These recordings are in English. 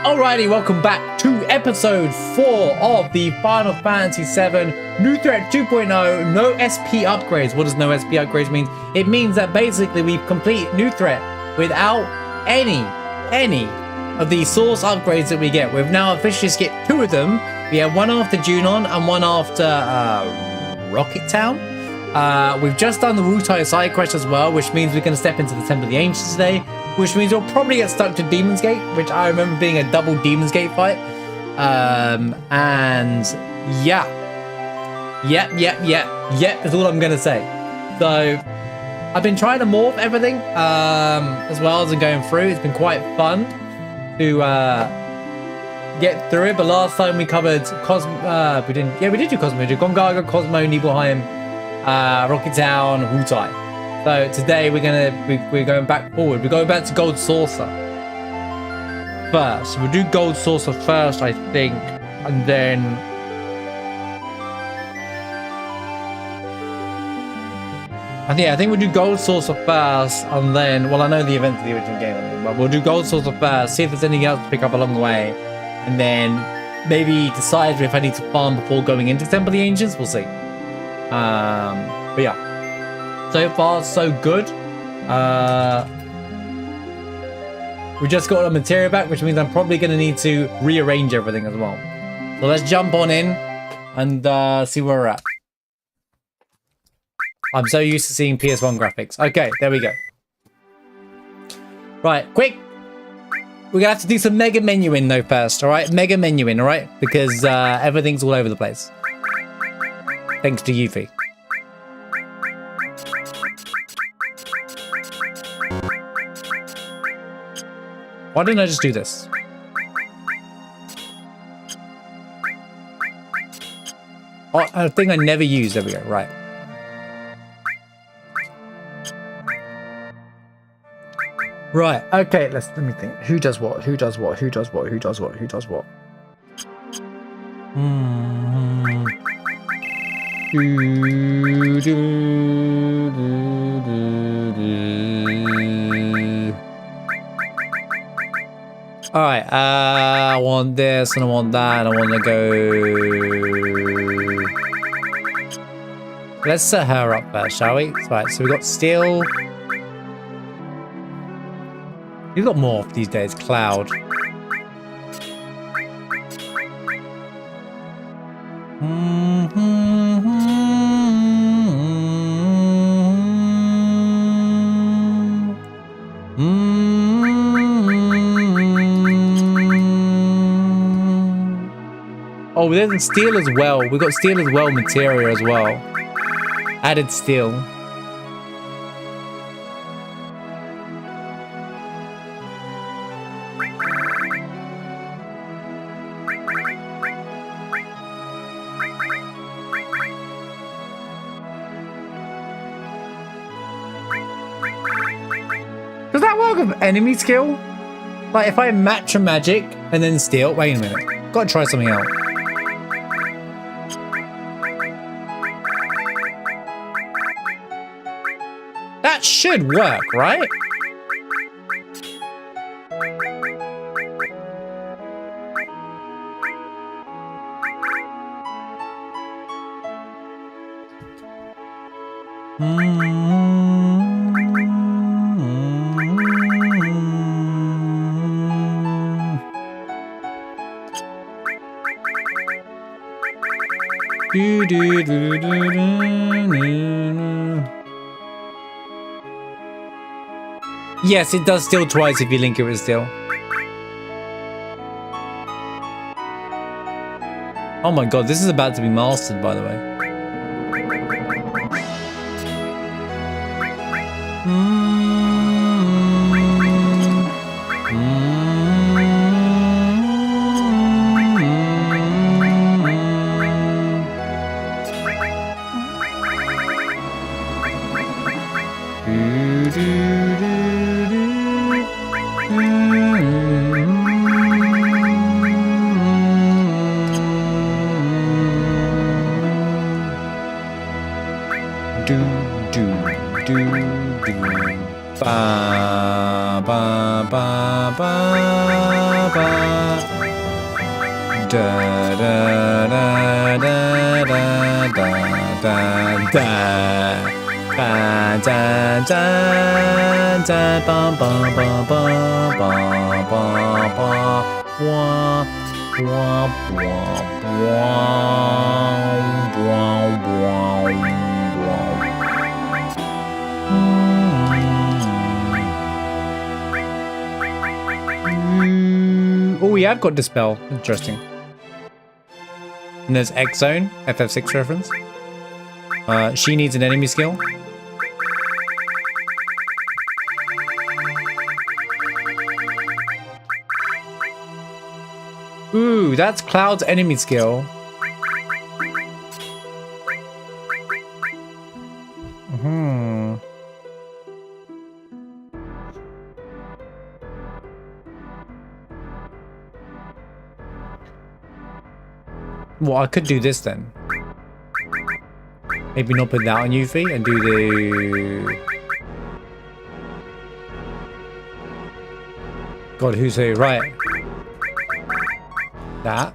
Alrighty, welcome back to episode 4 of the Final Fantasy VII New Threat 2.0. No SP upgrades. What does no SP upgrades mean? It means that basically we've completed New Threat without any of the source upgrades that we get. We've now officially skipped 2 of them. We have one after Junon and one after Rocket Town. We've just done the Wutai side quest as well, which means we're going to step into the Temple of the Ancients today, which means we'll probably get stuck to Demon's Gate, which I remember being a double Demon's Gate fight. And yeah. Yep, is all I'm going to say. So I've been trying to morph everything as well as I'm going through. It's been quite fun to get through it, but last time we covered Cosmo, we did do Cosmo. We did Gongaga, Cosmo, Nibelheim, Rocket Town, Wutai. So today we're going back forward. We're going back to Gold Saucer first. We'll do Gold Saucer first, I think, and then I think we'll do Gold Saucer first, and then, well, I know the event of the original game, but we'll do Gold Saucer first, see if there's anything else to pick up along the way, and then maybe decide if I need to farm before going into Temple of the Ancients. We'll see. But yeah, so far so good. We just got a material back, which means I'm probably going to need to rearrange everything as well. So let's jump on in and see where we're at. I'm so used to seeing PS1 graphics. Okay, there we go. Right, quick. We're gonna have to do some mega menuing though first, alright? Mega menuing, alright? Because everything's all over the place. Thanks to Yuffie. Why didn't I just do this? Oh, a thing I never used. There we go, right. Right, okay, let me think. Who does what? Who does what? Who does what? Who does what? Who does what? Alright, I want this and I want that and I want to go. Let's set her up first, shall we? Right, so we got steel. You've got more these days, Cloud. Oh, there's the steel as well. We've got steel as well, materia as well. Added steel. Does that work with enemy skill? Like if I match a magic and then steal? Wait a minute. Gotta try something out. That should work, right? Yes, it does steal twice if you link it with steel. Oh my god, this is about to be mastered, by the way. Da da da da da da da da. Ba da da da ba ba ba ba ba ba ba wah wah wah wah wah wah. Oh, yeah, I've got Dispel. Interesting. And there's X Zone, FF6 reference. She needs an enemy skill. Ooh, that's Cloud's enemy skill. Well, I could do this then. Maybe not put that on Yuffie and do the... God, who's who? Right. That.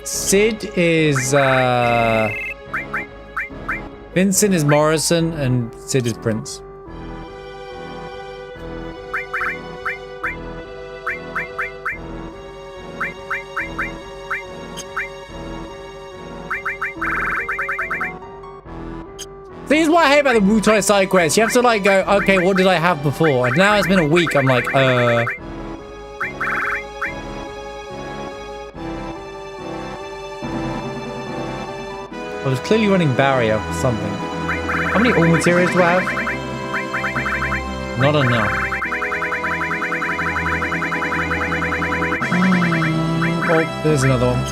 Sid is Vincent is Morrison and Sid is Prince. This is what I hate about the Wu-Tai side quests. You have to like go, okay, what did I have before? And now it's been a week, I'm like, I was clearly running barrier for something. How many all materials do I have? Not enough. Oh, there's another one.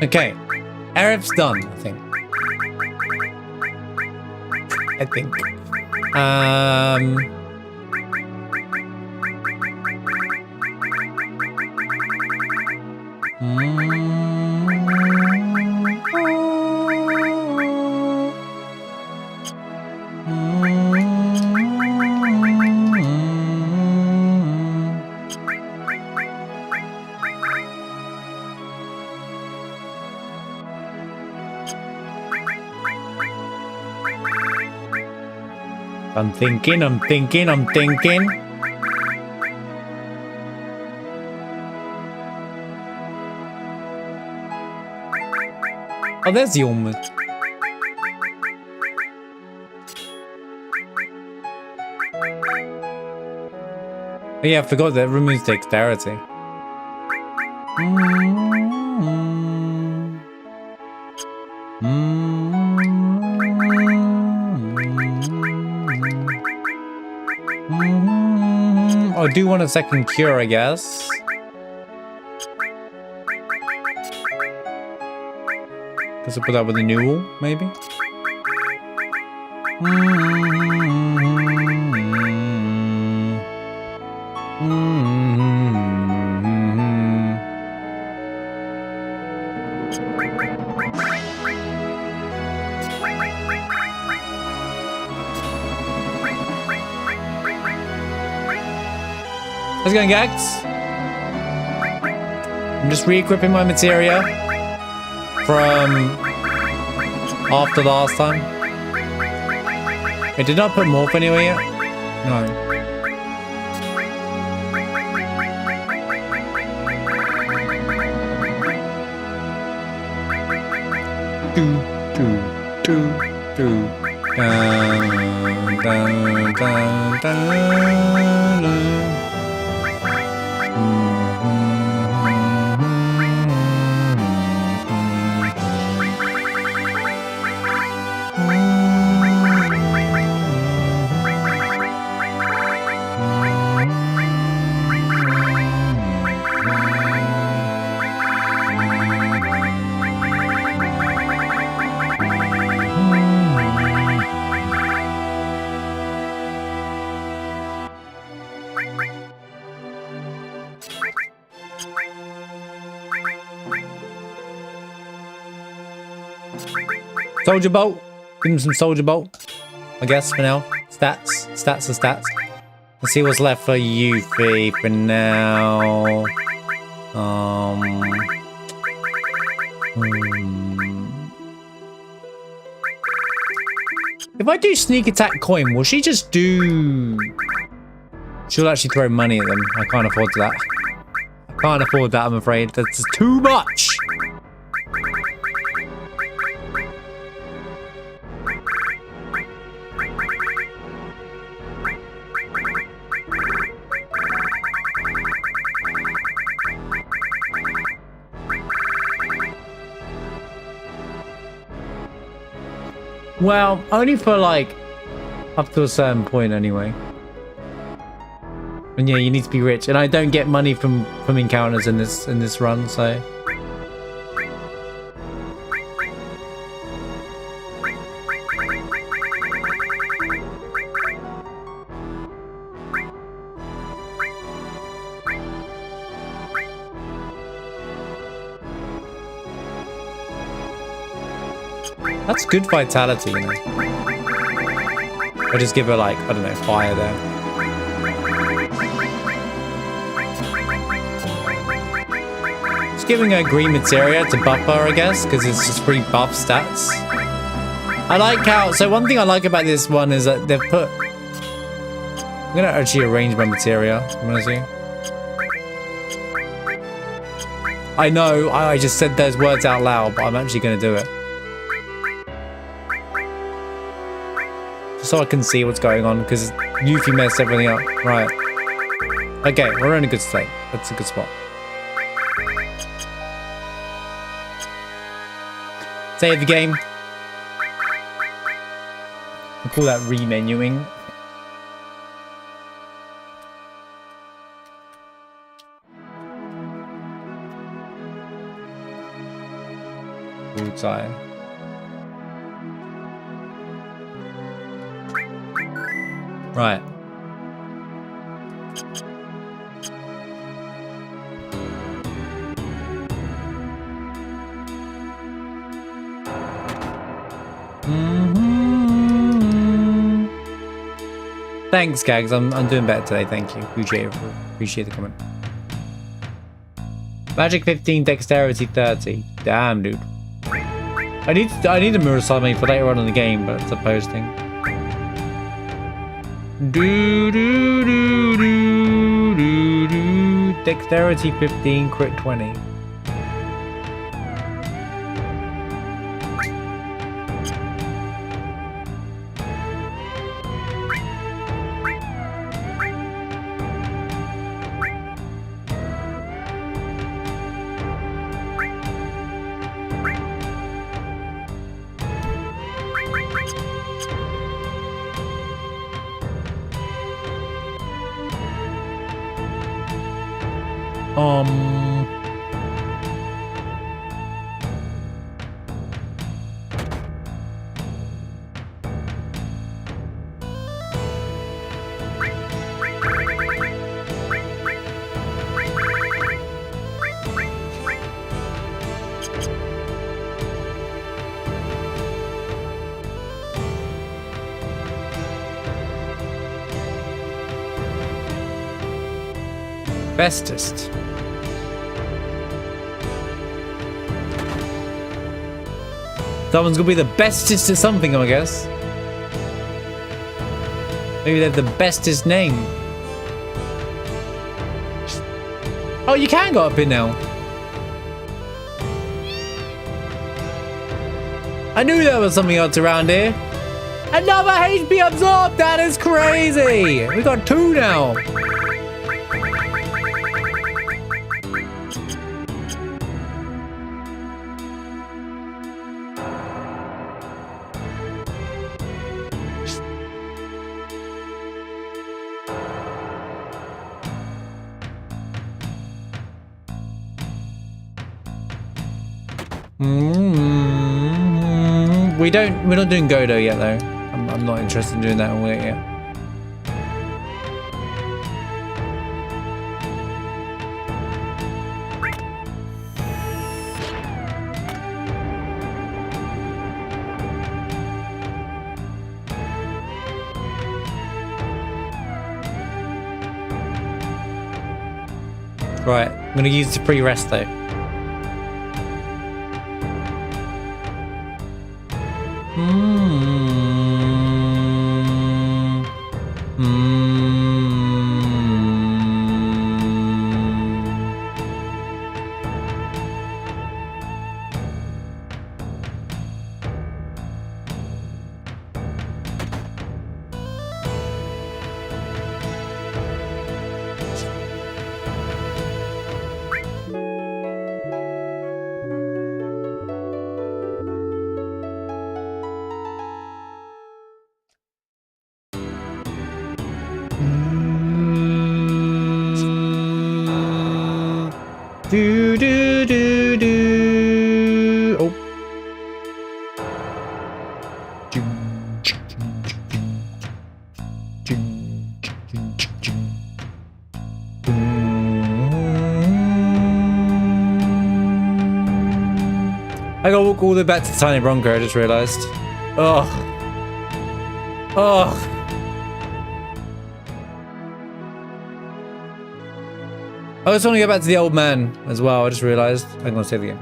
Okay, Arif's done, I think. I'm thinking. Oh, there's the almost. Oh, yeah, I forgot that removes dexterity. I do want a second cure, I guess. Guess I'll put that with a new wall, maybe. How's it going, Gags? I'm just re-equipping my materia from after last time. Wait, did I put morph anywhere yet? No. do, do, do, do. Dun, dun, dun, dun. Soldier bolt. Give him some soldier bolt. I guess for now. Stats. Stats are stats. Let's see what's left for Yuffie for now. If I do sneak attack coin, will she just do... She'll actually throw money at them. I can't afford that. I can't afford that, I'm afraid. That's too much. Well, only for like up to a certain point anyway. And yeah, you need to be rich, and I don't get money from encounters in this run, so. That's good vitality, you know. I'll just give her like, I don't know, fire there. Just giving her green materia to buff her, I guess, because it's just free buff stats. I like how, so one thing I like about this one is that they've put, I'm gonna actually arrange my materia, I'm gonna see. I know, I just said those words out loud, but I'm actually gonna do it. So I can see what's going on, because Yuffie messed everything up. Right. Okay, we're in a good state. That's a good spot. Save the game. I call that remenuing. Bullseye. Right. Thanks, Gags. I'm doing better today. Thank you. Appreciate the comment. Magic 15, dexterity 30. Damn, dude. I need a mirror summon for later on in the game, but it's a posting. Do do do do do do. Dexterity 15, crit 20. Bestest. Someone's gonna be the bestest at something, I guess. Maybe they're the bestest name. Oh, you can go up here now. I knew there was something else around here. Another HP absorb! That is crazy! We got 2 now. We're not doing Godo yet though. I'm not interested in doing that yet. Right, I'm gonna use the pre-rest though. Do do do do. Oh. I gotta walk all the way back to the tiny Bronco, I just realized. Oh. Oh. I just want to go back to the old man as well. I just realized. I'm gonna save the game.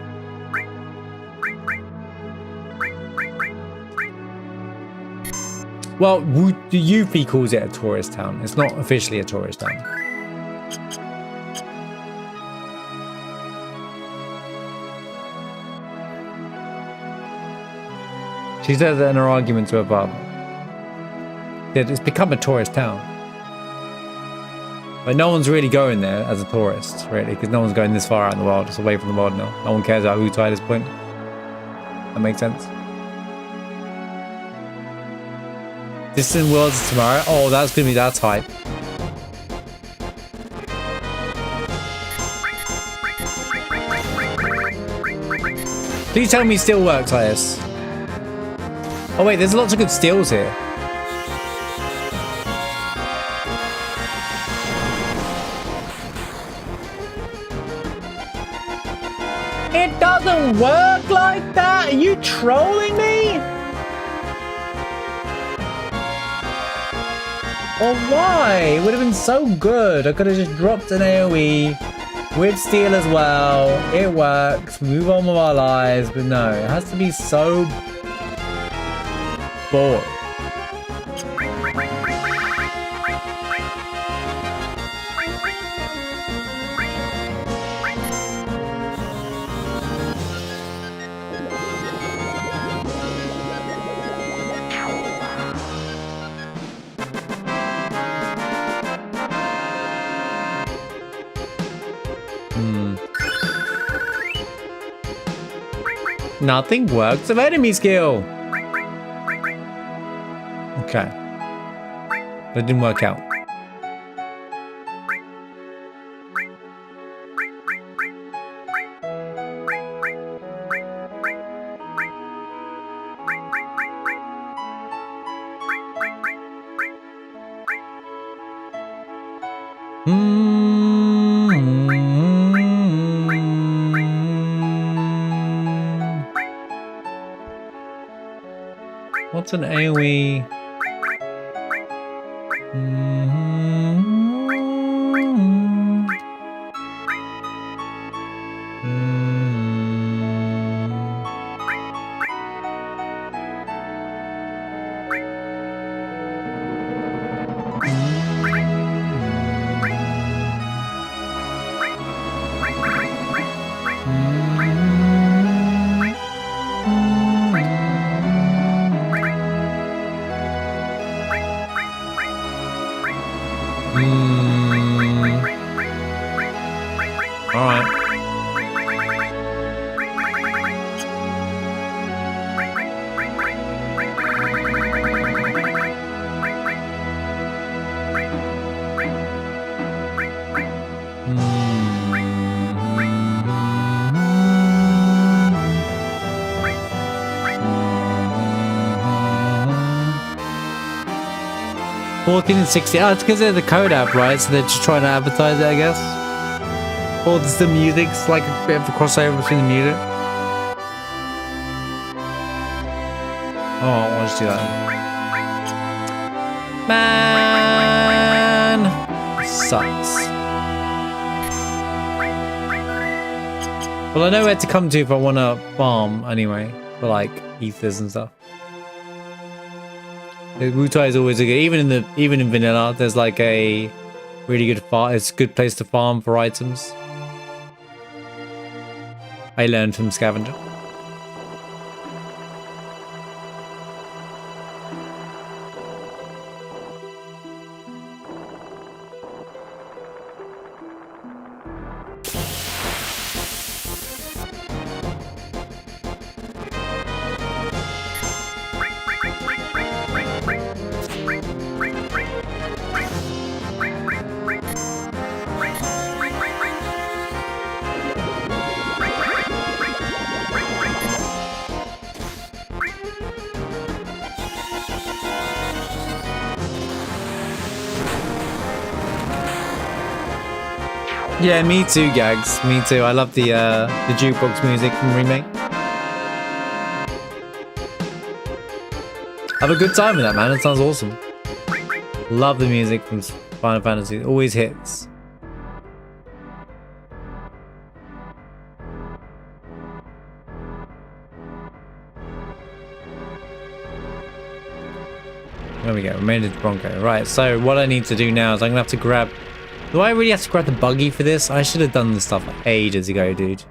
Well, the Yuffie calls it a tourist town. It's not officially a tourist town. She says that in her argument to her partner. That it's become a tourist town. But no one's really going there as a tourist, really, because no one's going this far out in the world. It's away from the world now. No one cares about Utai at this point. That makes sense. Distant Worlds tomorrow. Oh, that's gonna be that hype. Please tell me it still works like this. Oh wait, there's lots of good steals here. It doesn't work like that? Are you trolling me? Or why? It would have been so good. I could have just dropped an AoE with steal as well. It works. Move on with our lives. But no, it has to be so bored. Nothing works of enemy skill. Okay. That didn't work out. What's an AoE? Alright. $14.60. Oh, it's because they're the code app, right? So they're just trying to advertise it, I guess. Or it's the music's like a bit of a crossover between the music. Oh, I'll just do that. Man, sucks. Well, I know where to come to if I want to farm anyway, for like ethers and stuff. Wutai is always a good, even in vanilla, there's like a really good farm. It's a good place to farm for items. I learned from Scavenger. Yeah, me too, Gags. Me too. I love the jukebox music from Remake. Have a good time with that, man. It sounds awesome. Love the music from Final Fantasy. It always hits. There we go. Remained Bronco. Right, so what I need to do now is I'm going to have to grab... Do I really have to grab the buggy for this? I should have done this stuff like ages ago, dude.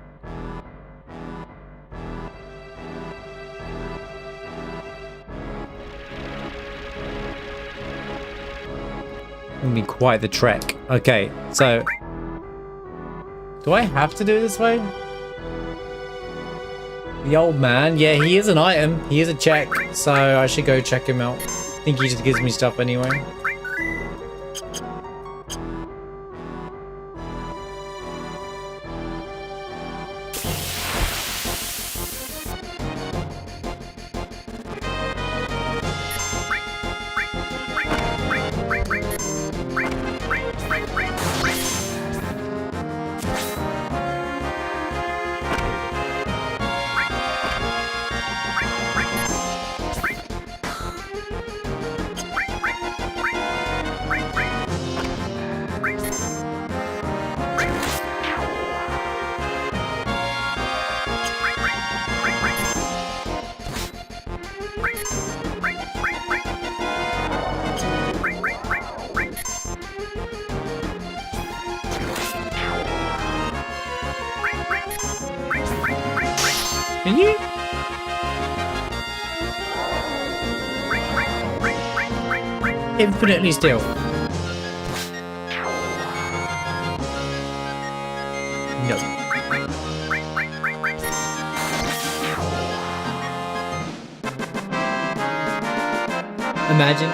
It'll be quite the trek. Okay, so... Do I have to do it this way? The old man. Yeah, he is an item. He is a check. So I should go check him out. I think he just gives me stuff anyway. Can you? Infinitely still. No. Imagine.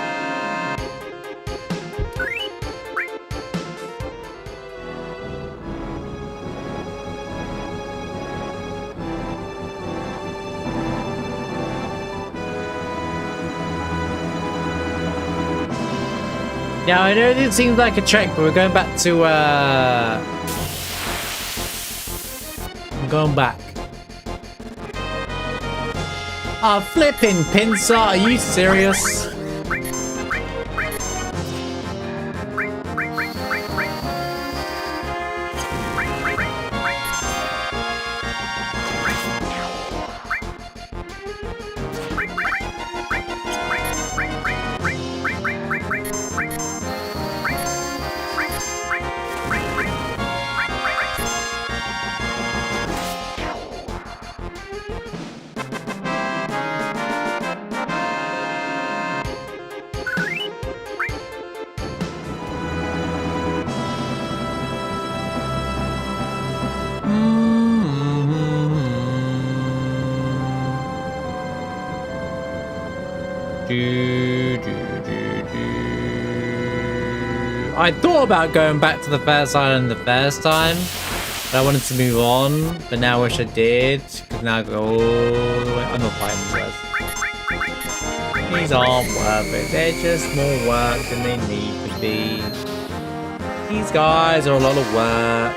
Yeah, I know it seems like a trek, but we're going back to, I'm going back. Ah, flipping pincer, are you serious? I thought about going back to the first island the first time, but I wanted to move on, but now I wish I did, because now I go all the way. I'm not fighting these guys. These aren't worth it. They're just more work than they need to be. These guys are a lot of work.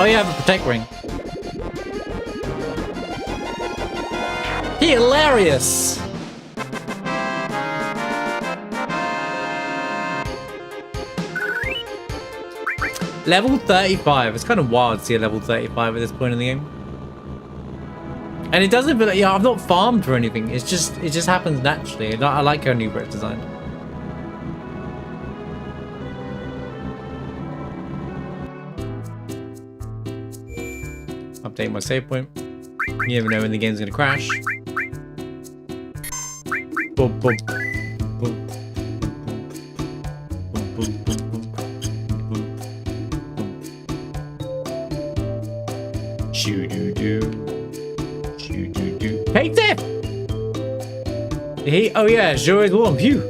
Oh, you have a protect ring. Hilarious! Level 35. It's kind of wild to see a level 35 at this point in the game. And it doesn't feel like, yeah, I've not farmed or anything. It just happens naturally. I like how New Brett's designed. Update my save point. You never know when the game's gonna crash. Boom, boom, boom. Shoo-doo-doo. Shoo-doo-doo. Hey, Tiff! Hey, oh yeah, sure is warm. Phew.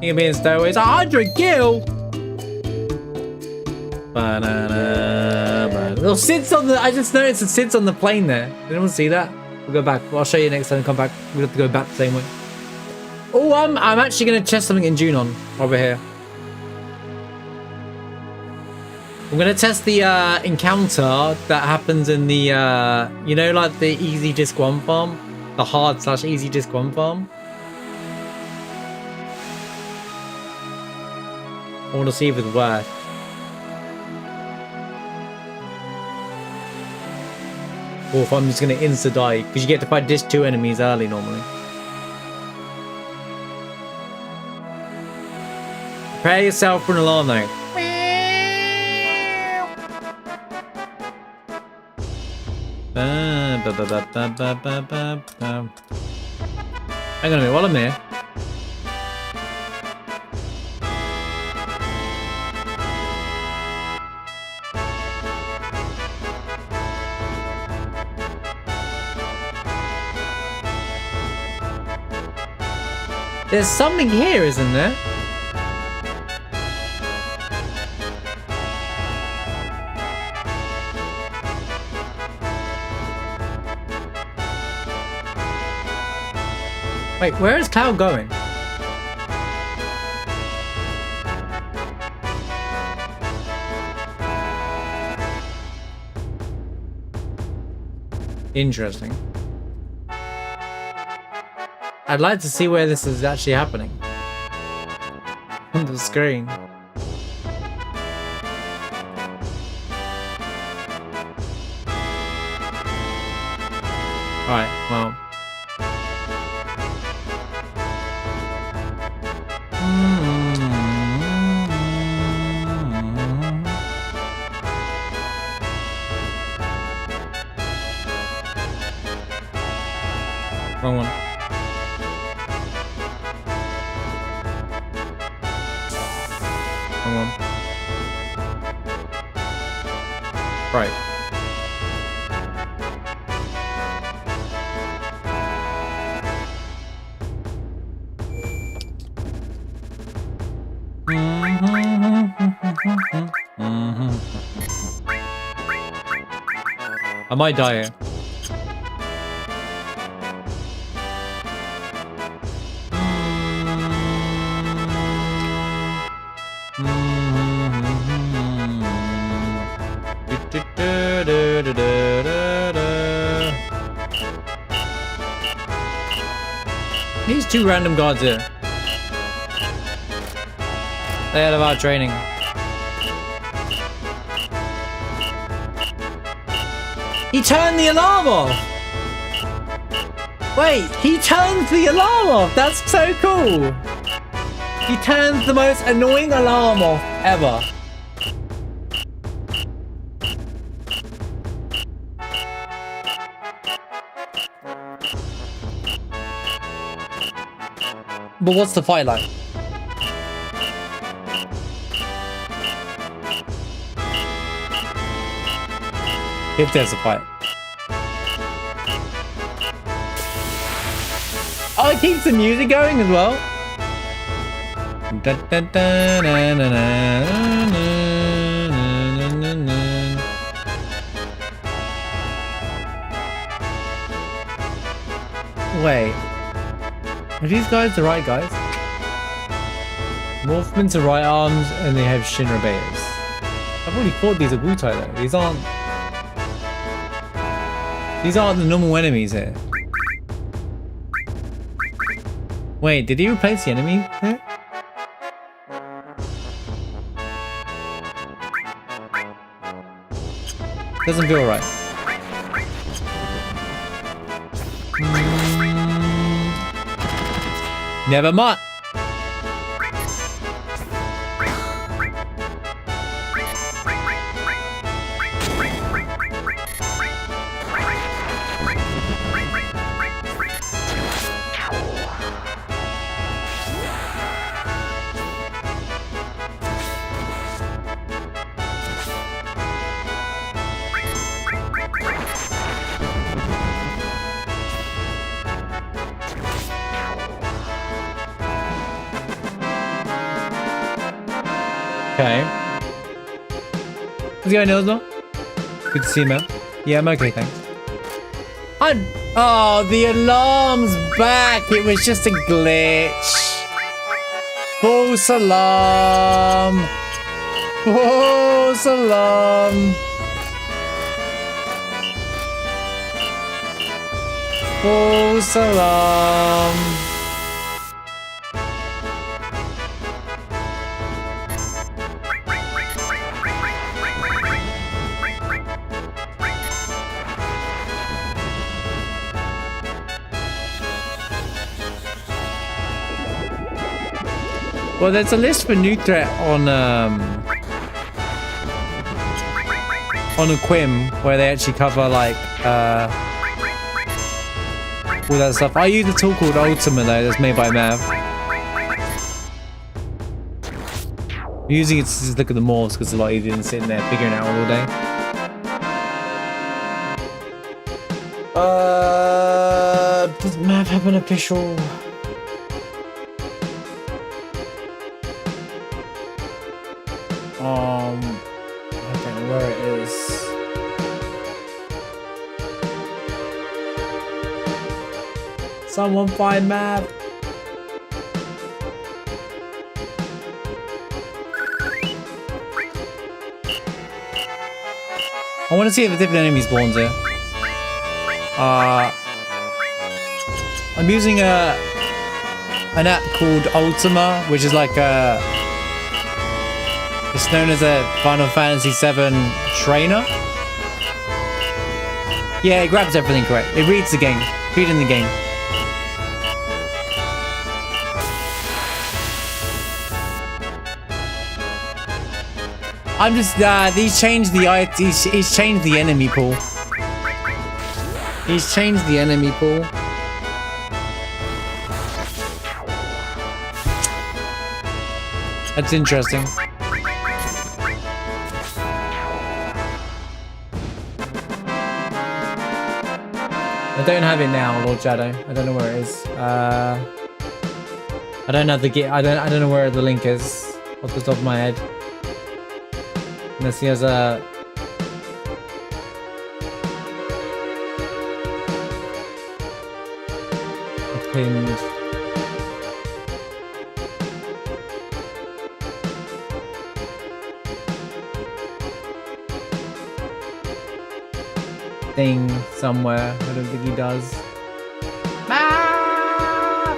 You mean stowaways 100 gil? Little Sid's on the. I just noticed that Sid's on the plane there. Did anyone see that? We'll go back. I'll show you next time. Come back. We'll have to go back the same way. Oh, I'm actually gonna test something in Junon over here. I'm gonna test the encounter that happens in the you know, like the easy disc 1 farm, the hard / easy disc 1 farm. I want to see if it's worth. Or if I'm just going to insta-die. Because you get to fight disc 2 enemies early normally. Prepare yourself for an alarm though. Hang on a minute, while I'm here. There's something here, isn't there? Wait, where is Cloud going? Interesting. I'd like to see where this is actually happening. On the screen. Alright, well. Wrong one. Wrong one. Right. I might die here. two random guards here. They had our training. He turned the alarm off! Wait, he turns the alarm off! That's so cool! He turns the most annoying alarm off ever. But what's the fight like? If there's a fight. Oh, it keeps the music going as well. Wait. Are these guys the right guys? Wolfmen to right arms and they have Shinra Betas. I've already fought these at Wutai though. These aren't the normal enemies here. Wait, did he replace the enemy here? Doesn't feel right. Never mind. Okay. How's it going, Nilsma? Good to see you, man. Yeah, I'm okay, thanks. Oh, the alarm's back. It was just a glitch. False alarm. False alarm. False alarm. Well, there's a list for new threat on Aquim where they actually cover like all that stuff. I use a tool called Ultima though, that's made by Mav. I'm using it to just look at the morphs because it's a lot easier than sitting there figuring it out all day. Does Mav have an official? I don't know where it is. Someone find Mav. I want to see if a different enemy spawns here. I'm using an app called Ultima, which is like a. It's known as a Final Fantasy VII trainer. Yeah, it grabs everything correct. It reads the game. Reading the game. I'm just he's changed the he's changed the enemy pool. He's changed the enemy pool. That's interesting. I don't have it now, Lord Shadow. I don't know where it is. I don't have the I don't know where the link is off the top of my head. Unless he has a pinned. Thing somewhere. I don't think he does. Ah!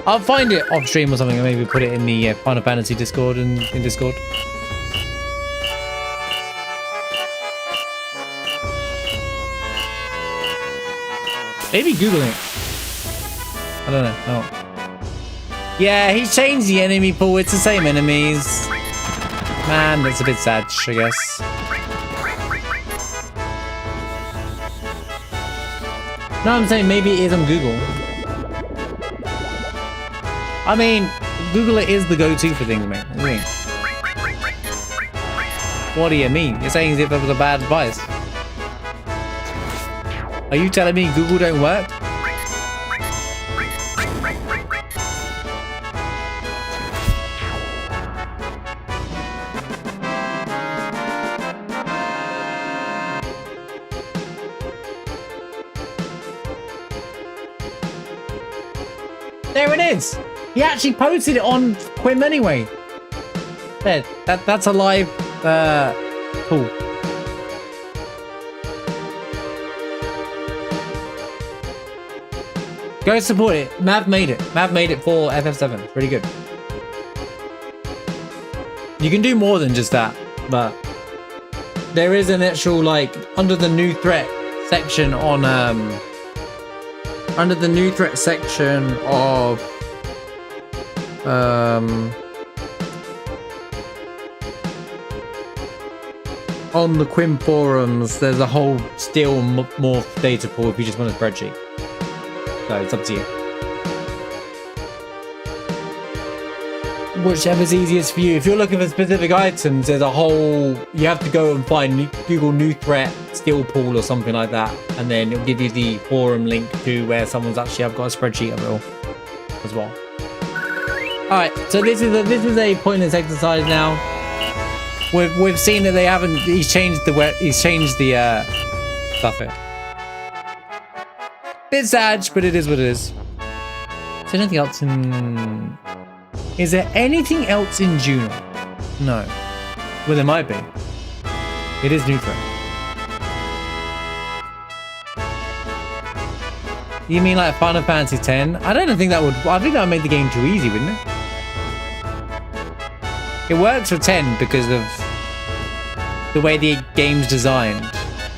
I'll find it off stream or something and maybe put it in the Final Fantasy Discord and in Discord. Maybe Google it. I don't know. Oh. Yeah, he's changed the enemy pool. It's the same enemies. Man, that's a bit sad, I guess. No, I'm saying maybe it is on Google. I mean, Google it is the go-to for things, mate. What do you mean? What do you mean? You're saying as if that was a bad advice. Are you telling me Google don't work? There it is! He actually posted it on Quim anyway. There, that's a live tool. Go support it. Mav made it. Mav made it for FF7. It's pretty good. You can do more than just that, but there is an actual, like, under the new threat section on under the new threat section of on the Quim forums, there's a whole still morph data pool if you just want a spreadsheet. So it's up to you. Whichever's easiest for you. If you're looking for specific items, there's a whole... You have to go and find Google New Threat Skill Pool or something like that. And then it'll give you the forum link to where someone's actually... I've got a spreadsheet of it all as well. Alright, so this is a pointless exercise now. We've seen that they haven't... He's changed the stuff here. Bit sad, but it is what it is. Is there anything else in... Is there anything else in Juno? No. Well, there might be. It is new threat. You mean like Final Fantasy X? I don't think that would... I think that would make the game too easy, wouldn't it? It works for 10 because of the way the game's designed.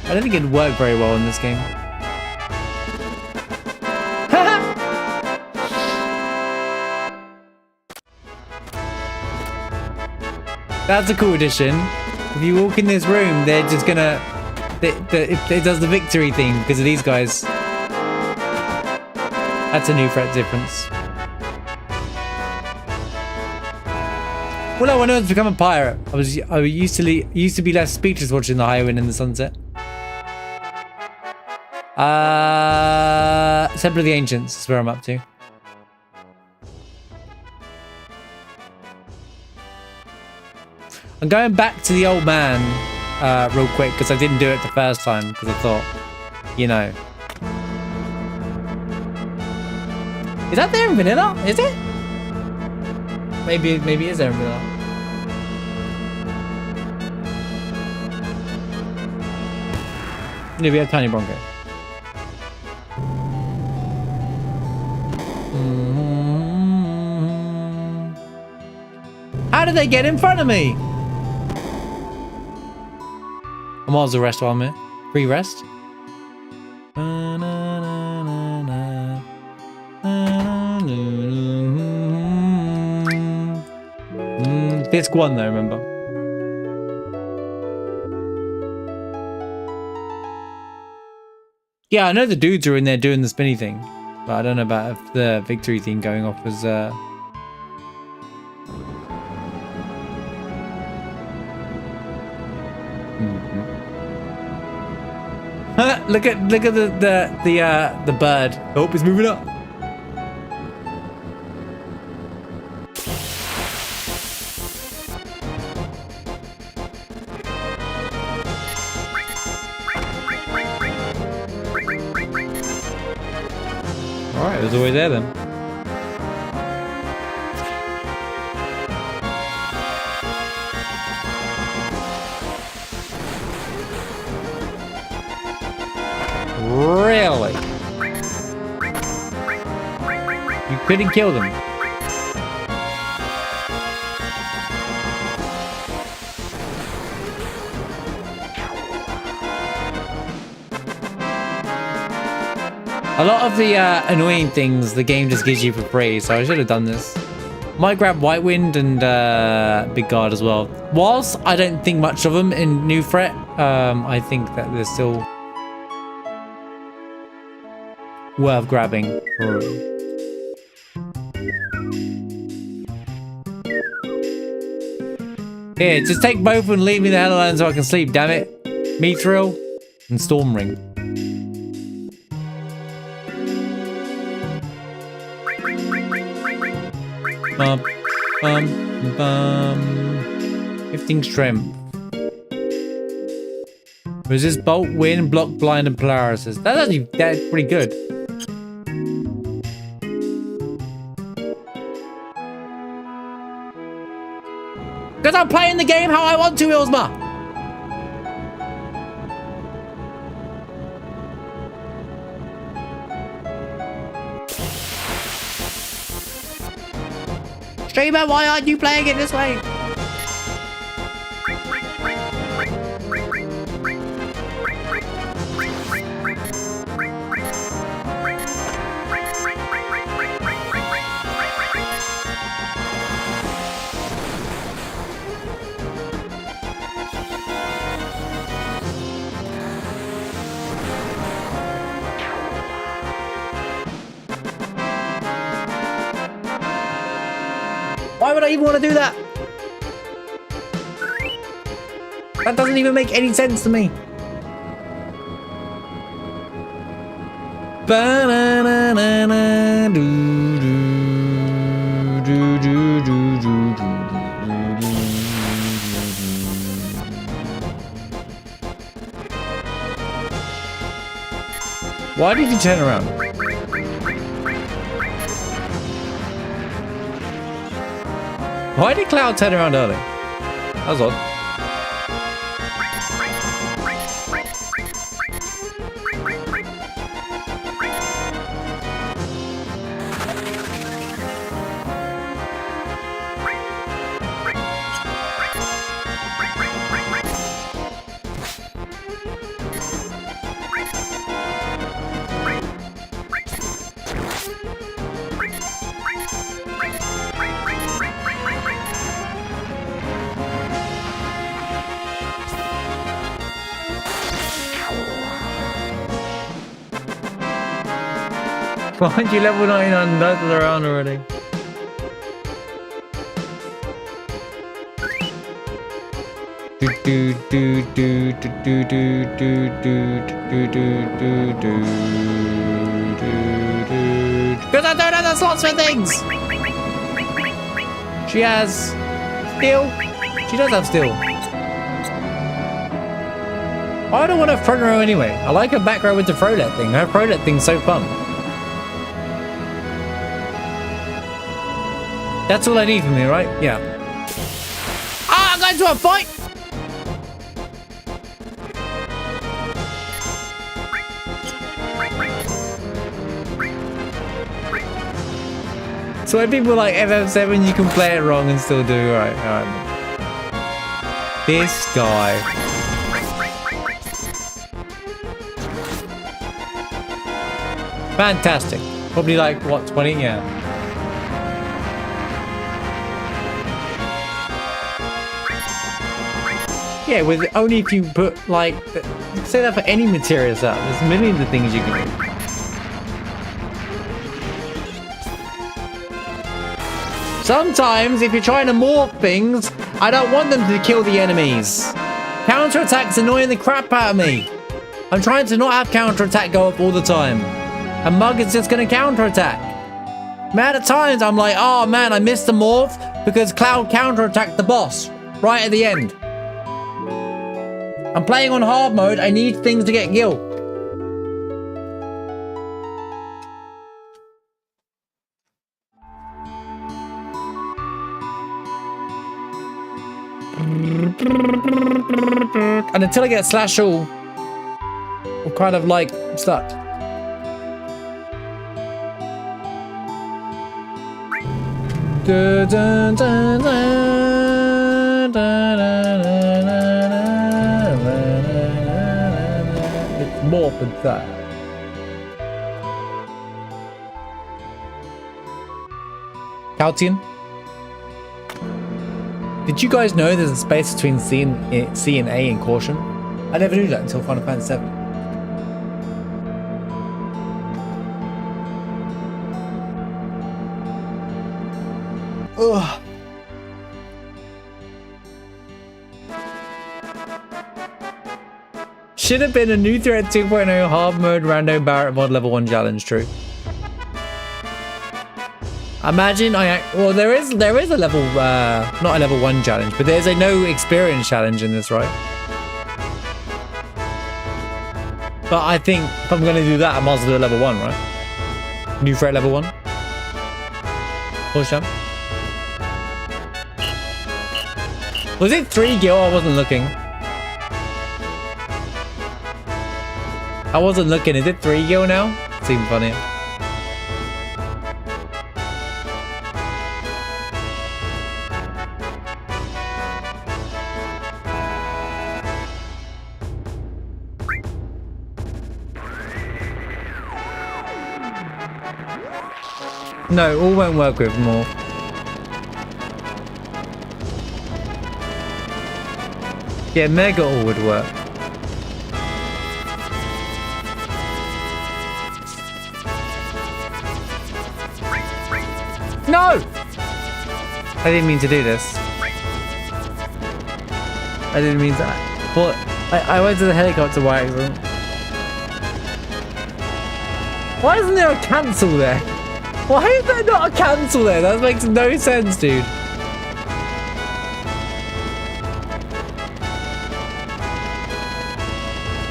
I don't think it'd work very well in this game. That's a cool addition. If you walk in this room, they're just gonna... It does the victory thing because of these guys. That's a new threat difference. Well, I wanted to become a pirate. I used to be less speechless watching the Highwind in the sunset. Temple of the Ancients is where I'm up to. I'm going back to the old man real quick because I didn't do it the first time because I thought, you know. Is that there in vanilla? Is it? Maybe it is there in vanilla. No, we have Tiny Bronco. How did they get in front of me? I might as well rest while I'm here. Free rest. Disc 1 though, remember. Yeah, I know the dudes are in there doing the spinny thing, but I don't know about if the victory thing going off was Look at the bird. Oh, it's moving up. All right, it was always there then. Really? You Couldn't kill them. A lot of the annoying things the game just gives you for free, so I should have done this. Might grab White Wind and Big Guard as well. Whilst I don't think much of them in New Threat, I think that they're still worth grabbing. Here, just take both and leave me the hell alone so I can sleep, damn it. Mithril and Storm Ring. Bum, bum, bum. 15 strength. Resist bolt, wind, block, blind, and paralysis. That's pretty good. Because I'm playing the game how I want to, Ilsma. Streamer, why aren't you playing it this way? Why would I even want to do that? That doesn't even make any sense to me. Why did you turn around? Why did Cloud turn around early? That was odd. Why aren't you level 99 that's around already? Because I don't have the slots for things! She has steel. She does have steel. I don't want to front row anyway. I like her back row with the Frolet thing. Her Frolet thing's so fun. That's all I need from you, right? Yeah. Ah, I'm going to a fight! So when people like FF7, you can play it wrong and still do right. Alright. This guy. Fantastic. Probably like, what, 20? Yeah. Yeah, with only if you put like, say that for any material set. There's millions of things you can do. Sometimes, if you're trying to morph things, I don't want them to kill the enemies. Counterattack's annoying the crap out of me. I'm trying to not have counterattack go up all the time. And Mug is just gonna counterattack. Man, at times I'm like, oh man, I missed the morph because Cloud counterattacked the boss right at the end. I'm playing on hard mode. I need things to get gil. And until I get slash all, I'm kind of like stuck. Dun, dun, dun, dun, dun, it's more than that. Calcium. Did you guys know there's a space between C and A in caution? I never knew that until Final Fantasy 7. Ugh. Should have been a new threat 2.0 hard mode random Barrett mod level 1 challenge, true. Imagine well, there is a level, not a level 1 challenge, but there's a no experience challenge in this, right? But I think if I'm going to do that, I might as well do a level 1, right? New threat level 1. Push jump. Was it 3 gil? I wasn't looking. I wasn't looking. Is it 3 gil now? Seems funny. No, all won't work with more. Yeah, Mega All would work. No! I didn't mean to do this. I didn't mean that. What? I went to the helicopter by accident. Why isn't there a cancel there? Why is there not a cancel there? That makes no sense, dude.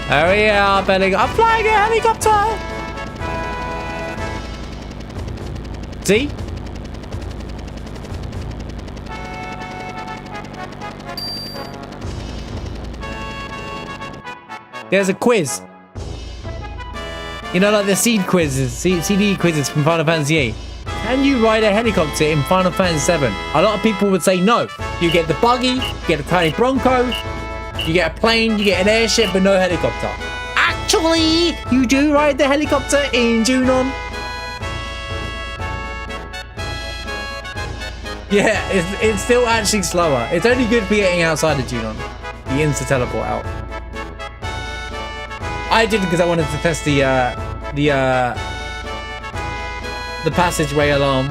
Hurry up, I'm flying a helicopter! See? There's a quiz. You know, like the seed quizzes, CD quizzes from Final Fantasy 8. Can you ride a helicopter in Final Fantasy 7? A lot of people would say no. You get the buggy, you get a tiny Bronco, you get a plane, you get an airship, but no helicopter. Actually, you do ride the helicopter in Junon. Yeah, it's still actually slower. It's only good for getting outside of Junon. The insta-teleport out. I did it because I wanted to test the passageway alarm.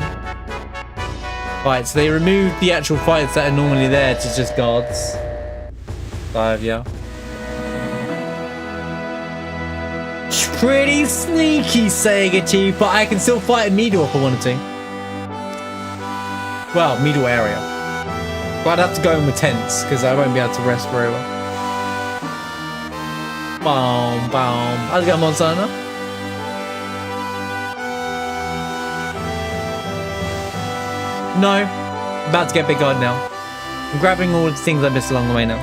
Right, so they removed the actual fights that are normally there to just guards. 5, yeah. Pretty sneaky, Sega Chief, but I can still fight a Meadle if I wanted to. Well, Meadle area. But I'd have to go in with tents, because I won't be able to rest very well. Boom, boom. How's it going, Montana? No. I'm about to get Big God now. I'm grabbing all the things I missed along the way now.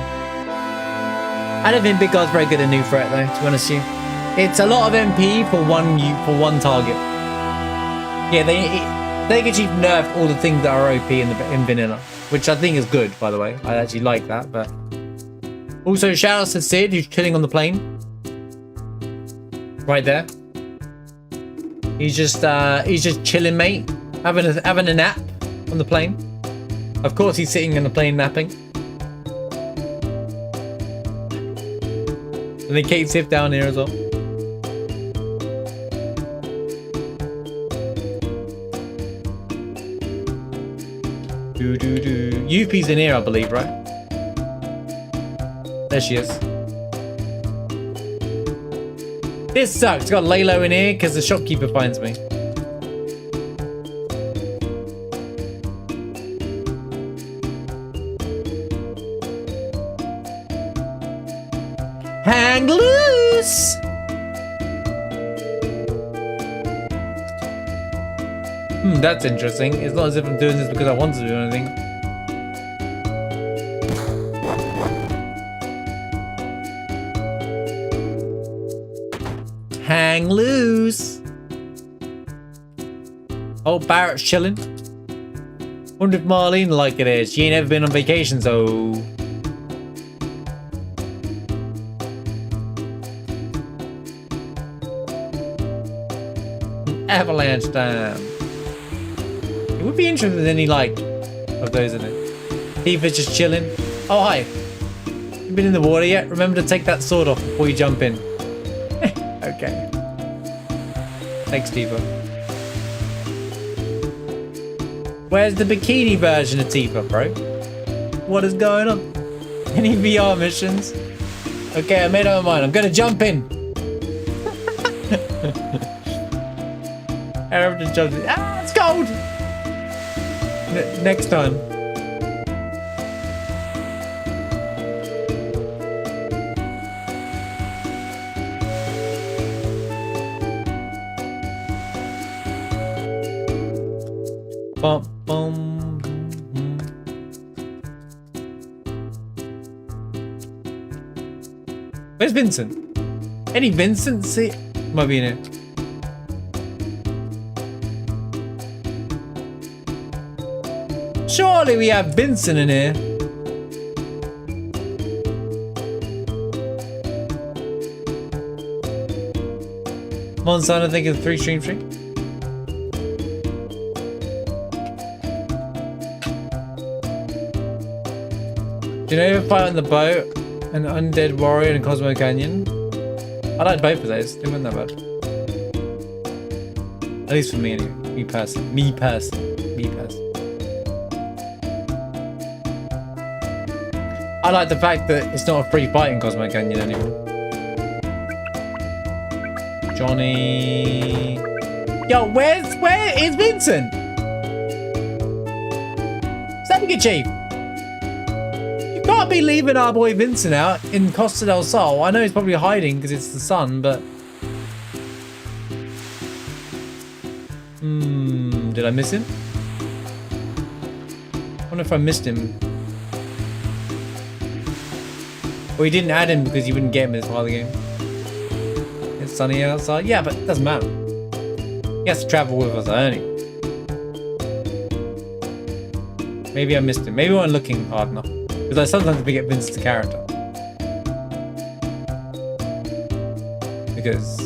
I don't think Big God's very good at new threat though, to be honest with you. It's a lot of MP for one target. Yeah, they get you nerfed all the things that are OP in vanilla, which I think is good, by the way. I actually like that, but also shout out to Sid, who's chilling on the plane. Right there. He's just chilling, mate. Having a nap on the plane. Of course he's sitting in the plane napping. And then Kate Sif down here as well. Yuffie's in here, I believe, right? There she is. This sucks. Got Laylo in here because the shopkeeper finds me. Hang loose! That's interesting. It's not as if I'm doing this because I want to do anything. Hang loose. Oh, Barrett's chilling. Wonder if Marlene like it is. She ain't ever been on vacation, so... Avalanche time. It would be interesting if there's any, like, of those in it. Tifa's just chilling. Oh, hi. You been in the water yet? Remember to take that sword off before you jump in. Okay. Thanks, Tifa. Where's the bikini version of Tifa, bro? What is going on? Any VR missions? Okay, I made up my mind. I'm gonna jump in. Aaron just jumped in. Ah, it's cold! Next time. Bum, bum. Where's Vincent? Any Vincent? See, might be in it. Surely we have Vincent in here. Come on, son, I think it's 3 stream stream. Do you know fight on the boat, an undead warrior in Cosmo Canyon? I like both of those. They weren't that bad. At least for me, anyway. Me personally. Me personally. Me personally. I like the fact that it's not a free fight in Cosmo Canyon anymore. Johnny. Yo, where is Vincent? Savage Chief. You can't be leaving our boy Vincent out in Costa del Sol. I know he's probably hiding because it's the sun, but... did I miss him? I wonder if I missed him. Or he didn't add him because you wouldn't get him this part of the game. It's sunny outside. Yeah, but it doesn't matter. He has to travel with us anyway. Maybe I missed him. Maybe I wasn't looking hard enough. Because I sometimes forget Vincent's character. Because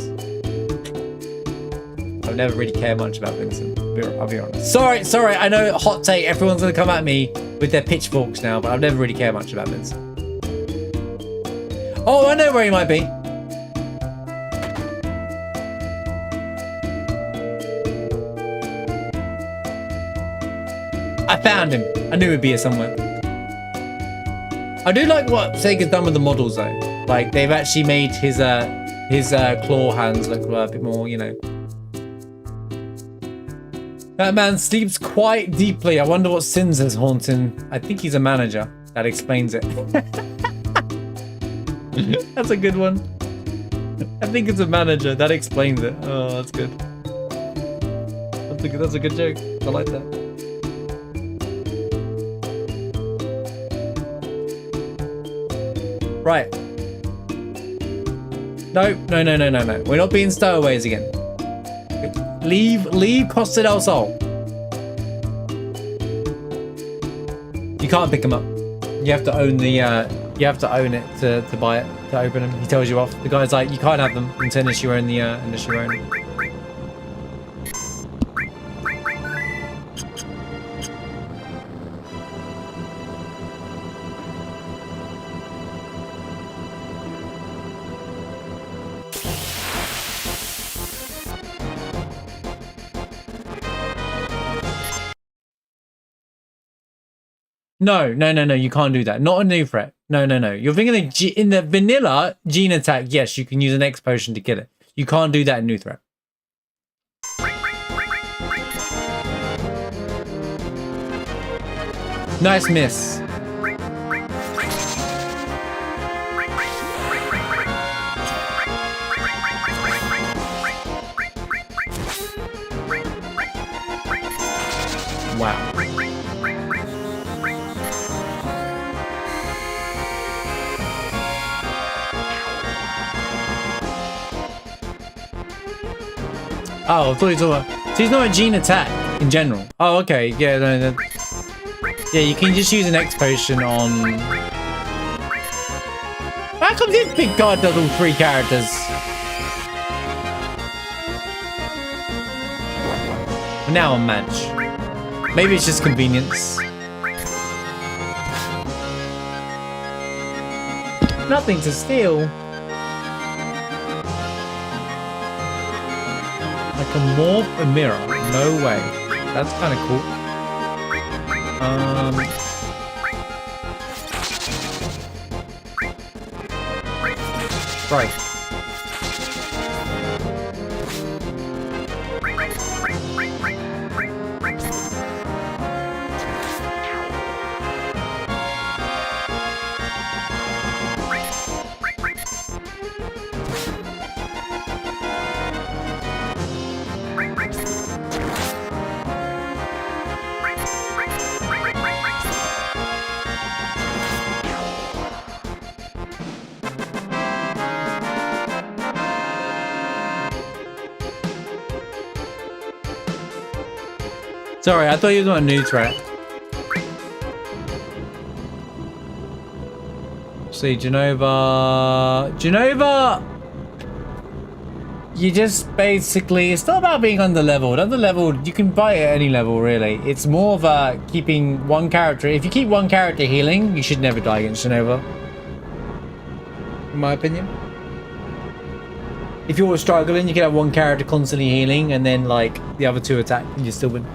I've never really cared much about Vincent. I'll be honest. Sorry, I know, hot take. Everyone's going to come at me with their pitchforks now, but I've never really cared much about Vincent. Oh, I know where he might be. I found him. I knew he'd be here somewhere. I do like what Sega's done with the models though. Like they've actually made his claw hands look a bit more, you know. That man sleeps quite deeply. I wonder what sins is haunting. I think he's a manager. That explains it. That's a good one. I think it's a manager. That explains it. Oh, that's good. That's a good joke. I like that. Right. No. We're not being stowaways again. Leave Costa del Sol. You can't pick him up. You have to own the you have to own it to buy it, to open them. He tells you off. The guy's like, you can't have them unless you own the unless you own it. No, you can't do that. Not a new threat. No. You're thinking in the vanilla gene attack, yes, you can use an X potion to kill it. You can't do that in new threat. Nice miss. Wow. Oh, I thought he was talking about... So he's not a gene attack in general. Oh, okay. Yeah, no. Yeah, you can just use an X potion on... How come this big guard does all 3 characters? Now I'm match. Maybe it's just convenience. Nothing to steal. I can morph a mirror. No way. That's kind of cool. Right. Sorry, I thought you were on a new threat. See, JENOVA. JENOVA! You just basically... It's not about being underleveled. Underleveled, you can buy it at any level, really. It's more of keeping one character... If you keep one character healing, you should never die against JENOVA. In my opinion. If you're struggling, you can have one character constantly healing, and then, like, the other 2 attack, and you still win.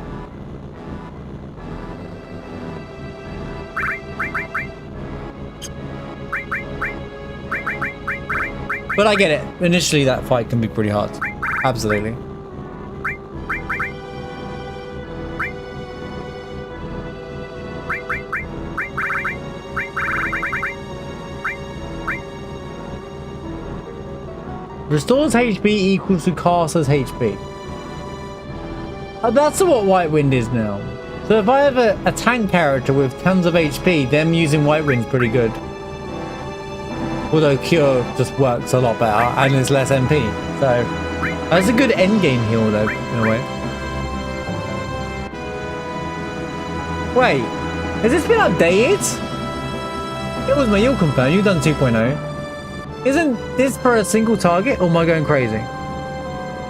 But I get it. Initially, that fight can be pretty hard. Absolutely. Restores HP equals to caster's HP. That's what White Wind is now. So if I have a tank character with tons of HP, them using White Wind's pretty good. Although Cure just works a lot better and is less MP. So that's a good endgame heal though, in a way. Wait, has this been updated? It was my, you'll confirm, you've done 2.0. Isn't this for a single target, or am I going crazy?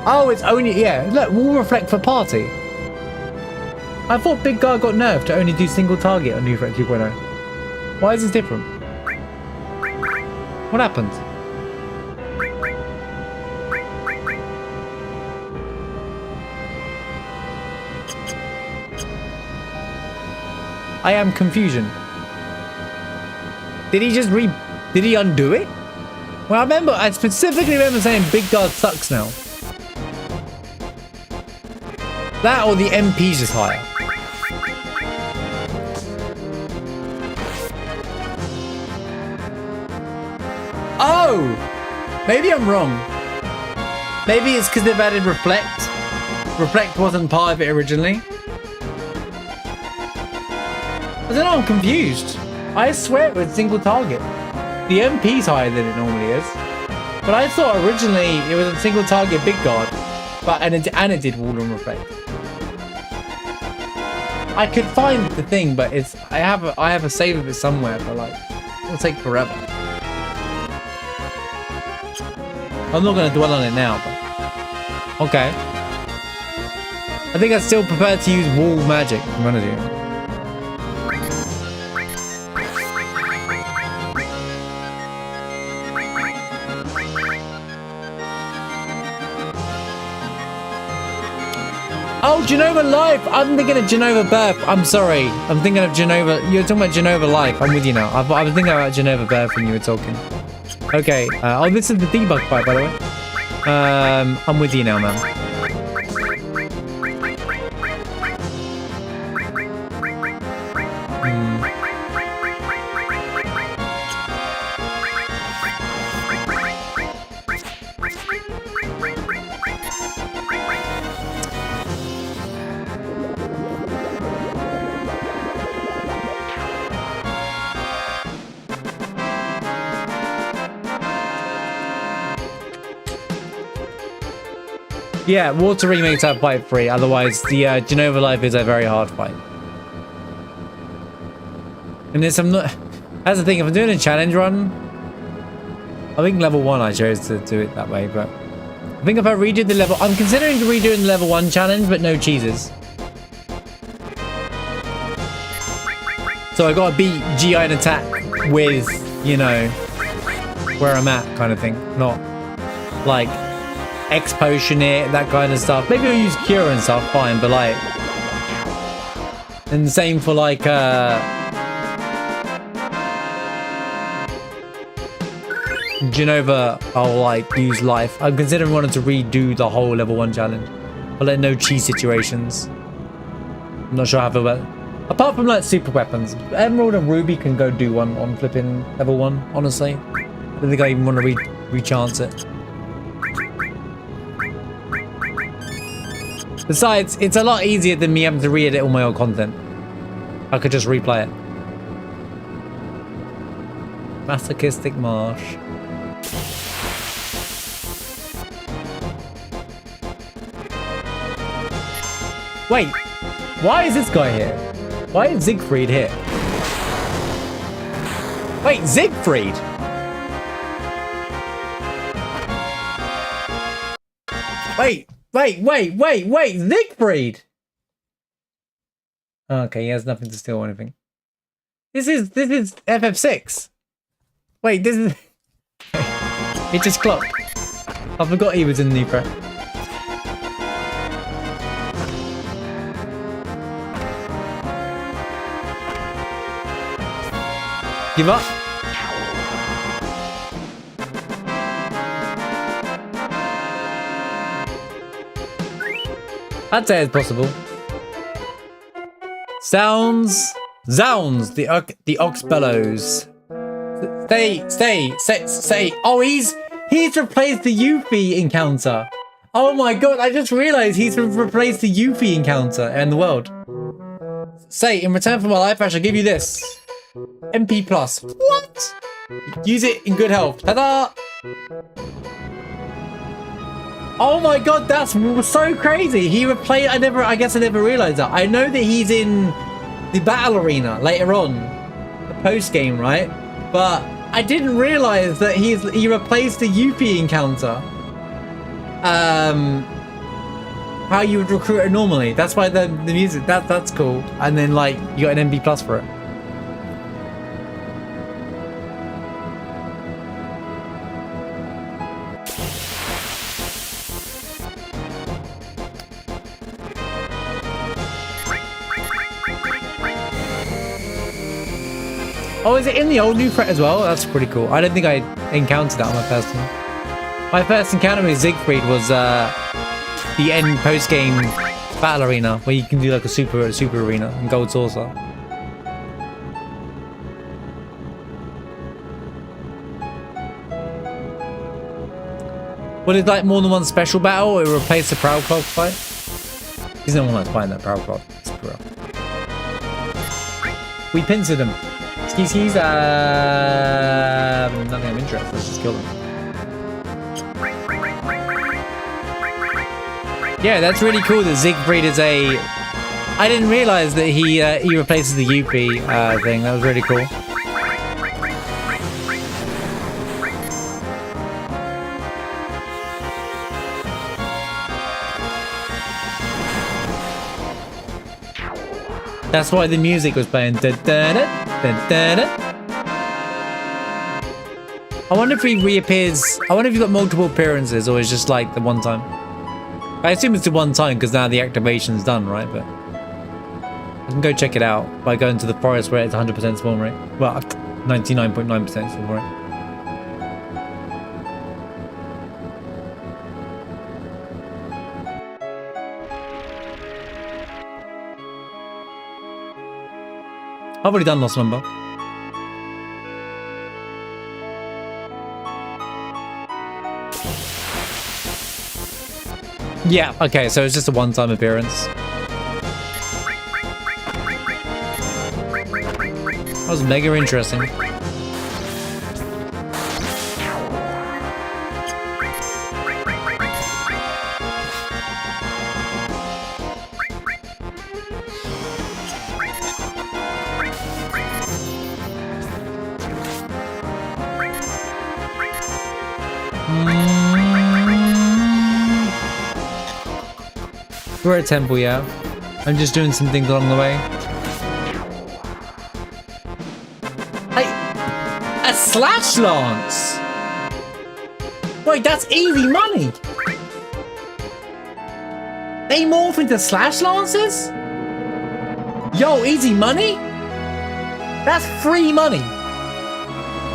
Oh, it's only, yeah, look, will reflect for party. I thought Big Guy got nerfed to only do single target on New Threat 2.0. Why is this different? What happened? I am confusion. Did he just did he undo it? Well, I specifically remember saying Big Guard sucks now. That or the MP's just higher. Oh! Maybe I'm wrong. Maybe it's because they've added Reflect. Reflect wasn't part of it originally. I don't know, I'm confused. I swear it was single target. The MP's higher than it normally is. But I thought originally it was a single target Big Guard. But and it did Wall and Reflect. I could find the thing, but it's I have a save of it somewhere, but like it'll take forever. I'm not going to dwell on it now, but okay. I think I still prefer to use wall magic, I'm going to do. Oh, JENOVA Life! I'm thinking of JENOVA Birth. I'm sorry. I'm thinking of JENOVA. You're talking about JENOVA Life. I'm with you now. I was thinking about JENOVA Birth when you were talking. Okay. Oh, this is the debug fight, by the way. I'm with you now, man. Yeah, water remakes that fight free. Otherwise, the JENOVA Life is a very hard fight. And this, I'm not... That's the thing, if I'm doing a challenge run... I think level 1 I chose to do it that way, but... I think if I redo the level... I'm considering redoing the level 1 challenge, but no cheeses. So I gotta beat GI and attack with, you know, where I'm at kind of thing. Not, like, X potion it, that kind of stuff. Maybe I'll use cure and stuff, fine, but like... And the same for like, JENOVA, I'll like use life. I'm considering wanting to redo the whole level 1 challenge. But like no cheese situations. I'm not sure how I feel about it. Apart from like super weapons. Emerald and Ruby can go do one on flipping level 1, honestly. I don't think I even want to re-chance it. Besides, it's a lot easier than me having to re-edit all my old content. I could just replay it. Masochistic Marsh. Wait, why is this guy here? Why is Siegfried here? Wait, Siegfried? Wait, Siegfried! Okay, he has nothing to steal or anything. This is FF6. Wait, this is... It just clocked. I forgot he was in the new prep. Give up. I'd say it's possible. Zounds, the ox bellows. Say. Oh, he's replaced the Yuffie encounter. Oh my god, I just realized he's replaced the Yuffie encounter in the world. Say, in return for my life, I shall give you this. MP plus. What? Use it in good health. Ta-da! Oh my god, that's so crazy. He replaced... I guess I never realized that. I know that he's in the battle arena later on. The post-game, right? But I didn't realize that he replaced the Yuffie encounter. How you would recruit it normally. That's why the music... That's cool. And then, like, you got an MP plus for it. Oh, is it in the old new threat as well? That's pretty cool. I don't think I encountered that on my first one. My first encounter with Siegfried was the end post-game battle arena, where you can do like a super arena and gold saucer. Well, it's like more than one special battle. It replaced the Proud Clock fight. He's no one that's fighting that Proud Clock. We pincered him. Skis, nothing I'm interested. Let's just kill them. Yeah, that's really cool that Siegfried is a... I didn't realize that he replaces the Yuppie thing. That was really cool. That's why the music was playing. Da, da, da. I wonder if he reappears. I wonder if he's got multiple appearances or it's just like the one time. I assume it's the one time because now the activation's done, right? But I can go check it out by going to the forest where it's 100% spawn rate. Well, 99.9% spawn rate. I've already done Lost Number. Yeah, okay, so it's just a one-time appearance. That was mega interesting. We're at temple, yeah. I'm just doing some things along the way. Hey, a slash lance. Wait, that's easy money. They morph into slash lances? Yo, easy money? That's free money.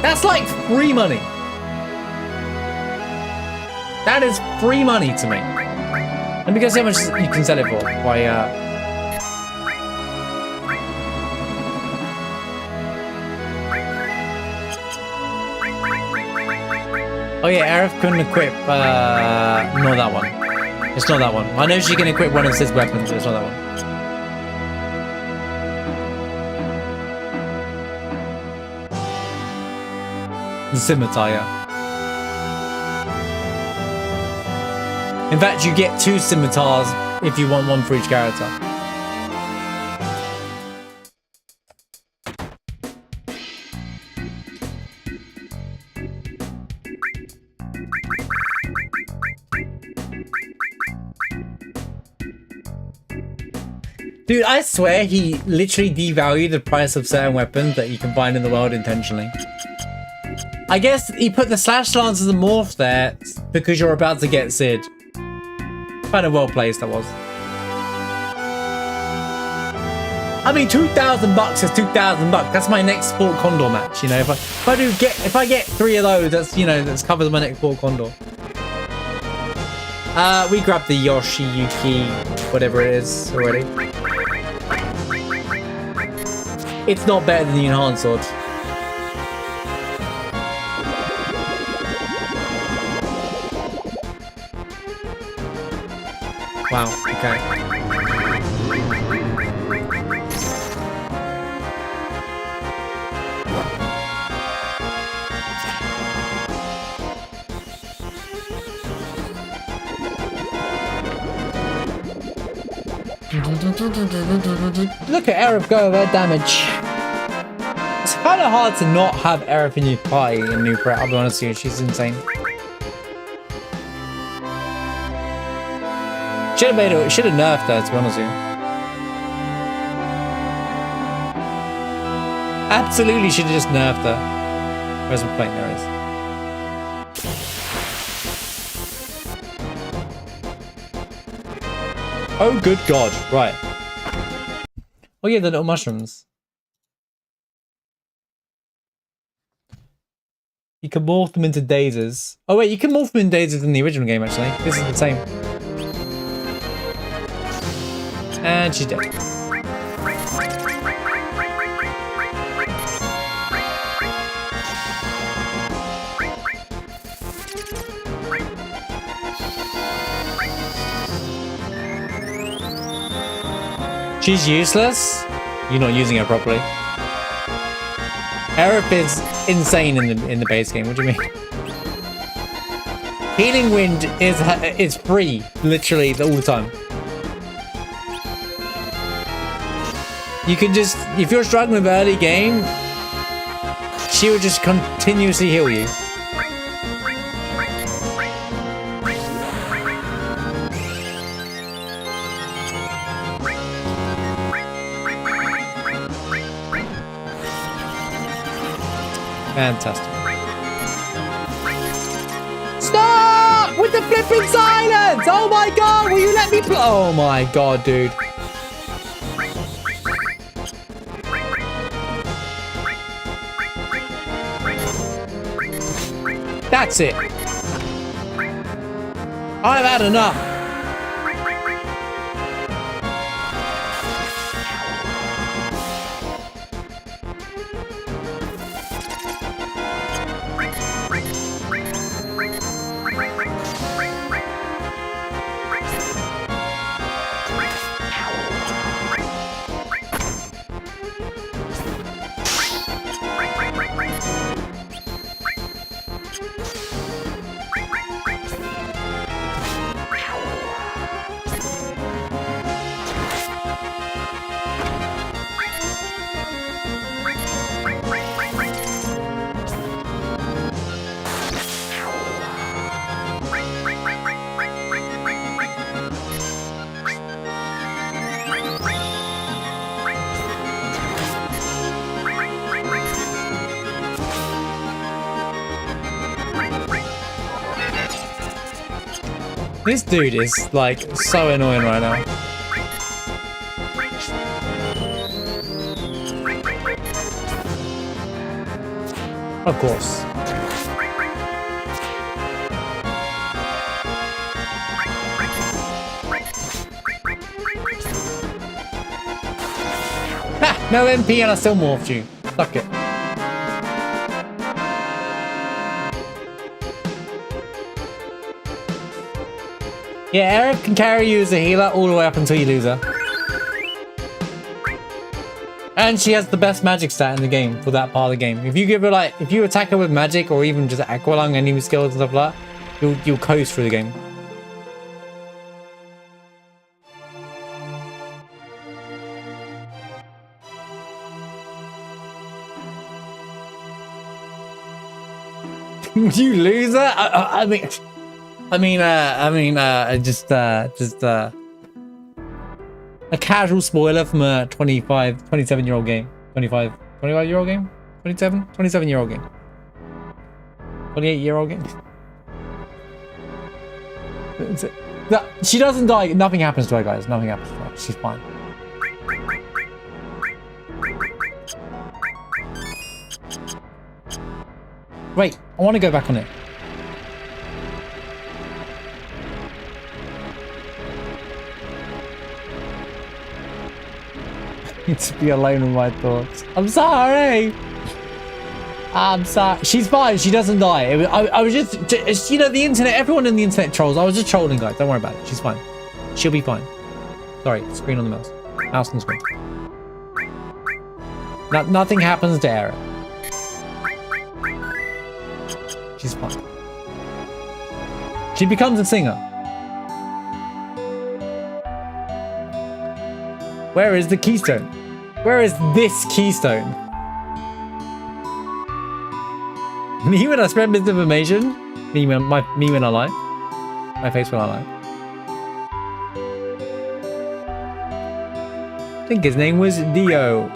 That's like free money. That is free money to me. Let me guess how much you can sell it for. Why, oh yeah, Aerith couldn't equip, not that one. It's not that one. I know she can equip one of his weapons, but it's not that one. The scimitar, yeah. In fact, you get 2 scimitars if you want one for each character. Dude, I swear he literally devalued the price of certain weapons that you can find in the world intentionally. I guess he put the slash lance as a morph there because you're about to get Sid. Kind of well placed that was. I mean, 2,000 bucks is 2,000 bucks. That's my next Sport Condor match. You know, if I get 3 of those, that's, you know, that's covers my next Sport Condor. We grabbed the Yoshiyuki, whatever it is already. It's not better than the enhanced sword. Wow, okay. Look at Aerith go with her damage. It's kind of hard to not have Aerith in your party in New Threat, I'll be honest with you, she's insane. Should have nerfed her, to be honest with you. Absolutely should have just nerfed her. Where's my plane? There it is. Oh, good God. Right. Oh, yeah, the little mushrooms. You can morph them into daisies. Oh, wait, you can morph them into daisies in the original game, actually. This is the same. And she's dead. She's useless? You're not using her properly. Aerith is insane in the base game. What do you mean? Healing Wind is free, literally all the time. You can just, if you're struggling with early game, she will just continuously heal you. Fantastic. Stop with the flipping silence! Oh my God, will you let me play? Oh my God, dude. That's it. I've had enough. This dude is like so annoying right now. Of course. Ha! No MP and I still morphed you. Suck it. Yeah, Eric can carry you as a healer all the way up until you lose her. And she has the best magic stat in the game for that part of the game. If you give her like, if you attack her with magic or even just Aqualung, any skills and stuff like that, you'll coast through the game. You loser! Just a casual spoiler from a 27-year-old game. 25-year-old game? 27-year-old game. 28-year-old game. She doesn't die. Nothing happens to her, guys. Nothing happens to her. She's fine. Wait, I want to go back on it. I need to be alone with my thoughts. I'm sorry. I'm sorry. She's fine. She doesn't die. I was just, you know, the internet, everyone in the internet trolls. I was just trolling, guys. Don't worry about it. She's fine. She'll be fine. Sorry, screen on the mouse. Mouse on the screen. Nothing happens to Eric. She's fine. She becomes a singer. Where is the keystone? Where is this keystone? Me when I spread misinformation? Me when I lie? My face when I lie? I think his name was Dio.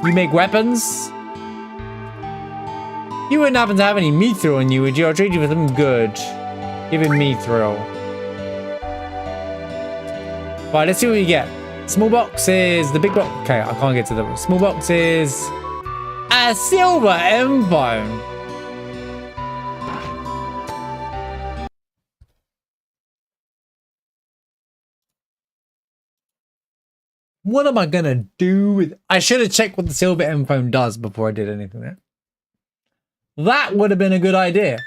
You make weapons? You wouldn't happen to have any mithril on you, would you? I'll trade you for something good. Give him mithril. Right, let's see what you get. Small boxes, the big box. Okay, I can't get to the small boxes. A silver M-phone. What am I gonna do with? I should have checked what the silver M-phone does before I did anything there. That would have been a good idea.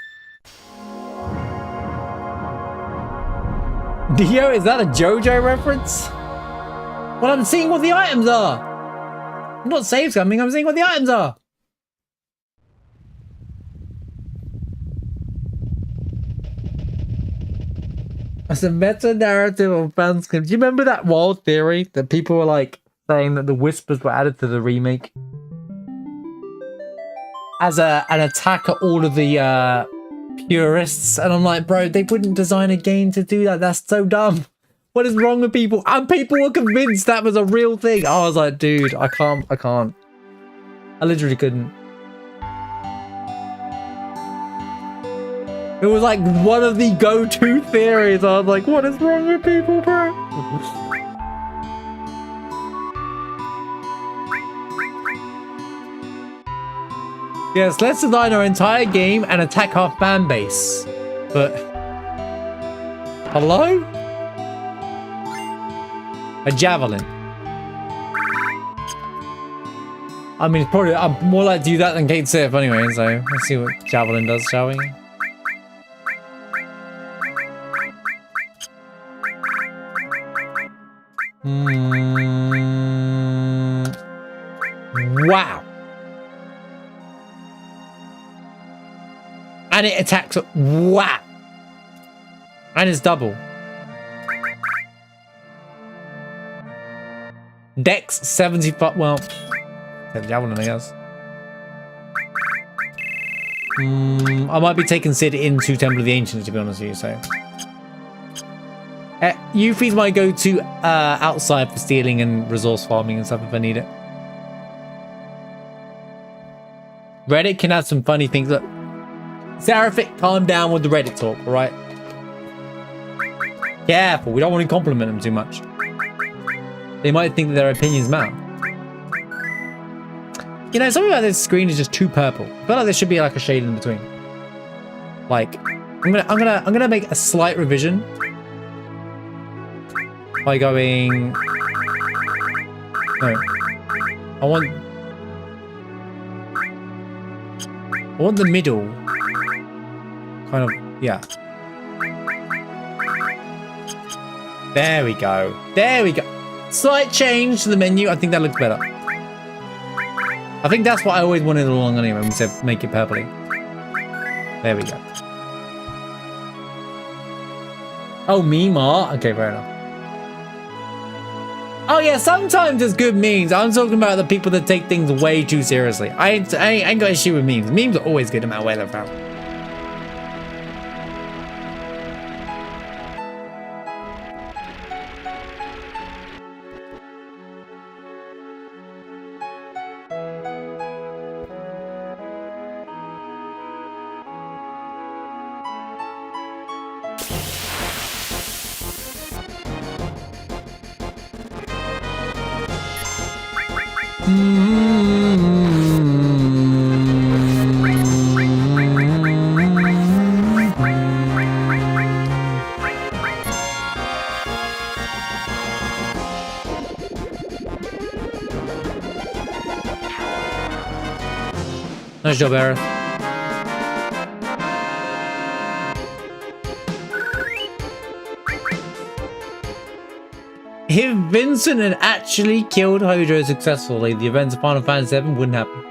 Dio, is that a JoJo reference? Well, I'm seeing what the items are. I'm not save scumming, I'm seeing what the items are. It's a meta-narrative of fanscript. Do you remember that wild theory that people were like saying that the whispers were added to the remake? As an attack at all of the purists, and I'm like, bro, they wouldn't design a game to do that. That's so dumb. What is wrong with people? And people were convinced that was a real thing. I was like, dude, I can't. I literally couldn't. It was like one of the go-to theories. I was like, what is wrong with people, bro? Yes, let's design our entire game and attack our fan base. But... hello? A javelin. I mean, probably I'm more likely to do that than Kate Sif anyway, so let's see what javelin does, shall we? Wow. And it attacks. Wow. And it's double. Dex 75. Well, take the javelin, I guess. I might be taking Sid into Temple of the Ancients, to be honest with you, so. Yuffie's my go-to outside for stealing and resource farming and stuff if I need it. Reddit can have some funny things. Look, Seraphic, calm down with the Reddit talk, alright? Careful, we don't want to compliment them too much. They might think that their opinions matter. You know, something about this screen is just too purple. I feel like there should be like a shade in between. Like, I'm gonna make a slight revision by going. No, I want the middle. Kind of, yeah. There we go. There we go. Slight change to the menu. I think that looks better. I think that's what I always wanted all along anyway when we said make it purpley. There we go. Oh, meme art? Okay, fair enough. Oh yeah, sometimes there's good memes. I'm talking about the people that take things way too seriously. I ain't got issue with memes. Memes are always good no matter where they're from. Nice job, Aerith. If Vincent had actually killed Hojo successfully, the events of Final Fantasy VII wouldn't happen.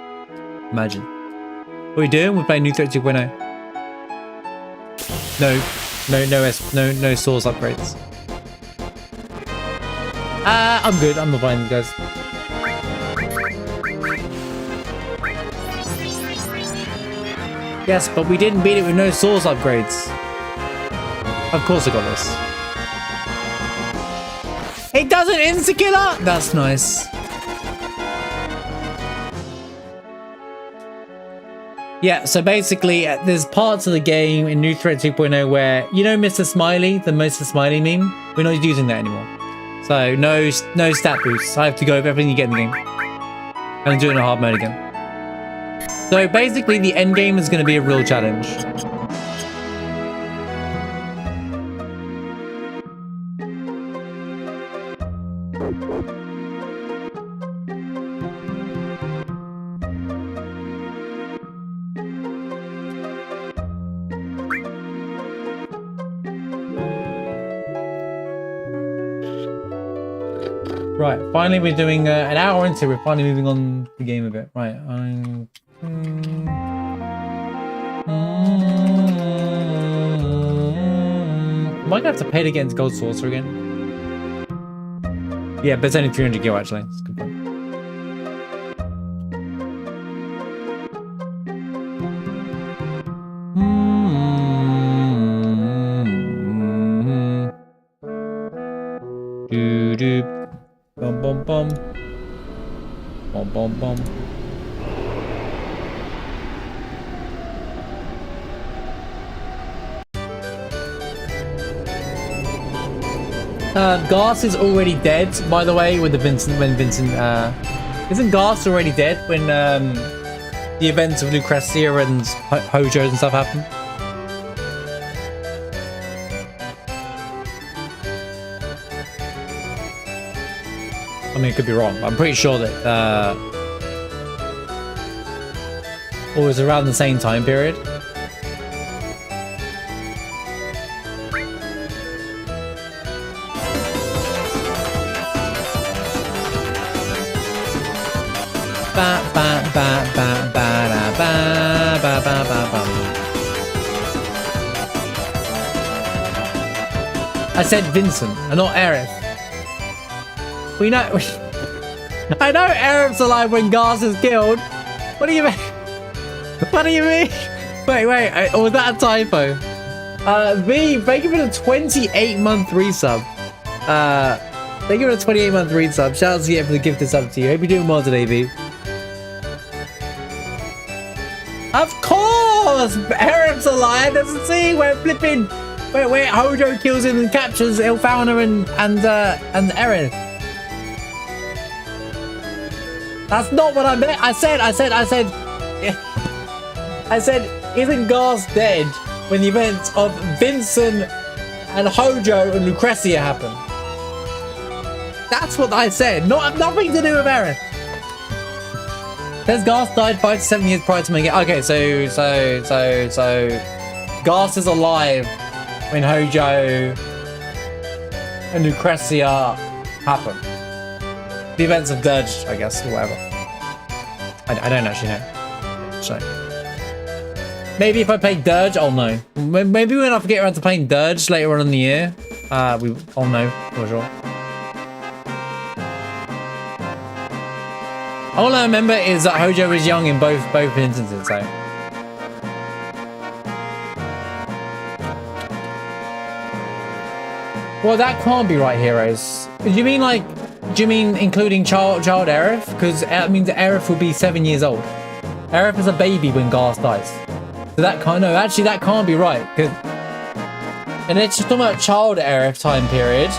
Imagine. What are we doing? We're playing New Threat 2.0. No source upgrades. I'm good. I'm not buying these guys. Yes, but we didn't beat it with no source upgrades. Of course I got this. It doesn't insta-killer? That's nice. Yeah, so basically, there's parts of the game in New Threat 2.0 where, you know Mr. Smiley, the Mr. Smiley meme? We're not using that anymore. So, no stat boosts. I have to go over everything you get in the game. And do it in a hard mode again. So basically, the end game is going to be a real challenge. Right, finally we're doing an hour into it. We're finally moving on the game a bit. Right, I might have to pay to get into Gold Saucer again. Yeah, but it's only 300 gil actually. That's a good point. Doo-doo. Bum bum bum. Bum bum bum. Garth is already dead, by the way, with the Vincent, isn't Garth already dead when the events of Glacier and Hojo and stuff happen? I mean, it could be wrong. I'm pretty sure that it was around the same time period. I said Vincent, and not Aerith. We know. I know Aerith's alive when Garth is killed. What do you mean? What do you mean? Wait, or was that a typo? V, thank you for the 28-month resub. Thank you for the 28-month resub. Shout out to you for the gifted sub to you. Hope you're doing well today, V. Of course! Aerith's alive. Doesn't see we're flipping Wait, Hojo kills him and captures Ilfauna and Eren. That's not what I meant. I said, isn't Garth dead when the events of Vincent and Hojo and Lucrezia happen? That's what I said. Nothing to do with Eren. Says Garth died 5 to 7 years prior to making it. Okay, so Garth is alive when Hojo and Lucrezia happen. The events of Dirge, I guess, or whatever. I don't actually know. So maybe if I play Dirge, I'll know. Maybe when I get around to playing Dirge later on in the year, I'll know for sure. All I remember is that Hojo was young in both instances, so. Well, that can't be right, Heroes. Do you mean including child Aerith? Because that means Aerith will be 7 years old. Aerith is a baby when Garth dies. So that can't be right. And it's just talking about child Aerith time period.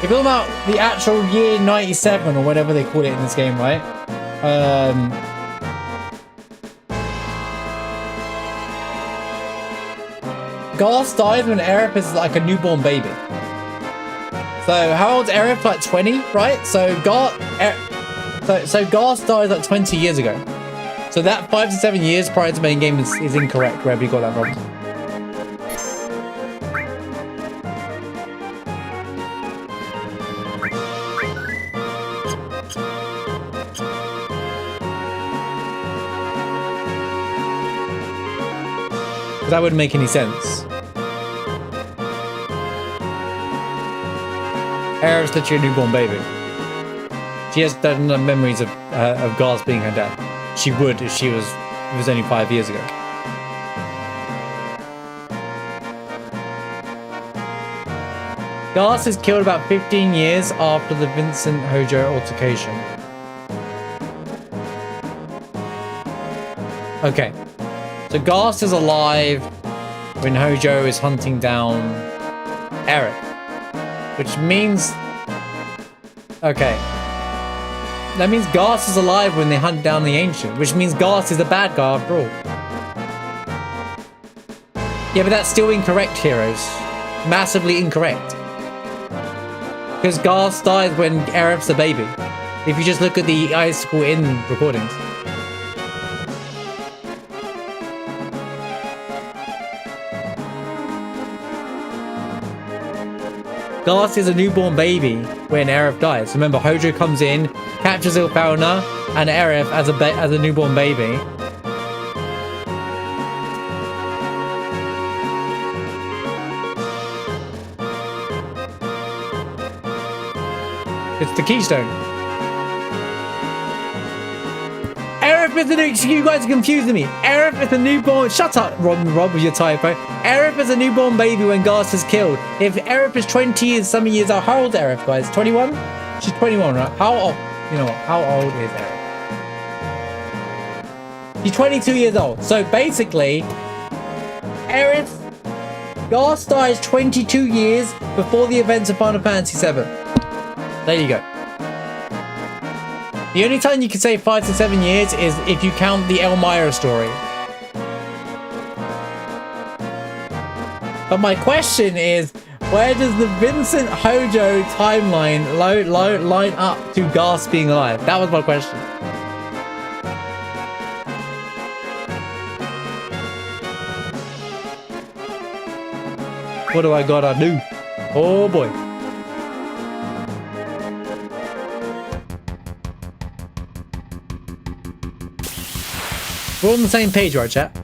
If you're talking about the actual year 97 or whatever they call it in this game, right? Garth dies when Aerith is like a newborn baby. So how old's Aerith? Like 20, right? So Garth died like 20 years ago. So that 5 to 7 years prior to main game is incorrect, wherever you got that from. That wouldn't make any sense. Aerith's literally a newborn baby. She has no memories of Garth being her dad. She would if it was only 5 years ago. Garth is killed about 15 years after the Vincent Hojo altercation. Okay. So Garth is alive when Hojo is hunting down Eric. Which means... Okay. That means Garth is alive when they hunt down the Ancient. Which means Garth is the bad guy after all. Yeah, but that's still incorrect, Heroes. Massively incorrect. Because Garth died when Aerith's a baby. If you just look at the Icicle Inn recordings. Garth is a newborn baby when Aerith dies. Remember, Hojo comes in, captures Ilfauna and Aerith as a newborn baby. It's the Keystone. Aerith is a new... You guys are confusing me. Aerith is a newborn... Shut up, Rob, with your typo. Aerith is a newborn baby when Garth is killed. If Aerith is 20 years, some years old... How old is Aerith, guys? 21? She's 21, right? How old... You know what? How old is Aerith? She's 22 years old. So basically, Aerith... Garth dies 22 years before the events of Final Fantasy VII. There you go. The only time you can say 5 to 7 years is if you count the Elmira story. But my question is, where does the Vincent Hojo timeline line up to Garth being alive? That was my question. What do I gotta do? Oh boy. We're on the same page, right, chat?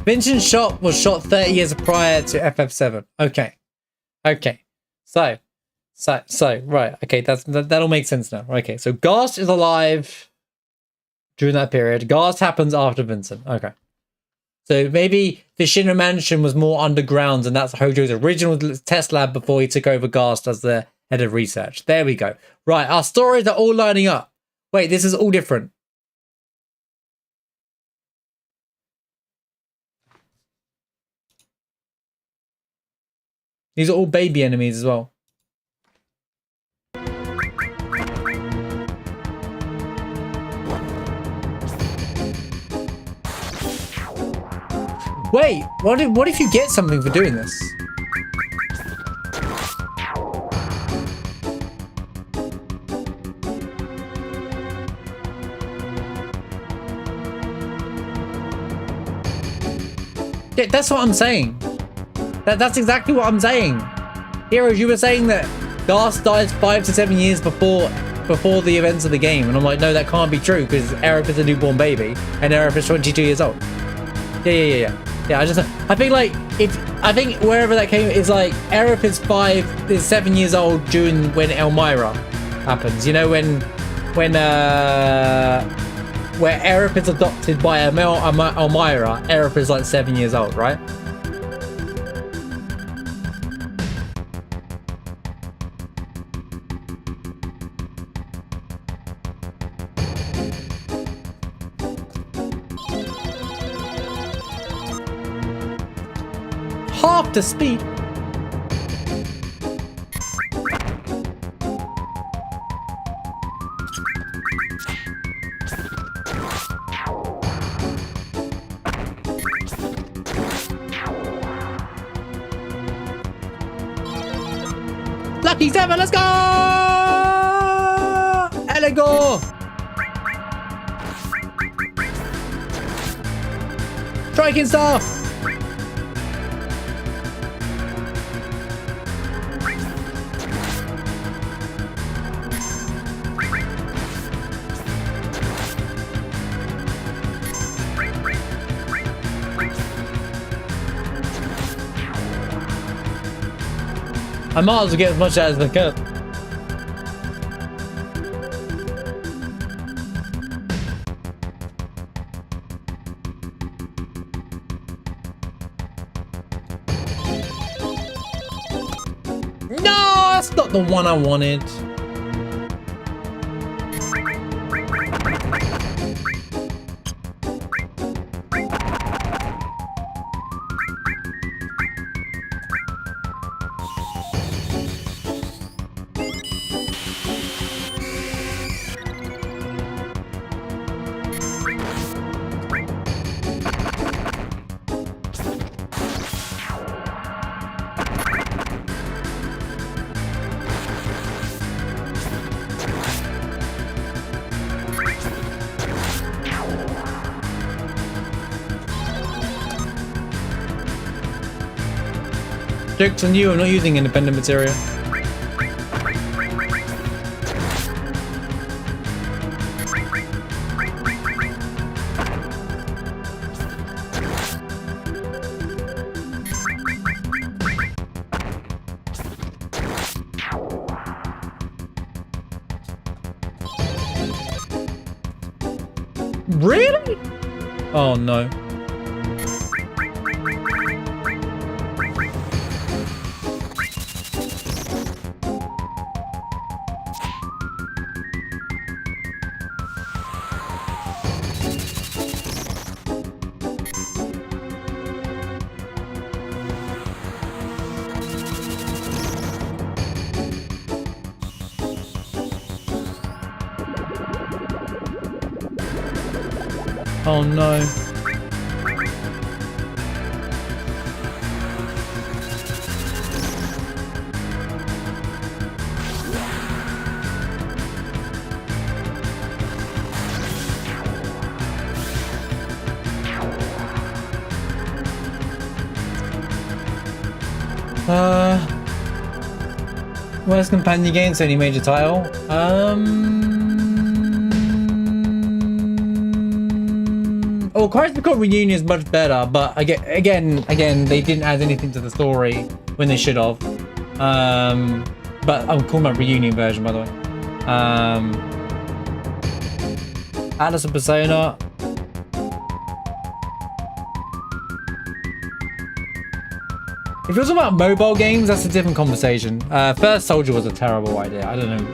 Vincent's shot was shot 30 years prior to FF7. Okay. Okay. So, right. Okay, that'll make sense now. Okay, so Garth is alive during that period. Garth happens after Vincent. Okay. So maybe the Shinra Mansion was more underground, and that's Hojo's original test lab before he took over Garth as the head of research. There we go. Right, our stories are all lining up. Wait, this is all different. These are all baby enemies as well. Wait, what if you get something for doing this? Yeah, that's what I'm saying. That's exactly what I'm saying. Heroes, you were saying that Gas dies 5 to 7 years before the events of the game, and I'm like, no, that can't be true because Aerith is a newborn baby and Aerith is 22 years old. Yeah. I think wherever that came is like Aerith is 7 years old during when Elmira happens. You know when where Aerith is adopted by Elmira, Aerith is like 7 years old, right? Half the speed. Lucky 7, let's go! Let go! Striking Star! I might as well get as much as I can. No, that's not the one I wanted. Joke's on you, I'm not using independent material. Really? Oh no. Oh no. Worst companion game, so any major title? Oh, Crisis Core Reunion is much better, but again, they didn't add anything to the story when they should have. But I'm calling my Reunion version, by the way. Atlas and Persona. If you're talking about mobile games, that's a different conversation. First Soldier was a terrible idea. I don't know.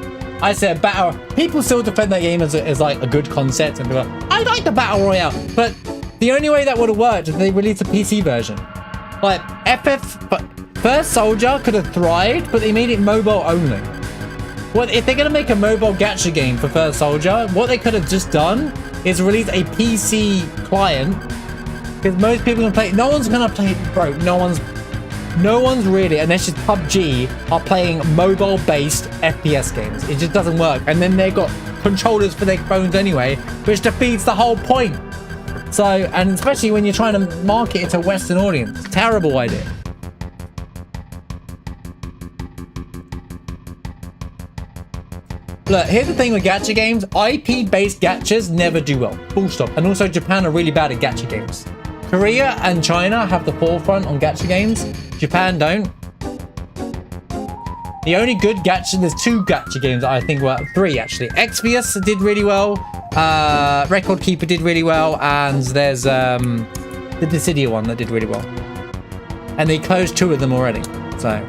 I said battle. People still defend that game as like a good concept and be like, I like the battle royale. But the only way that would have worked is they released a PC version. Like FF, but First Soldier could have thrived, but they made it mobile only. Well, if they're gonna make a mobile gacha game for First Soldier, what they could have just done is release a PC client, because most people can play. No one's gonna play, bro. No one's really, unless it's PUBG, are playing mobile-based FPS games. It just doesn't work. And then they've got controllers for their phones anyway, which defeats the whole point. So, and especially when you're trying to market it to a Western audience, terrible idea. Look, here's the thing with gacha games. IP-based gachas never do well. Full stop. And also Japan are really bad at gacha games. Korea and China have the forefront on gacha games. Japan don't. The only good gacha, there's 2 gacha games that I think were 3 actually. Exvius did really well. Record Keeper did really well. And there's the Dissidia one that did really well. And they closed 2 of them already. So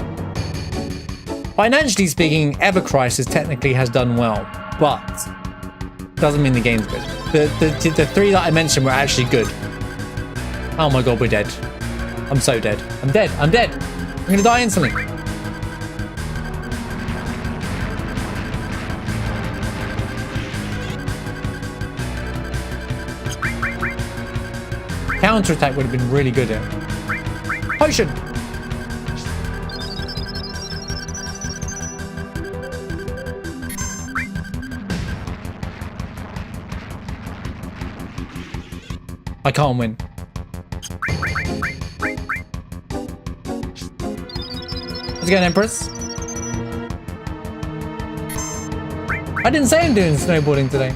financially speaking, Ever Crisis technically has done well, but doesn't mean the game's good. The 3 that I mentioned were actually good. Oh my god, we're dead. I'm so dead. I'm dead. I'm dead. I'm gonna die instantly. Counter-attack would have been really good here. Potion! I can't win. Let's go, Empress. I didn't say I'm doing snowboarding today.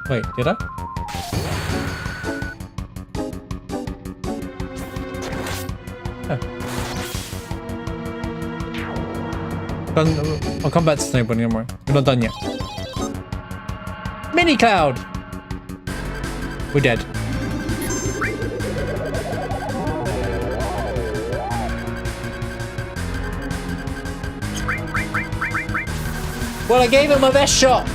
Wait, did I? Oh. I'll come back to snowboarding, don't worry. We're not done yet. Mini Cloud! We're dead. Well, I gave it my best shot.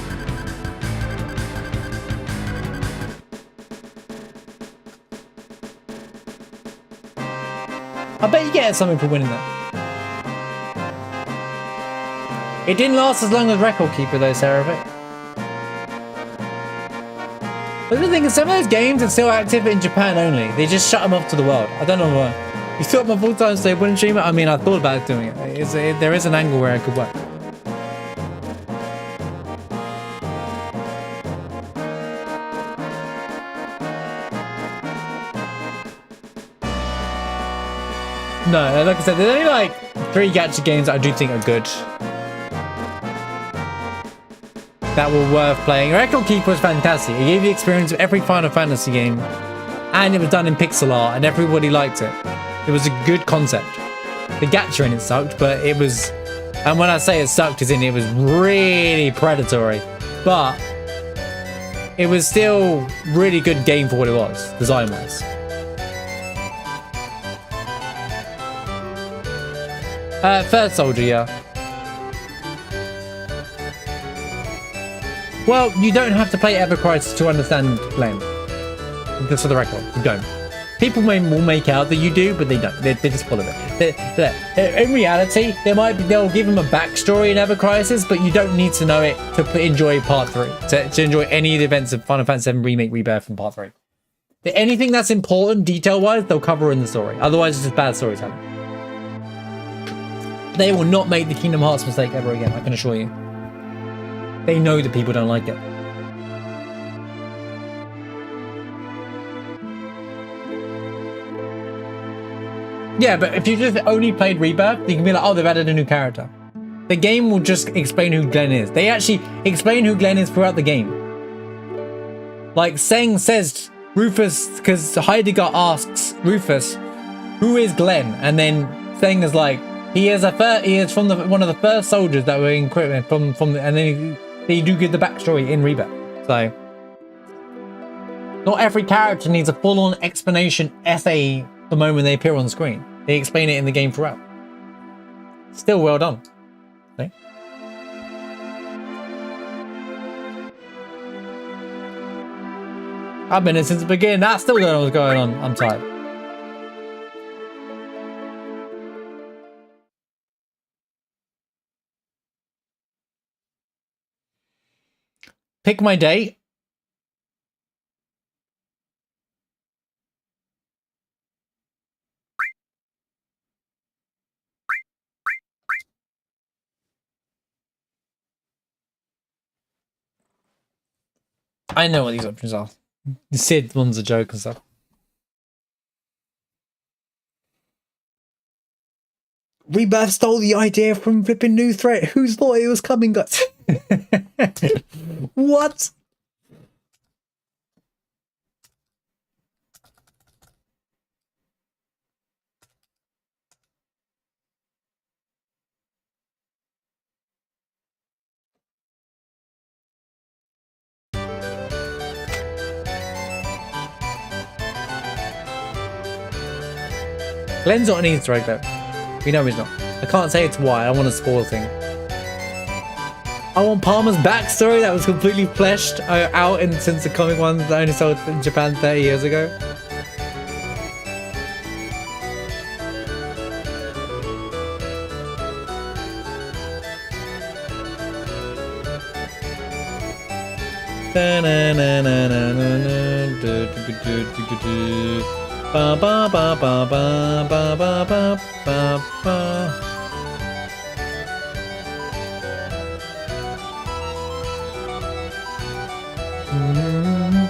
I bet you get something for winning that. It didn't last as long as Record Keeper though, Cerevic. But the thing is, some of those games are still active in Japan only. They just shut them off to the world. I don't know why. You thought my full-time snowboarding streamer? I mean, I thought about doing it. There is an angle where it could work. No, like I said, there's only like 3 gacha games that I do think are good. That were worth playing. Record Keeper was fantastic. It gave you the experience of every Final Fantasy game. And it was done in pixel art and everybody liked it. It was a good concept. The gacha in it sucked, but it was... And when I say it sucked, as in it was really predatory. But it was still really good game for what it was, design-wise. First Soldier, yeah. Well, you don't have to play Ever Crisis to understand Glenn. Just for the record, you don't. People will make out that you do, but they don't. They're just full of it. In reality, they'll give him a backstory in Ever Crisis, but you don't need to know it to enjoy Part 3. To enjoy any of the events of Final Fantasy VII Remake Rebirth from Part 3. Anything that's important, detail-wise, they'll cover in the story. Otherwise, it's just bad storytelling. They will not make the Kingdom Hearts mistake ever again, I can assure you. They know that people don't like it. Yeah, but if you just only played Rebirth, you can be like, oh, they've added a new character. The game will just explain who Glenn is. They actually explain who Glenn is throughout the game. Like, Seng says Rufus, because Heidegger asks Rufus, who is Glenn? And then Seng is like, he is from one of the first soldiers that were in equipment and then they do give the backstory in Rebirth. So not every character needs a full-on explanation essay the moment they appear on screen. They explain it in the game throughout. Still well done. Okay. I've been here since the beginning. I still don't know what's going on. I'm tired. Pick my date. I know what these options are. The Sid one's a joke and stuff. Rebirth stole the idea from flipping New Threat. Who's thought it was coming, guys? What? Glenn's not an Easter egg though. We know he's not. I can't say it's why. I want to spoil things. I want Palmer's backstory that was completely fleshed out since the comic ones that only sold in Japan 30 years ago. Ba ba ba ba ba ba ba ba ba ba.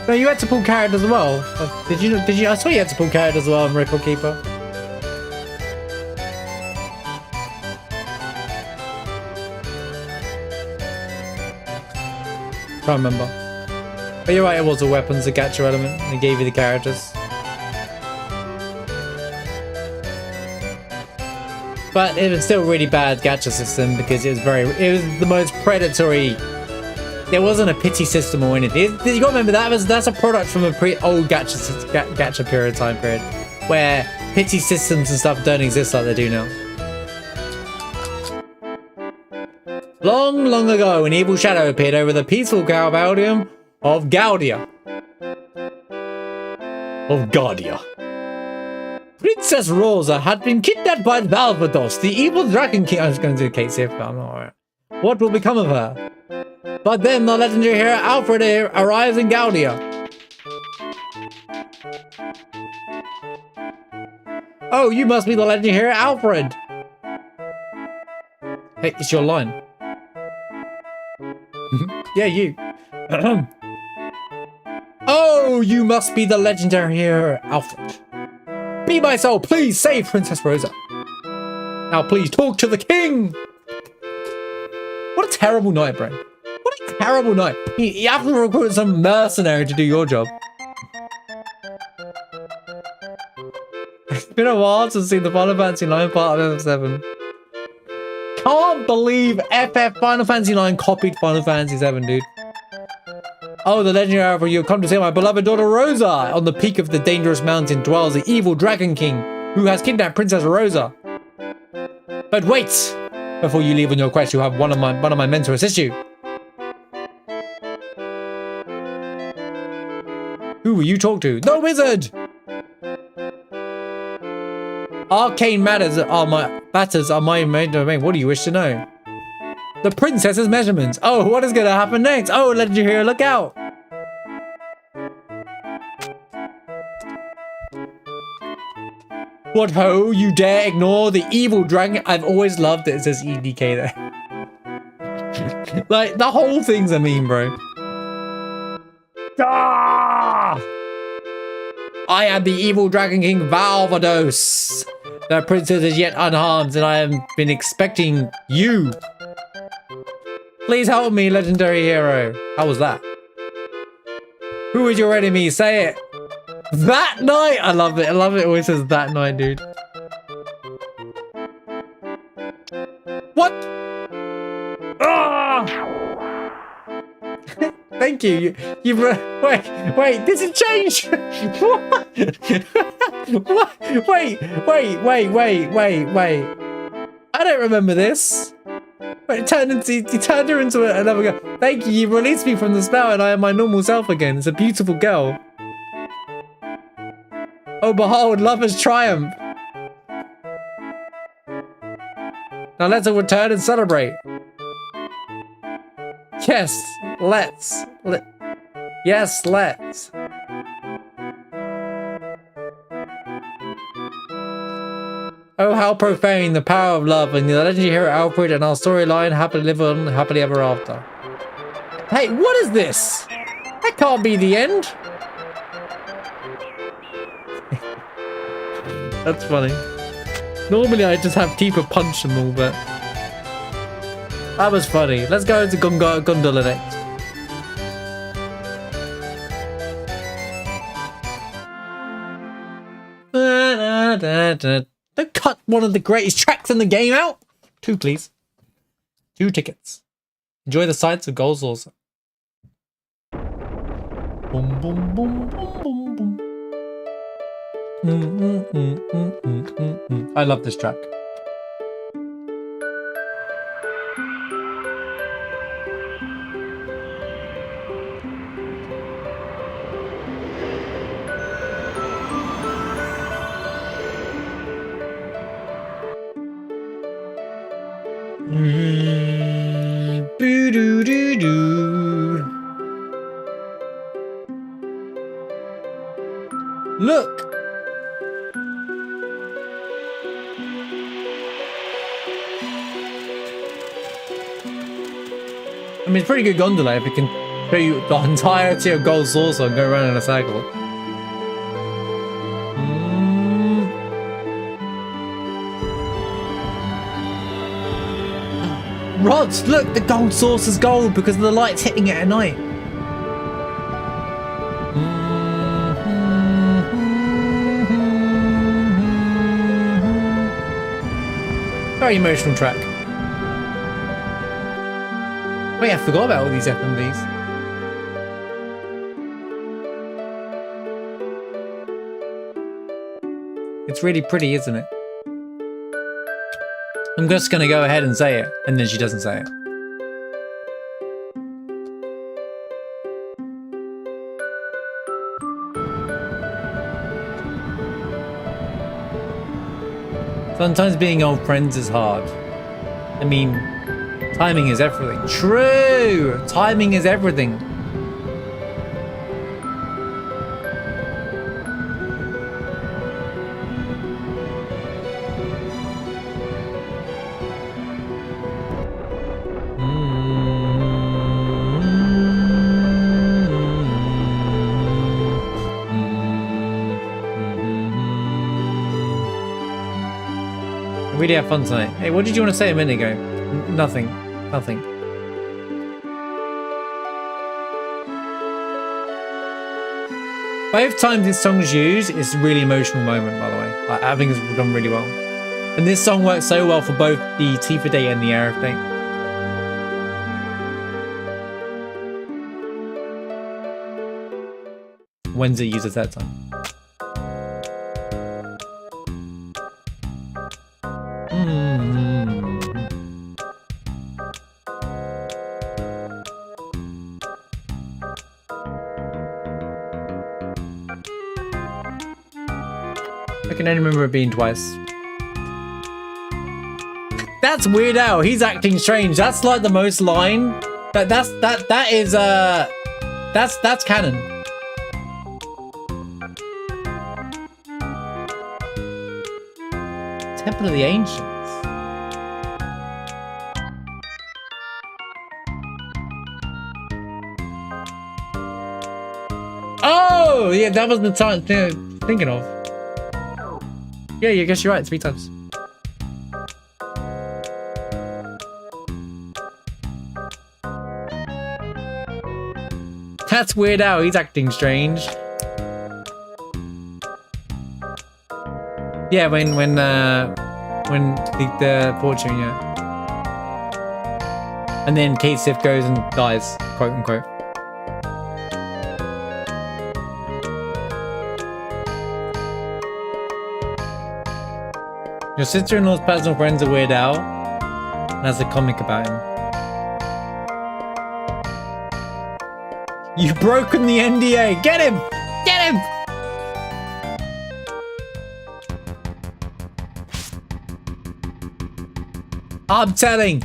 No, you had to pull characters as well. Did you? I saw you had to pull characters as well in Record Keeper. Can't remember. But you're right, it was the weapons, the gacha element. They gave you the characters. But it was still a really bad gacha system because it was the most predatory. There wasn't a pity system or anything. You gotta remember that's a product from a old gacha period time period where pity systems and stuff don't exist like they do now. Long, long ago, an evil shadow appeared over the peaceful Gaudium of Gaudia. Princess Rosa had been kidnapped by Valvados, the evil dragon king. I was going to do Kate Sif, but I'm not alright. What will become of her? But then the legendary hero Alfred arrives in Gaudia. Oh, you must be the legendary hero Alfred. Hey, it's your line. Yeah, you. Oh, you must be the legendary hero Alfred. Be my soul, please save Princess Rosa. Now please talk to the king. What a terrible night, bro. What a terrible night. You have to recruit some mercenary to do your job. It's been a while since I've seen the Final Fantasy 9 part of FF7. Can't believe FF Final Fantasy 9 copied Final Fantasy 7, dude. Oh, the legendary however, you have come to see my beloved daughter Rosa. On the peak of the dangerous mountain dwells the evil Dragon King, who has kidnapped Princess Rosa. But wait! Before you leave on your quest, you have one of my men to assist you. Who will you talk to? The wizard! Arcane matters are my main domain. What do you wish to know? The princess's measurements. Oh, what is going to happen next? Oh, legendary hero, look out! What ho, you dare ignore the evil dragon? I've always loved it. It says EDK there. Like, the whole thing's a meme, bro. Ah! I am the evil Dragon King Valvados. The princess is yet unharmed, and I have been expecting you. Please help me, legendary hero. How was that? Who is your enemy? Say it. That night! I love it. I love it. It always says that night, dude. What? Ah! Thank you. You've wait. This has changed. What? What? Wait. I don't remember this. Wait, he turned her into another girl. Thank you. You've released me from the spell, and I am my normal self again. It's a beautiful girl. Oh, behold, love has triumphed. Now let's all return and celebrate. Yes, let's. Yes, let's. Oh, how profane the power of love and the legendary hero Alfred and our storyline happily live on, happily ever after. Hey, what is this? That can't be the end. That's funny. Normally I just have Tifa punch them all, but that was funny. Let's go into Gondola next. Don't cut one of the greatest tracks in the game out. 2, please. 2 tickets. Enjoy the sights of Gold Saucer. Boom, boom, boom, boom, boom, boom. I love this track. Boo-doo-doo-doo. Look. I mean, it's pretty good gondola if it can show you the entirety of Gold Saucer and go around in a circle. Rods, look, the Gold Saucer's gold because of the lights hitting it at night. Very emotional track. Wait, I forgot about all these FMVs. It's really pretty, isn't it? I'm just gonna go ahead and say it, and then she doesn't say it. Sometimes being old friends is hard. I mean, timing is everything. True! Timing is everything. Really have fun tonight. Hey, what did you want to say a minute ago? Nothing. Nothing. Both times this song's used, it's a really emotional moment, by the way. Like, I think it's done really well. And this song works so well for both the Tifa Day and the Aerith Day. When's it used a third time? I can only remember it being twice. That's Weird Al. He's acting strange. That's like the most line. That's canon. Temple of the Ancients. Oh, yeah, that was the time thinking of. Yeah, I guess you're right. 3 times. That's Weird Al. He's acting strange. Yeah, when the fortune, yeah. And then Kate Sif goes and dies, quote unquote. Your sister-in-law's personal friends are Weird Al, and has a comic about him. You've broken the NDA. Get him! Get him! I'm telling.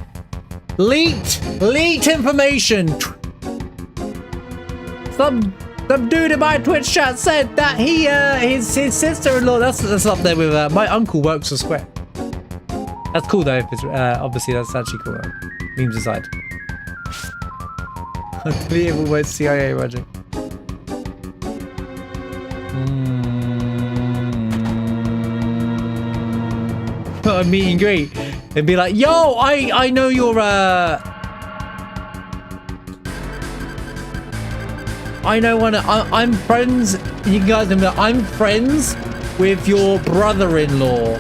Leaked information. Some dude in my Twitch chat said that his sister-in-law. That's up there with my uncle works for Square. That's cool though. If it's obviously that's actually cool. Memes aside. Unbelievable word CIA Roger. A meet and greet and be like, yo, I know you're I know I'm friends. You guys can be like, I'm friends with your brother-in-law.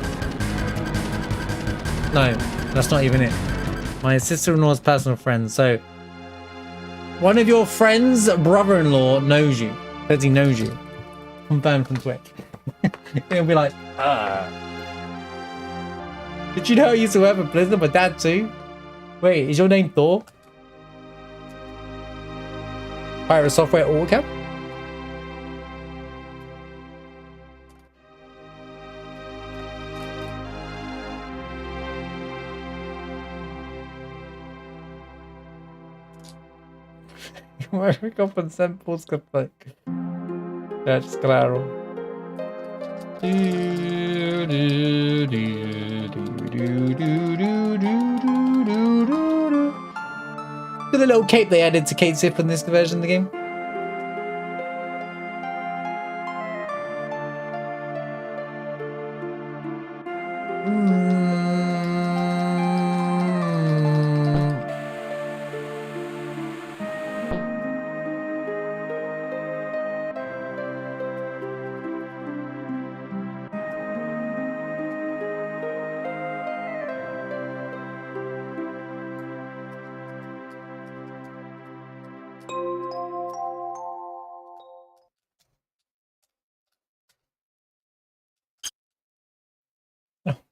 No, that's not even it. My sister-in-law's personal friend. So one of your friends' brother-in-law knows you. Says he knows you. Confirmed from Twitch. He'll be like, did you know I used to work for Blizzard? My dad too. Wait, is your name Thor? Pirate Software AutoCAD? Muere con samples que like. That's claro. Look at the little cape they added to Kate Zip in this version of the game.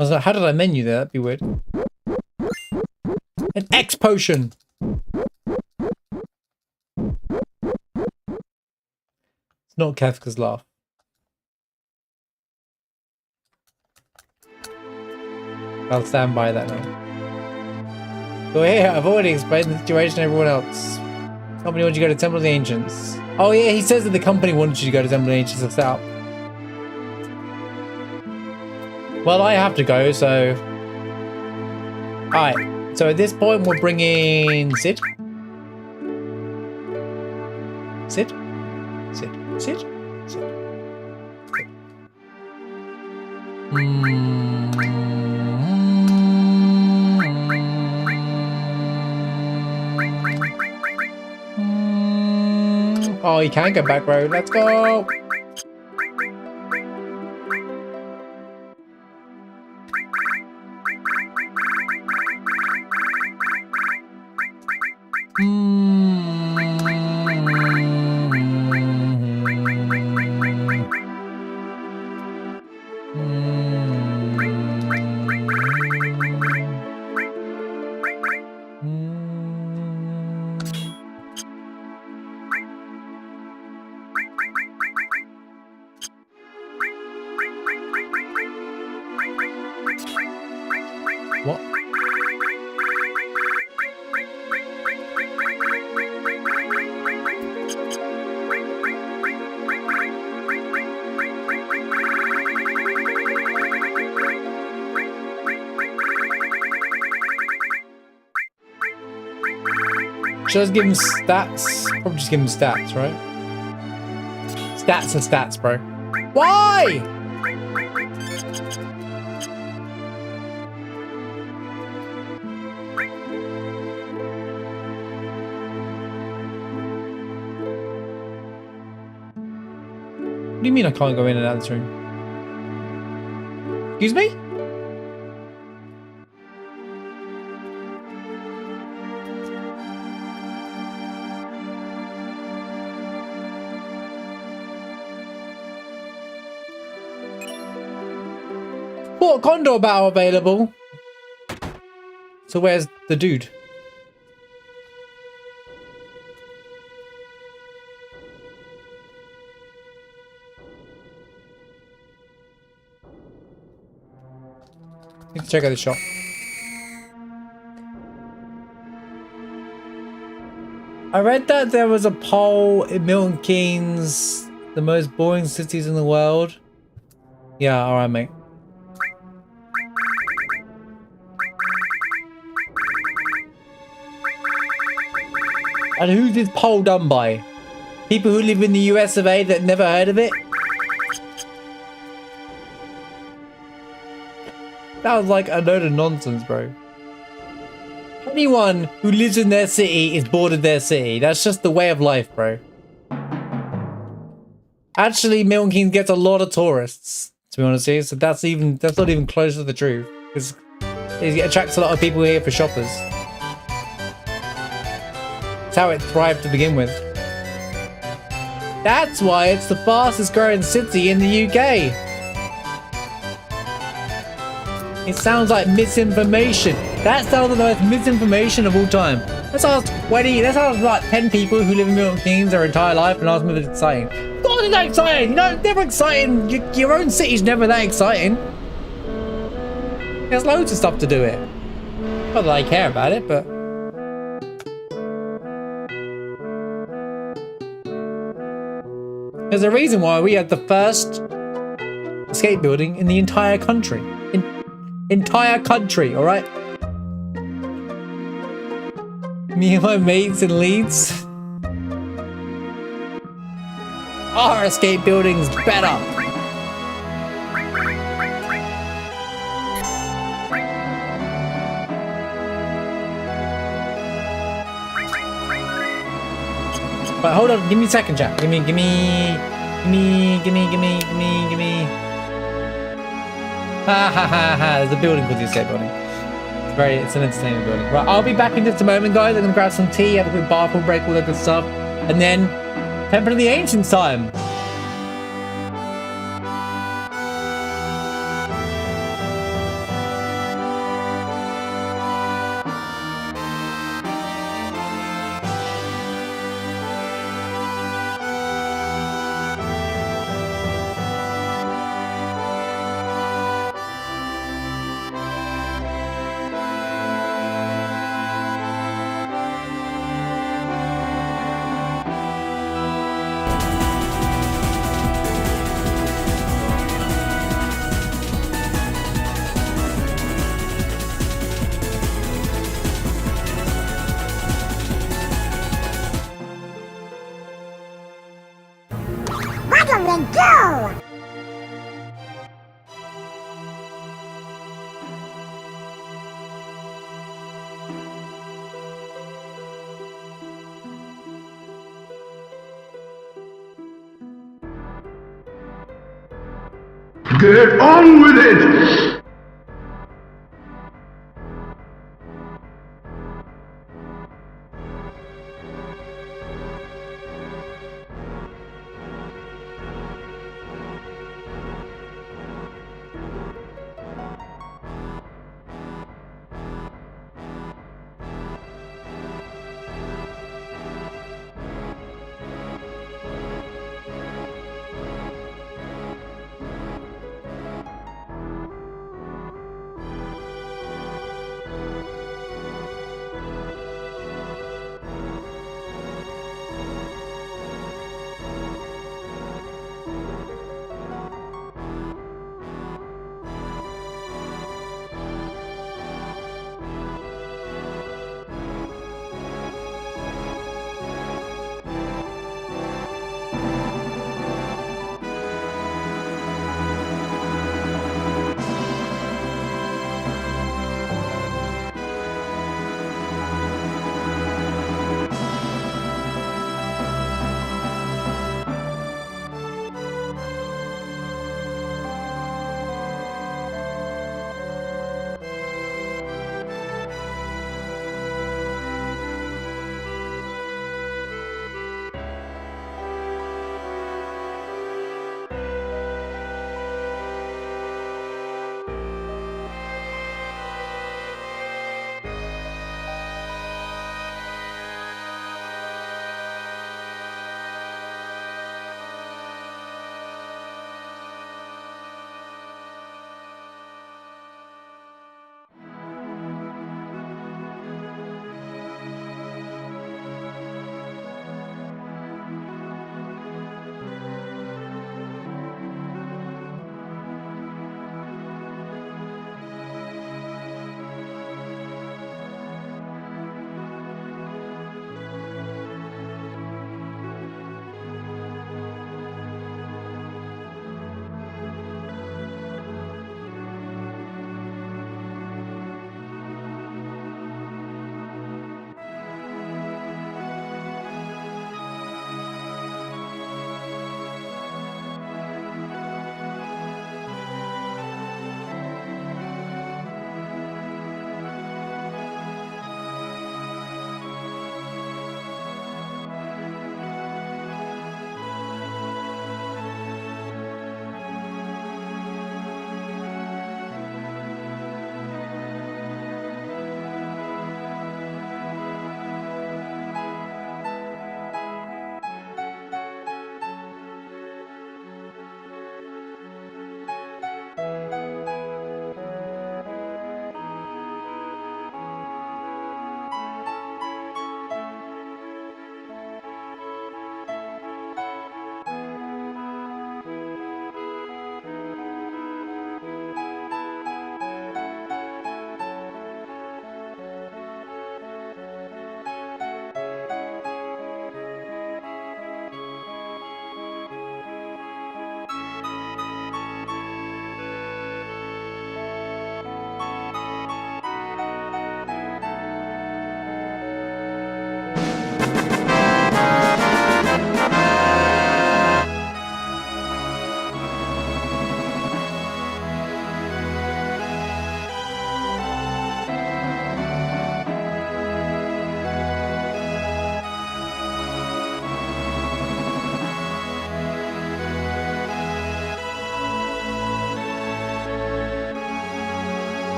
I was like, how did I menu there? That'd be weird. An X potion. It's not Kefka's laugh. I'll stand by that now. So here, I've already explained the situation to everyone else. Company wanted you to go to Temple of the Ancients. Oh yeah, he says that the company wanted you to go to Temple of the Ancients to set up. Well, I have to go, so... Alright, so at this point we're bringing Sid. Sid? Sid. Sid? Sid. Oh, you can go back road. Let's go! What? Should I just give him stats? Probably just give him stats, right? Stats are stats, bro. Why? What do you mean I can't go in and out of this room? Excuse me? What condor battle available? So where's the dude? Let's check out the shop. I read that there was a poll in Milton Keynes, the most boring cities in the world. Yeah, alright, mate. And who's this poll done by? People who live in the US of A that never heard of it? That was like a load of nonsense, bro. Anyone who lives in their city is bored of their city. That's just the way of life, bro. Actually, Milton Keynes gets a lot of tourists, to be honest with you. So that's not even close to the truth. Because it attracts a lot of people here for shoppers. That's how it thrived to begin with. That's why it's the fastest growing city in the UK. It sounds like misinformation. That sounds like the most misinformation of all time. Let's ask like 10 people who live in Milton Keynes their entire life and ask them if it's exciting. Of course it's not exciting! You know, it's never exciting. Your own city's never that exciting. There's loads of stuff to do it. Not that I care about it, but... There's a reason why we had the first escape building in the entire country. Entire country, alright? Me and my mates in Leeds. Our escape building's better. But hold on, give me a second, chat. Give me. Ha ha ha ha, there's a building called the escape building. It's an entertaining building. Right, I'll be back in just a moment, guys. I'm gonna grab some tea, have a quick bathroom break, all that good stuff. And then, Temple of the Ancients time. Go! Get on with it!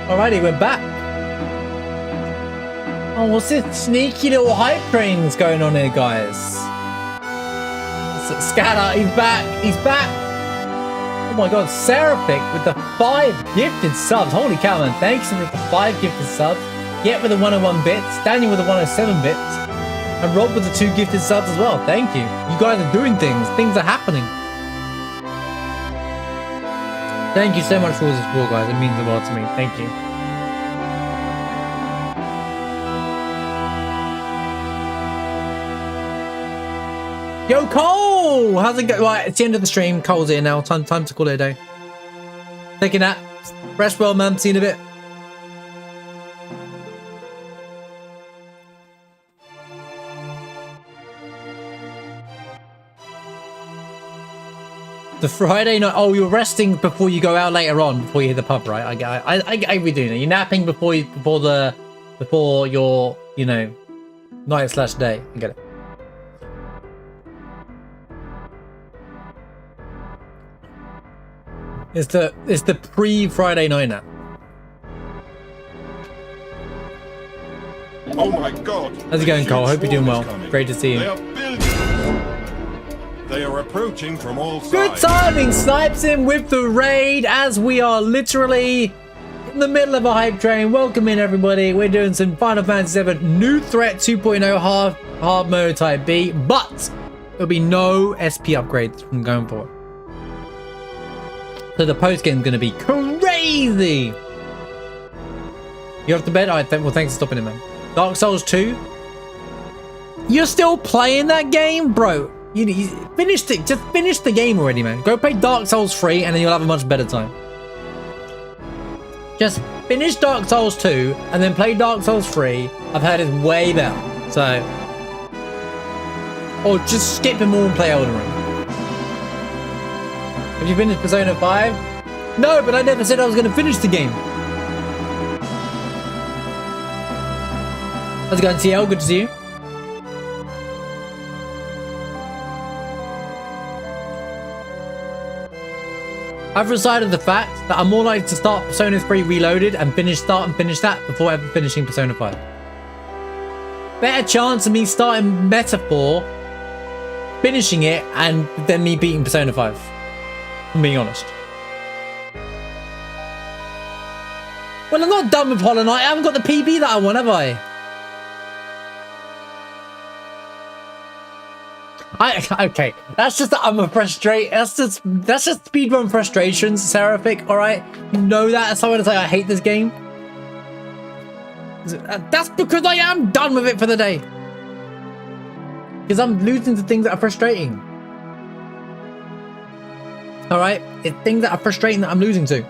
Alrighty, we're back. Oh, what's this sneaky little hype trains going on here, guys? Scatter, he's back. He's back. Oh my god, Seraphic with the 5 gifted subs. Holy cow, man. Thanks for the 5 gifted subs. Yet with the 101 bits. Daniel with the 107 bits. And Rob with the 2 gifted subs as well. Thank you. You guys are doing things. Things are happening. Thank you so much for all the support, guys. It means a lot to me. Thank you. Yo, Cole! How's it going? Right, it's the end of the stream. Cole's here now. Time to call it a day. Taking that. Rest well, man. See you in a bit. The Friday night. Oh, you're resting before you go out later on, before you hit the pub, right? I get we doing it. You're napping before your, you know, night/day. I get it. It's the pre-Friday night nap. Oh my god. How's it going, Cole? Hope you're doing well. Great to see you. They are approaching from all sides. Good timing! Snipes in with the raid as we are literally in the middle of a hype train. Welcome in, everybody. We're doing some Final Fantasy VII New Threat 2.0 hard mode type B, but there'll be no SP upgrades from going forward. So the post game's going to be crazy. You off to bed? Alright, well, thanks for stopping in, man. Dark Souls 2. You're still playing that game, bro? You finished it. Just finish the game already, man. Go play Dark Souls 3 and then you'll have a much better time. Just finish Dark Souls 2 and then play Dark Souls 3. I've heard it's way better. So, or just skip them all and play Elden Ring. Have you finished Persona 5? No, but I never said I was going to finish the game. How's it going, TL? Good to see you. I've decided the fact that I'm more likely to start Persona 3 Reloaded and finish that before ever finishing Persona 5. Better chance of me starting Metaphor, finishing it, and then me beating Persona 5. I'm being honest. Well, I'm not done with Hollow Knight. I haven't got the PB that I want, have I? Okay, that's just that I'm a frustrate. That's just speedrun frustrations, Seraphic. All right, you know that. That's how I say I hate this game. That's because I am done with it for the day. Because I'm losing to things that are frustrating. All right, it's things that are frustrating that I'm losing to.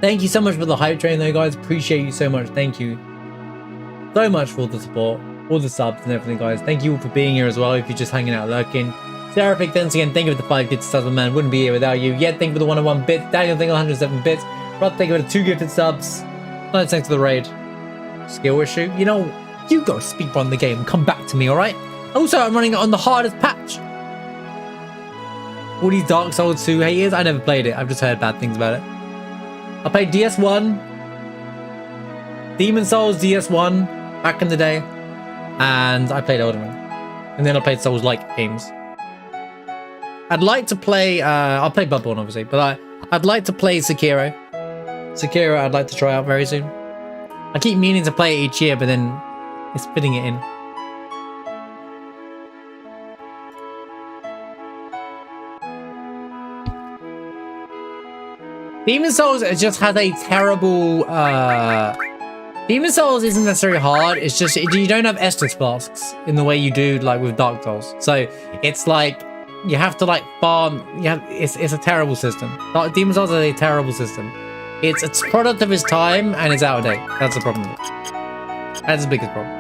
Thank you so much for the hype train though, guys. Appreciate you so much. Thank you so much for the support, all the subs and everything, guys. Thank you all for being here as well. If you're just hanging out, lurking. Seraphic, thanks again. Thank you for the 5 gifted subs, man. Wouldn't be here without you. Yet, thank you for the 101 bits. Daniel, thank you for the 107 bits. Rod, thank you for the 2 gifted subs. Nice, thanks for the raid. Skill issue. You know, you go speedrun the game. Come back to me, alright? Also, I'm running it on the hardest patch. All these Dark Souls 2 haters, I never played it. I've just heard bad things about it. I played DS1, Demon Souls DS1 back in the day, and I played Elden Ring. And then I played Souls-like games. I'd like to play, I'll play Bloodborne obviously, but I'd like to play Sekiro. Sekiro I'd like to try out very soon. I keep meaning to play it each year, but then it's fitting it in. Demon Souls just has a terrible, Demon Souls isn't necessarily hard, it's just, you don't have Estus flasks in the way you do, like, with Dark Souls. So, it's like, you have to, like, farm, it's a terrible system. Demon Souls is a terrible system. It's a product of its time, and it's out of date. That's the problem with it. That's the biggest problem.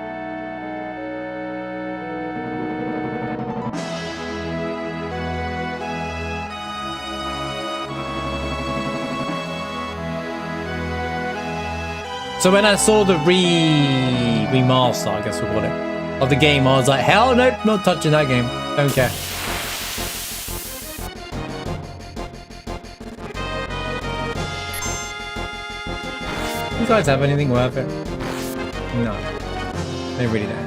So when I saw the remaster, I guess we'll call it, of the game, I was like, hell no, not touching that game. Don't care. You guys have anything worth it? No. They really don't.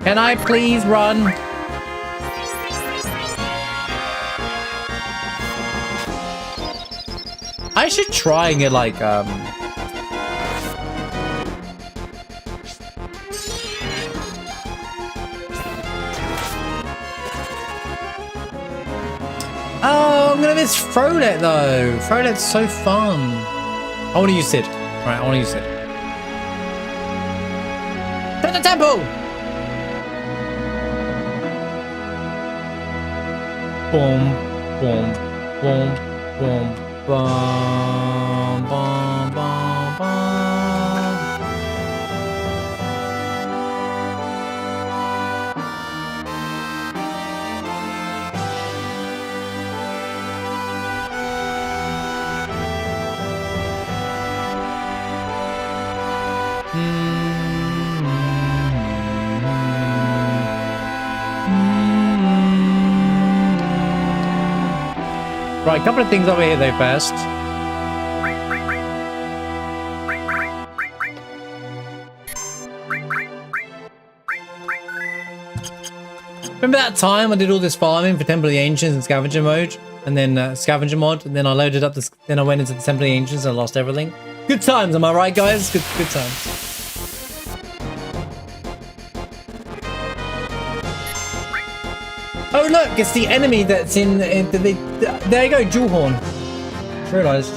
Can I please run? I should try and get like oh, I'm gonna miss Frolet though. Frolet's so fun. I want to use Sid. Right, I want to use Sid. To the temple! Boom, boom, boom, boom, bum, bum, bum, bum. Right, a couple of things over here though first. Remember that time I did all this farming for Temple of the Ancients in scavenger mode? And then scavenger mod, and then I loaded up this, then I went into the Temple of the Ancients and I lost everything. Good times, am I right guys? Good times. Oh look, it's the enemy that's in there you go, Jewel Horn. Just realised.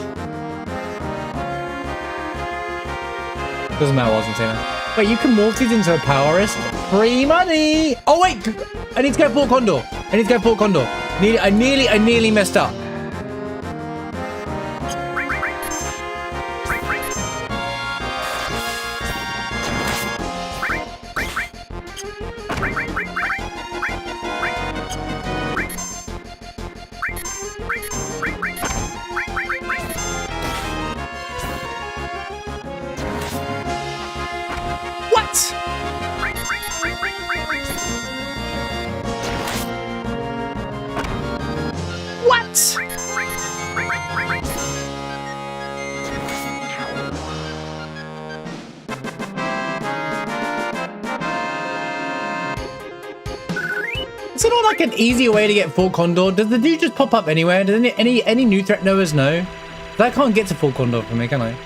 Doesn't matter what I was saying. Wait, you can morph these into a powerist? Free money! Oh wait! I need to go Fort Condor. I nearly messed up. Is it not like an easier way to get Fort Condor? Does the dude just pop up anywhere? Does any new threat knowers know? But I can't get to Fort Condor from here, can I?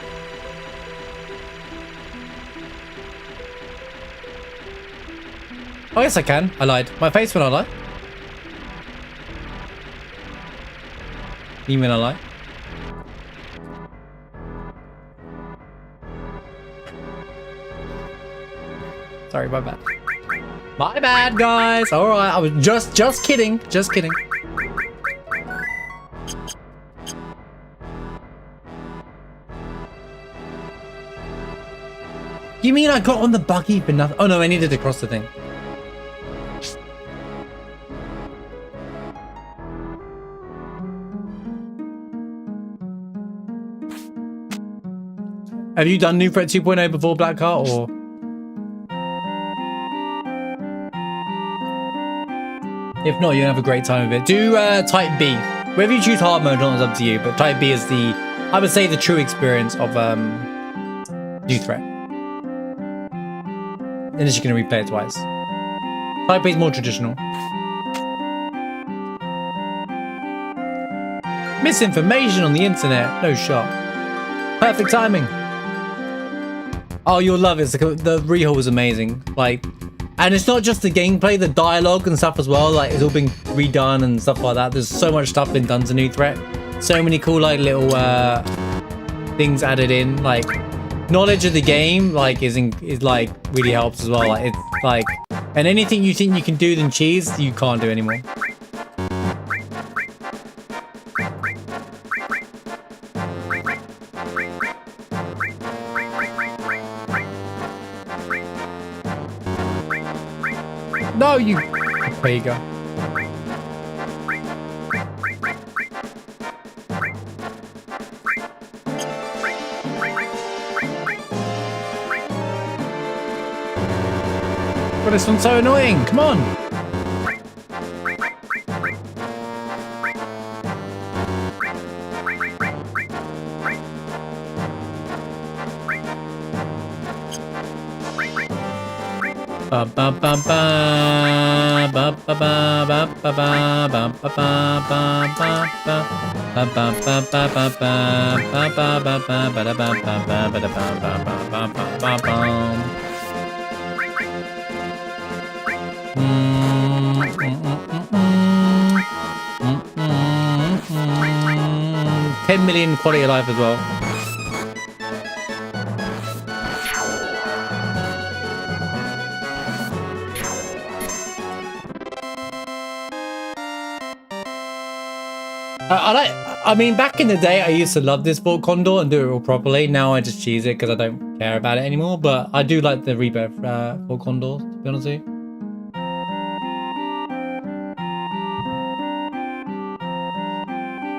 Oh yes I can. I lied. My face when I lie. Even I lie. Sorry, my bad. My bad, guys. All right, I was just kidding. Just kidding. You mean I got on the buggy for nothing? Oh no, I needed to cross the thing. Have you done New Threat 2.0 before, Blackheart, or? If not, you'll have a great time with it. Do Type B. Whether you choose hard mode or not is up to you, but Type B is the, I would say, the true experience of New Threat. Unless you're going to replay it twice. Type B is more traditional. Misinformation on the internet. No shot. Perfect timing. Oh, you'll love it. The rehaul was amazing. Like, and it's not just the gameplay, the dialogue and stuff as well. Like, it's all been redone and stuff like that. There's so much stuff been done to New Threat. So many cool, like, little things added in. Like, knowledge of the game, like, is like really helps as well. Like, it's like, and anything you think you can do than cheese, you can't do anymore. No, you. There you go. But this one's so annoying. Come on. Ba ba ba ba ba ba ba ba ba ba ba ba ba ba ba. 10 million quality of life as well. I mean, back in the day, I used to love this Fort Condor and do it all properly. Now I just cheese it because I don't care about it anymore. But I do like the Rebirth Fort Condor, to be honest with you.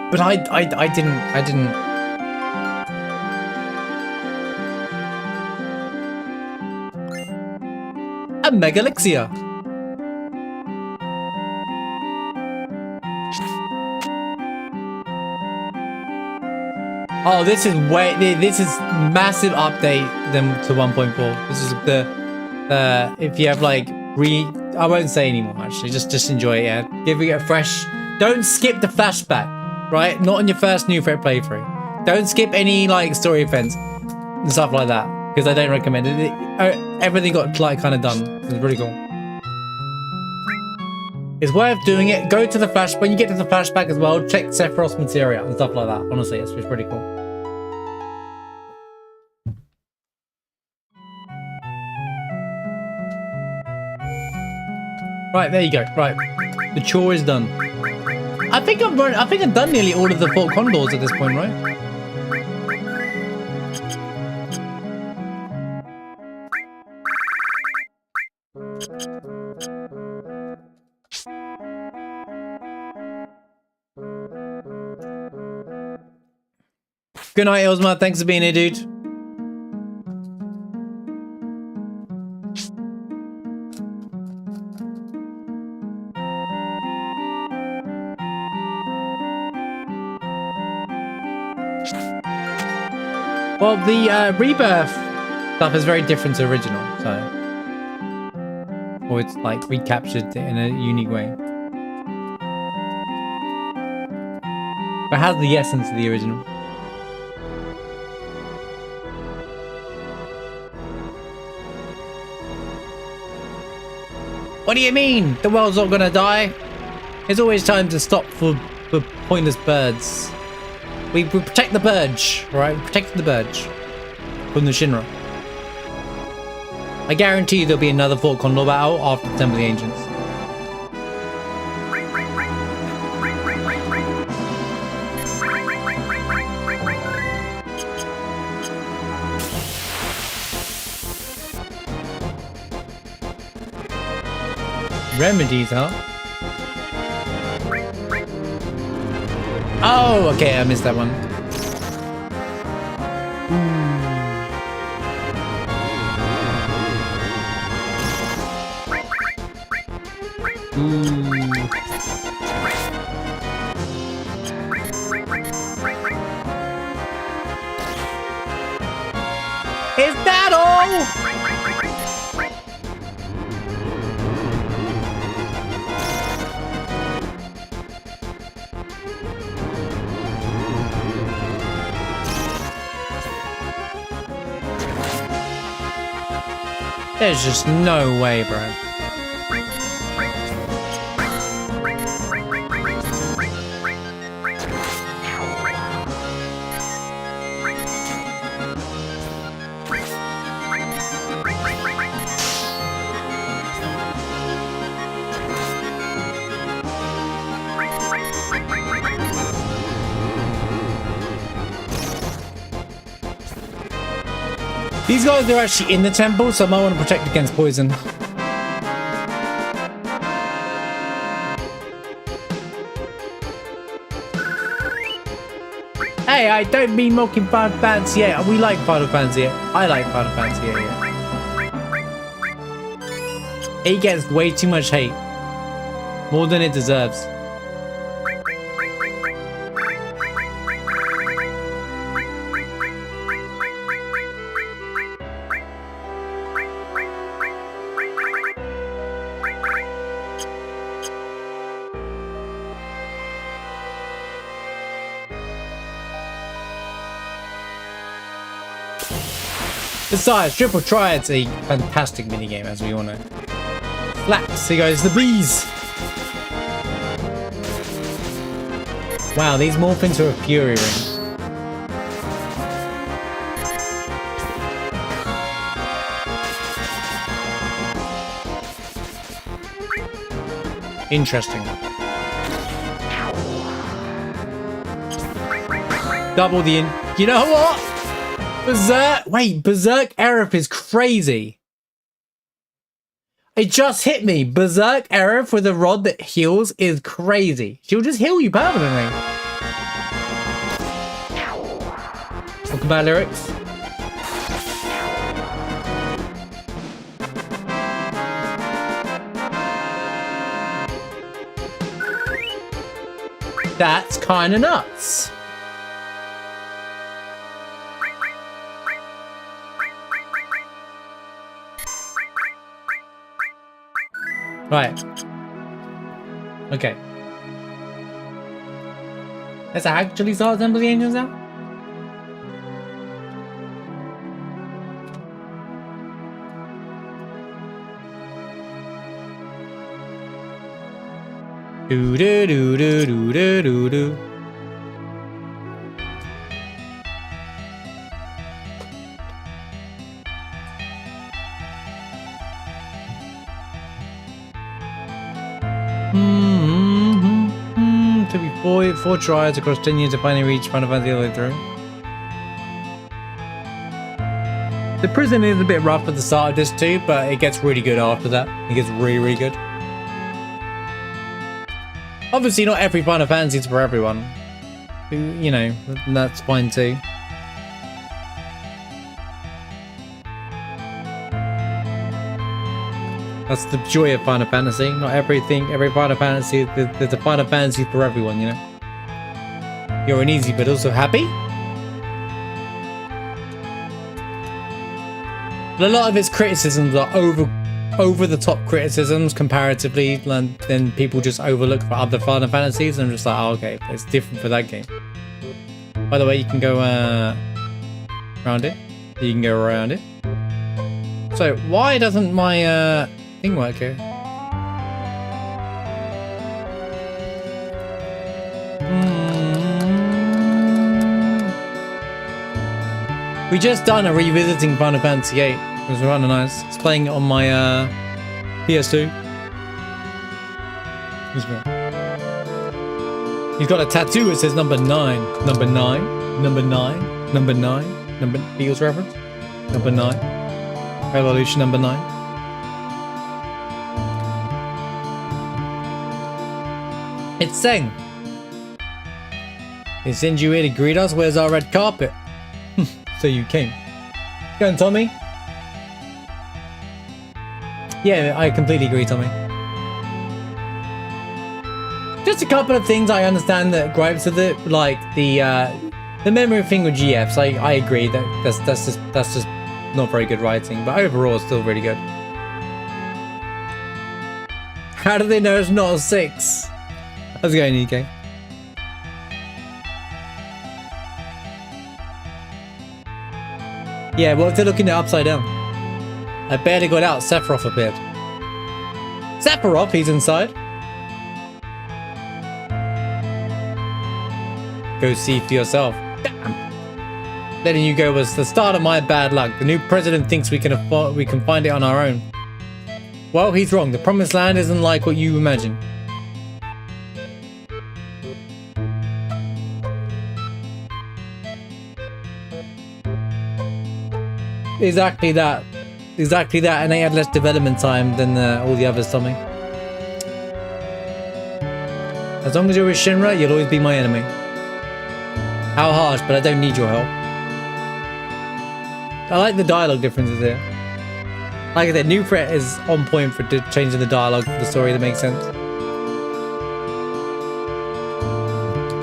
But I didn't. A Mega Elixir. Oh, this is massive update than to 1.4. This is the if you have like I won't say anymore actually. Just enjoy it. Yeah, giving it a fresh. Don't skip the flashback, right? Not on your first New Threat playthrough. Don't skip any like story events and stuff like that because I don't recommend it. Everything got like kind of done. It's really cool. It's worth doing it. Go to the flash when you get to the flashback as well. Check Sephiroth's materia and stuff like that. Honestly, it's pretty cool. Right, there you go. Right, the chore is done. I think I've done nearly all of the Fort Condors at this point, right? Good night, Elsma. Thanks for being here, dude. Well, the Rebirth stuff is very different to original, so... Or it's like recaptured in a unique way. But it has the essence of the original. What do you mean? The world's not gonna die? There's always time to stop for pointless birds. We protect the Burge, right? We protect the Burge from the Shinra. I guarantee you there'll be another Fort Condor battle after the Temple of the Ancients. Remedies, huh? Oh, okay, I missed that one. Is that all? There's just no way, bro. These guys are actually in the temple, so I might want to protect against poison. Hey, I don't mean mocking Final Fantasy 8. We like Final Fantasy 8. I like Final Fantasy 8, yeah. It gets way too much hate. More than it deserves. Besides, Triple Triad's a fantastic minigame, as we all know. Flaps, here goes the bees! Wow, these morph into a Fury Ring. Interesting. Double the in. You know what? Berserk. Wait, Berserk Aerith is crazy. It just hit me. Berserk Aerith with a rod that heals is crazy. She'll just heal you permanently. Talk about lyrics. That's kind of nuts. Right. Okay. Let's actually start Temple of the Angels now. Do do do do do do do do. Took me four tries across 10 years to finally reach Final Fantasy all the way through. The prison is a bit rough at the start of this too, but it gets really good after that. It gets really, really good. Obviously, not every Final Fantasy is for everyone. You know, that's fine too. That's the joy of Final Fantasy. Not every Final Fantasy, there's a Final Fantasy for everyone, you know. You're uneasy, but also happy. But a lot of its criticisms are over the top criticisms comparatively, and then people just overlook for other Final Fantasies, and I'm just like, oh, okay, it's different for that game. By the way, you can go around it. You can go around it. So why doesn't my thing work here? We just done a revisiting Final Fantasy 8. It was rather nice. It's playing it on my PS2. He's got a tattoo that says number 9. Number 9. Number 9. Number 9. Number Beatles reference. Number 9. Revolution number 9. It's saying. They send you here to greet us. Where's our red carpet? So you came. Go on, Tommy. Yeah, I completely agree, Tommy. Just a couple of things I understand that gripes with it, like the memory thing with GFs. I agree that that's just not very good writing, but overall it's still really good. How do they know it's not a 6? How's it going, EK? Yeah, well, if they're looking at upside down. I barely got out. Sephiroth appeared. Sephiroth, he's inside. Go see for yourself. Damn. Letting you go was the start of my bad luck. The new president thinks we can find it on our own. Well, he's wrong. The promised land isn't like what you imagine. Exactly that. Exactly that, and they had less development time than all the others, Tommy. As long as you're with Shinra, you'll always be my enemy. How harsh, but I don't need your help. I like the dialogue differences here. Like I said, new threat is on point for changing the dialogue for the story that makes sense.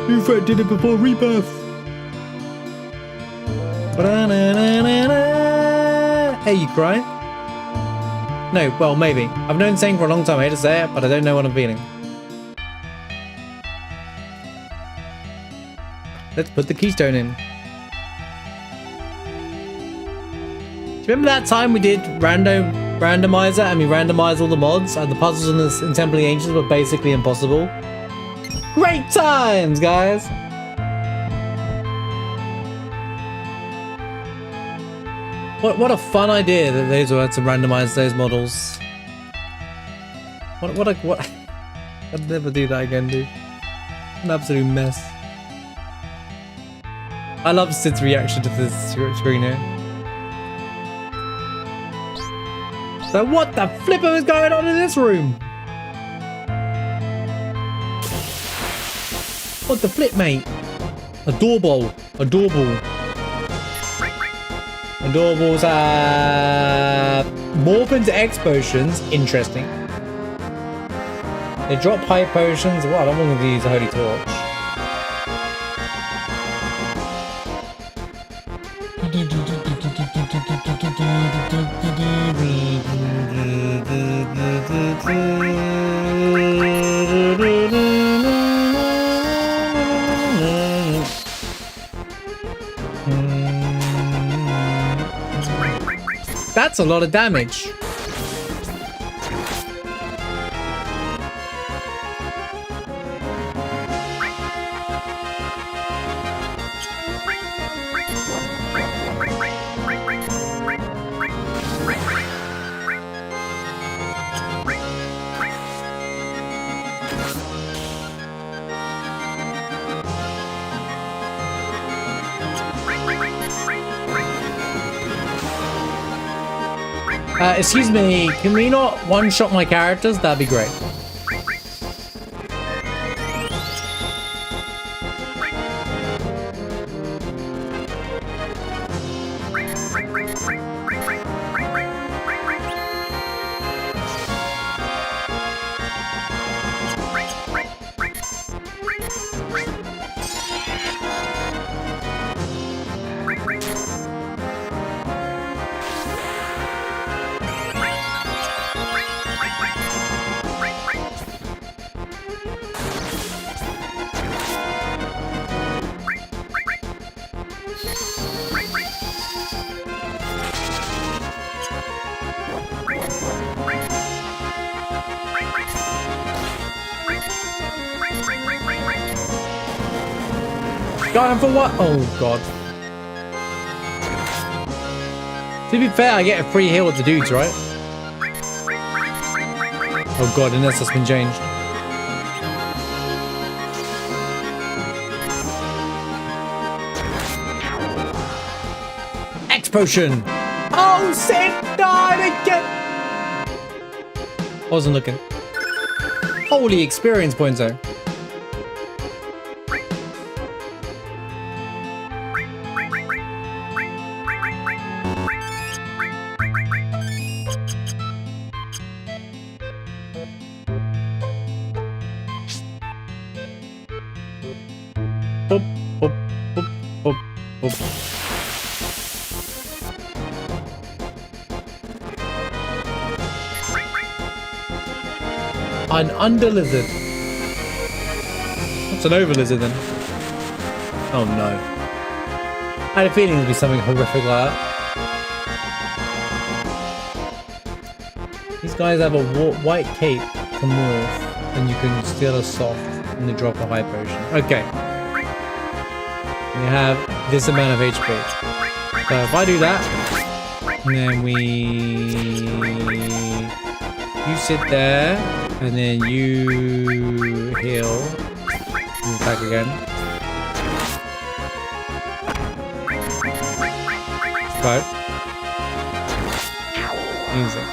New threat did it before Rebirth. Hey, you crying? No, well, maybe. I've known saying for a long time, I hate to say it, but I don't know what I'm feeling. Let's put the keystone in. Do you remember that time we did randomizer and we randomized all the mods and the puzzles in Temple of the Ancients were basically impossible? Great times, guys! What a fun idea that those were to randomize those models. What I'd never do that again, dude. An absolute mess. I love Sid's reaction to this screen here. So what the flipper is going on in this room? What the flip, mate? A doorbell. A doorbell. And doorbells morph into X potions. Interesting. They drop high potions. Well, I don't want to use a holy torch. That's a lot of damage. Excuse me, can we not one-shot my characters? That'd be great. Got him for what? Oh, God. To be fair, I get a free heal with the dudes, right? Oh, God, unless that's been changed. X potion! Oh, Sid died again! Wasn't looking. Holy experience points, though. Boop, boop, boop, boop, boop. An under-lizard. What's an over-lizard then? Oh no. I had a feeling it'd be something horrific like that. These guys have a white cape to morph, and you can steal a soft and they drop a high potion. Okay. We have this amount of HP. So if I do that, and then you sit there, and then you heal, move back again. Right. Easy.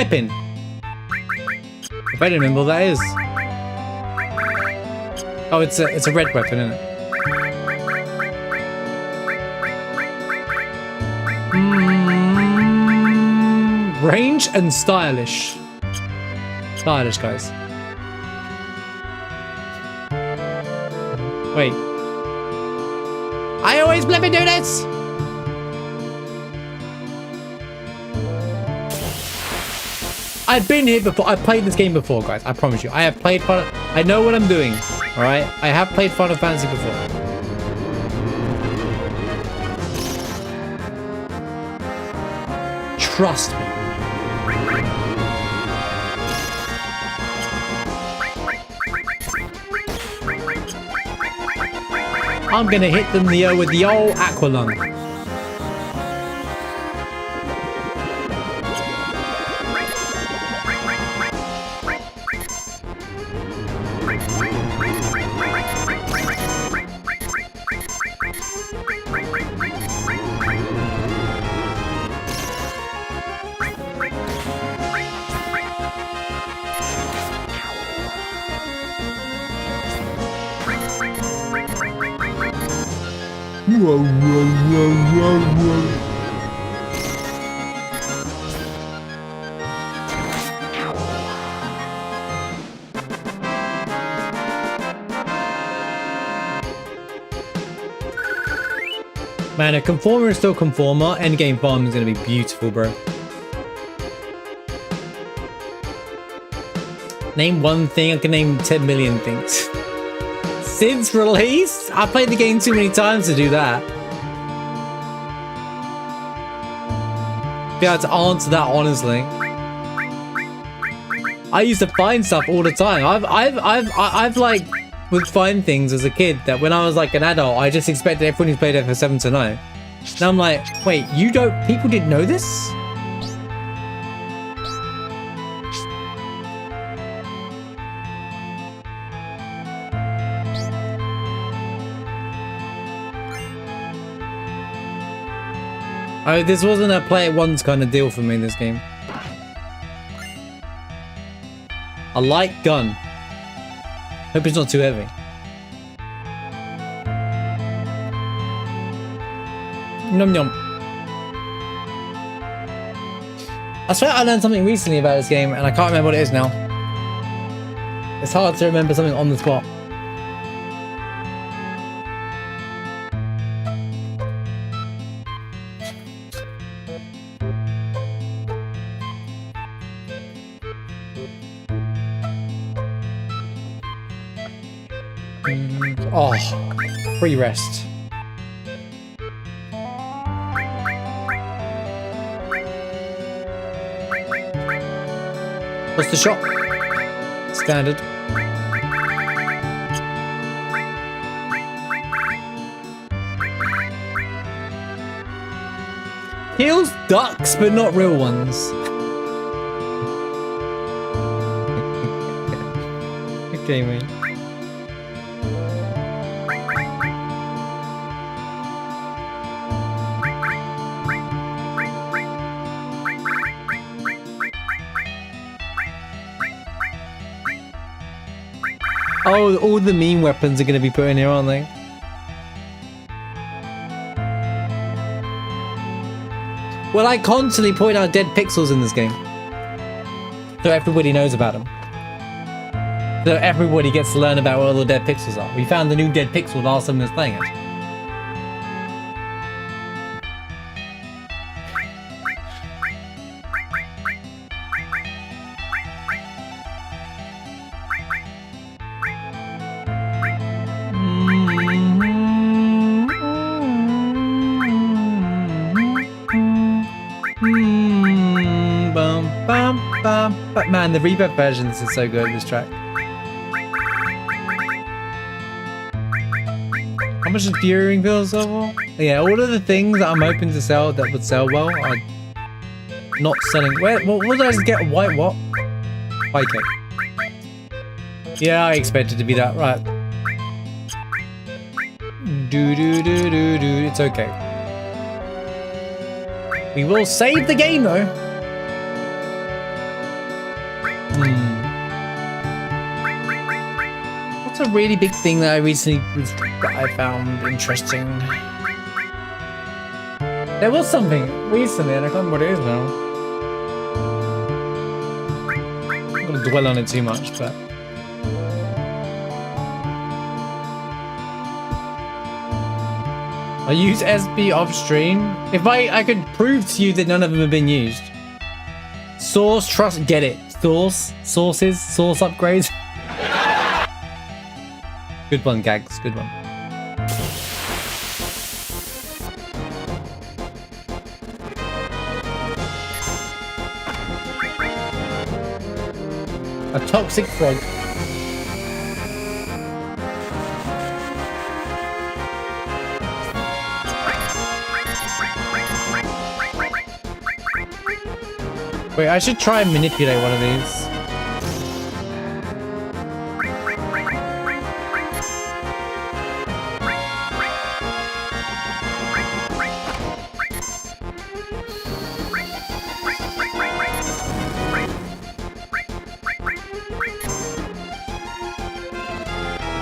hairpin. If I don't remember what that is. Oh, it's a red weapon, isn't it? Range and stylish. Stylish, guys. Wait. I always let me do this! I've been here before. I've played this game before, guys. I promise you. I have played Final... I know what I'm doing. Alright? I have played Final Fantasy before. Trust me. I'm gonna hit them with the old Aqualung. Whoa, whoa, whoa, whoa, whoa. Man, a conformer is still conformer. Endgame farm is gonna be beautiful, bro. Name one thing, I can name 10 million things. Since release? I played the game too many times to do that. Be able to answer that honestly. I used to find stuff all the time. I've like would find things as a kid that when I was like an adult, I just expected everyone who played FF7 to know. Now I'm like, wait, you don't? People didn't know this? Oh, this wasn't a play it once kind of deal for me in this game. A light gun. Hope it's not too heavy. Nom nom. I swear I learned something recently about this game and I can't remember what it is now. It's hard to remember something on the spot. Oh, free rest. What's the shot? Standard. Kills ducks, but not real ones. Okay, mate. Oh, all the meme weapons are going to be put in here, aren't they? Well, I constantly point out dead pixels in this game. So everybody knows about them. So everybody gets to learn about what all the dead pixels are. We found the new dead pixel last time we was playing it. But man, the reverb version is so good, this track. How much is Fury Pills level? Yeah, all of the things that I'm hoping to sell that would sell well are not selling. Where? What did I just get? White what? White cake. Yeah, I expected to be that. Right. It's okay. We will save the game though. What's a really big thing that I recently that I found interesting? There was something recently, and I can't remember what it is now. I'm not gonna dwell on it too much, but I use SB upstream. If I could prove to you that none of them have been used. Source, trust, get it. Sources, source upgrades. Good one, Gags, good one. A toxic frog. Wait, I should try and manipulate one of these.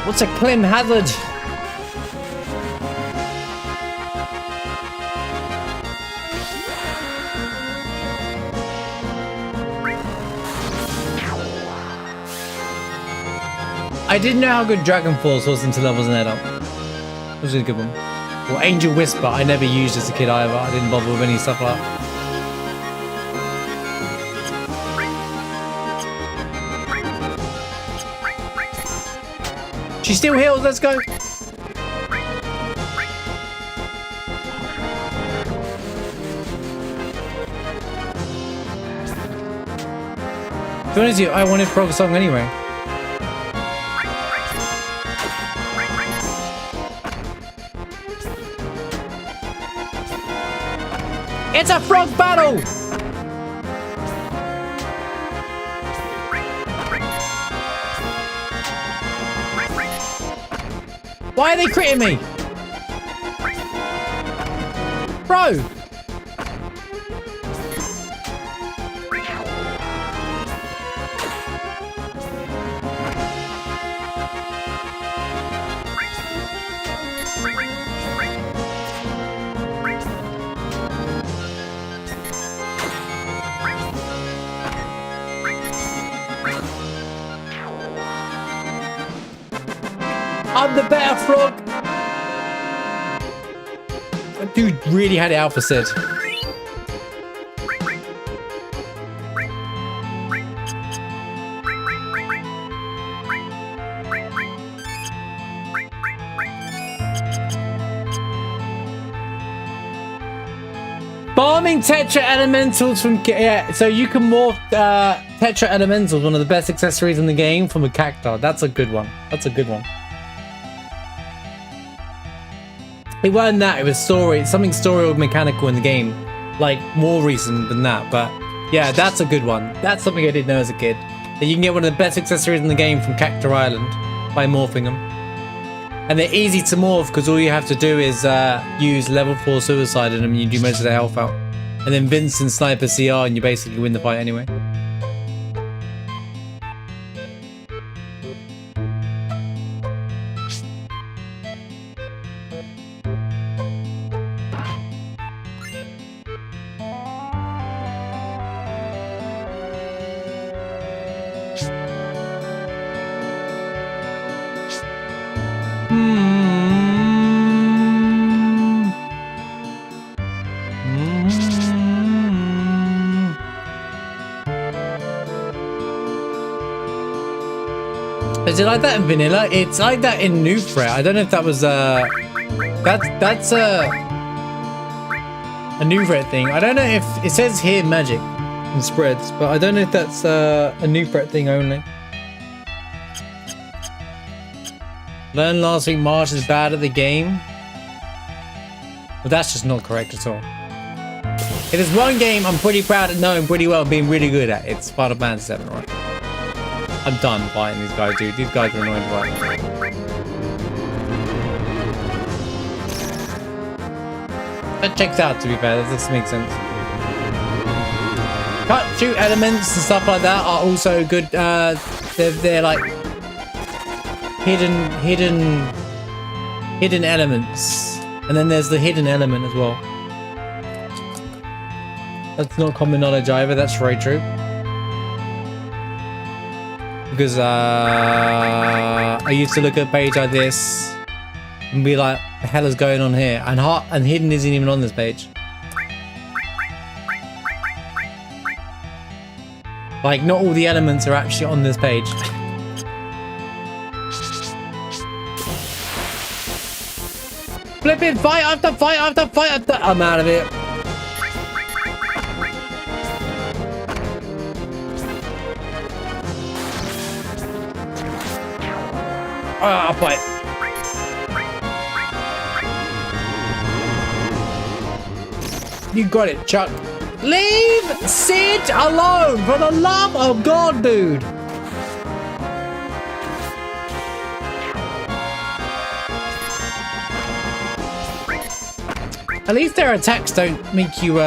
What's a Clem hazard? I didn't know how good Dragon Force was until I was an adult. That was a good one. Or Angel Whisper, I never used as a kid either. I didn't bother with any stuff like that. She still heals, let's go! To be honest with you, I wanted Frog Song anyway. It's a frog battle! Why are they critting me? Bro! I'm the better frog. That dude really had it out for Sid. Farming Tetra Elementals from... Yeah, so you can morph Tetra Elementals, one of the best accessories in the game, from a Cactar. That's a good one. That's a good one. It wasn't that, it was story, something story or mechanical in the game. Like, more recent than that, but yeah, that's a good one. That's something I didn't know as a kid. That you can get one of the best accessories in the game from Cactar Island by morphing them. And they're easy to morph because all you have to do is use level 4 suicide in them and you do most of their health out. And then Vincent Sniper CR and you basically win the fight anyway. Is it like that in vanilla? It's like that in New Threat. I don't know if that was that's a New Threat thing. I don't know if it says here magic and spreads, but I don't know if that's a New Threat thing only. Learned last week March is bad at the game. Well, that's just not correct at all. It is one game I'm pretty proud of knowing pretty well and being really good at. It's Final Fantasy 7, right? I'm done fighting these guys, dude. These guys are annoying to fight. That checks out, to be fair. That does make sense. cut shoot elements and stuff like that are also good. They're like hidden elements, and then there's the hidden element as well. That's not common knowledge either. That's very true. Because I used to look at a page like this and be like, "The hell is going on here?" And hidden isn't even on this page. Like, not all the elements are actually on this page. Flipping fight after fight after fight after... I'm out of it. Ah, fight. You got it, Chuck. Leave Sid alone, for the love of God, dude. At least their attacks don't make you,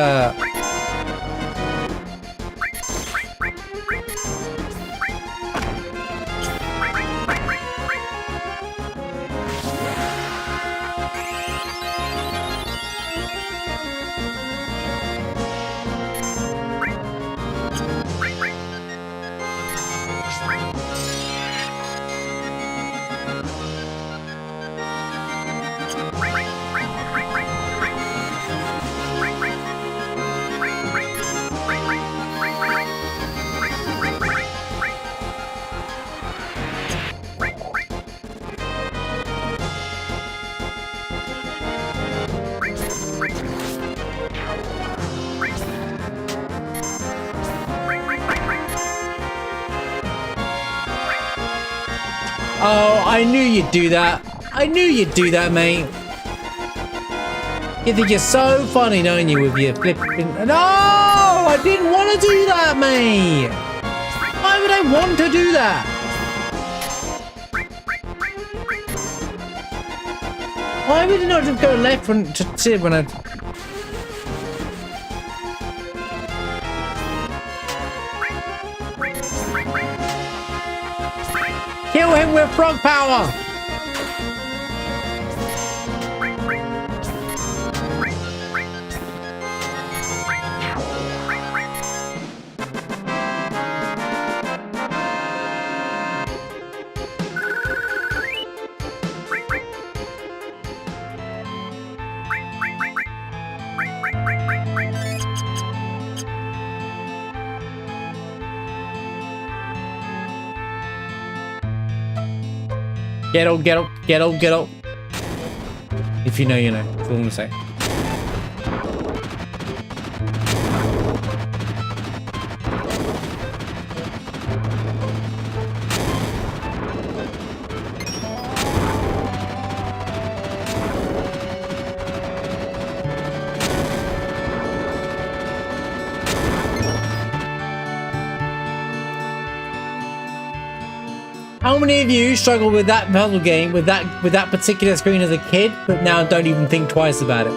Oh, I knew you'd do that. I knew you'd do that, mate. You think you're so funny, don't you, with your flipping... No! I didn't want to do that, mate! Why would I want to do that? Why would you not just go left when to sit when I... Kill him with frog power! Get up, get up, get up, get up. If you know, you know. That's all I'm gonna say. How many of you struggle with that puzzle game, with that particular screen as a kid, but now don't even think twice about it?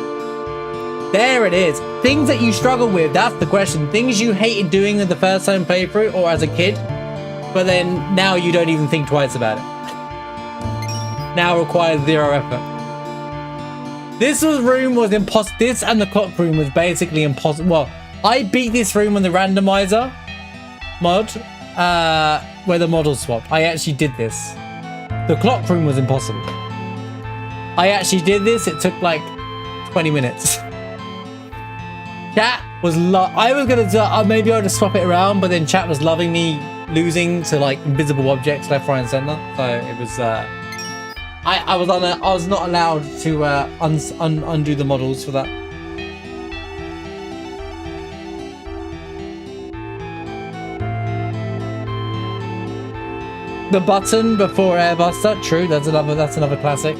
There it is. Things that you struggle with, that's the question. Things you hated doing the first time playthrough or as a kid, but then now you don't even think twice about it. Now requires zero effort. This room was impossible. This and the clock room was basically impossible. Well, I beat this room on the randomizer mod, where the models swapped. I actually did this. The clock room was impossible. I actually did this. It took like 20 minutes. Chat was I was gonna do, maybe I'll just swap it around, but then chat was loving me losing to like invisible objects left, right, and center. So it was. I was not allowed to undo the models for that. The button before Airbuster, true. That's another classic.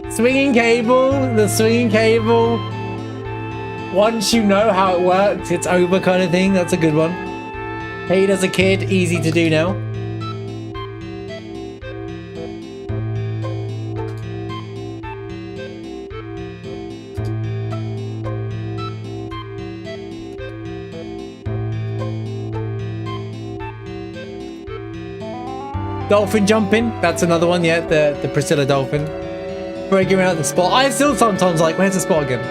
Swinging cable, the swinging cable. Once you know how it works, it's over kind of thing. That's a good one. Hated as a kid, easy to do now. Dolphin jumping. That's another one. Yeah, the Priscilla dolphin. Figuring out the spot. I still sometimes like, where's the spot again?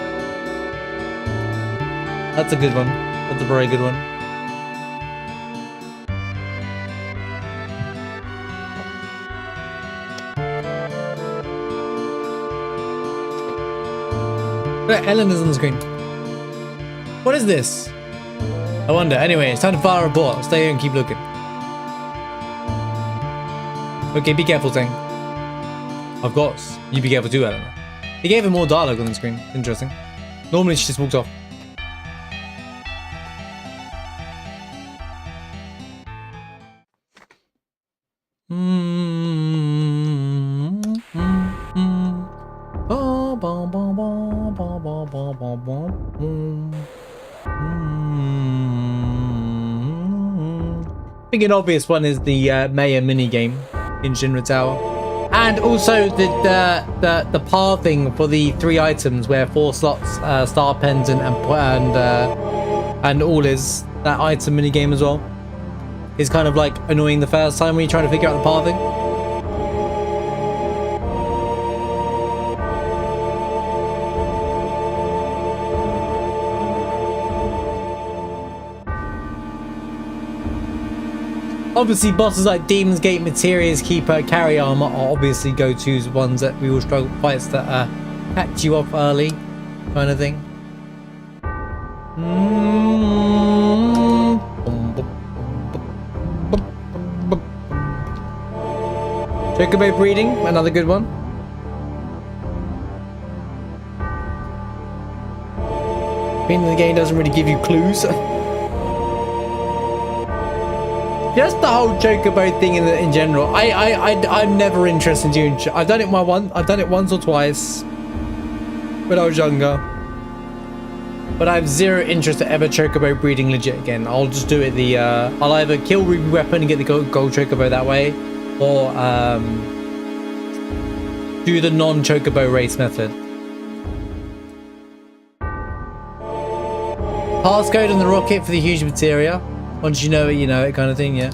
That's a good one. That's a very good one. Ellen is on the screen. What is this? I wonder. Anyway, it's time to fire a report. Stay here and keep looking. Okay, be careful, Tang. Of course. You be careful too, Ellen. He gave her more dialogue on the screen. Interesting. Normally she just walked off. I think an obvious one is the Mayor mini game in Shinra Tower, and also the pathing for the 3 items where 4 slots, star pendant and all is that item mini game as well. Is kind of like annoying the first time when you're trying to figure out the pathing. Obviously, bosses like Demon's Gate, Materia's Keeper, Carry Armor are obviously go-tos, ones that we all struggle fights that catch you off early, kind of thing. Chocobo breeding, another good one. Being in the game doesn't really give you clues. Just the whole chocobo thing in general. I'm never interested in doing. I've done it once or twice when I was younger, but I have zero interest to ever chocobo breeding legit again. I'll just do it I'll either kill Ruby Weapon and get the gold chocobo that way, or do the non-chocobo race method. Passcode on the rocket for the huge materia. Once you know it kind of thing, yeah.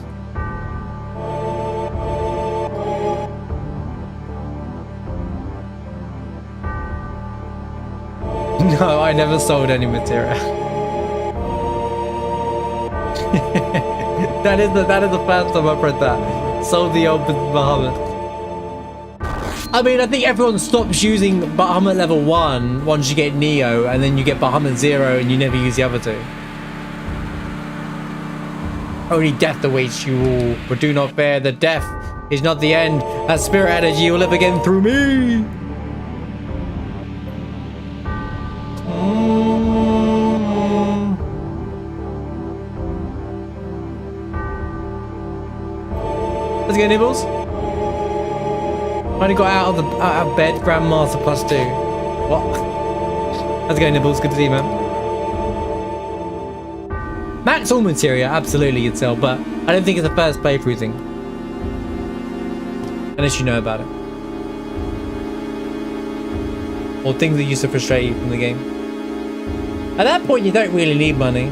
No, I never sold any material. that is the first time I've read that. Sold the old Bahamut. I mean, I think everyone stops using Bahamut level 1 once you get Neo, and then you get Bahamut 0 and you never use the other 2. Only death awaits you all, but do not fear, the death is not the end. That spirit energy will live again through me. Let's go, Nibbles. Finally got out of bed, Grandmaster +2. What? Let's go, Nibbles. Good to see you, man. Max all materia, absolutely you'd sell, but I don't think it's a first playthrough thing. Unless you know about it. Or things that used to frustrate you from the game. At that point, you don't really need money.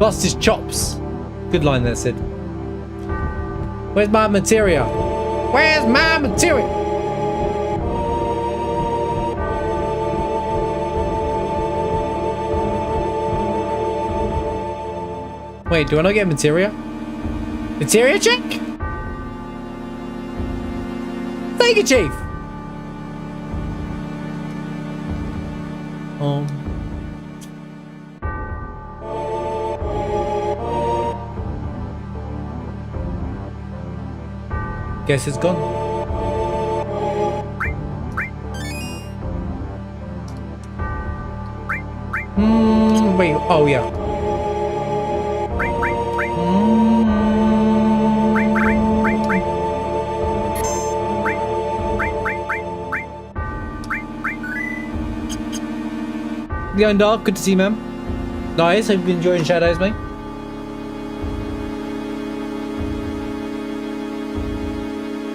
Bust his chops. Good line there, Sid. Where's my materia? Where's my materia? Wait, do I not get materia? Materia check? Thank you, Chief. Guess it's gone. Wait, oh yeah. Going dark, good to see you, man. Nice, hope you've been enjoying Shadows, mate.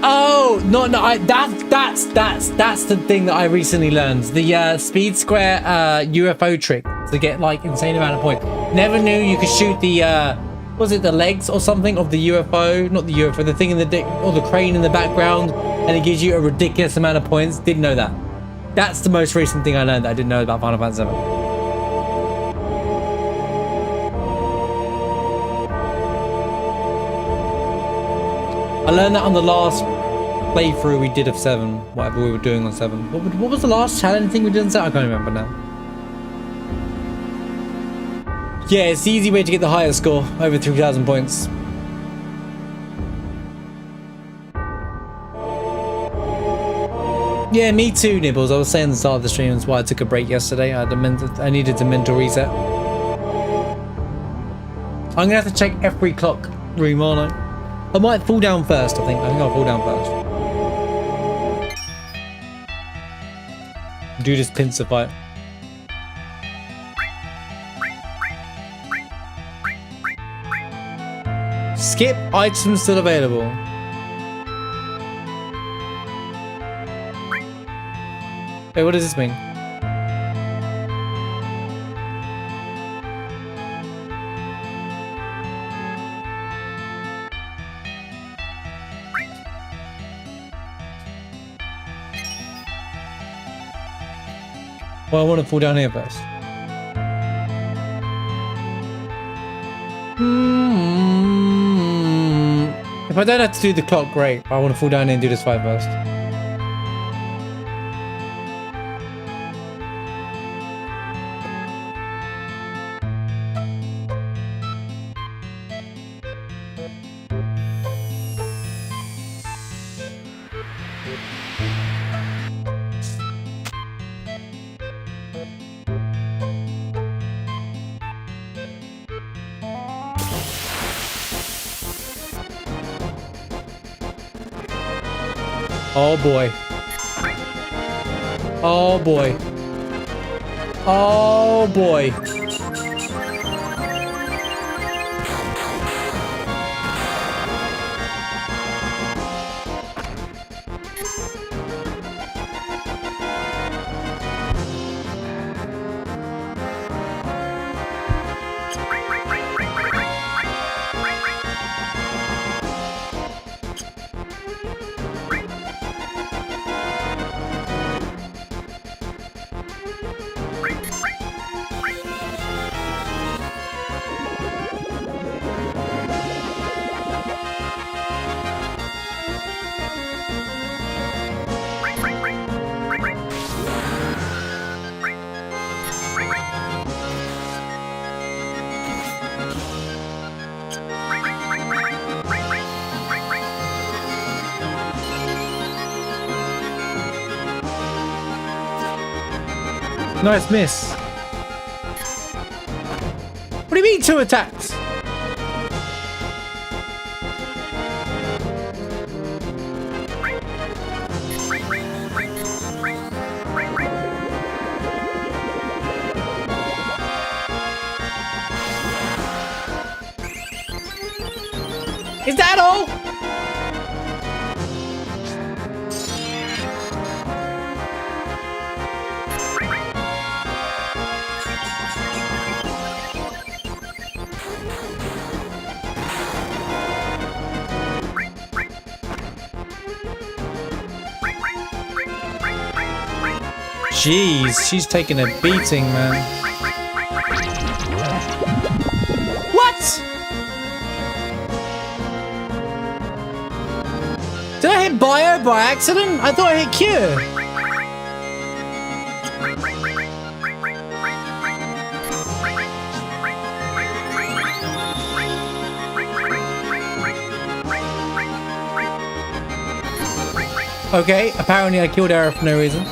Oh, Oh no! That's the thing that I recently learned. The speed square UFO trick to get like insane amount of points. Never knew you could shoot the was it the legs or something of the UFO? Not the UFO, the thing in the dick or the crane in the background, and it gives you a ridiculous amount of points. Didn't know that. That's the most recent thing I learned that I didn't know about Final Fantasy 7. I learned that on the last playthrough we did of 7, whatever we were doing on 7. What was the last challenge thing we did on 7? I can't remember now. Yeah, it's the easy way to get the highest score, over 3,000 points. Yeah, me too, Nibbles. I was saying at the start of the stream, that's why I took a break yesterday. I needed a mental reset. I'm gonna have to check every clock room, aren't I? I might fall down first, I think. I think I'll fall down first. Do this pincer fight. Skip items still available. Wait, what does this mean? Well, I want to fall down here first. If I don't have to do the clock, great. I want to fall down here and do this fight first. Oh boy. Oh boy. Oh boy. Nice miss. What do you mean 2 attacks? Is that all? Jeez, she's taking a beating, man. What? Did I hit bio by accident? I thought I hit Q. Okay, apparently I killed Era for no reason.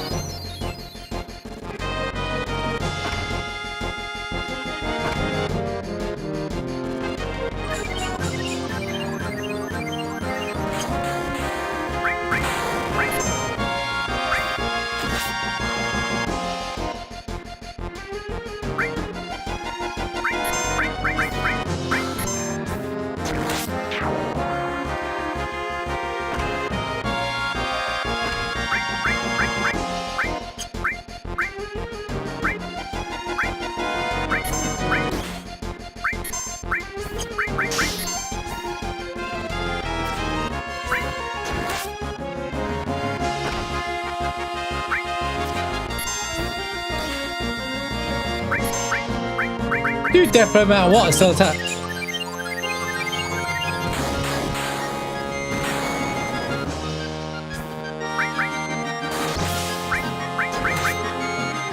Dude, death no matter what, it's still attack.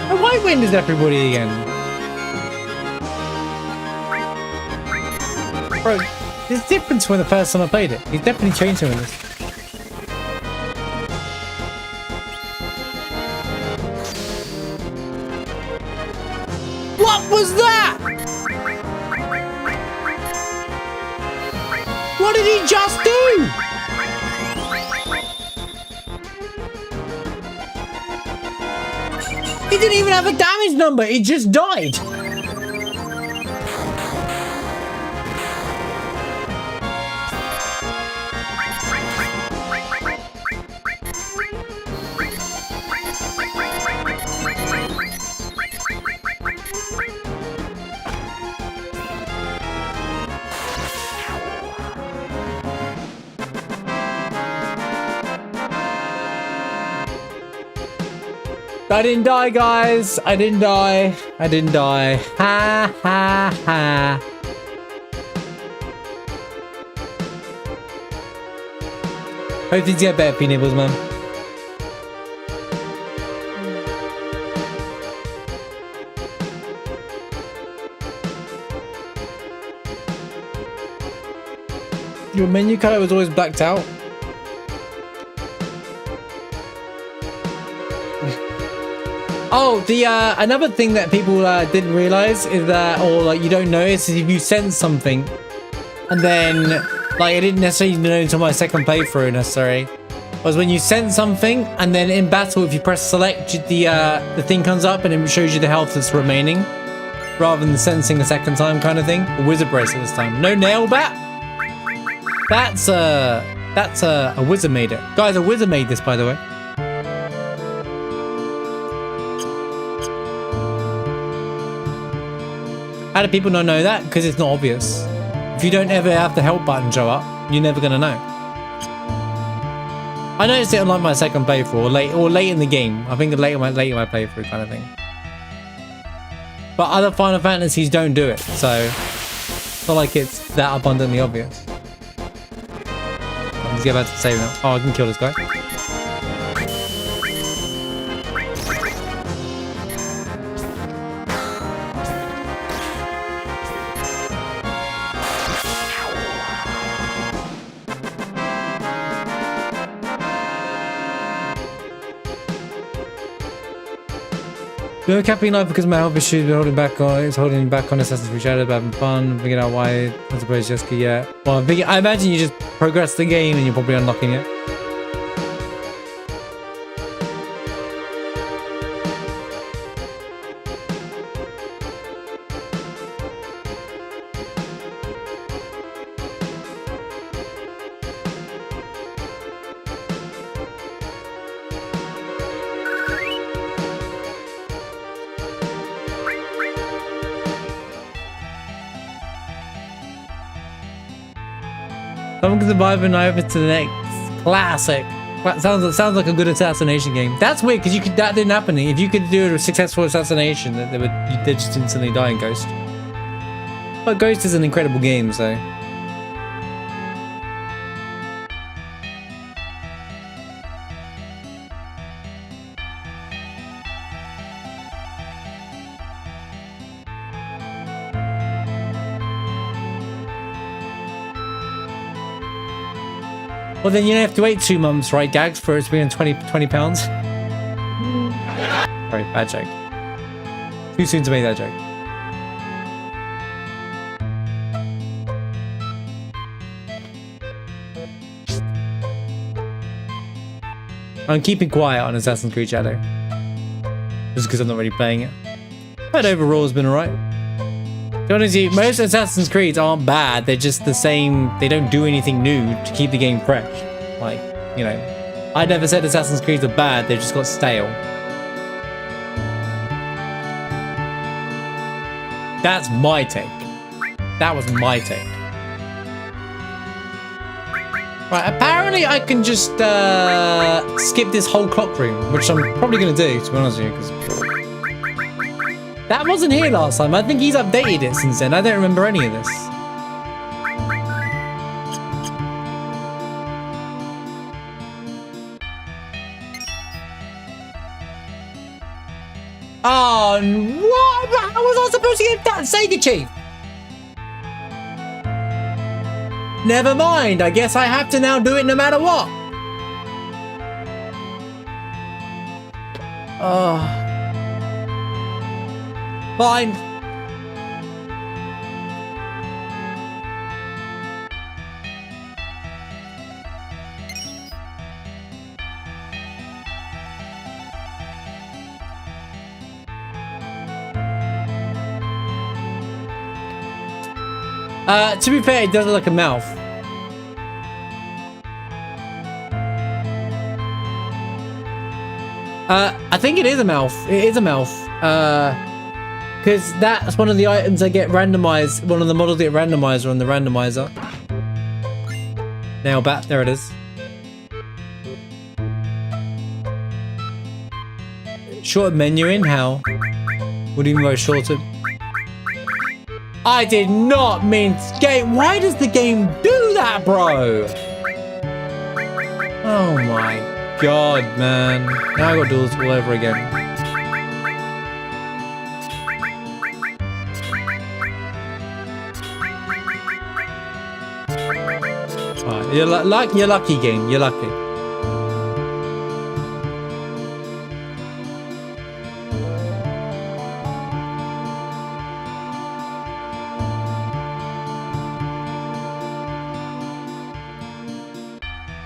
And why wind is everybody again? Bro, there's a difference when the first time I played it. He's definitely changed some of this. What was that? What did he just do? He didn't even have a damage number. He just died. I didn't die, guys. I didn't die. I didn't die. Ha ha ha. Hope things get better, P-Nibbles, man. Your menu color was always blacked out. Oh, the another thing that people didn't realize is that, or like you don't notice, is if you sense something, and then like I didn't necessarily know until my second playthrough necessarily, was when you sense something, and then in battle, if you press select, the thing comes up and it shows you the health that's remaining, rather than sensing a second time kind of thing. A wizard bracelet this time. No nail bat. That's a wizard made it, guys. A wizard made this, by the way. How do people not know that? Because it's not obvious. If you don't ever have the help button show up, you're never gonna know. I noticed it on like my second playthrough, or late in the game. I think late in my playthrough kind of thing. But other Final Fantasies don't do it, so it's not like it's that abundantly obvious. Let's get back to save now. Oh, I can kill this guy. No capping life because my health issues been holding back on. It's holding back on Assassin's Creed Shadow, but having fun. Figuring out why. I suppose just yet. Well, I imagine you just progress the game and you're probably unlocking it. Someone can survive and over to the next classic. Sounds like a good assassination game. That's weird because that didn't happen. If you could do a successful assassination, they'd just instantly die in Ghost. But Ghost is an incredible game, so. Well, then you don't have to wait 2 months, right, Gags, for it to be in 20 pounds? Sorry, bad joke. Too soon to make that joke. I'm keeping quiet on Assassin's Creed Shadow. Just because I'm not really playing it. But overall, it's been alright. To be honest with you, most Assassin's Creeds aren't bad, they're just the same, they don't do anything new to keep the game fresh. Like, you know, I never said Assassin's Creeds are bad, they've just got stale. That's my take. That was my take. Right, apparently I can just skip this whole clock room, which I'm probably going to do, to be honest with you, because That wasn't here last time. I think he's updated it since then. I don't remember any of this. Oh, what? How was I supposed to get that Sega Chief? Never mind. I guess I have to now do it no matter what. Oh. Fine. To be fair, it does look like a mouth. I think it is a mouth. It is a mouth. Because that's one of the items that get randomized. One of the models get randomized on the randomizer. Nail bat. There it is. Short menu in? How? What do you mean by shorter? I did not mean game. Why does the game do that, bro? Oh my god, man. Now I gotta do this all over again. Alright, you're lucky, game. You're lucky.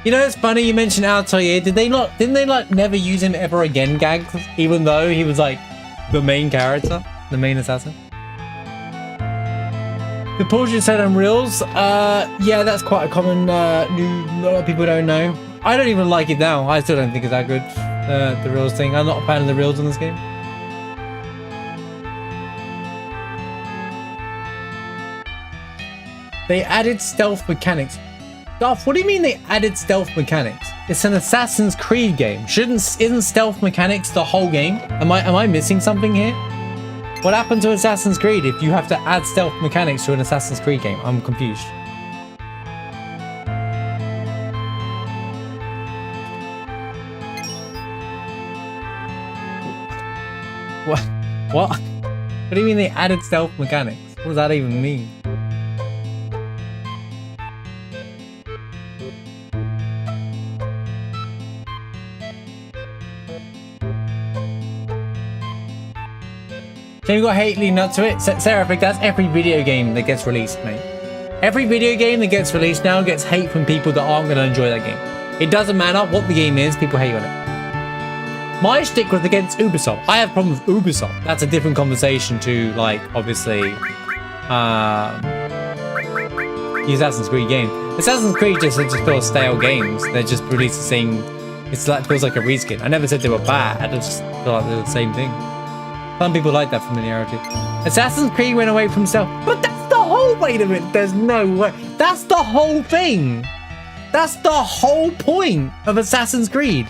You know, it's funny you mentioned Altair. Didn't they like never use him ever again, Gags? Even though he was like the main character, the main assassin. The portrait set on reels. Yeah, that's quite a common new. A lot of people don't know. I don't even like it now. I still don't think it's that good. The reels thing. I'm not a fan of the reels in this game. They added stealth mechanics. Garth, what do you mean they added stealth mechanics? It's an Assassin's Creed game. Isn't stealth mechanics the whole game? Am I missing something here? What happened to Assassin's Creed if you have to add stealth mechanics to an Assassin's Creed game? I'm confused. What? What? What do you mean they added stealth mechanics? What does that even mean? So you got hate leading up to it. Seraphic, that's every video game that gets released, mate. Every video game that gets released now gets hate from people that aren't going to enjoy that game. It doesn't matter what the game is, people hate on it. My shtick was against Ubisoft. I have problems with Ubisoft. That's a different conversation to, like, obviously, the Assassin's Creed game. Assassin's Creed just feels stale games. They're just releasing, it's like, feels like a reskin. I never said they were bad. I just feel like they're the same thing. Some people like that familiarity. Assassin's Creed went away from stealth, but that's the whole. Wait a minute. There's no way. That's the whole thing. That's the whole point of Assassin's Creed.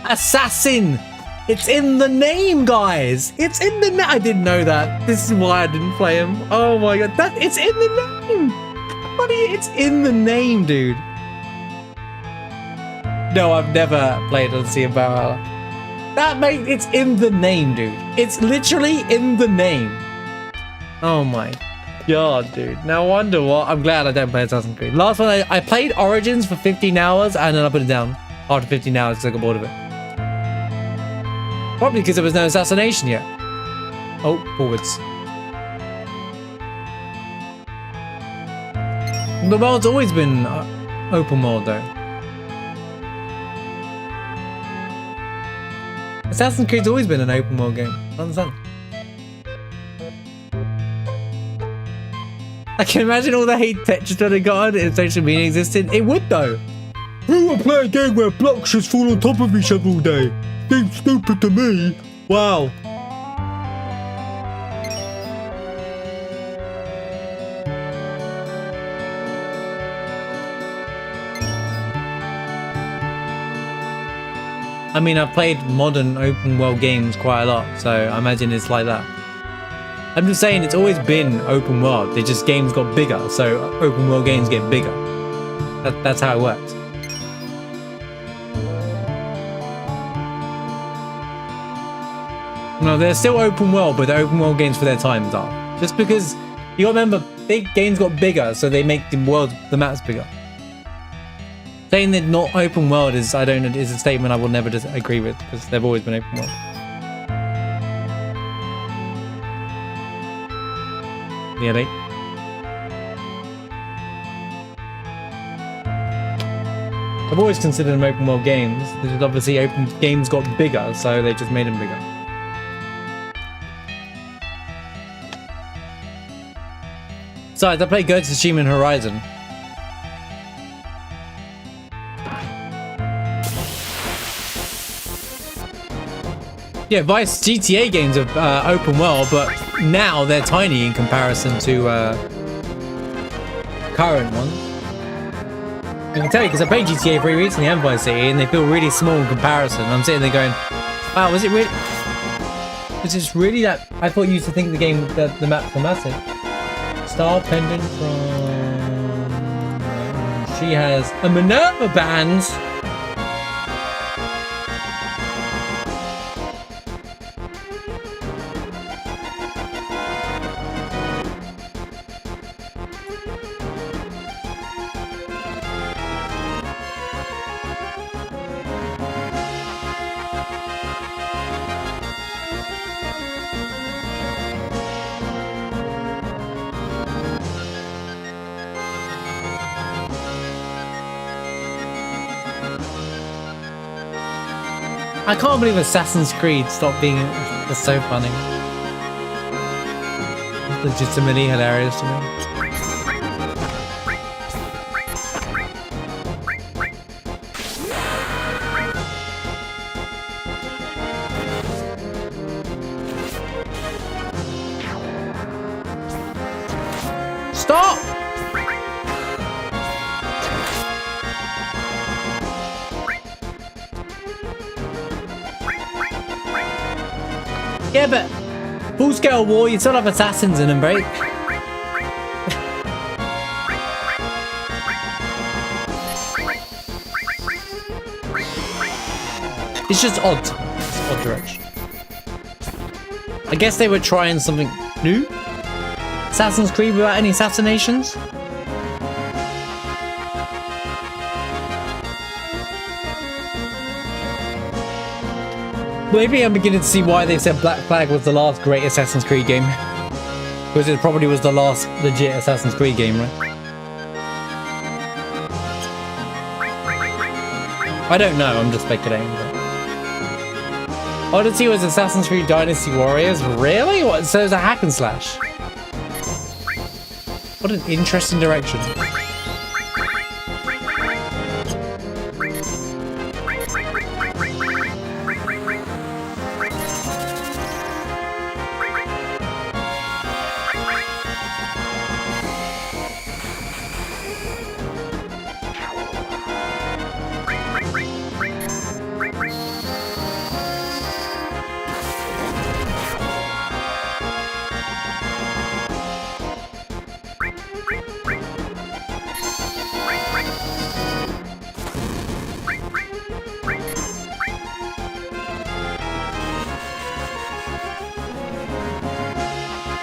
Assassin. It's in the name, guys. It's in the name. I didn't know that. This is why I didn't play him. Oh my god. It's in the name. Buddy, it's in the name, dude. No, I've never played on Sea of Valhalla. That makes it's in the name, dude. It's literally in the name. Oh my god, dude. No wonder what. I'm glad I don't play Assassin's Creed. Last one, I played Origins for 15 hours and then I put it down after 15 hours because I got bored of it. Probably because there was no assassination yet. Oh, forwards. The world's always been open world though. Assassin's Creed's always been an open world game. I understand. I can imagine all the hate Tetris that it got if social media existed. It would though. Who would play a game where blocks just fall on top of each other all day? Seems stupid to me. Wow. I mean, I've played modern open world games quite a lot, so I imagine it's like that. I'm just saying it's always been open world. They just games got bigger, so open world games get bigger. That's how it works. No, they're still open world, but they're open world games for their times are. Just because you gotta remember, big games got bigger, so they make the maps bigger. Saying they're not open world is is a statement I will never agree with, because they've always been open world. Yeah, I've always considered them open world games. There's obviously open games got bigger, so they just made them bigger. Besides, I play Ghost of Tsushima and Horizon. Yeah, Vice GTA games are open world, but now they're tiny in comparison to current ones. I can tell you because I played GTA 3 recently and Vice City, and they feel really small in comparison. I'm sitting there going, "Wow, was it really? Was this really that?" I thought you used to think the maps were massive. Star pendant from. She has a Minerva band. I can't believe Assassin's Creed stopped being. That's so funny. Legitimately hilarious to me. Stop! Yeah, but full-scale war, you still have assassins in them, right? It's just odd. It's odd direction. I guess they were trying something new? Assassin's Creed without any assassinations? Maybe I'm beginning to see why they said Black Flag was the last great Assassin's Creed game. Because it probably was the last legit Assassin's Creed game, right? I don't know, I'm just speculating. But... Odyssey was Assassin's Creed Dynasty Warriors? Really? What? So it's a hack and slash? What an interesting direction.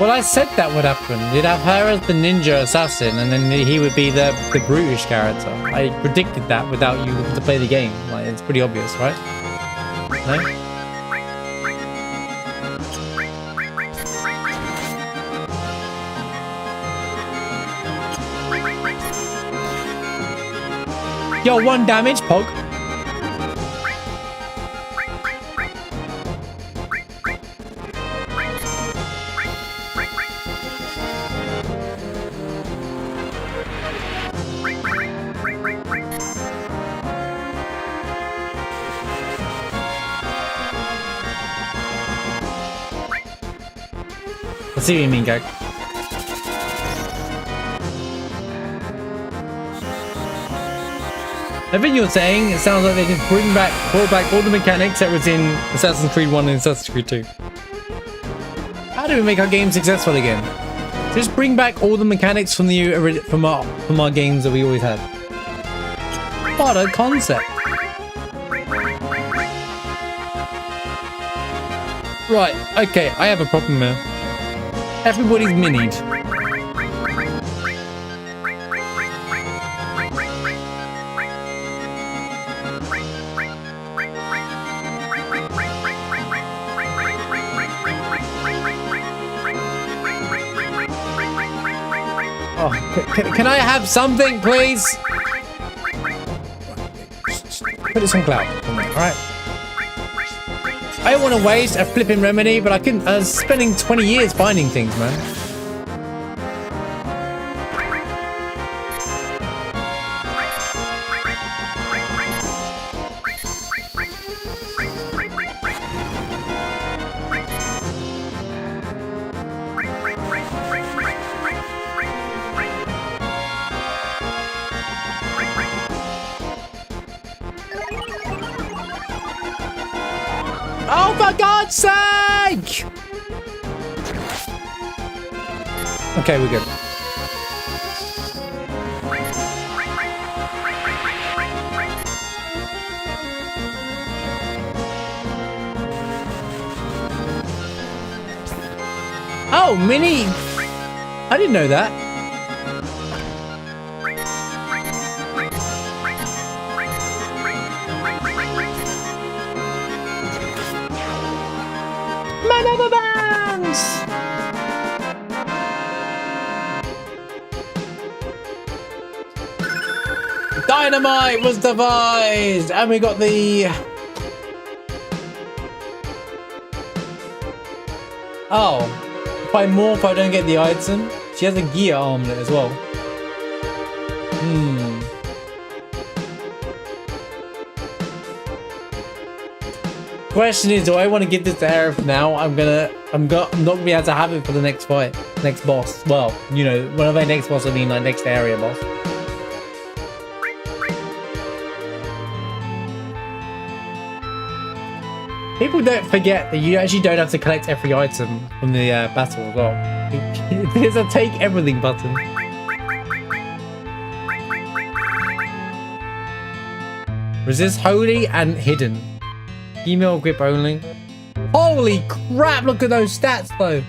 Well, I said that would happen. You'd have her as the ninja assassin, and then he would be the brutish character. I predicted that without you to play the game. Like, it's pretty obvious, right? No? Yo, 1 damage, Pog. I see what you mean, Gag. Everything you're saying, it sounds like they just brought back all the mechanics that was in Assassin's Creed 1 and Assassin's Creed 2. How do we make our game successful again? Just bring back all the mechanics from our games that we always had. What a concept. Right, okay, I have a problem here. Everybody's minied. Oh, can I have something, please? Put this on cloud. Alright. I don't want to waste a flipping remedy, but I was spending 20 years finding things, man. Oh, for God's sake! Okay, we're good. Oh, mini! I didn't know that. Manova bands! Dynamite was devised! And we got the... Oh. If I morph, I don't get the item. She has a gear armlet as well. Question is, do I want to give this to Aerith now? I'm not gonna be able to have it for the next fight, next boss. Well, you know, when I say next boss, I mean like next area boss. People don't forget that you actually don't have to collect every item from the battle as well. There's a take everything button. Resist holy and hidden. Email grip only. Holy crap, look at those stats though.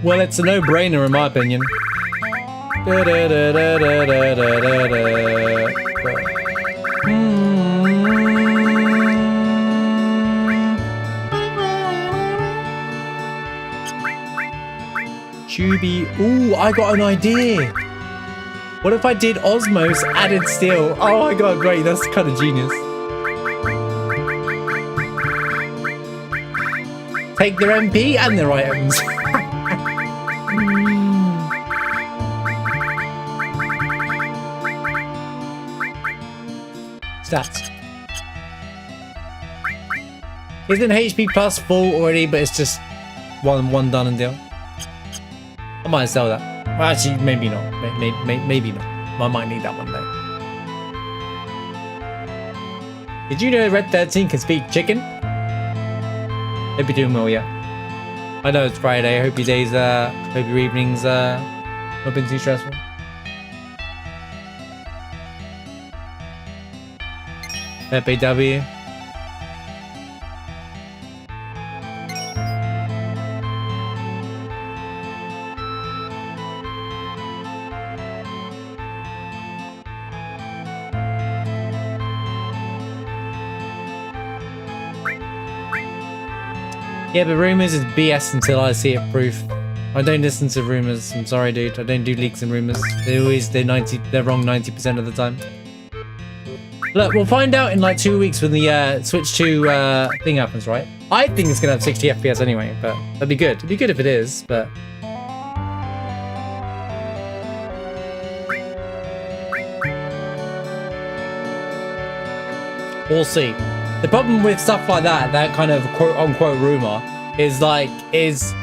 Well, it's a no-brainer in my opinion. Juby. Ooh, I got an idea. What if I did Osmos added steel? Oh my god, great, that's kind of genius. Take their MP and their items. Stats. Isn't HP plus full already, but it's just one done and deal? I might sell that. Well, actually, maybe not. Maybe not. I might need that one day. Did you know Red 13 can speak chicken? Hope you're doing well, yeah. I know it's Friday. I hope your days, hope your evenings, not been too stressful. FAW. Yeah, but rumors is BS until I see it proof. I don't listen to rumors. I'm sorry, dude. I don't do leaks and rumors. They're wrong 90% of the time. Look, we'll find out in like 2 weeks when the Switch 2 thing happens, right? I think it's gonna have 60 FPS anyway, but that'd be good. It'd be good if it is, but we'll see. The problem with stuff like that kind of quote-unquote rumor, is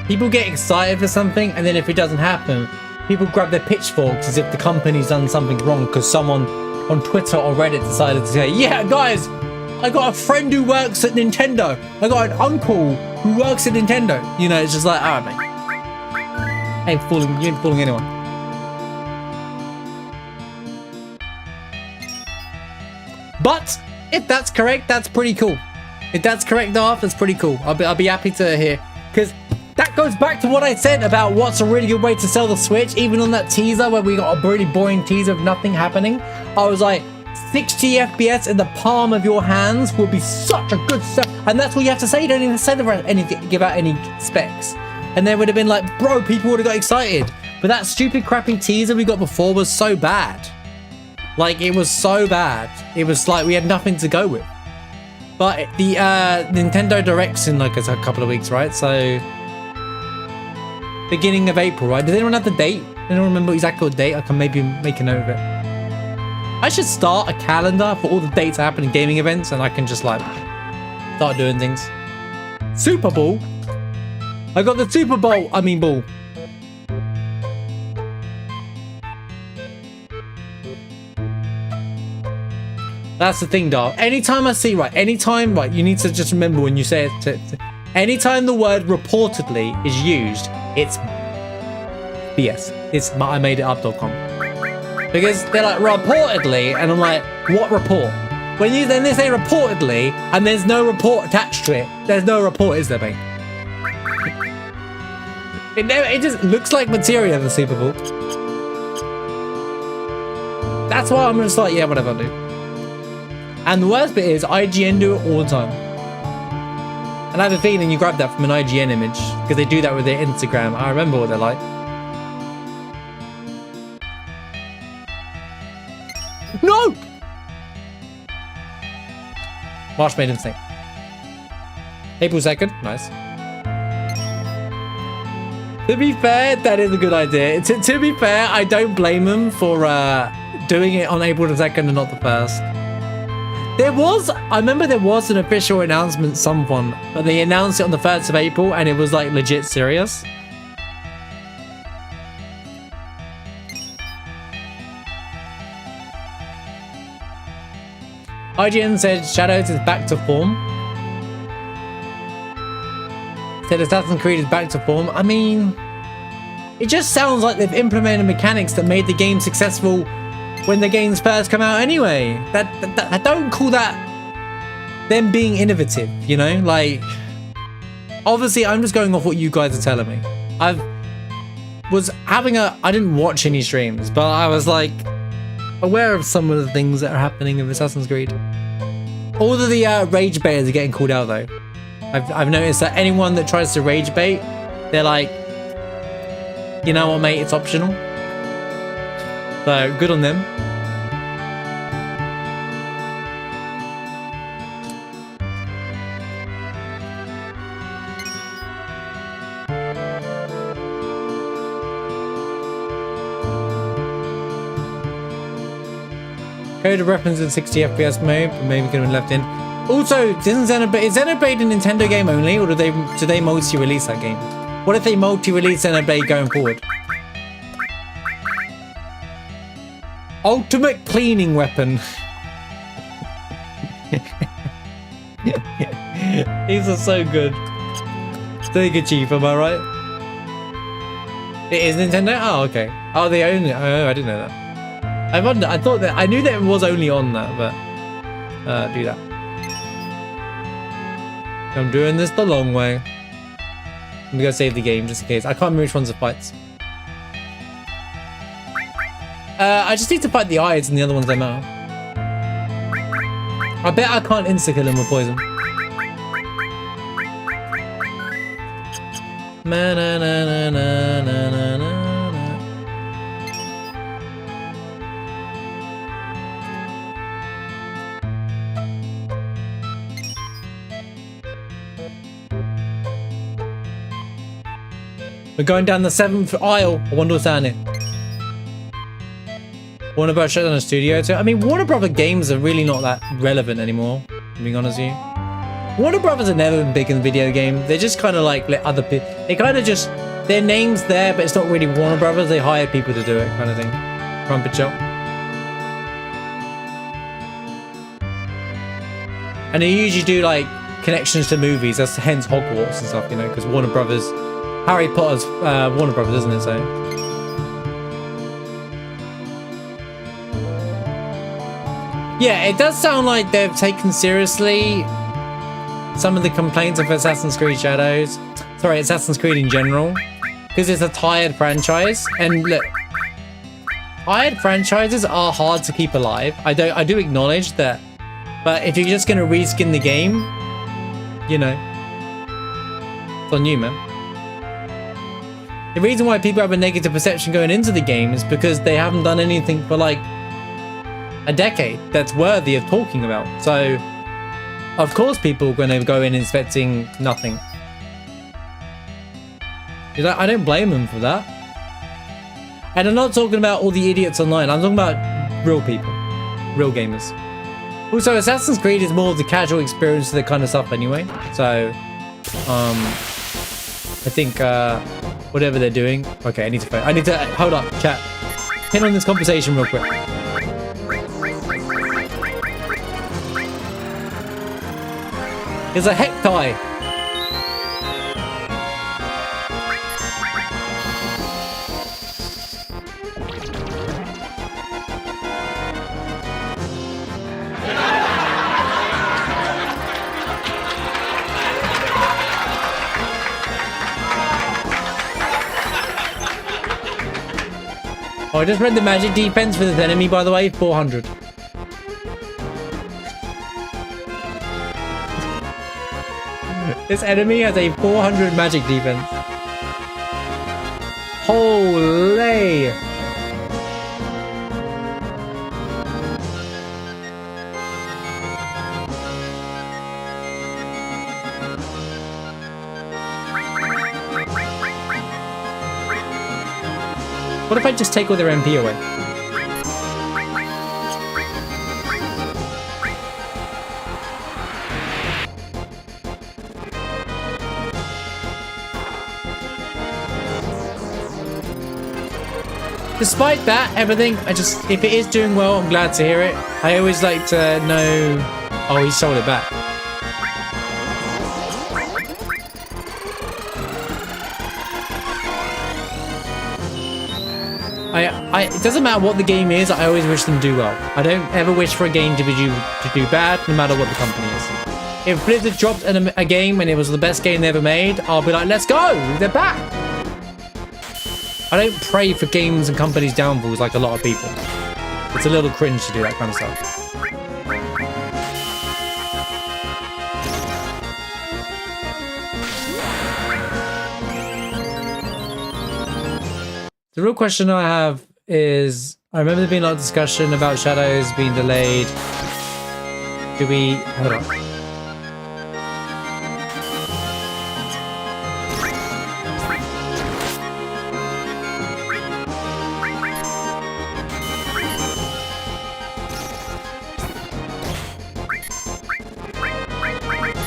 people get excited for something, and then if it doesn't happen, people grab their pitchforks as if the company's done something wrong because someone on Twitter or Reddit decided to say, yeah, guys, I got a friend who works at Nintendo. I got an uncle who works at Nintendo. You know, it's just like, all right, mate. You ain't fooling anyone. But if that's correct, that's pretty cool. If that's correct, Darth, that's pretty cool. I'll be happy to hear, because that goes back to what I said about what's a really good way to sell the Switch. Even on that teaser where we got a really boring teaser of nothing happening, I was like, 60 FPS in the palm of your hands would be such a good sell. And that's what you have to say. You don't even say anything, give out any specs. And they would have been like, bro, people would have got excited. But that stupid crappy teaser we got before was so bad. Like, it was so bad. It was like we had nothing to go with. But the Nintendo Direct's in like a couple of weeks, right? So beginning of April, right? Does anyone have the date? Anyone remember exactly what date? I can maybe make a note of it. I should start a calendar for all the dates that happen in gaming events, and I can just like start doing things. Super Bowl. I got the Super Bowl. I mean ball. That's the thing, Dark. Anytime I see, right, you need to just remember when you say it. Anytime the word reportedly is used, it's BS. It's imadeitup.com. Because they're like, reportedly, and I'm like, what report? Then they say reportedly, and there's no report attached to it. There's no report, is there, mate? It just looks like material of the Super Bowl. That's why I'm just like, yeah, whatever, dude. And the worst bit is IGN do it all the time. And I have a feeling you grab that from an IGN image, because they do that with their Instagram. I remember what they're like. No! March made instinct. April 2nd, nice. To be fair, that is a good idea. To be fair, I don't blame them for doing it on April the 2nd and not the 1st. I remember there was an official announcement, someone, but they announced it on the 1st of April and it was like legit serious. IGN said Shadows is back to form. Said Assassin's Creed is back to form. I mean, it just sounds like they've implemented mechanics that made the game successful when the games first come out anyway. I don't call that them being innovative, you know? Like, obviously I'm just going off what you guys are telling me. I didn't watch any streams, but I was like aware of some of the things that are happening in Assassin's Creed. All of the rage baiters are getting called out though. I've noticed that anyone that tries to rage bait, they're like, you know what, mate, it's optional. So good on them. Code of reference in 60 FPS mode, but maybe could have been left in. Also, is Xenoblade a Nintendo game only, or do they multi-release that game? What if they multi-release Xenoblade going forward? Ultimate cleaning weapon. These are so good. So good, Chief, am I right? It is Nintendo? Oh, okay. Oh, they own it. Oh, I didn't know that. I knew that it was only on that, but do that. I'm doing this the long way. I'm gonna go save the game just in case. I can't remember which ones are fights. I just need to fight the eyes and the other ones don't matter. I bet I can't insta-kill him with poison. We're going down the 7th aisle. I wonder what's down here. Warner Bros. Shut down the studio too. I mean, Warner Brothers games are really not that relevant anymore, to be honest with you. Warner Brothers have never been big in the video game. They're just kind of like let other people. They kind of just, their name's there, but it's not really Warner Brothers. They hire people to do it, kind of thing. Crumpet shop. And they usually do like connections to movies. That's hence Hogwarts and stuff, you know, because Warner Brothers, Harry Potter's Warner Brothers, isn't it? So yeah, it does sound like they've taken seriously some of the complaints of Assassin's Creed Shadows. Sorry, Assassin's Creed in general, because it's a tired franchise. And look, tired franchises are hard to keep alive. I do acknowledge that. But if you're just going to reskin the game, you know, it's on you, man. The reason why people have a negative perception going into the game is because they haven't done anything for like a decade that's worthy of talking about. So, of course, people are going to go in expecting nothing. You know, I don't blame them for that. And I'm not talking about all the idiots online. I'm talking about real people, real gamers. Also, Assassin's Creed is more of the casual experience of the kind of stuff anyway. So, I think whatever they're doing. Okay, I need to hold up, chat. Pin on this conversation real quick. There's a hecktie. Oh, I just read the magic defense for this enemy, by the way, 400. This enemy has a 400 magic defense. Holy! What if I just take all their MP away? Despite that, everything, if it is doing well, I'm glad to hear it. I always like to know... Oh, he sold it back. It doesn't matter what the game is, I always wish them to do well. I don't ever wish for a game to do bad, no matter what the company is. If Blizzard dropped a game and it was the best game they ever made, I'll be like, let's go! They're back! I don't pray for games and companies' downfalls like a lot of people. It's a little cringe to do that kind of stuff. The real question I have is, I remember there being a lot of discussion about Shadows being delayed. Do we... Hold on.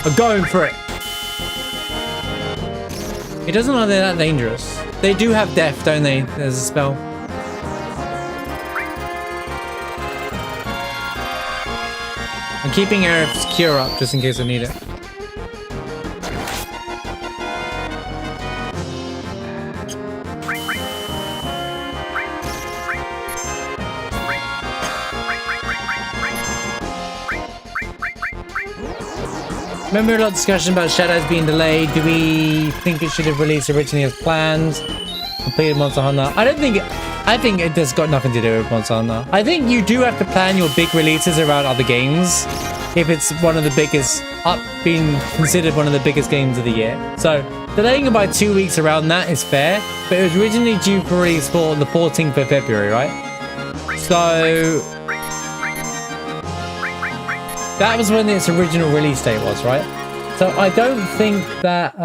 I'm going for it. It doesn't look like they're that dangerous. They do have death, don't they? There's a spell. I'm keeping Aerith's cure up just in case I need it. Remember a lot of discussion about Shadows being delayed. Do we think it should have released originally as planned? Completed Monster Hunter. I think it has got nothing to do with Monster Hunter. I think you do have to plan your big releases around other games. If it's one of the biggest, being considered one of the biggest games of the year. So delaying it by 2 weeks around that is fair. But it was originally due for release for the 14th of February, right? So... that was when its original release date was, right? So I don't think that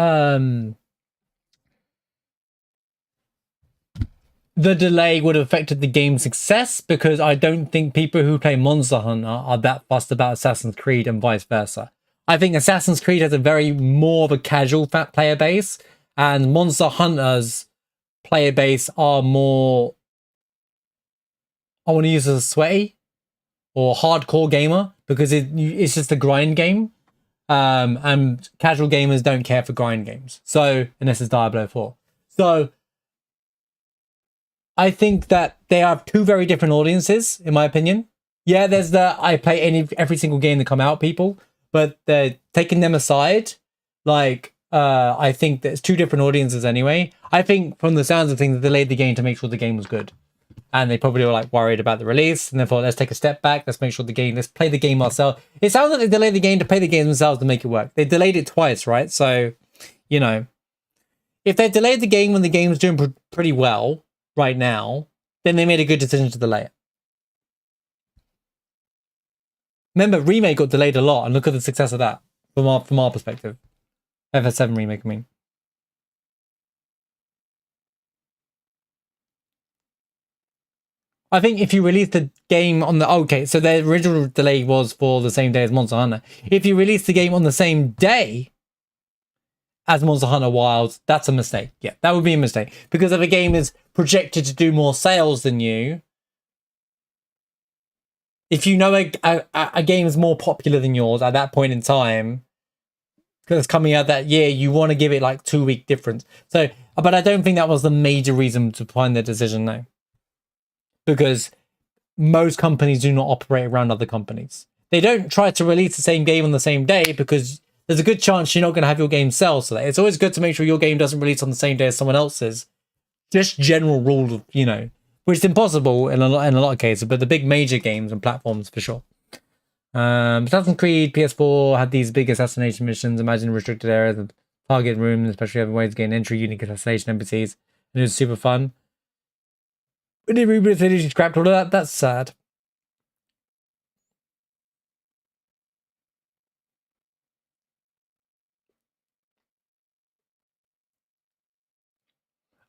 the delay would have affected the game's success, because I don't think people who play Monster Hunter are that fussed about Assassin's Creed and vice versa. I think Assassin's Creed has a very more of a casual player base, and Monster Hunter's player base are more, I want to use as a sweaty or hardcore gamer. because it's just a grind game. And casual gamers don't care for grind games. So, unless it's Diablo 4. So, I think that they have two very different audiences, in my opinion. Yeah, there's the I play every single game that come out people, but they're taking them aside. Like, I think there's two different audiences anyway. I think from the sounds of things, they delayed the game to make sure the game was good. And they probably were like worried about the release, and they thought, let's take a step back, let's make sure let's play the game ourselves. It sounds like they delayed the game to play the game themselves to make it work. They delayed it twice, right? So, you know, if they delayed the game when the game's doing pretty well right now, then they made a good decision to delay it. Remember, Remake got delayed a lot, and look at the success of that from our perspective. FS7 Remake, I mean. I think if you release the game on the... Okay, so the original delay was for the same day as Monster Hunter. If you release the game on the same day as Monster Hunter Wilds, that's a mistake. Yeah, that would be a mistake. Because if a game is projected to do more sales than you, if you know a game is more popular than yours at that point in time, because it's coming out that year, you want to give it like 2-week difference. So, but I don't think that was the major reason to find the decision now. Because most companies do not operate around other companies. They don't try to release the same game on the same day because there's a good chance you're not going to have your game sell. So it's always good to make sure your game doesn't release on the same day as someone else's. Just general rule of, you know, which is impossible in a lot of cases, but the big major games and platforms for sure. Assassin's Creed PS4 had these big assassination missions. Imagine restricted areas of target rooms, especially having ways to gain entry, unique assassination NPCs, and it was super fun. When they rebooted, they just scrapped all of that. That's sad.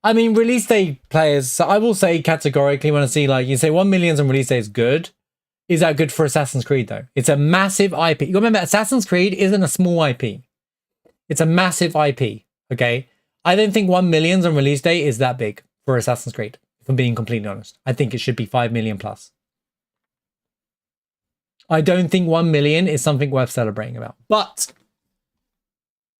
I mean, release day players, so I will say categorically when I see, like, you say 1 million on release day is good. Is that good for Assassin's Creed, though? It's a massive IP. You remember, Assassin's Creed isn't a small IP. It's a massive IP, okay? I don't think 1 million on release day is that big for Assassin's Creed. If I'm being completely honest, I think it should be 5 million plus. I don't think 1 million is something worth celebrating about. But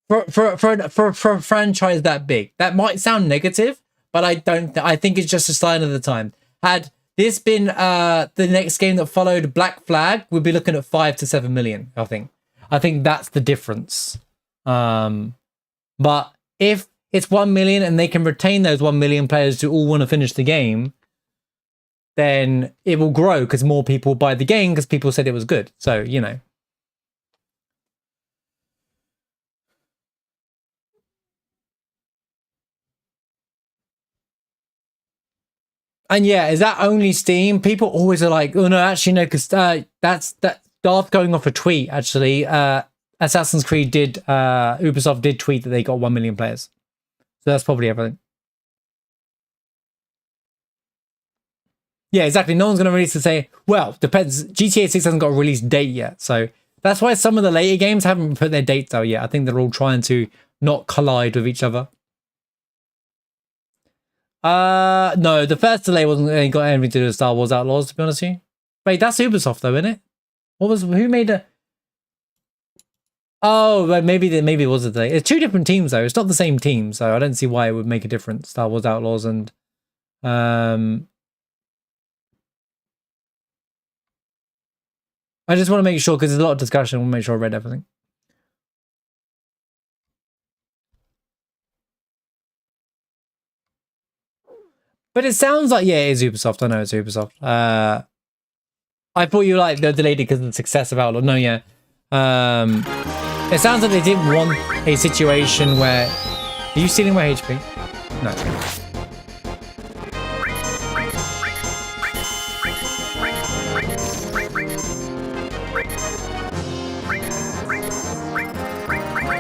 for a franchise that big, that might sound negative, but I think it's just a sign of the time. Had this been the next game that followed Black Flag, we'd be looking at 5 to 7 million. I think that's the difference. But if it's 1 million and they can retain those 1 million players who all want to finish the game, then it will grow because more people buy the game because people said it was good. So, you know. And yeah, is that only Steam? People always are like, oh no, actually no, because that's Darth going off a tweet, actually. Assassin's Creed Ubisoft did tweet that they got 1 million players. So that's probably everything. Yeah, exactly. No one's going to release to say, well, depends. GTA 6 hasn't got a release date yet. So that's why some of the later games haven't put their dates out yet. I think they're all trying to not collide with each other. No, the first delay wasn't got anything to do with Star Wars Outlaws, to be honest with you. Wait, that's Ubisoft though, isn't it? Who made a... Oh, maybe it was a delay. It's two different teams though. It's not the same team, so I don't see why it would make a difference. Star Wars Outlaws and I just want to make sure because there's a lot of discussion. I want to make sure I read everything. But it sounds like, yeah, it is Ubisoft. I know it's Ubisoft. I thought you like they're delayed because of the success of Outlaw. No, yeah. It sounds like they didn't want a situation where... Are you stealing my HP? No.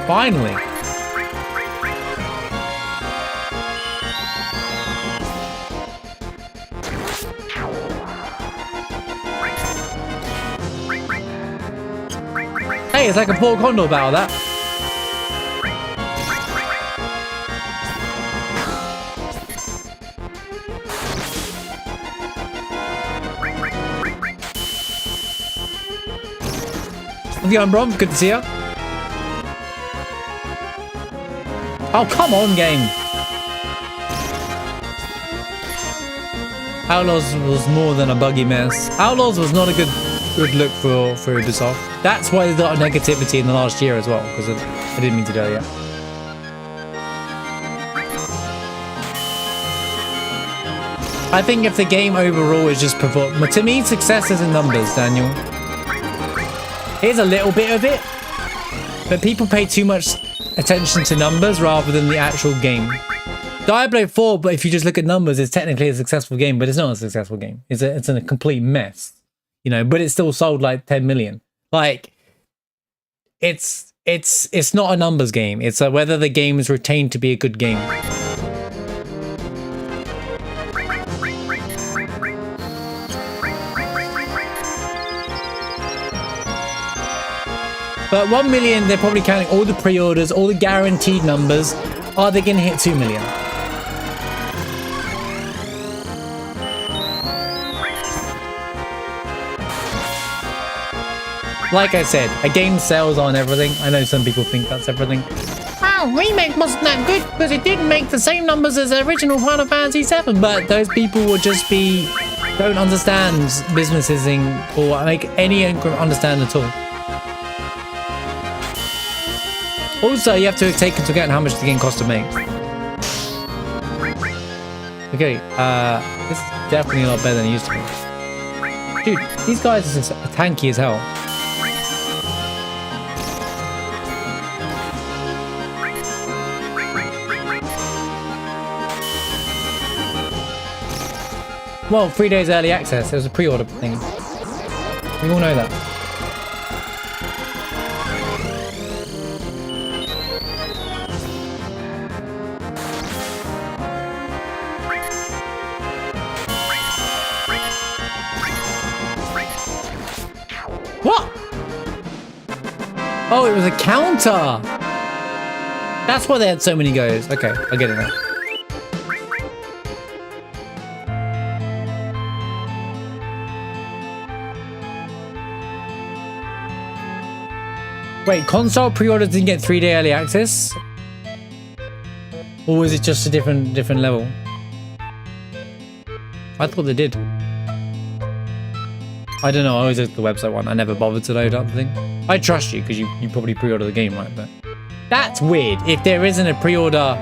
Finally. Hey, it's like a Paul Condor battle, that. How's it going, bro? Good to see you. Oh, come on, game. Outlaws was more than a buggy mess. Outlaws was not a good look for Ubisoft. That's why there's a lot of negativity in the last year as well, because I didn't mean to do that yet. I think if the game overall is just perform, to me, success is in numbers, Daniel. Here's a little bit of it, but people pay too much attention to numbers rather than the actual game. Diablo 4, but if you just look at numbers, it's technically a successful game, but it's not a successful game. It's a complete mess, you know. But it still sold like 10 million. Like, it's not a numbers game. It's whether the game is retained to be a good game. But 1 million, they're probably counting all the pre-orders, all the guaranteed numbers. Are they going to hit 2 million? Like I said, a game's sales aren't everything. I know some people think that's everything. Oh, remake wasn't that good because it didn't make the same numbers as the original Final Fantasy VII. But those people would just don't understand businesses or make any understand at all. Also, you have to take into account how much the game costs to make. Okay, this is definitely a lot better than it used to be. Dude, these guys are just tanky as hell. Well, 3 days early access. It was a pre-order thing. We all know that. What? Oh, it was a counter. That's why they had so many goes. Okay, I get it now. Wait, console pre-orders didn't get 3-day early access? Or was it just a different level? I thought they did. I don't know, I always look at the website one. I never bothered to load up the thing. I trust you because you probably pre-order the game, right? But that's weird. If there isn't a pre-order,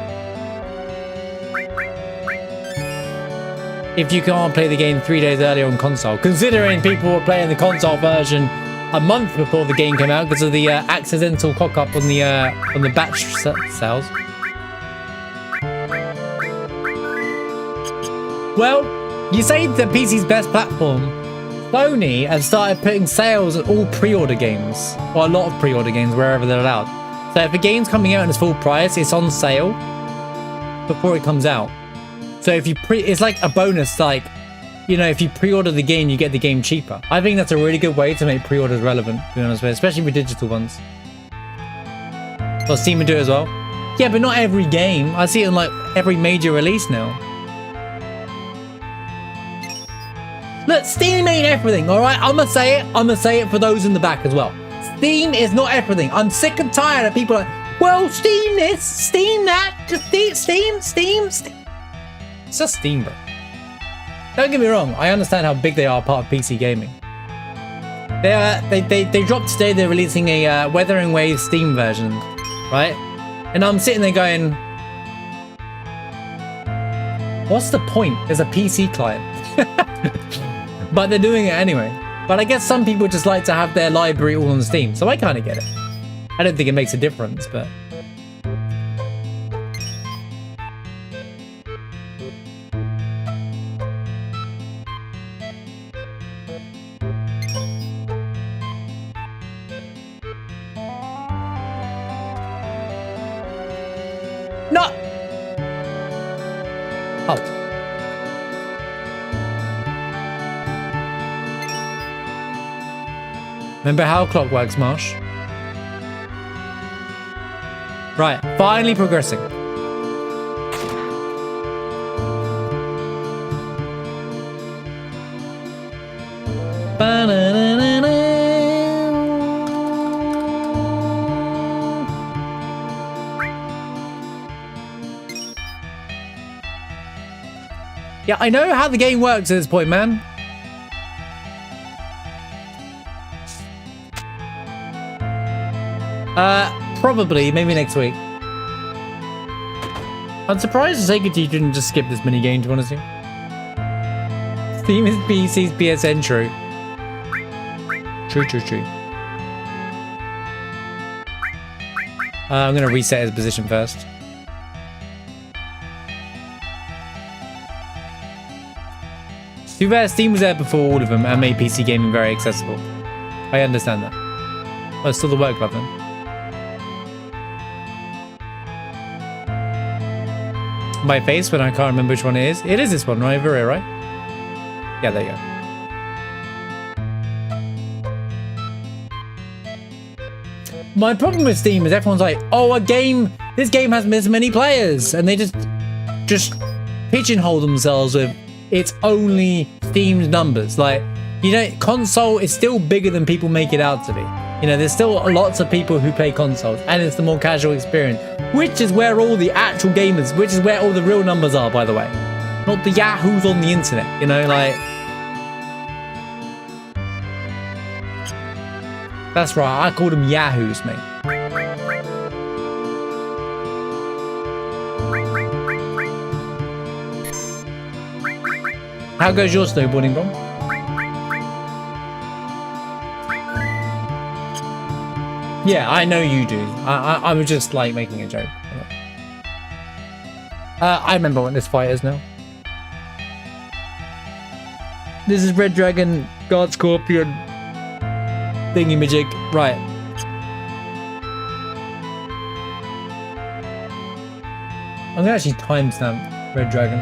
if you can't play the game 3 days earlier on console, considering people were playing the console version a month before the game came out because of the accidental cock-up on the batch sales. Well, you say the PC's best platform. Sony have started putting sales at all pre-order games, or a lot of pre-order games wherever they're allowed. So if a game's coming out and it's full price, it's on sale before it comes out. So if you it's like a bonus, like, you know, if you pre-order the game, you get the game cheaper. I think that's a really good way to make pre-orders relevant, to be honest with you, especially with digital ones. Well, Steam would do it as well. Yeah, but not every game. I see it in like every major release now. Look, Steam ain't everything, all right? I'm gonna say it. I'm gonna say it for those in the back as well. Steam is not everything. I'm sick and tired of people like, well, Steam this, Steam that, just Steam. It's just Steam, bro. Don't get me wrong. I understand how big they are part of PC gaming. They dropped today. They're releasing a Weathering Wave Steam version, right? And I'm sitting there going, what's the point? There's a PC client. But they're doing it anyway. But I guess some people just like to have their library all on Steam, so I kind of get it. I don't think it makes a difference, but... No! Oh. Remember how clock works, Marsh? Right, finally progressing. Yeah, I know how the game works at this point, man. Probably, maybe next week. I'm surprised Sega didn't just skip this mini game, to be honest with you. Steam is PC's PSN, true. True. I'm gonna reset his position first. Too bad Steam was there before all of them and made PC gaming very accessible. I understand that. Oh, it's still the work button. My face when I can't remember which one it is. It is this one right over here, right? Yeah, there you go. My problem with Steam is everyone's like, oh, this game has this many players, and they just pigeonhole themselves with it's only Steam's numbers. Like, you know, console is still bigger than people make it out to be. You know, there's still lots of people who play consoles, and it's the more casual experience, which is where all the actual gamers, which is where all the real numbers are, by the way. Not the yahoos on the internet, you know, like... That's right, I call them yahoos, mate. How goes your snowboarding, bro? Yeah, I know you do. I was just like making a joke. I remember what this fight is now. This is Red Dragon, Guard Scorpion, thingy-majig. Right. I'm gonna actually timestamp Red Dragon.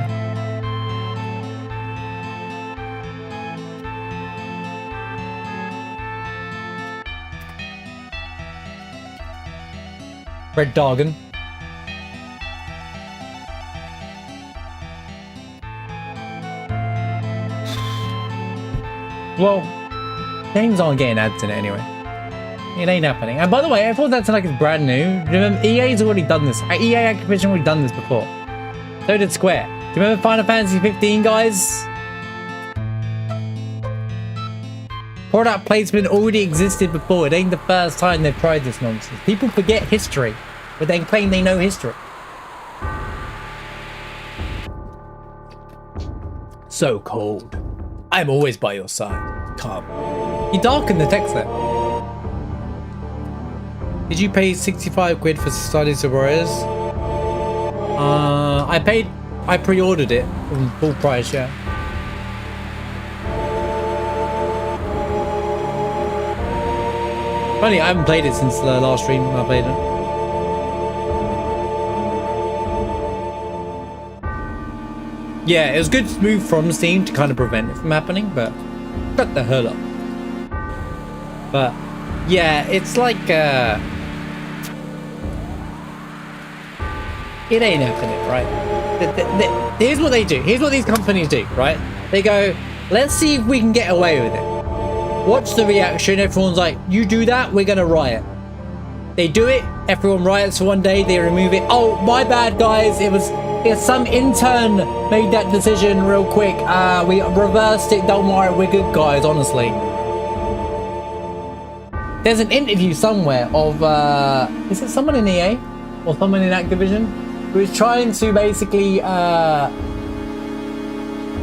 Red Dargan. Well, games aren't getting ads in it anyway. It ain't happening. And by the way, I thought that's like it's brand new. Remember, EA's already done this. EA Activision already done this before. So did Square. Do you remember Final Fantasy 15, guys? Product placement already existed before. It ain't the first time they've tried this nonsense. People forget history, but they claim they know history. So cold. I'm always by your side. Come. You darkened the text there. Did you pay 65 quid for Studies of Warriors? I pre-ordered it from full price, yeah. Funny, I haven't played it since the last stream I played it. Yeah, it was good to move from Steam to kind of prevent it from happening, but shut the hell up. But yeah, it's like it ain't happening, right? Here's what they do. Here's what these companies do, right? They go, let's see if we can get away with it. Watch the reaction. Everyone's like, you do that, we're gonna riot. They do it, everyone riots for one day, they remove it. Oh, my bad, guys. It was some intern made that decision real quick. We reversed it. Don't worry, we're good, guys, honestly. There's an interview somewhere of, is it someone in EA? Or someone in Activision? Who is trying to basically,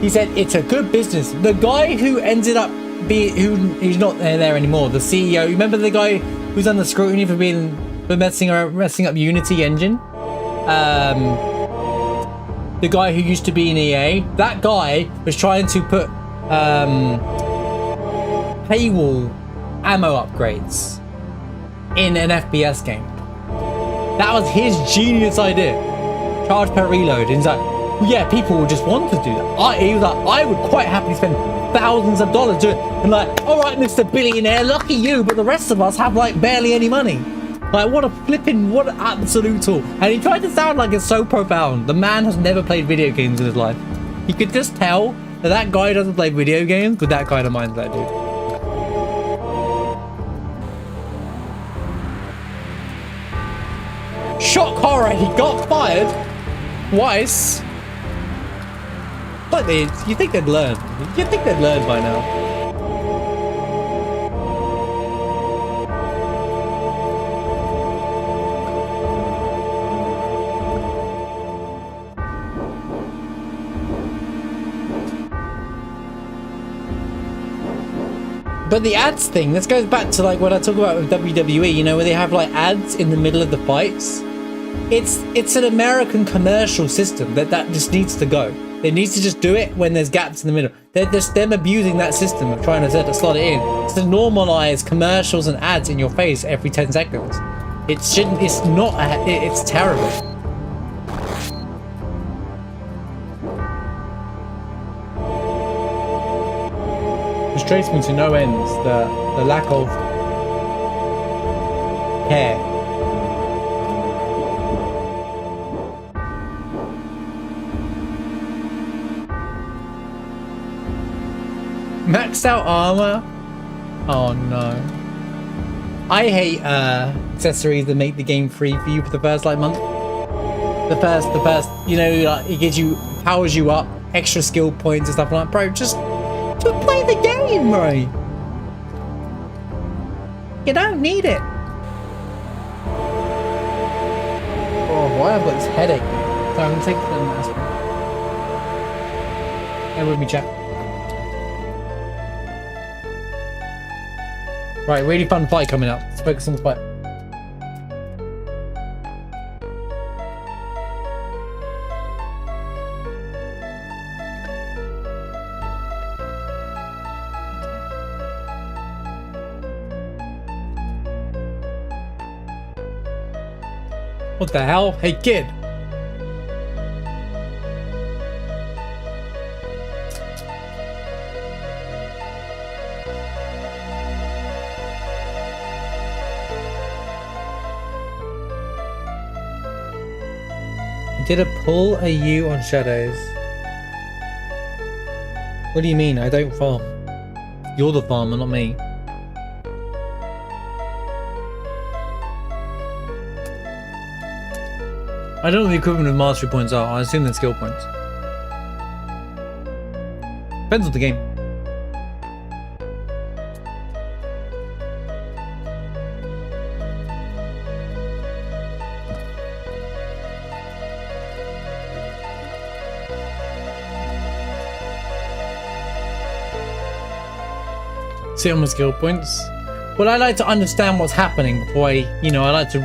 he said, it's a good business. The guy who ended up who's not there anymore, the CEO, remember the guy who's under scrutiny for messing up Unity engine? The guy who used to be in EA, that guy was trying to put paywall ammo upgrades in an FPS game. That was his genius idea. Charge per reload. And he's like, well, yeah, people would just want to do that. He was like, I would quite happily spend thousands of dollars doing it. And like, all right, Mr. Billionaire, lucky you, but the rest of us have like barely any money. Like, what an absolute tool. And he tried to sound like it's so profound. The man has never played video games in his life. You could just tell that guy doesn't play video games with that kind of mindset, dude. Shock horror, he got fired twice. But you think they'd learn. You think they'd learn by now. But the ads thing, this goes back to like what I talk about with WWE, you know, where they have like ads in the middle of the fights. It's an American commercial system that just needs to go. They need to just do it when there's gaps in the middle. They're just them abusing that system of trying to slot it in to normalize commercials and ads in your face every 10 seconds. It shouldn't. It's not. It's terrible. Frustrates me to no ends the lack of care. Maxed out armor? Oh no. I hate accessories that make the game free for you for the first like month. The first, you know, like, it gives you, powers you up, extra skill points and stuff like that. Bro, just play the game, right? You don't need it. Oh, why I've got this headache. So I'm gonna take some aspirin. Stay with me, chat. Right, really fun fight coming up. Let's focus on the fight. What the hell? Hey, kid! Did a pull a U on shadows? What do you mean? I don't farm. You're the farmer, not me. I don't know what the equivalent of mastery points are. I assume they're skill points. Depends on the game. See on my skill points. Well, I like to understand what's happening before I, you know, I like to.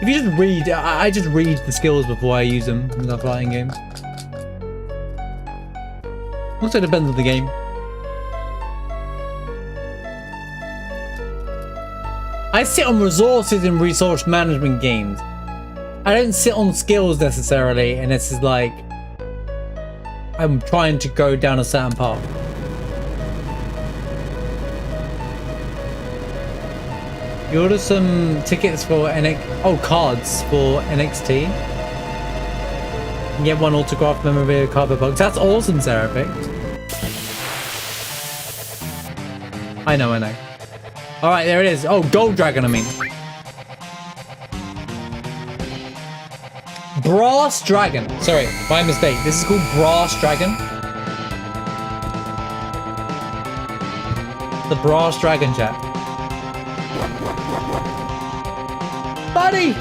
If you just read, I just read the skills before I use them in the fighting games. Also depends on the game. I sit on resources in resource management games. I don't sit on skills necessarily, and this is like I'm trying to go down a certain path. You order some tickets for cards for NXT. You can get one autographed memorabilia card box. That's awesome, Seraphix. I know. Alright, there it is. Oh, Gold Dragon, I mean. Brass Dragon. Sorry, my mistake. This is called Brass Dragon. The Brass Dragon, chat. Buddy!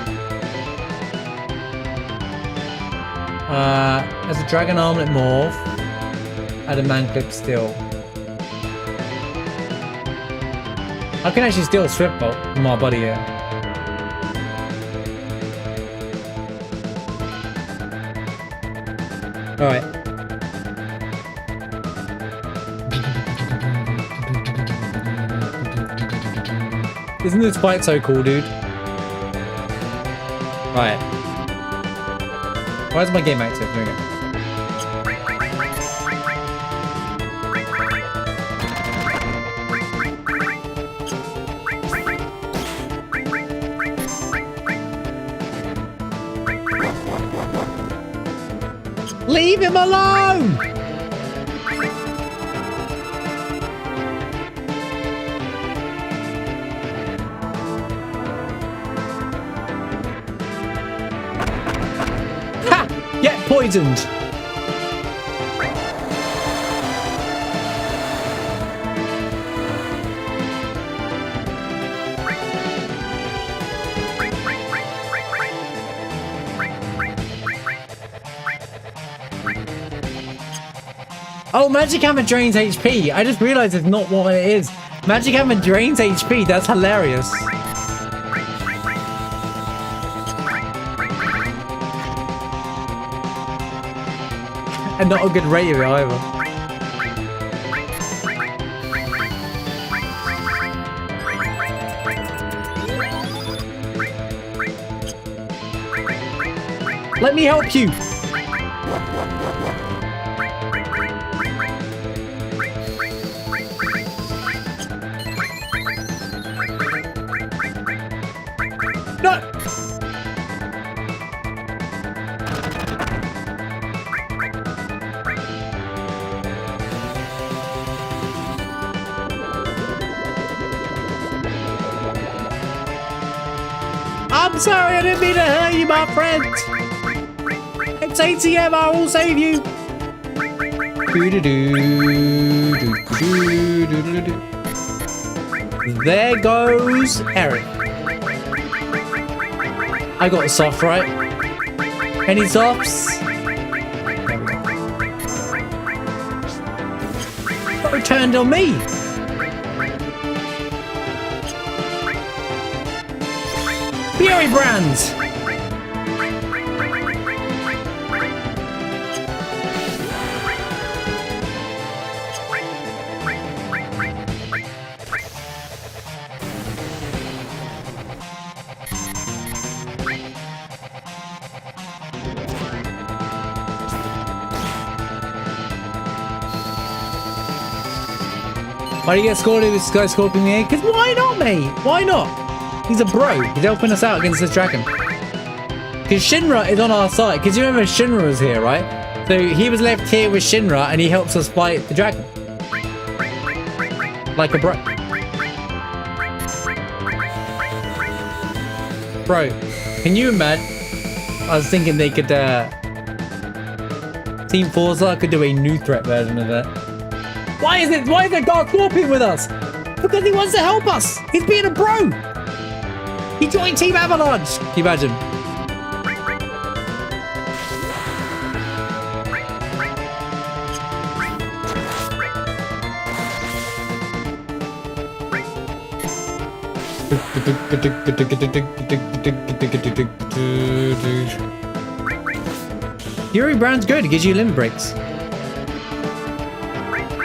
As a dragon armlet morph, add a man clip still. I can actually steal a swift bolt from my buddy here. Alright. Isn't this fight so cool, dude? Right. Why is my game active? Here we go. Leave him alone! Poisoned. Oh, Magic Hammer drains HP. I just realized it's not what it is. Magic Hammer drains HP. That's hilarious. And not a good rate of it either. Let me help you. No. I'm sorry, I didn't mean to hurt you, my friend. It's ATM, I will save you. There goes Eric. I got a soft, right? Any softs? Oh, it turned on me. Fury Brands. Why do you get scored if this guy scorpion me? Because why not, mate? Why not? He's a bro. He's helping us out against this dragon. Because Shinra is on our side. Because you remember Shinra was here, right? So he was left here with Shinra and he helps us fight the dragon. Like a bro. Bro, can you imagine? I was thinking they could, Team Forza could do a new threat version of that. Why is the Dark Scorpion with us? Because he wants to help us. He's being a bro. He joined Team Avalanche. Can you imagine? Fury Brand's good. It gives you limit breaks.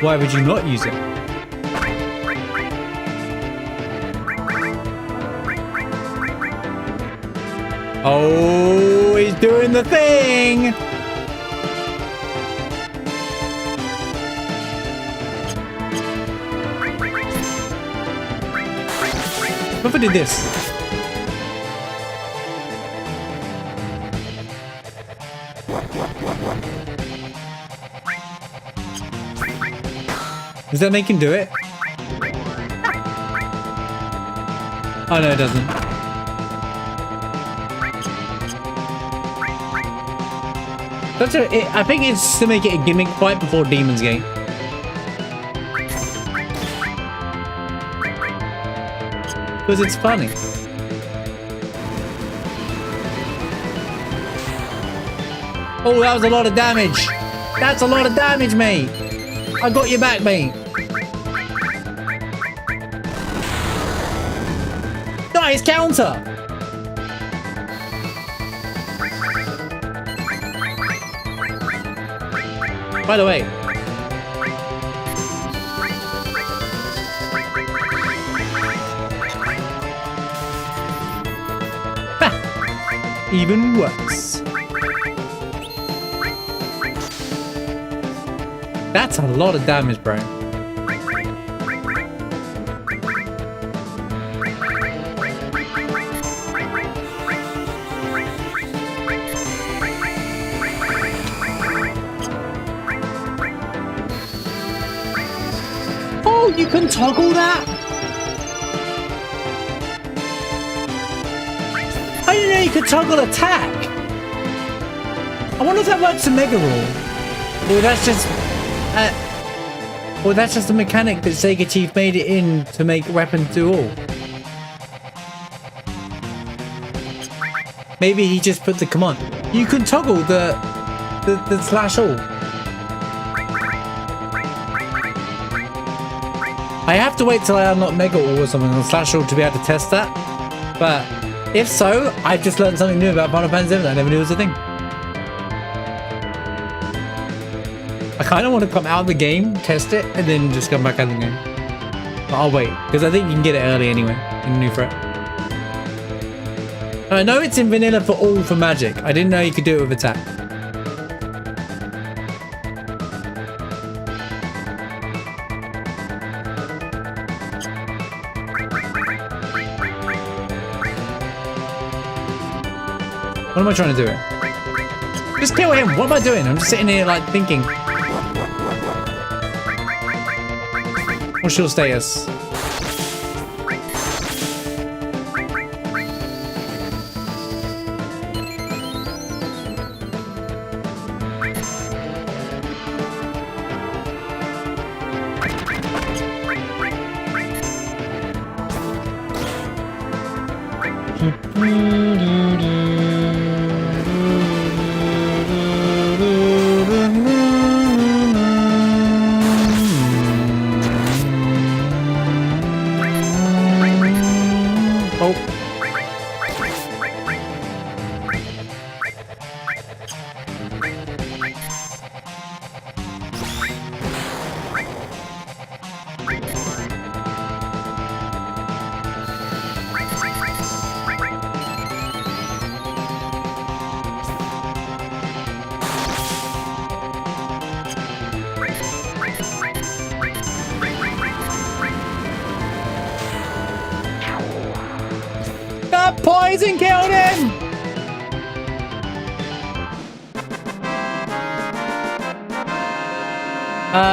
Why would you not use it? Oh, he's doing the thing! What if I did this? Does that make him do it? Oh no, it doesn't. I think it's to make it a gimmick fight before Demon's Gate. Because it's funny. Oh, that was a lot of damage. That's a lot of damage, mate. I got your back, mate. Nice counter. By the way. Ha! Even worse. That's a lot of damage, bro. Oh, you can toggle that? I didn't know you could toggle attack. I wonder if that works in Mega Rule. Or that's just a mechanic that Sega Chief made it in to make weapons do all. Maybe he just put the command. You can toggle the slash all. I have to wait till I unlock Mega Ore or something on Slash Ore to be able to test that. But if so, I've just learned something new about Final Fantasy 7 that I never knew was a thing. I kind of want to come out of the game, test it, and then just come back out of the game. But I'll wait, because I think you can get it early anyway in New Threat. I know it's in vanilla for all for magic. I didn't know you could do it with attack. What am I trying to do here? Just kill him. What am I doing? I'm just sitting here like thinking. What's your status? Poison killed him!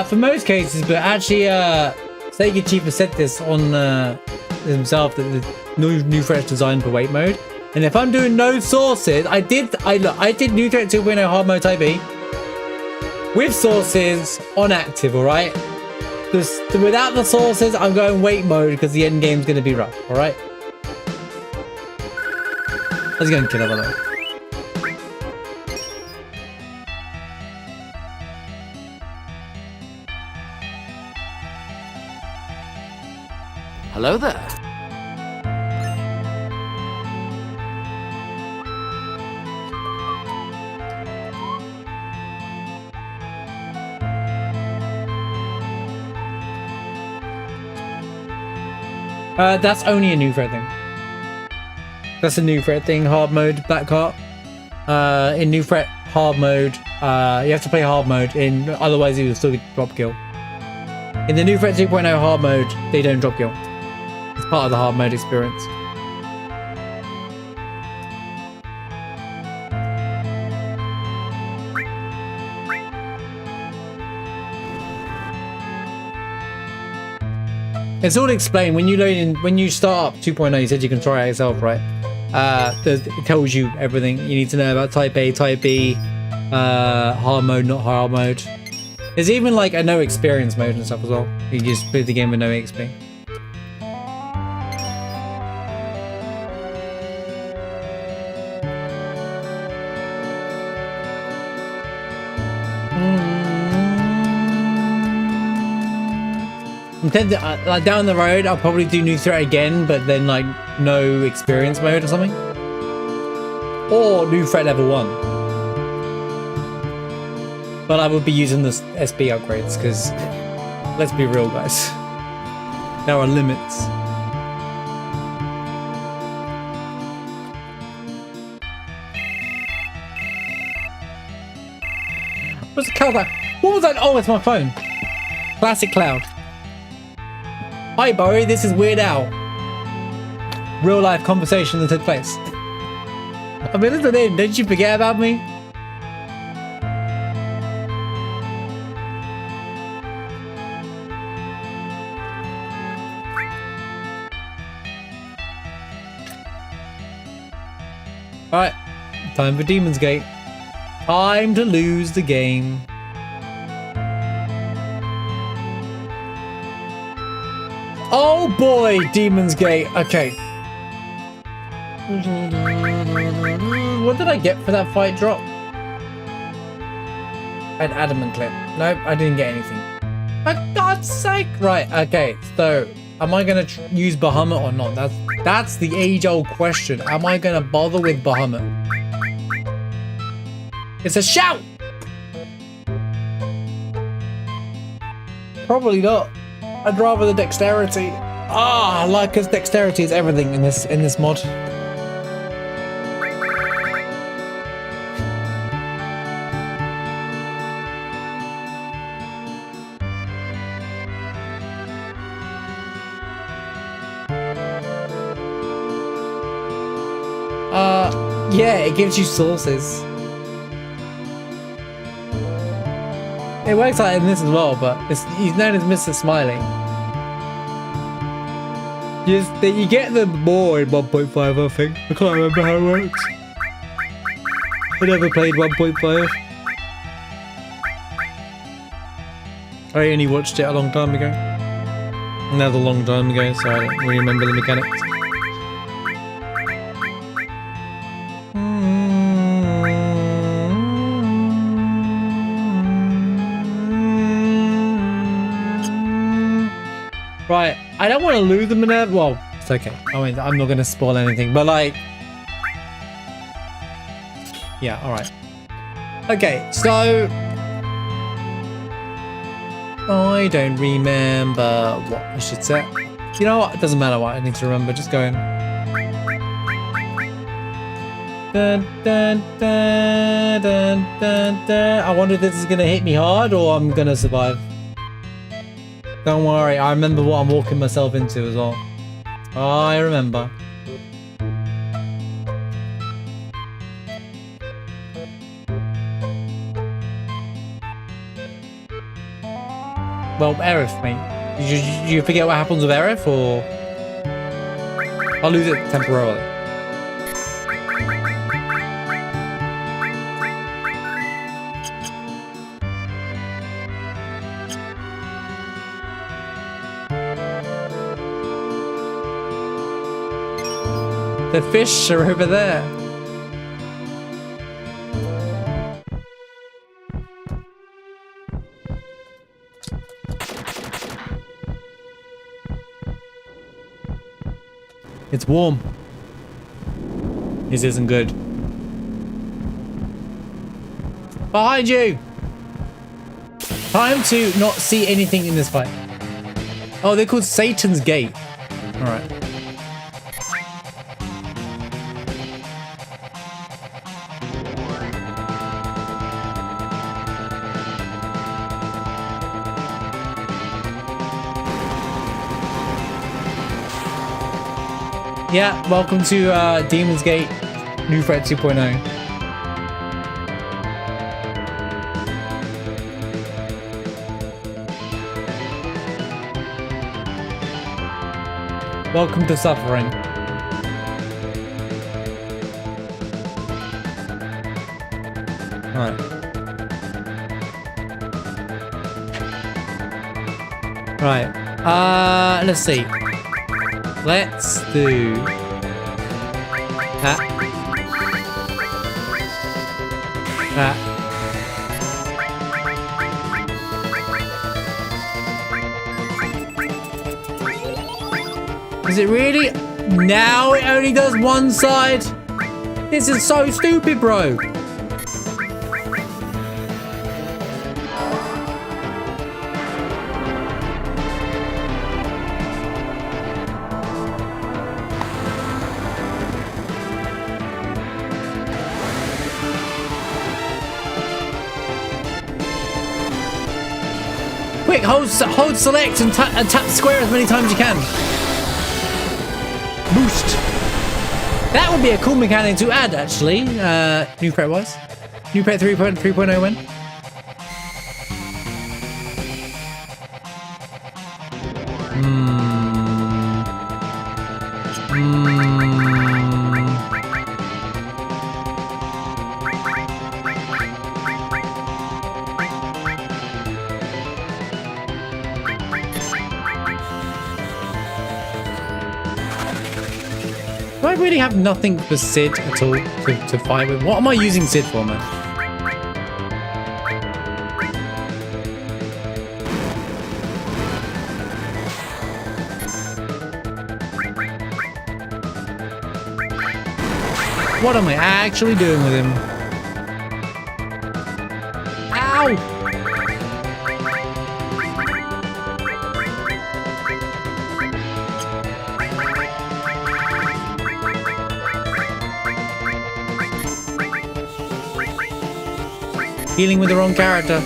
For most cases, but actually, Sega Chief has said this on himself that the new threat's designed for wait mode. And if I'm doing no sources, I did New Threat 2.0 hard mode type B with sources on active, alright? Without the sources, I'm going wait mode because the end game's gonna be rough, alright? I was going to kill her, by the way. Hello there. That's only a new threat thing. That's a new threat thing, hard mode, Black Heart. In new threat hard mode, you have to play hard mode, otherwise you will still get drop kill. In the new threat 2.0 hard mode, they don't drop kill. It's part of the hard mode experience. It's all explained when you load in, when you start up 2.0. You said you can try it yourself, right? It tells you everything you need to know about Type A, Type B, hard mode, not hard mode. There's even like a no experience mode and stuff as well. You just play the game with no XP. I'm tempted, like down the road, I'll probably do new threat again, but then like no experience mode or something, or new threat level 1. But I would be using the SB upgrades because, let's be real, guys, there are limits. What's the cloud? What was that? Oh, it's my phone. Classic cloud. Hi, Barry, this is Weird Al. Real life conversation that took place. I mean, listen in, don't you forget about me? Alright, time for Demon's Gate. Time to lose the game. Oh boy, Demon's Gate. Okay. What did I get for that fight drop? An adamant clip. Nope, I didn't get anything. For God's sake! Right, okay, so am I gonna use Bahamut or not? That's the age-old question. Am I gonna bother with Bahamut? It's a shout! Probably not. I'd rather the dexterity. Ah, like because dexterity is everything in this mod. Yeah, it gives you sources. It works like in this as well, but he's known as Mr. Smiley. You get them more in 1.5, I think. I can't remember how it works. I never played 1.5. I only watched it a long time ago. Another long time ago, so I don't really remember the mechanics. Right, I don't want to lose them in there. Well, it's okay. I mean, I'm not going to spoil anything, but like... Yeah, alright. Okay, so... I don't remember what I should say. You know what? It doesn't matter what I need to remember. Just go in. Dun, dun, dun, dun, dun, dun. I wonder if this is going to hit me hard or I'm going to survive. Don't worry, I remember what I'm walking myself into as well. I remember. Well, Aerith, mate. You forget what happens with Aerith, or... I'll lose it temporarily. The fish are over there. It's warm. This isn't good. Behind you! Time to not see anything in this fight. Oh, they're called Satan's Gate. Alright. Yeah, welcome to Demon's Gate, New Threat 2.0. Welcome to suffering. Alright. Right. Let's see. Let's do that. That. Is it really? Now it only does one side? This is so stupid, bro. Quick, hold select and tap square as many times as you can. Boost. That would be a cool mechanic to add, actually. New threat wise. New threat 3.0 win. Do I really have nothing for Sid at all to fight with? What am I using Sid for, man? What am I actually doing with him? Ow! Healing with the wrong character.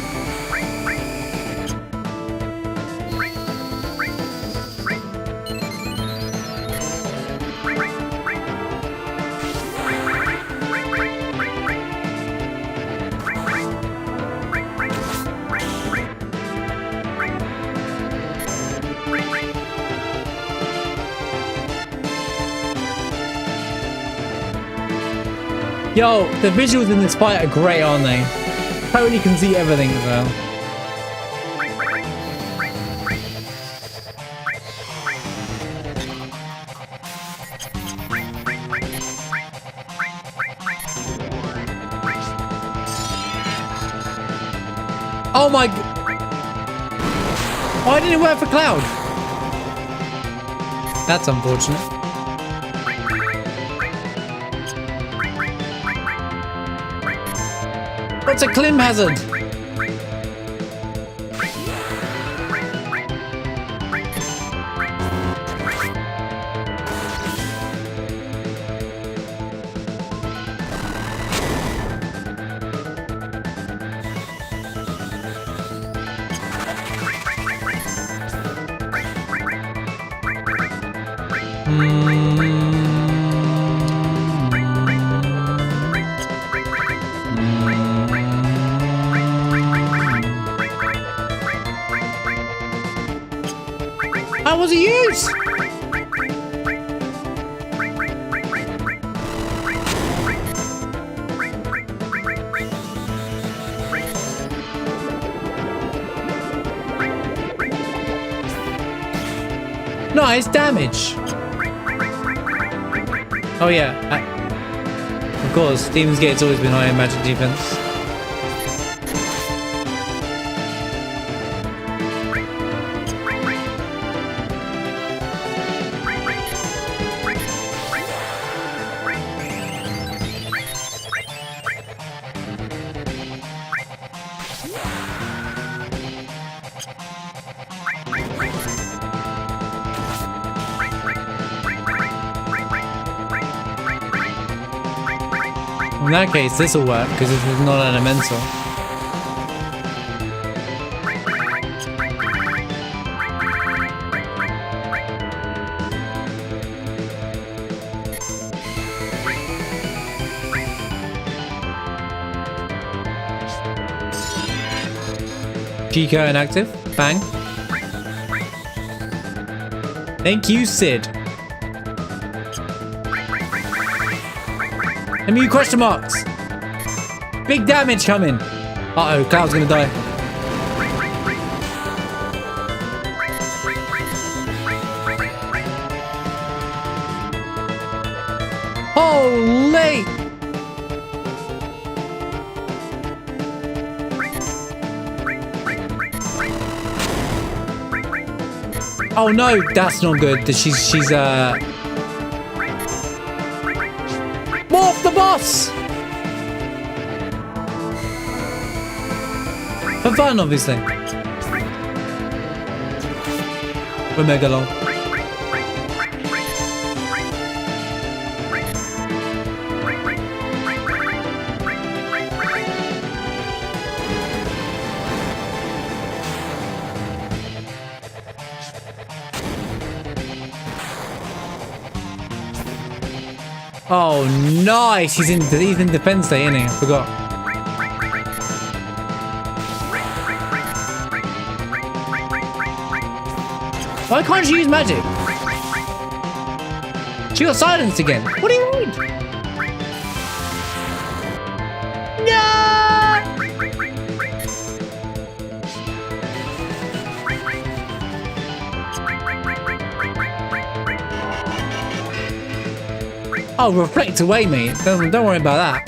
Yo, the visuals in this fight are great, aren't they? Totally can see everything as well. Oh my... Why didn't it work for Cloud? That's unfortunate. What's a climb hazard? How was it used? Nice damage. Oh yeah, of course, Demon's Gate's always been high in magic defense. In that case, this will work because this is not elemental. Chico inactive. Bang. Thank you, Sid. MU question marks. Big damage coming. Uh-oh, Cloud's gonna die. Holy! Oh no, that's not good. She's Morph the boss! For fun, obviously. We're mega long. Oh, nice! He's in defense day, isn't he? I forgot. Why can't she use magic? She got silenced again. What do you mean? No! Oh, reflect away, mate. Don't worry about that.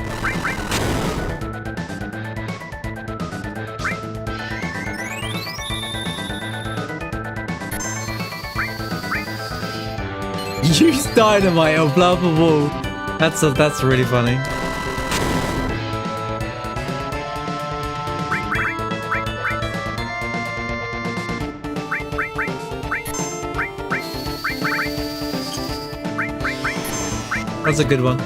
Use dynamite or blow up a wall. That's really funny. That's a good one.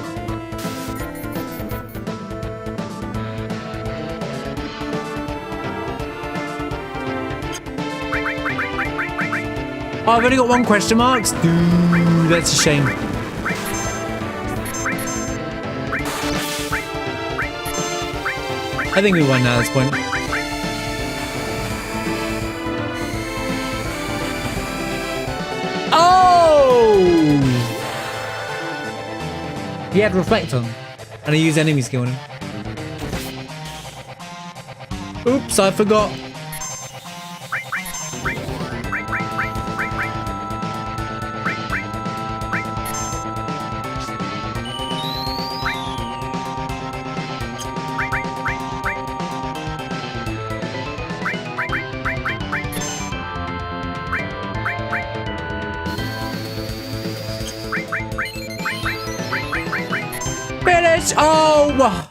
Oh, I've only got one question marks. Ooh, that's a shame. I think we won now at this point. Oh! He had reflect on, and I used enemy skill on him. Oops, I forgot. Finish! Oh!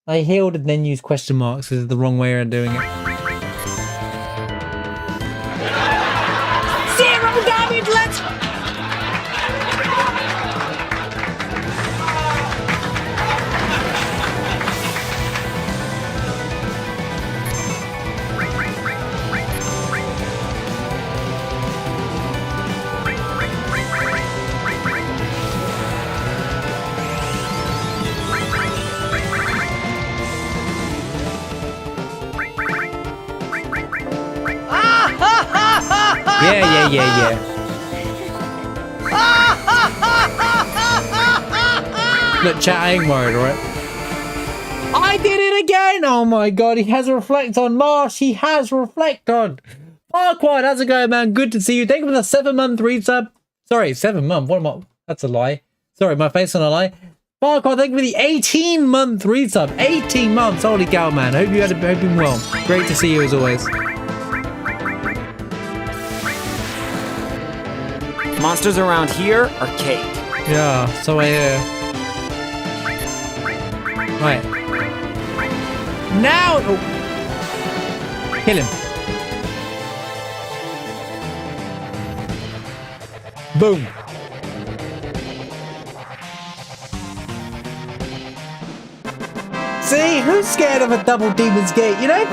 I healed and then used question marks. This is the wrong way of doing it. 0 damage, let's... Yeah. Look, chat, I ain't worried, alright? I did it again! Oh my god, he has a reflect on. Marsh, he has reflect on. Farquaad, how's it going, man? Good to see you. Thank you for the 7-month resub. Sorry, 7 month. What am I? That's a lie. Sorry, my face on a lie. Farquaad, thank you for the 18-month resub. 18 months. Holy cow, man. Hope you had been well. Great to see you as always. Monsters around here are cake. Yeah, so I hear. Right. Now! Oh. Kill him. Boom. See? Who's scared of a double Demon's Gate, you know?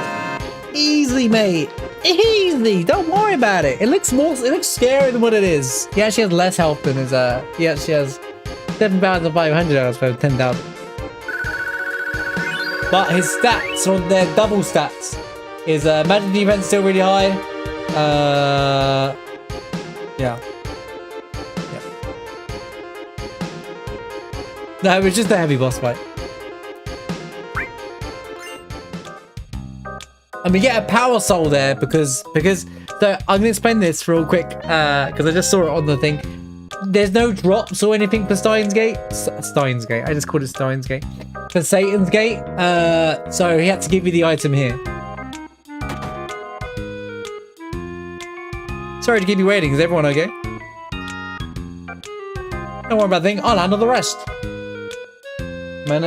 Easily, mate. Easy, don't worry about it. It looks scarier than what it is. He actually has less health than his he actually has 7,500 out of 10,000. But his stats on their double stats. His magic defense still really high. Yeah. No, it was just a heavy boss fight. And we get a power soul there because so I'm gonna explain this real quick because I just saw it on the thing. There's no drops or anything for Steins Gate. Steins Gate. I just called it Steins Gate. For Satan's Gate. So he had to give you the item here. Sorry to keep you waiting. Is everyone okay? Don't worry about a thing. I'll handle the rest. We're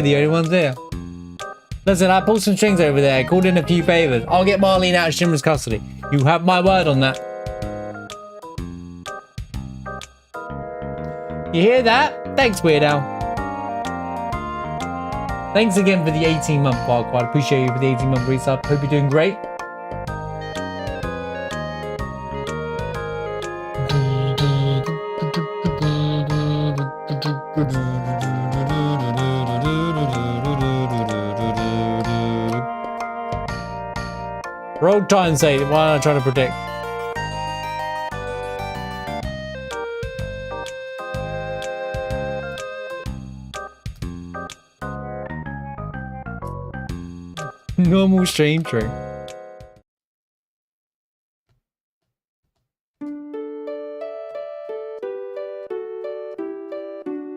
the only ones there. Listen, I pulled some strings over there, called in a few favors. I'll get Marlene out of Shimmer's custody. You have my word on that. You hear that? Thanks, Weird Al. Thanks again for the 18-month Farquaad. Appreciate you for the 18-month resub. Hope you're doing great. Road time save. Why am I trying to predict? Normal stream, true.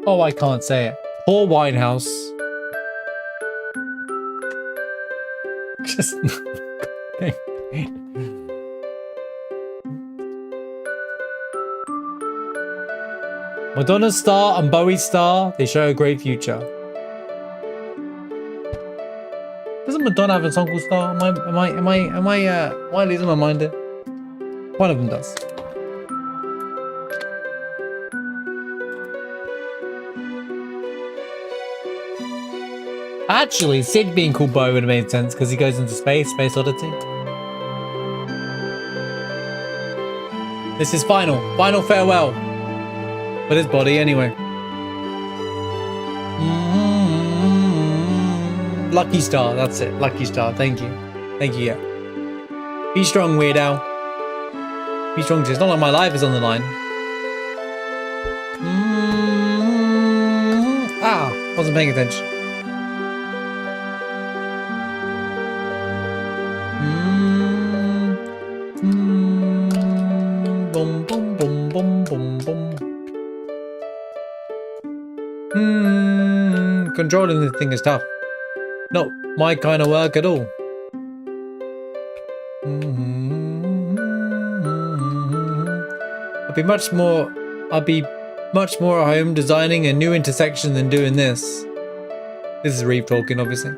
Oh, I can't say it. Poor Winehouse. Just Madonna's star and Bowie's star, they show a great future. Doesn't Madonna have a song called Star? Am I losing my mind here? One of them does. Actually, Sid being called Bowie would have made sense because he goes into space oddity. This is final farewell. But his body anyway. Lucky Star, that's it. Lucky Star, thank you. Thank you, yeah. Be strong, Weird Al. Be strong too. It's not like my life is on the line. Wasn't paying attention. Boom, boom, boom, boom, boom, boom. Controlling the thing is tough. Not my kind of work at all. I'd be much more at home designing a new intersection than doing this. This is Reeve talking, obviously.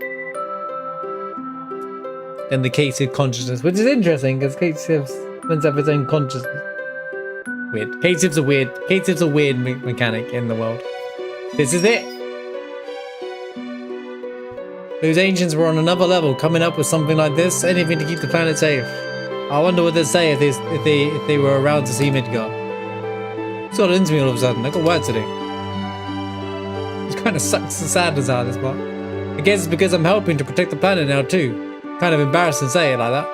And the K-Civ consciousness, which is interesting because K-Civ's meant to have its own consciousness. Weird. K-Civ's a weird mechanic in the world. This is it. Those ancients were on another level, coming up with something like this, anything to keep the planet safe. I wonder what they'd say if they were around to see Midgar. It's got into me all of a sudden. I got work to do. It kind of sucks the sadness out of this part. I guess it's because I'm helping to protect the planet now too. Kind of embarrassed to say it like that.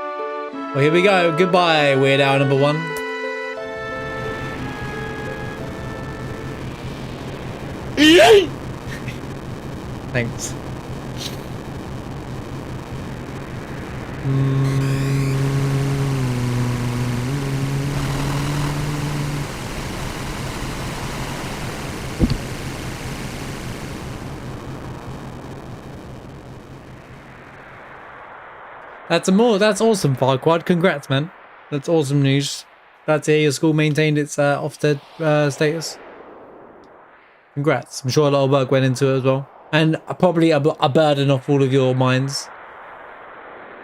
Well, here we go. Goodbye, Weird Al number 1. Thanks. That's awesome, Farquad. Congrats, man. That's awesome news. Glad to hear your school maintained its Ofsted status. Congrats. I'm sure a lot of work went into it as well. And probably a burden off all of your minds.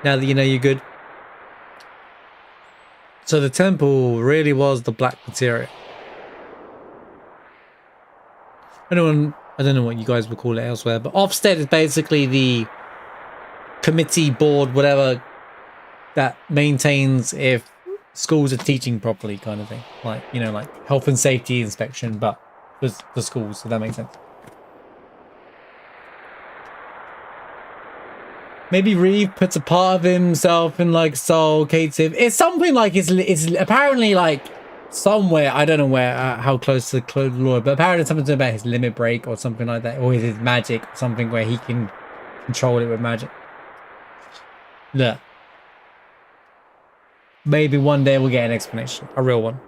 Now that you know you're good. So the temple really was the black materia. I don't know what you guys would call it elsewhere, but Ofsted is basically the committee, board, whatever, that maintains if schools are teaching properly, kind of thing. Like, you know, like health and safety inspection, but with the schools, so that makes sense. Maybe Reeve puts a part of himself in like Soul, K-Civ. It's something like it's apparently like somewhere, I don't know where, how close to the lore, but apparently something about his limit break or something like that, or his magic, or something where he can control it with magic. Look. Maybe one day we'll get an explanation, a real one.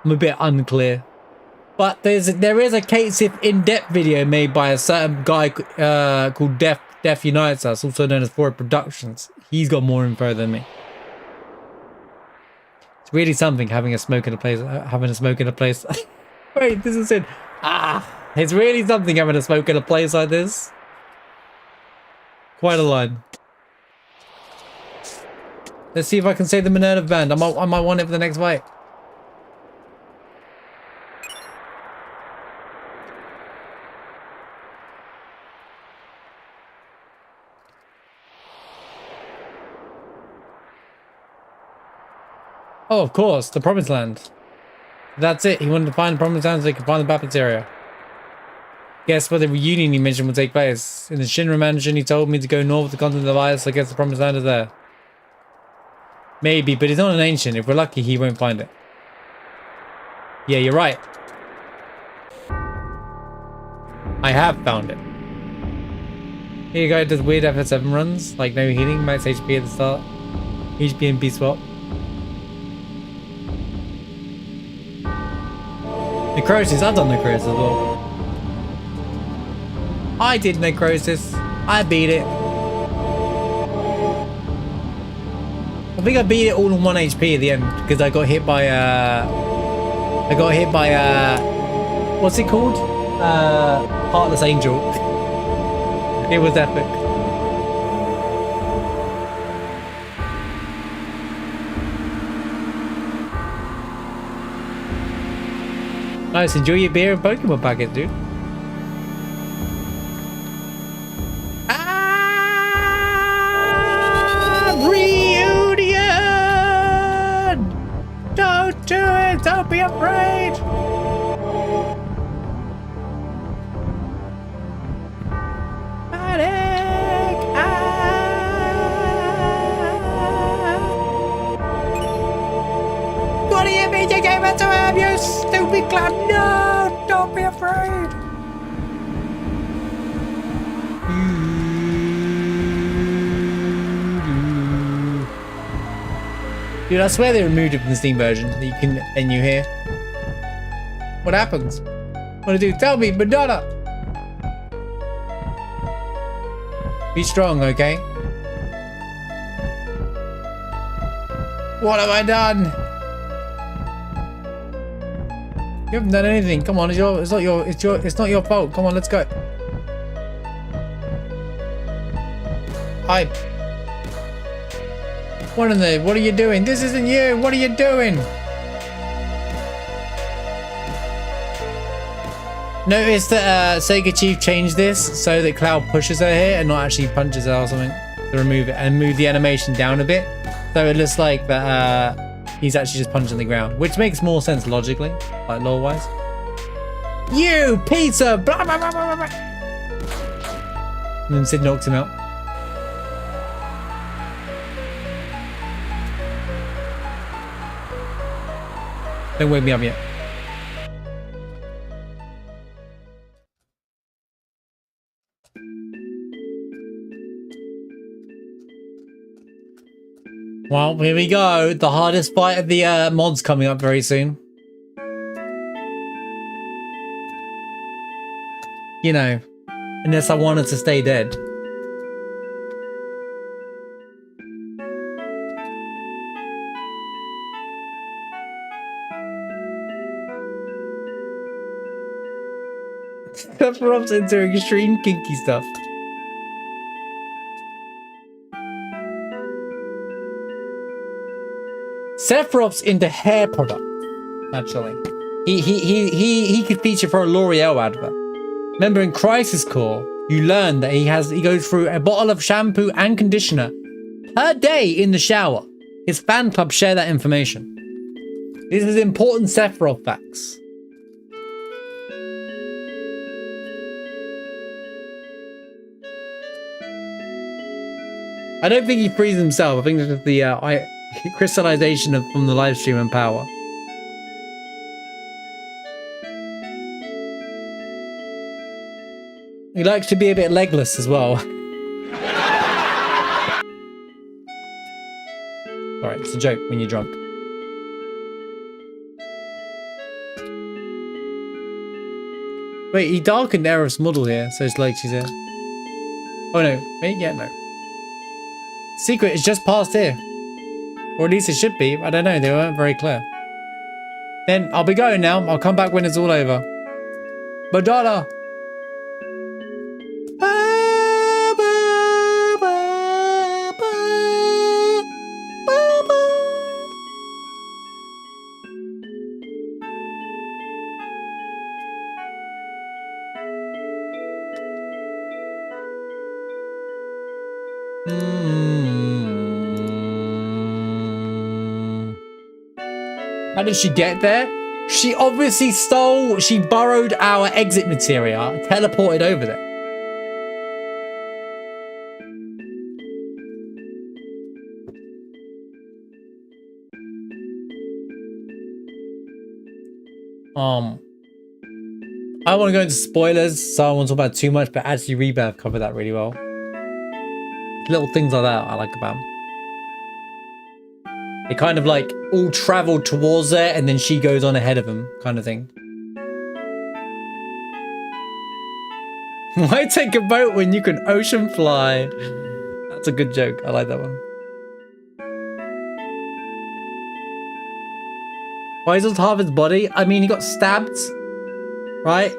I'm a bit unclear. But there is a K-Civ in-depth video made by a certain guy called Def Unites Us, also known as Forward Productions. He's got more info than me. It's really something having a smoke in a place. Wait, this is it. It's really something having a smoke in a place like this. Quite a line. Let's see if I can save the Minerva band. I might want it for the next fight. Oh, of course, the Promised Land. That's it. He wanted to find the Promised Land so he could find the Baptist area. Guess where the reunion he mentioned will take place. In the Shinra mansion, he told me to go north of the continent of Ice, so I guess the Promised Land is there. Maybe, but he's not an ancient. If we're lucky, he won't find it. Yeah, you're right. I have found it. Here you go, does weird FS7 runs, like no healing, max HP at the start. HP and B swap. Necrosis, I've done Necrosis as well. I did Necrosis. I beat it. I think I beat it all on 1 HP at the end because I got hit by what's it called? Heartless Angel. It was epic. Nice, enjoy your beer and Pokemon packets, dude. Reunion! Don't do it! Don't be afraid! Panic! What do you mean you gave it to him, you stupid clown? No! Don't be afraid! Dude, I swear they removed it from the Steam version that you can menu here. What happens? What do? Tell me, Madonna! Be strong, okay? What have I done? You haven't done anything. Come on, it's not your fault. Come on, let's go. Hi. What are you doing? This isn't you. What are you doing? Notice that Sega Chief changed this so that Cloud pushes her here and not actually punches her or something to remove it and move the animation down a bit. So it looks like that he's actually just punching the ground, which makes more sense logically, like lore-wise. You pizza! Blah, blah, blah, blah, blah. And then Sid knocks him out. Don't wake me up yet. Well, here we go. The hardest fight of the mods coming up very soon. You know, unless I wanted to stay dead. Sephiroth's into extreme kinky stuff. Sephiroth's into hair products. Actually, he could feature for a L'Oreal advert. Remember in Crisis Core, you learn that he goes through a bottle of shampoo and conditioner per day in the shower. His fan club share that information. This is important Sephiroth facts. I don't think he frees himself. I think it's just the crystallization from the live stream and power. He likes to be a bit legless as well. Alright, it's a joke when you're drunk. Wait, he darkened Aerith's model here, so it's like she's here. Oh no, wait, yeah, no. Secret is just past here. Or at least it should be. I don't know, they weren't very clear. Then I'll be going now. I'll come back when it's all over. Madonna! How did she get there? She obviously she borrowed our exit material, teleported over there. I don't want to go into spoilers, so I won't talk about too much, but actually Rebirth covered that really well. Little things like that I like about them. They kind of like all travel towards her and then she goes on ahead of them, kind of thing. Why take a boat when you can ocean fly? That's a good joke. I like that one. Why is it half his body? I mean, he got stabbed, right?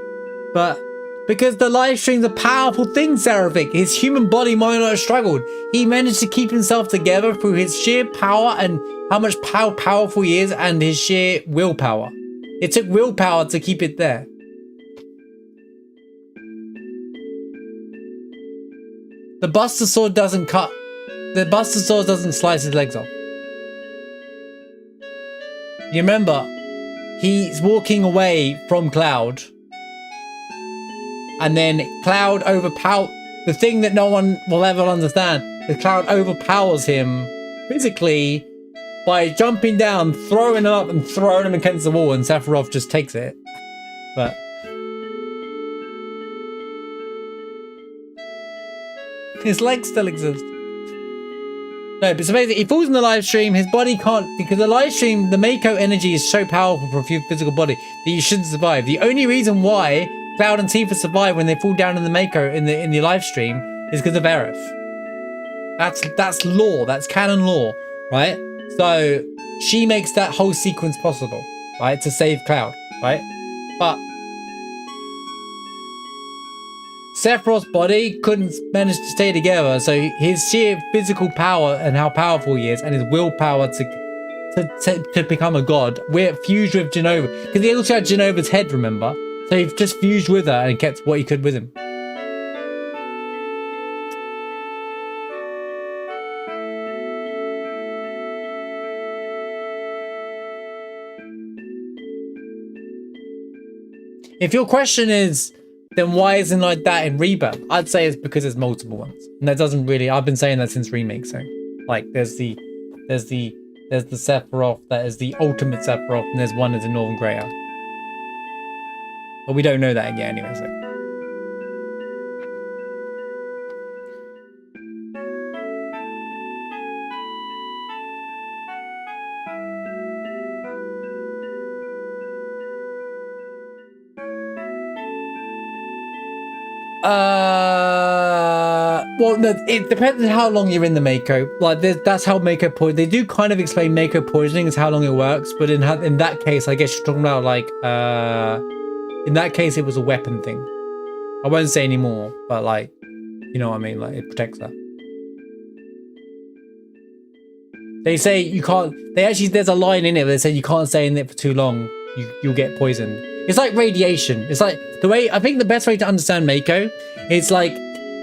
But because the live stream's a powerful thing, Seraphic. His human body might not have struggled. He managed to keep himself together through his sheer power and how much powerful he is and his sheer willpower. It took willpower to keep it there. The Buster Sword doesn't cut. The Buster Sword doesn't slice his legs off. You remember, he's walking away from Cloud. And then Cloud overpower the thing that no one will ever understand. The Cloud overpowers him physically by jumping down, throwing him up and throwing him against the wall, and Sephiroth just takes it. But his legs still exist. No, but so basically, he falls in the live stream, his body can't, because the live stream, the Mako energy is so powerful for a physical body that you shouldn't survive. The only reason why Cloud and Tifa survive when they fall down in the Mako in the live stream is because of Aerith. That's lore, that's canon lore, right? So she makes that whole sequence possible, right? To save Cloud, right? But Sephiroth's body couldn't manage to stay together, so his sheer physical power and how powerful he is, and his willpower to become a god, we're fused with Jenova. Because he also had Jenova's head, remember? So he just fused with her and kept what he could with him. If your question is, then why isn't like that in Rebirth? I'd say it's because there's multiple ones. And that doesn't really, I've been saying that since Remake, so. Like, there's the Sephiroth that is the ultimate Sephiroth, and there's one that's in Northern Greater. But we don't know that yet anyway, so. Well, no, it depends on how long you're in the Mako. Like, that's how Mako poison. They do kind of explain Mako poisoning as how long it works, but in that case, I guess you're talking about like, in that case, it was a weapon thing. I won't say any more, but like, you know what I mean? Like, it protects that. They say you can't. There's a line in it where they say you can't stay in it for too long. You'll get poisoned. It's like radiation. It's like the way, I think the best way to understand Mako is like,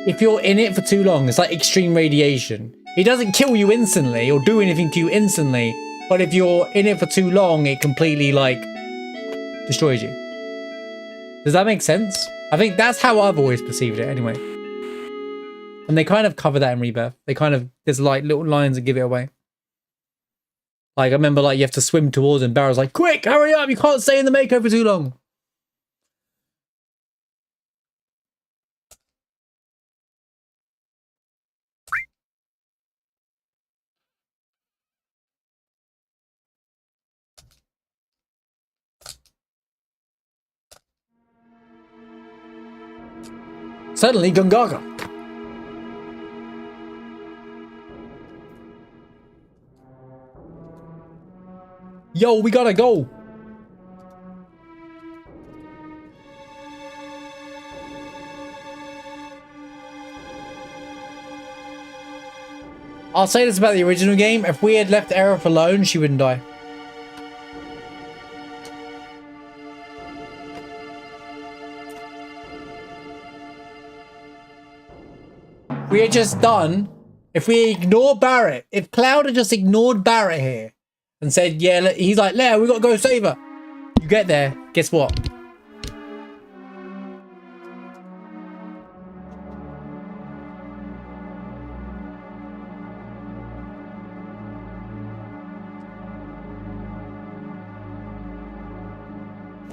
if you're in it for too long, it's like extreme radiation. It doesn't kill you instantly or do anything to you instantly, but if you're in it for too long, it completely like destroys you. Does that make sense? I think that's how I've always perceived it anyway. And they kind of cover that in Rebirth. They kind of, there's like little lines that give it away. Like, I remember, like, you have to swim towards him. Barrow's like, quick, hurry up, you can't stay in the Mako for too long. Suddenly, Gungaga. Yo, we gotta go. I'll say this about the original game. If we had left Aerith alone, she wouldn't die. We had just done, if we ignore Barrett, if Cloud had just ignored Barrett here and said, yeah, he's like, Leia, we gotta go save her. You get there, guess what?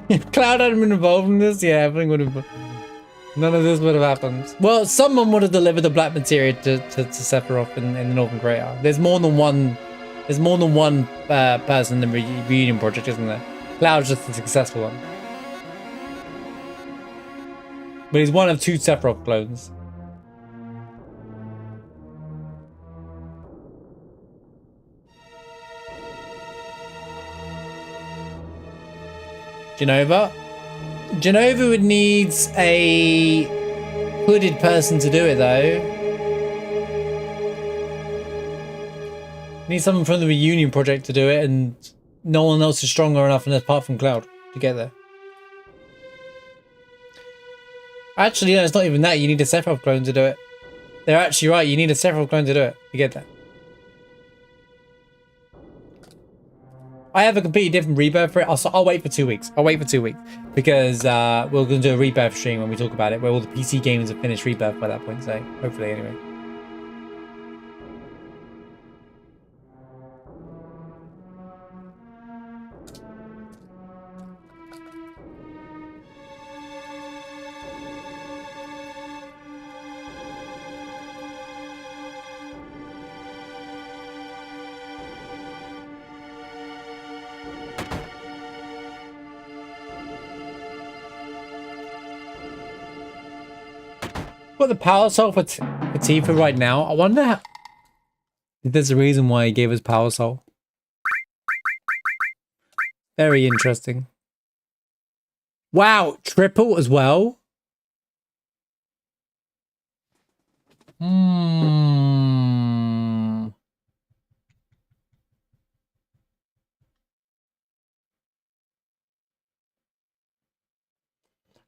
If Cloud hadn't been involved in this, yeah, everything would have None of this would have happened. Well, someone would have delivered the black materia to Sephiroth in the Northern Crater. There's more than one. There's more than one person in the reunion project, isn't there? Cloud's just a successful one. But he's one of 2 Sephiroth clones. JENOVA? JENOVA would need a hooded person to do it, though. Need someone from the reunion project to do it, and no one else is stronger enough apart from Cloud to get there. Actually, no, it's not even that. You need a Sephiroth clone to do it. They're actually right. You need a Sephiroth clone to do it. You get that. I have a completely different rebirth for it. I'll wait for 2 weeks. I'll wait for 2 weeks because we're going to do a rebirth stream when we talk about it, where all the PC games have finished rebirth by that point. So hopefully, anyway. Got the power soul for Tifa right now. I wonder if there's a reason why he gave us power soul. Very interesting. Wow, triple as well.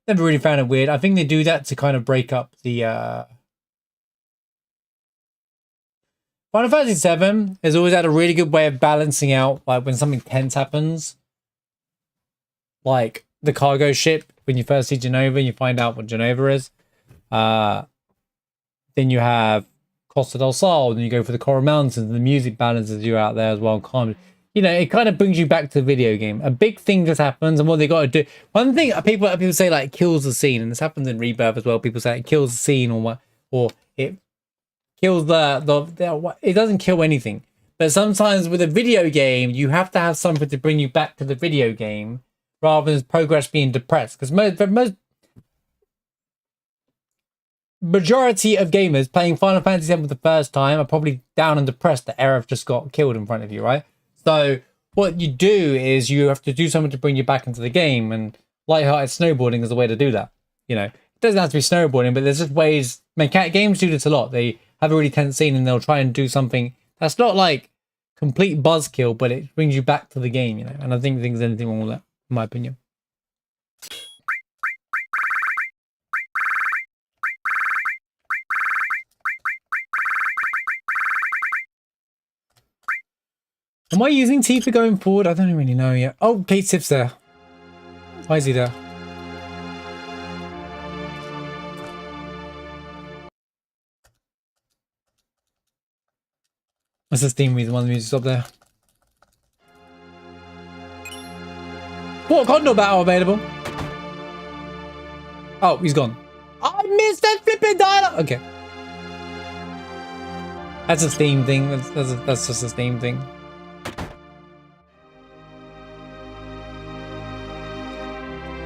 Never really found it weird. I think they do that to kind of break up the Final Fantasy VII has always had a really good way of balancing out, like, when something tense happens. Like the cargo ship, when you first see JENOVA and you find out what JENOVA is. Then you have Costa del Sol, and you go for the Coral Mountains, and the music balances you out there as well. Calm. You know, it kind of brings you back to the video game. A big thing just happens, and what they got to do. One thing people say, like, it kills the scene, and this happens in Rebirth as well. People say it kills the scene, or it kills it doesn't kill anything. But sometimes with a video game, you have to have something to bring you back to the video game, rather than progress being depressed. Because most majority of gamers playing Final Fantasy VII for the first time are probably down and depressed that Aerith just got killed in front of you, right? So what you do is you have to do something to bring you back into the game, and lighthearted snowboarding is the way to do that. You know, it doesn't have to be snowboarding, but there's just ways. Mechanic games do this a lot. They have a really tense scene and they'll try and do something that's not like complete buzzkill, but it brings you back to the game, you know. And I think there's anything wrong with that, in my opinion. Am I using Tifa going forward? I don't really know yet. Oh, Kate Sif's there. Why is he there? That's the Steam reason why the music's up there. Port Condor battle available. Oh, he's gone. I missed that flipping dialogue. Okay. That's a Steam thing. That's just a Steam thing.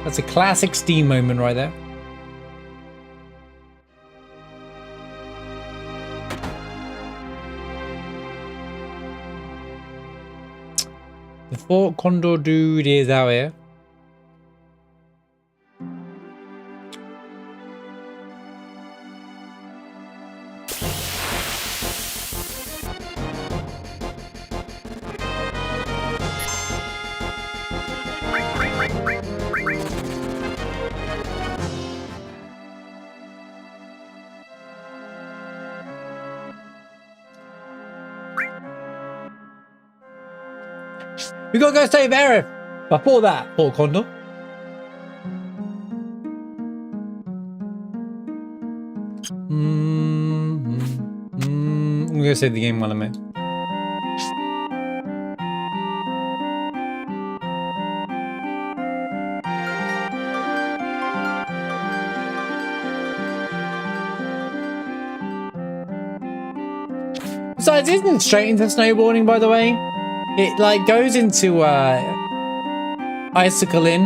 That's a classic Steam moment right there. The Fort Condor dude is out here. We gotta go save Aerith. Before that, Port Condor. I'm gonna save the game while I'm in. Besides, isn't straight into snowboarding, by the way? It like goes into Icicle Inn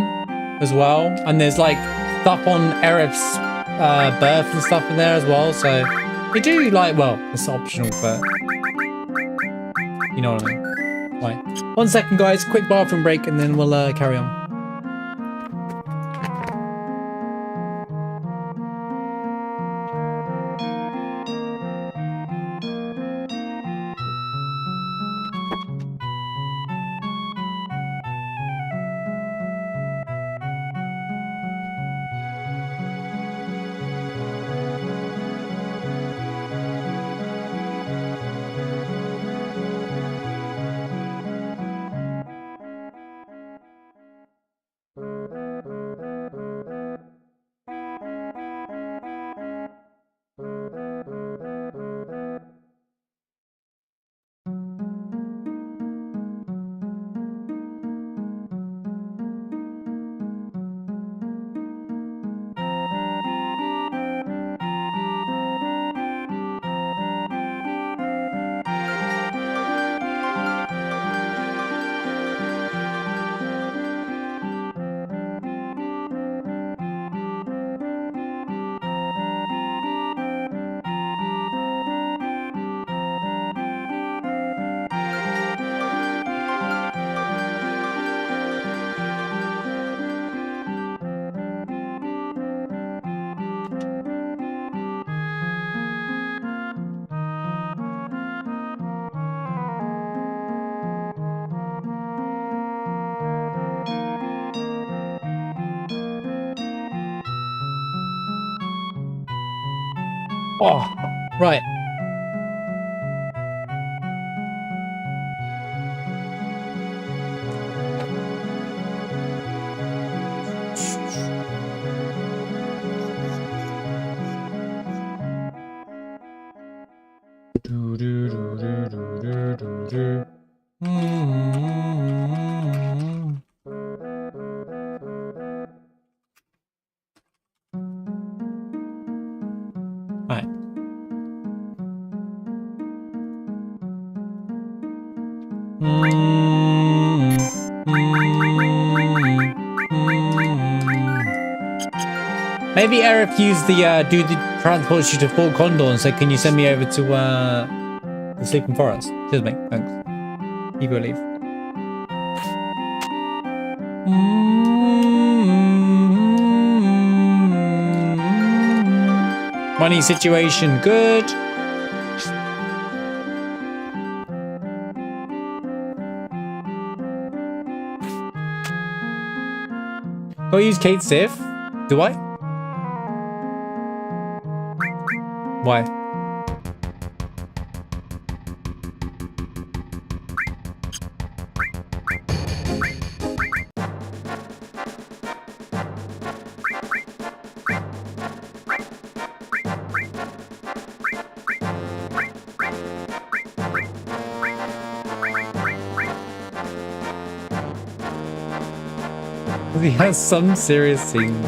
as well, and there's like stuff on Eric's berth and stuff in there as well. So they do like, well, it's optional, but you know what I mean. Right, 1 second, guys. Quick bathroom break, and then we'll carry on. Oh, right. Right. Maybe Eric used the dude that transports you to Fort Condor and said, "Can you send me over to the Sleeping Forest?" Cheers, mate. Thanks. You go leave. Money situation good. Go use Kate Sif. Do I? Why? He has some serious scenes.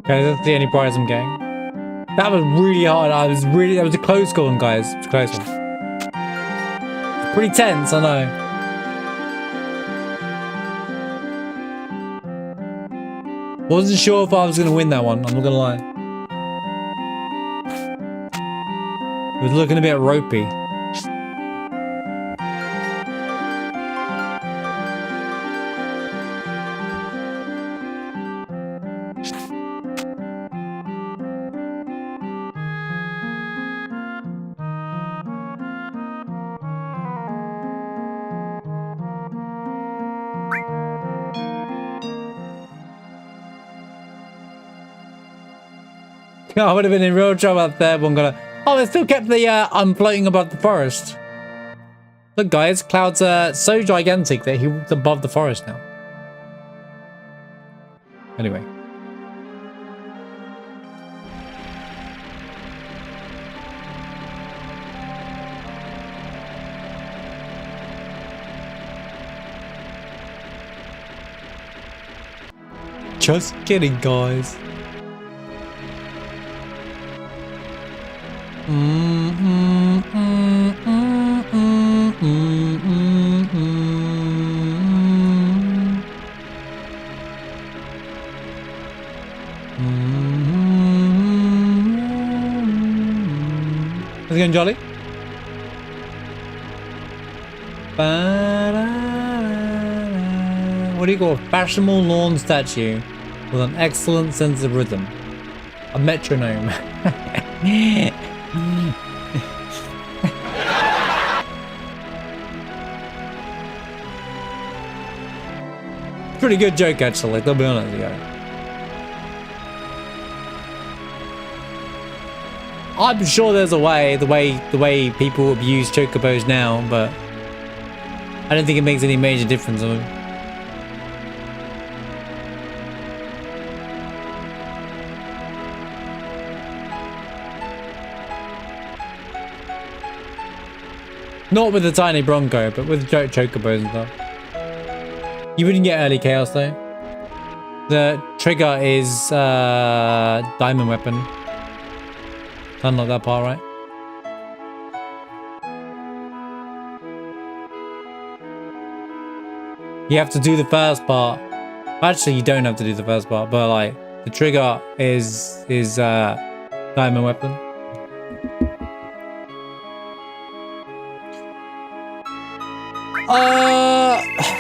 Okay, that's the only prize I'm getting. That was really hard. That was a close one, guys. It was a close one. It's pretty tense, I know. Wasn't sure if I was gonna win that one, I'm not gonna lie. It was looking a bit ropey. I would have been in real trouble up there. One gonna. Oh, it still kept the I'm floating above the forest. Look, guys, clouds are so gigantic that he's above the forest now. Anyway. Just kidding, guys. How's it going, Jolly? What do you call a fashionable lawn statue with an excellent sense of rhythm? A metronome. Pretty good joke, actually. I'll be honest with you. I'm sure there's a way, the way people abuse chocobos now, but I don't think it makes any major difference. Not with the tiny Bronco, but with chocobos and stuff. You wouldn't get early chaos though. The trigger is diamond weapon. Unlock that part, right? You have to do the first part. Actually, you don't have to do the first part, but like the trigger is diamond weapon.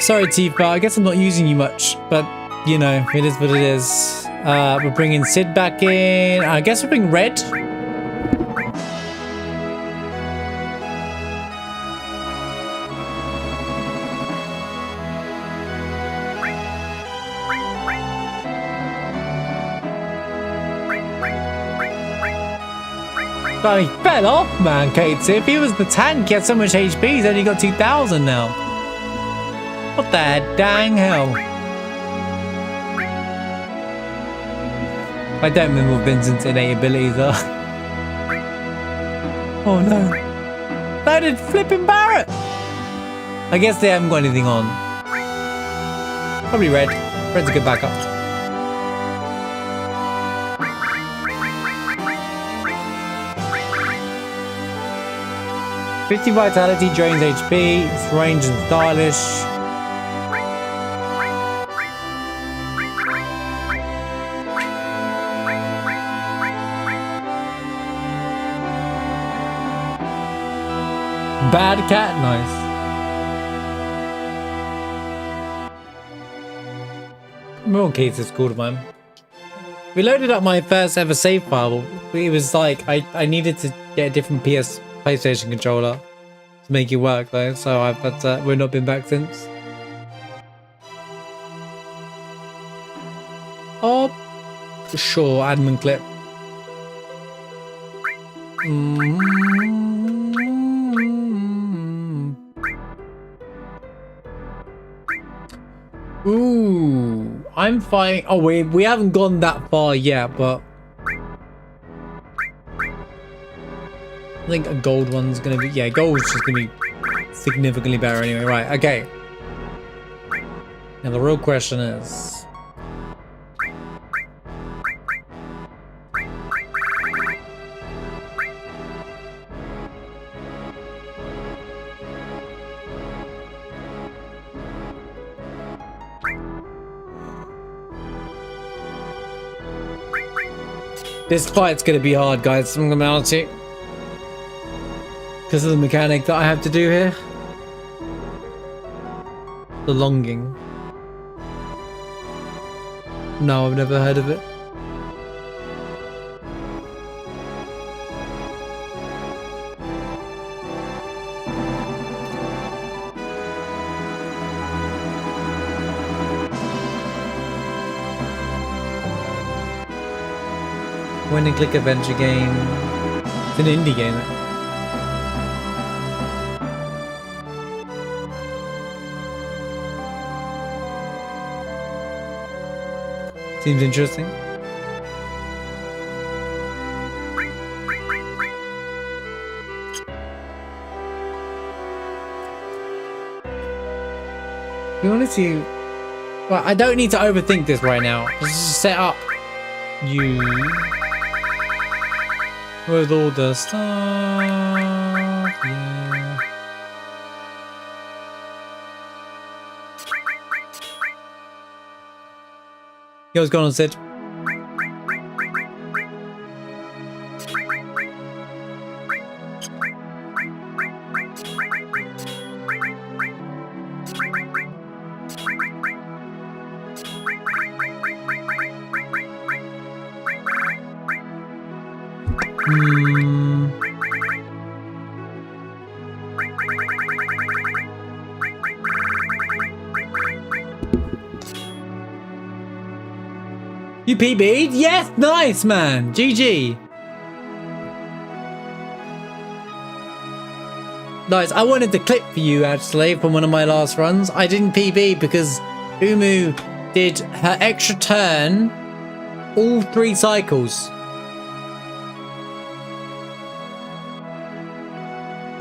Sorry, Tifa. I guess I'm not using you much, but you know, it is what it is. We're bringing Sid back in. I guess we're bringing Red. Oh, he fell off, man, Kate. If he was the tank, he had so much HP, he's only got 2,000 now. What the dang hell? I don't remember what Vincent's innate abilities are. Oh no. That did flipping Barrett! I guess they haven't got anything on. Probably Red. Red's a good backup. "50 vitality, drains HP, it's range and stylish." Bad cat, nice. More cases called, man. We loaded up my first ever save file, but it was like I needed to get a different PlayStation controller to make it work though, so we've not been back since. Oh, sure, admin clip. Ooh, I'm finding. Oh, we haven't gone that far yet, but I think a gold one's gonna be. Yeah, gold's just gonna be significantly better anyway. Right? Okay. Now the real question is. This fight's gonna be hard, guys, I'm gonna be honest with you. Because of the mechanic that I have to do here. The longing. No, I've never heard of it. Point and click adventure game. It's an indie game. Seems interesting. We want to see. Well, I don't need to overthink this right now. Just set up you with all the stuff. Yeah. Yo, what's going on, Sid? You PB'd? Yes, nice, man. GG. Nice. I wanted the clip for you actually from one of my last runs. I didn't PB because Umu did her extra turn all 3 cycles.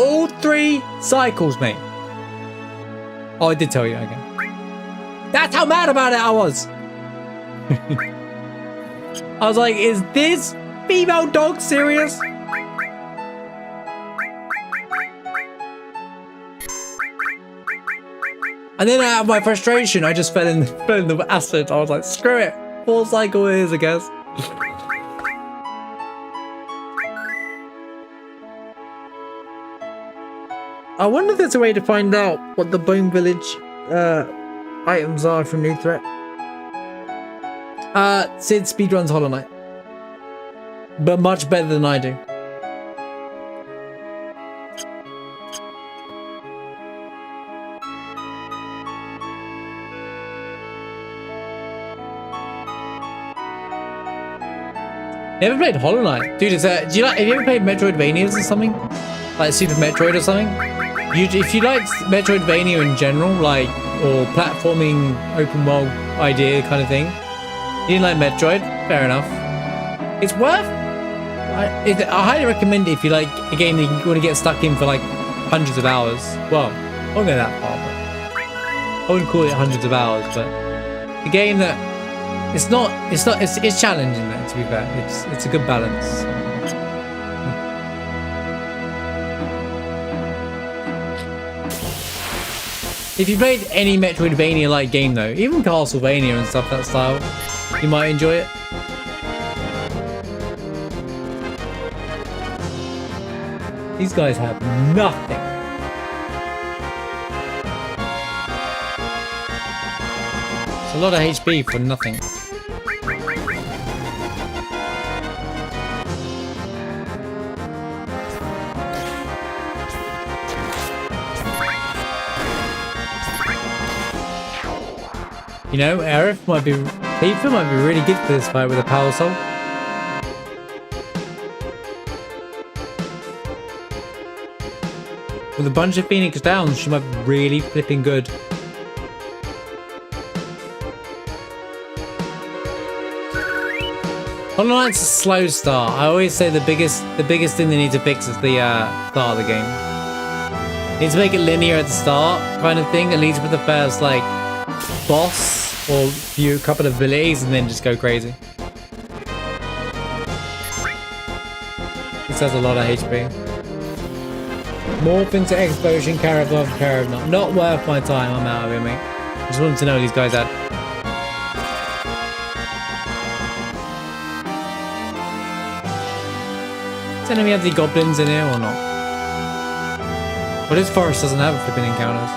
All 3 cycles, mate. Oh, I did tell you again. That's how mad about it I was. I was like, is this female dog serious? And then out of my frustration, I just fell in the acid. I was like, screw it. 4 cycle it is, I guess. I wonder if there's a way to find out what the Bone Village items are from New Threat. Sid speedruns Hollow Knight. But much better than I do. You ever played Hollow Knight? Dude, have you ever played Metroidvanias or something? Like Super Metroid or something? If you like Metroidvania in general, like, or platforming, open world idea kind of thing, you didn't like Metroid? Fair enough. It's worth. I highly recommend it if you like a game that you want to get stuck in for like hundreds of hours. Well, I won't go that far, but I wouldn't call it hundreds of hours. But a game that it's challenging. Though, to be fair, it's a good balance. If you played any Metroidvania-like game though, even Castlevania and stuff that style, you might enjoy it. These guys have nothing. It's a lot of HP for nothing. You know, Tifa might be really good for this fight with a Power Soul. With a bunch of Phoenix Downs, she might be really flipping good. Hollow Knight's a slow start. I always say the biggest thing they need to fix is the start of the game. They need to make it linear at the start, kind of thing, at least with the first like boss or a couple of abilities, and then just go crazy. This has a lot of HP. Morph into Explosion, Caravan, Caravan. Not worth my time. I'm out of here, mate. I just wanted to know these guys had. Does anyone have the goblins in here or not? Well, this forest doesn't have flipping encounters.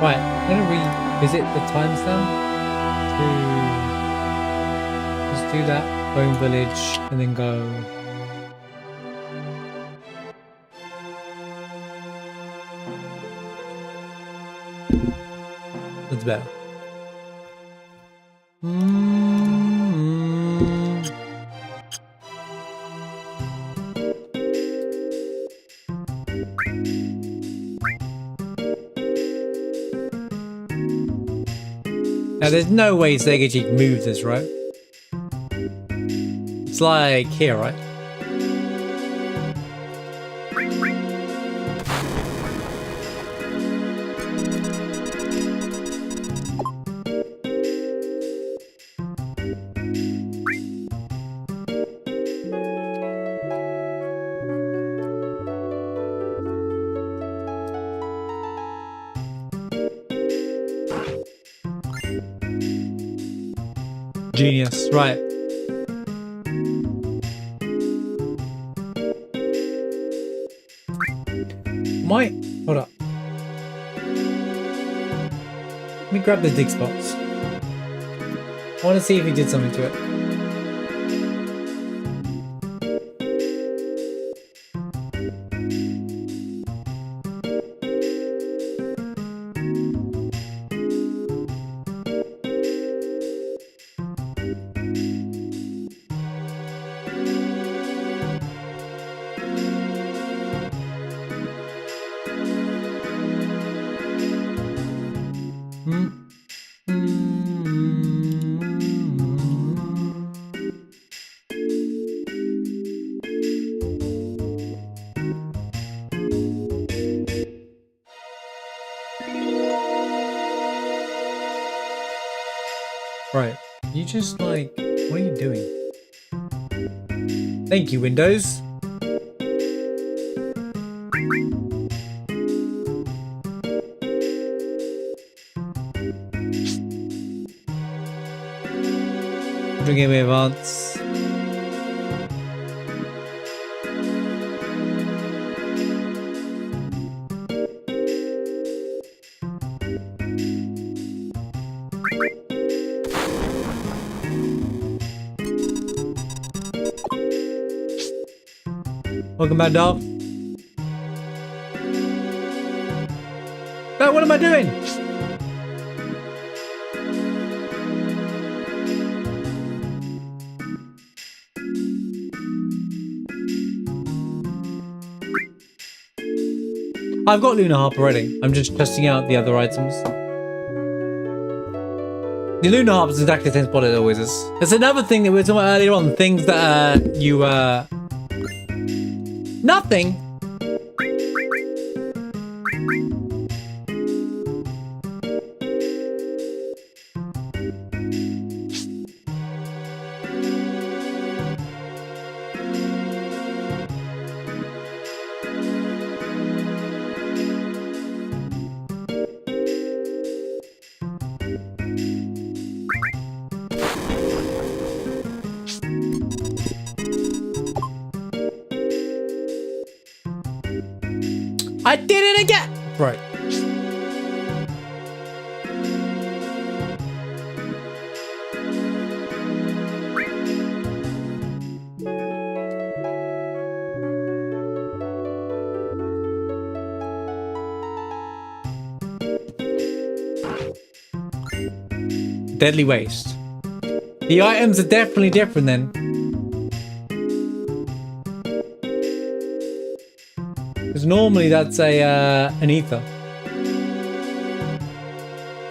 Right, I'm gonna revisit the timestamp to just do that Bone Village and then go. That's better. Now, there's no way Segaji can move this, right? It's like here, right? Genius, right. Hold up. Let me grab the dig spots. I want to see if he did something to it. Right, you just like, what are you doing? Thank you, Windows. Bring me advance. Welcome back, dog. No, what am I doing? I've got Luna Harp already. I'm just testing out the other items. The Luna Harp is exactly the same spot it always is. It's another thing that we were talking about earlier on. Things that nothing. I did it again! Right. Deadly waste. The items are definitely different then. Because normally that's a an ether.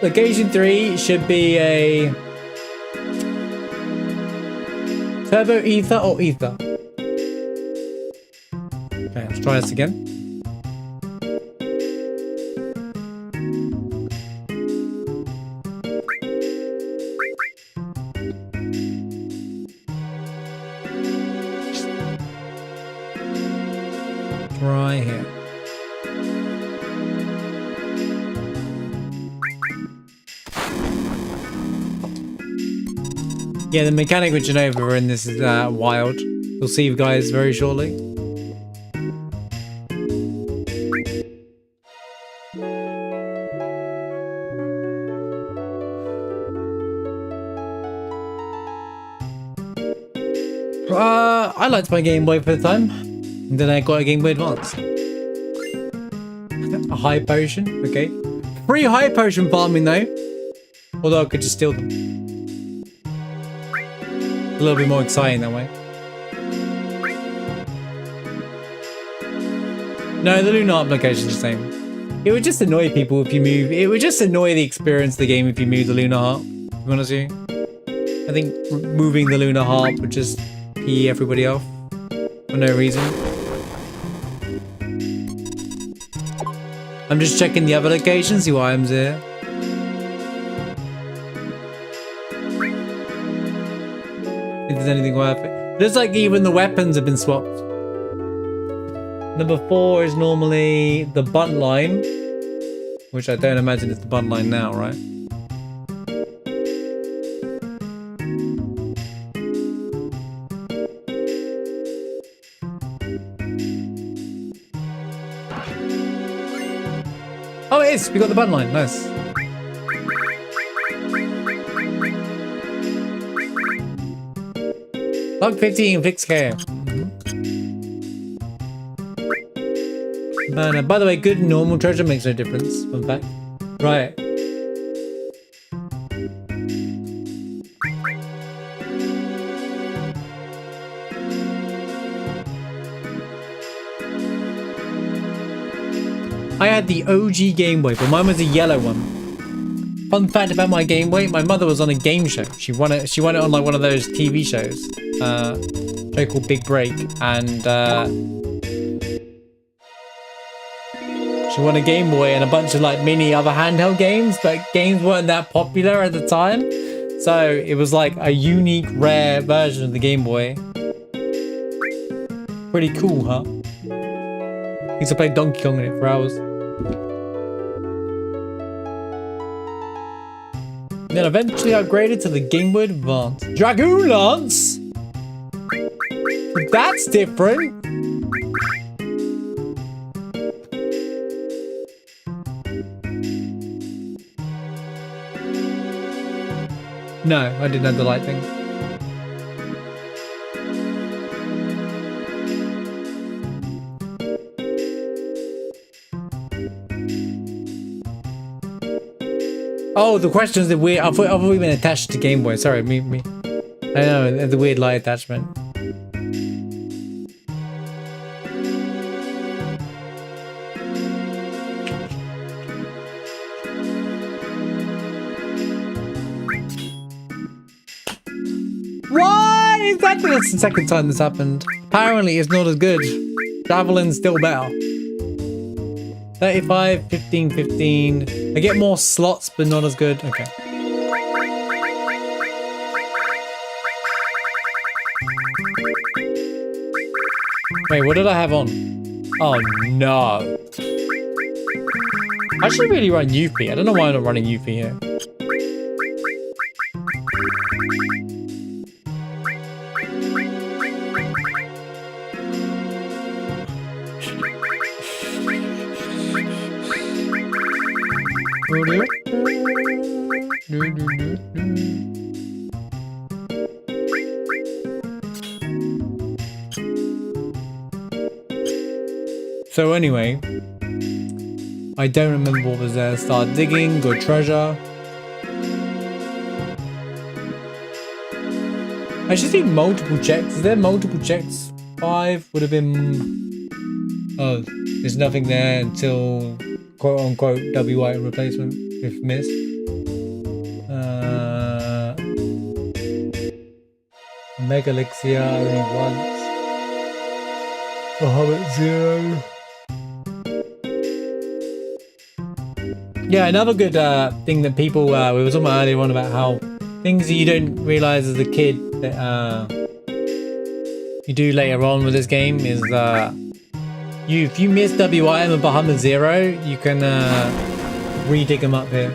Location 3 should be a turbo ether or ether. Okay, let's try this again. Right here. Yeah, the mechanic with JENOVA in this is wild. You'll see you guys very shortly. I liked my Game Boy for the time. And then I got a Game Boy Advance. A high potion, okay. Free high potion farming though. Although I could just steal them. A little bit more exciting that way. No, the Luna Harp location is the same. It would just annoy people if you move. It would just annoy the experience of the game if you move the Luna Harp. To be honest with you. I think moving the Luna Harp would just pee everybody off for no reason. I'm just checking the other locations, see what items here. If there's anything worth it. Looks like even the weapons have been swapped. Number 4 is normally the bunt line, which I don't imagine is the bunt line now, right? Oh, it is! We got the bunt line. Nice. Log 15 fix care. By the way, good normal treasure makes no difference. Fun fact. Right. I had the OG Game Boy, but mine was a yellow one. Fun fact about my Game Boy, my mother was on a game show. She won it on like one of those TV shows. Show called Big Break, and she won a Game Boy and a bunch of like mini other handheld games, but games weren't that popular at the time. So it was like a unique, rare version of the Game Boy. Pretty cool, huh? Used to play Donkey Kong in it for hours. Then eventually upgraded to the Game Boy Advance. Dragoon Lance? That's different. No, I didn't have the light thing. Oh, the questions that I've already been attached to Game Boy. Sorry, me. I know, the weird light attachment. Why is that? That's the second time this happened. Apparently, it's not as good. Javelin's still better. 35, 15, 15. I get more slots, but not as good. Okay. Wait, what did I have on? Oh, no. I should really run Yuffie. I don't know why I'm not running Yuffie here. So anyway, I don't remember what was there. Start digging, good treasure. I should see multiple checks. Is there multiple checks? 5 would have been... Oh, there's nothing there until quote-unquote WI replacement, if missed. Mega Elixir only once. Hobbit 0. Yeah, another good thing that people we were talking about earlier on about how things that you don't realize as a kid that you do later on with this game is if you miss WIM and Bahamut 0, you can re-dig them up here.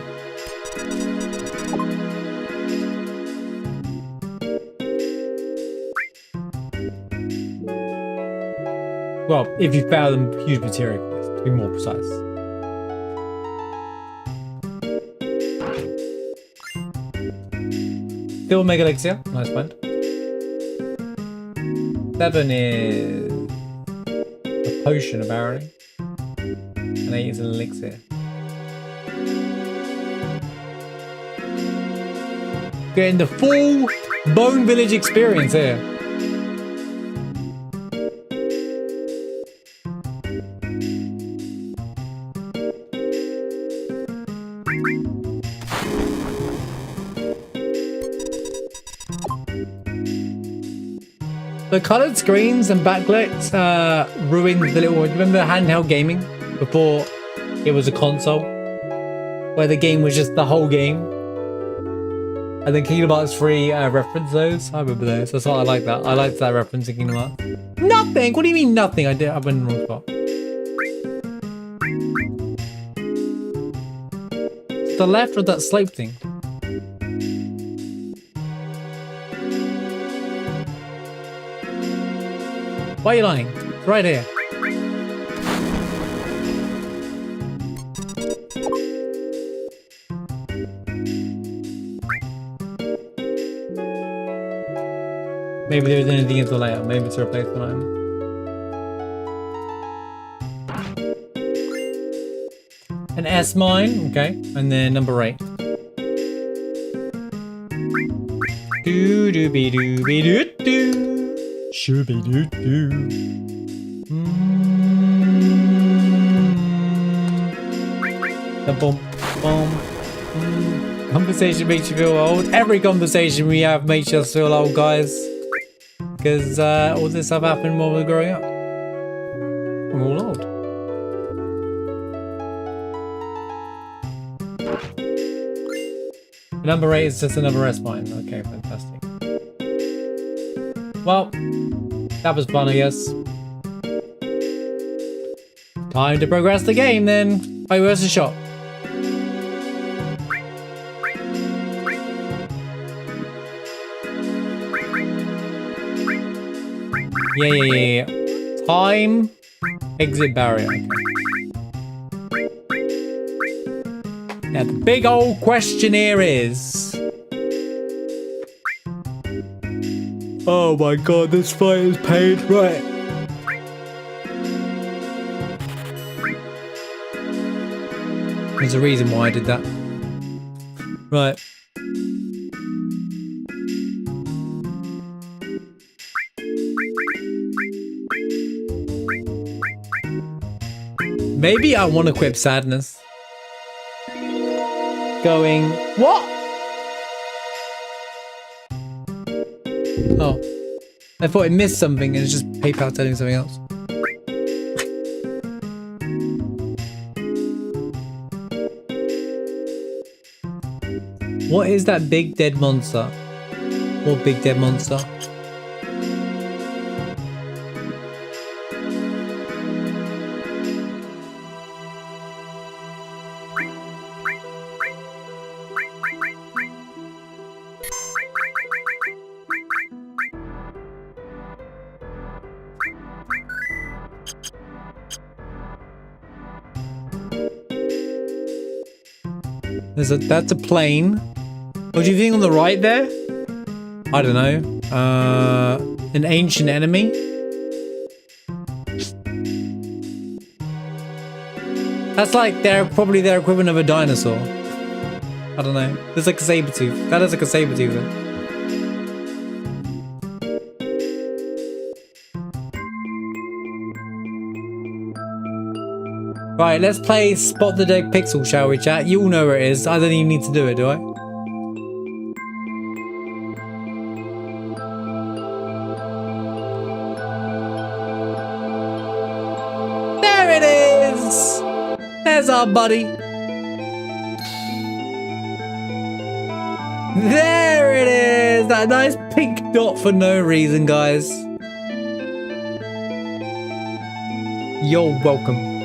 Well, if you fail them, huge material quest, to be more precise. Still Mega Elixir, nice find. 7 is a potion apparently. And 8 is an elixir. Getting the full Bone Village experience here. The colored screens and backlit ruined the little. Remember handheld gaming before it was a console, where the game was just the whole game, and then Kingdom Hearts 3 referenced those. I remember those. That's why I like that. I liked that reference in Kingdom Hearts. Nothing. What do you mean nothing? I went in the wrong spot. To the left of that slope thing. Why are you lying? It's right here. Maybe there's anything in the layout. Maybe it's a replacement item. An S mine, okay, and then number 8. Do do be do be do do. Shooby doo doo. The boom, boom. Conversation makes you feel old. Every conversation we have makes us feel old, guys. Because all this stuff happened while we were growing up. We're all old. Number 8 is just another S mine. Okay, fantastic. Well, that was fun, I guess. Time to progress the game then. Oh, where's the shop? Yeah. Time. Exit barrier. Okay. Now the big old question here is... Oh my god, this fight is paid, right? There's a reason why I did that. Right. Maybe I want to equip sadness. Going, what? Oh, I thought it missed something and it's just PayPal telling me something else. What is that big dead monster? What big dead monster? That's a plane. What do you think on the right there? I don't know. An ancient enemy? That's like probably their equivalent of a dinosaur. I don't know. There's like a saber tooth. That is like a saber tooth though. Right, let's play Spot the Dead Pixel, shall we, chat? You all know where it is. I don't even need to do it, do I? There it is! There's our buddy. There it is! That nice pink dot for no reason, guys. You're welcome.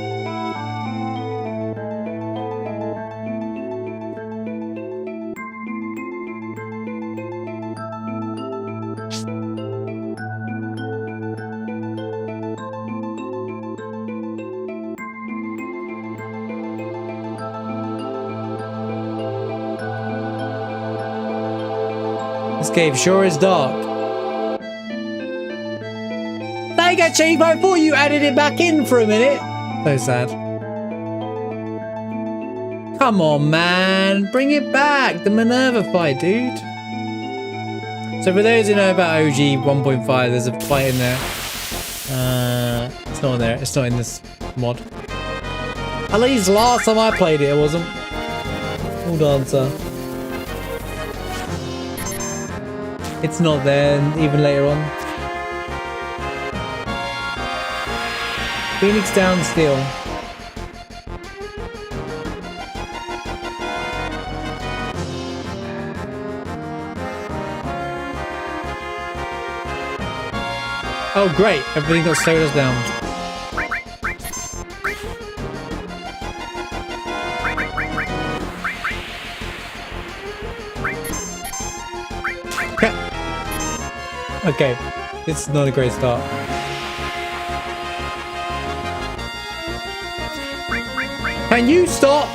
This cave sure is dark. They got changed. I thought you added it back in for a minute. So sad. Come on, man. Bring it back. The Minerva fight, dude. So for those who know about OG 1.5, there's a fight in there. It's not in there. It's not in this mod. At least last time I played it wasn't. Hold on, sir. It's not there even later on. Phoenix down still. Oh great, everything got slowed us down. Okay, this is not a great start. Can you stop?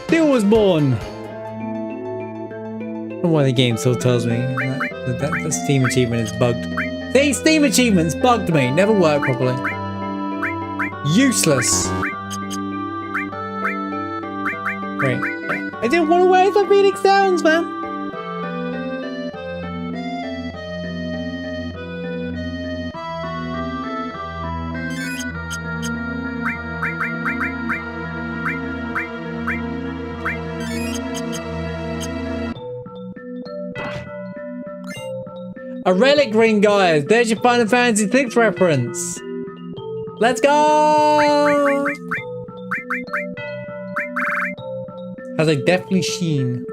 Still was born. I don't know why the game still tells me that Steam achievement is bugged. These Steam achievements bugged me. Never work properly. Useless. Wait. I didn't want to waste my Phoenix Downs, man. A relic ring, guys. There's your Final Fantasy VI reference. Let's go! Has a deathly sheen.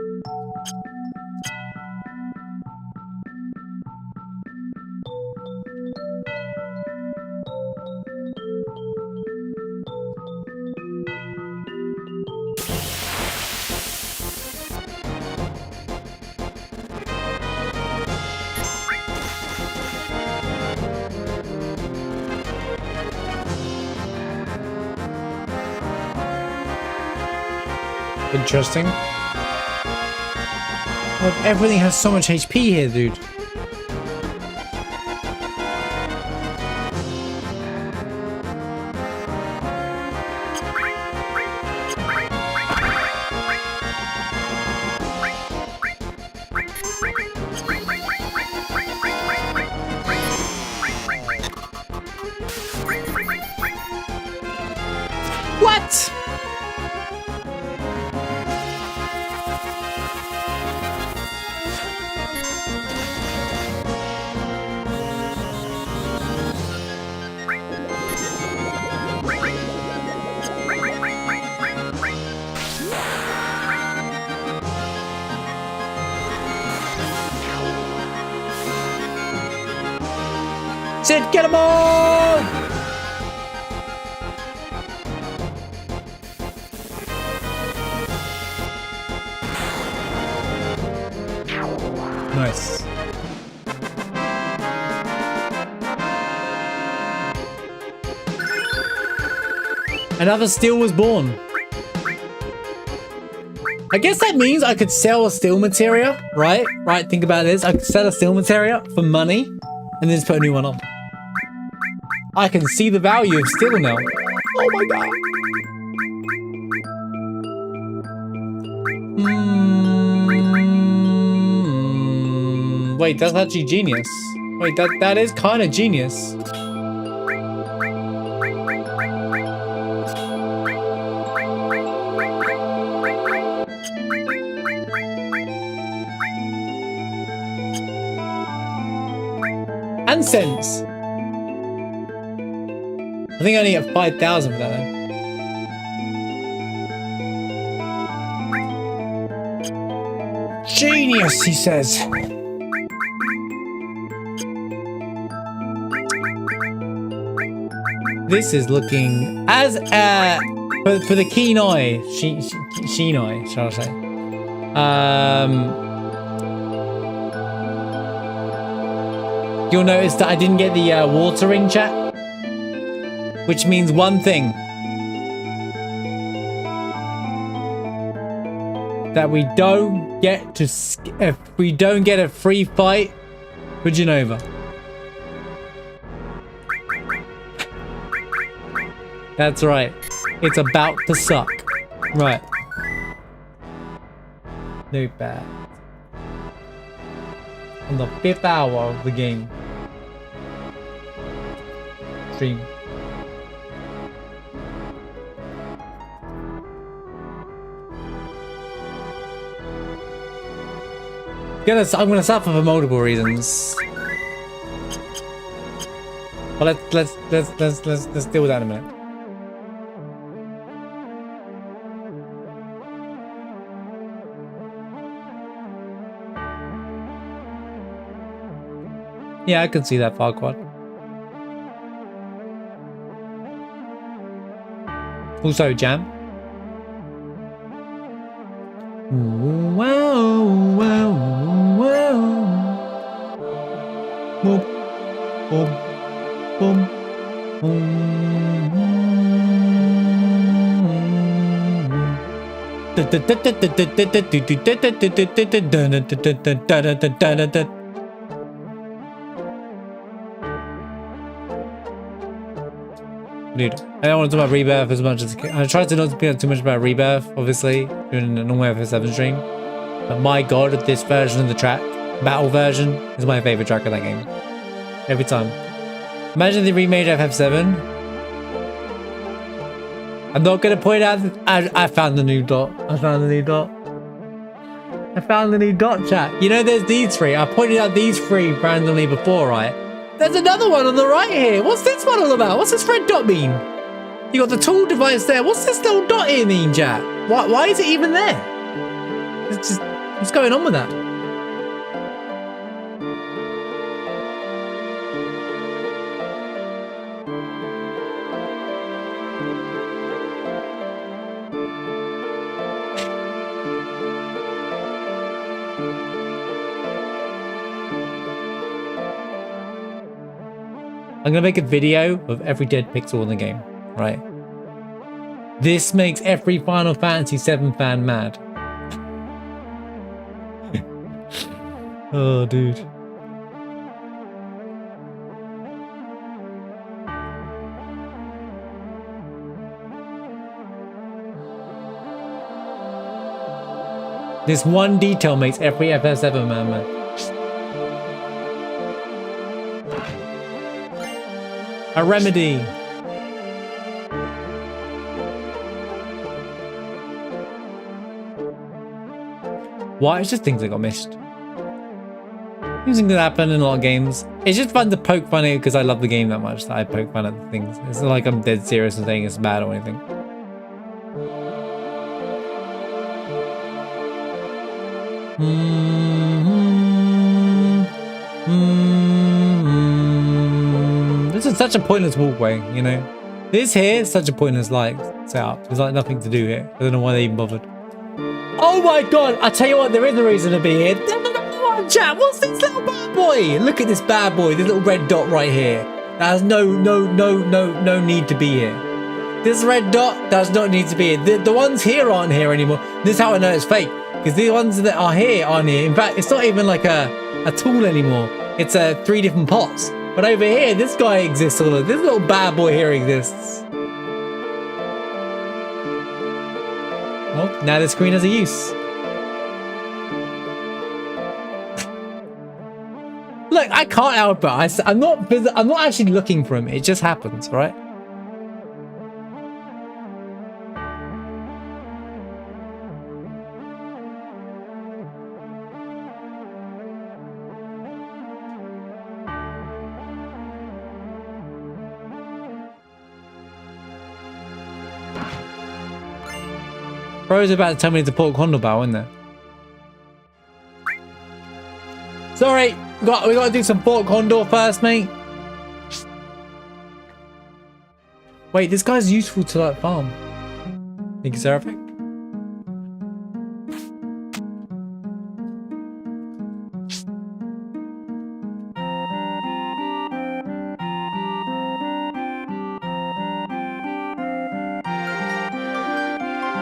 Interesting. Well, everything has so much HP here, dude. What? Sid, get him all! Nice. Another steel was born. I guess that means I could sell a steel materia, right? Right, think about this. I could sell a steel materia for money and then just put a new one on. I can see the value of steel now. Oh my god. Wait, that's actually genius. Wait, that is kind of genius. And cents. I think I only get 5,000 for that though. Genius, he says. This is looking as for the keen eye, sheen eye, shall I say? You'll notice that I didn't get the watering chat, which means one thing: that we don't get to we don't get a free fight for Jenova. That's right. It's about to suck. Right. No bad. On the 5th hour of the game. Stream. I'm gonna suffer for multiple reasons. But let's deal with that in a minute. Yeah, I can see that Farquad. Also, Jam. Wow, wow, wow. Boom, boom, boom, boom. Dude, I don't want to talk about Rebirth as much as I tried to not speak too much about Rebirth, obviously, doing a normal FF7 stream. But my god, this version of the track, battle version, is my favorite track of that game. Every time. Imagine they remade FF7. I'm not gonna point out that I found the new dot. I found the new dot. I found the new dot, chat. You know, there's these three. I pointed out these three randomly before, right? There's another one on the right here. What's this one all about? What's this red dot mean? You got the tool device there. What's this little dot here mean, chat? Why is it even there? It's just, what's going on with that? I'm gonna make a video of every dead pixel in the game, right? This makes every Final Fantasy VII fan mad. Oh, dude. This one detail makes every FF7 man mad. A remedy. Why? It's just things that got missed. Things that happen in a lot of games. It's just fun to poke fun at it because I love the game that much that I poke fun at the things. It's not like I'm dead serious and saying it's bad or anything. This is such a pointless walkway, you know. This here is such a pointless setup. There's like nothing to do here. I don't know why they even bothered. Oh my god! I tell you what, there is a reason to be here. Chat, what's this little bad boy? Look at this bad boy. This little red dot right here. That has no need to be here. This red dot does not need to be here. The ones here aren't here anymore. This is how I know it's fake. Because the ones that are here aren't here. In fact, it's not even like a tool anymore. It's 3 different pots. But over here, this guy exists. This little bad boy here exists. Well, now the screen has a use. Look, I can't help it. I'm not actually looking for him. It just happens, right? Bro's about to tell me to port Condor isn't there? Sorry, we got to do some Fort Condor first, mate. Wait, this guy's useful to like farm. Think it's perfect.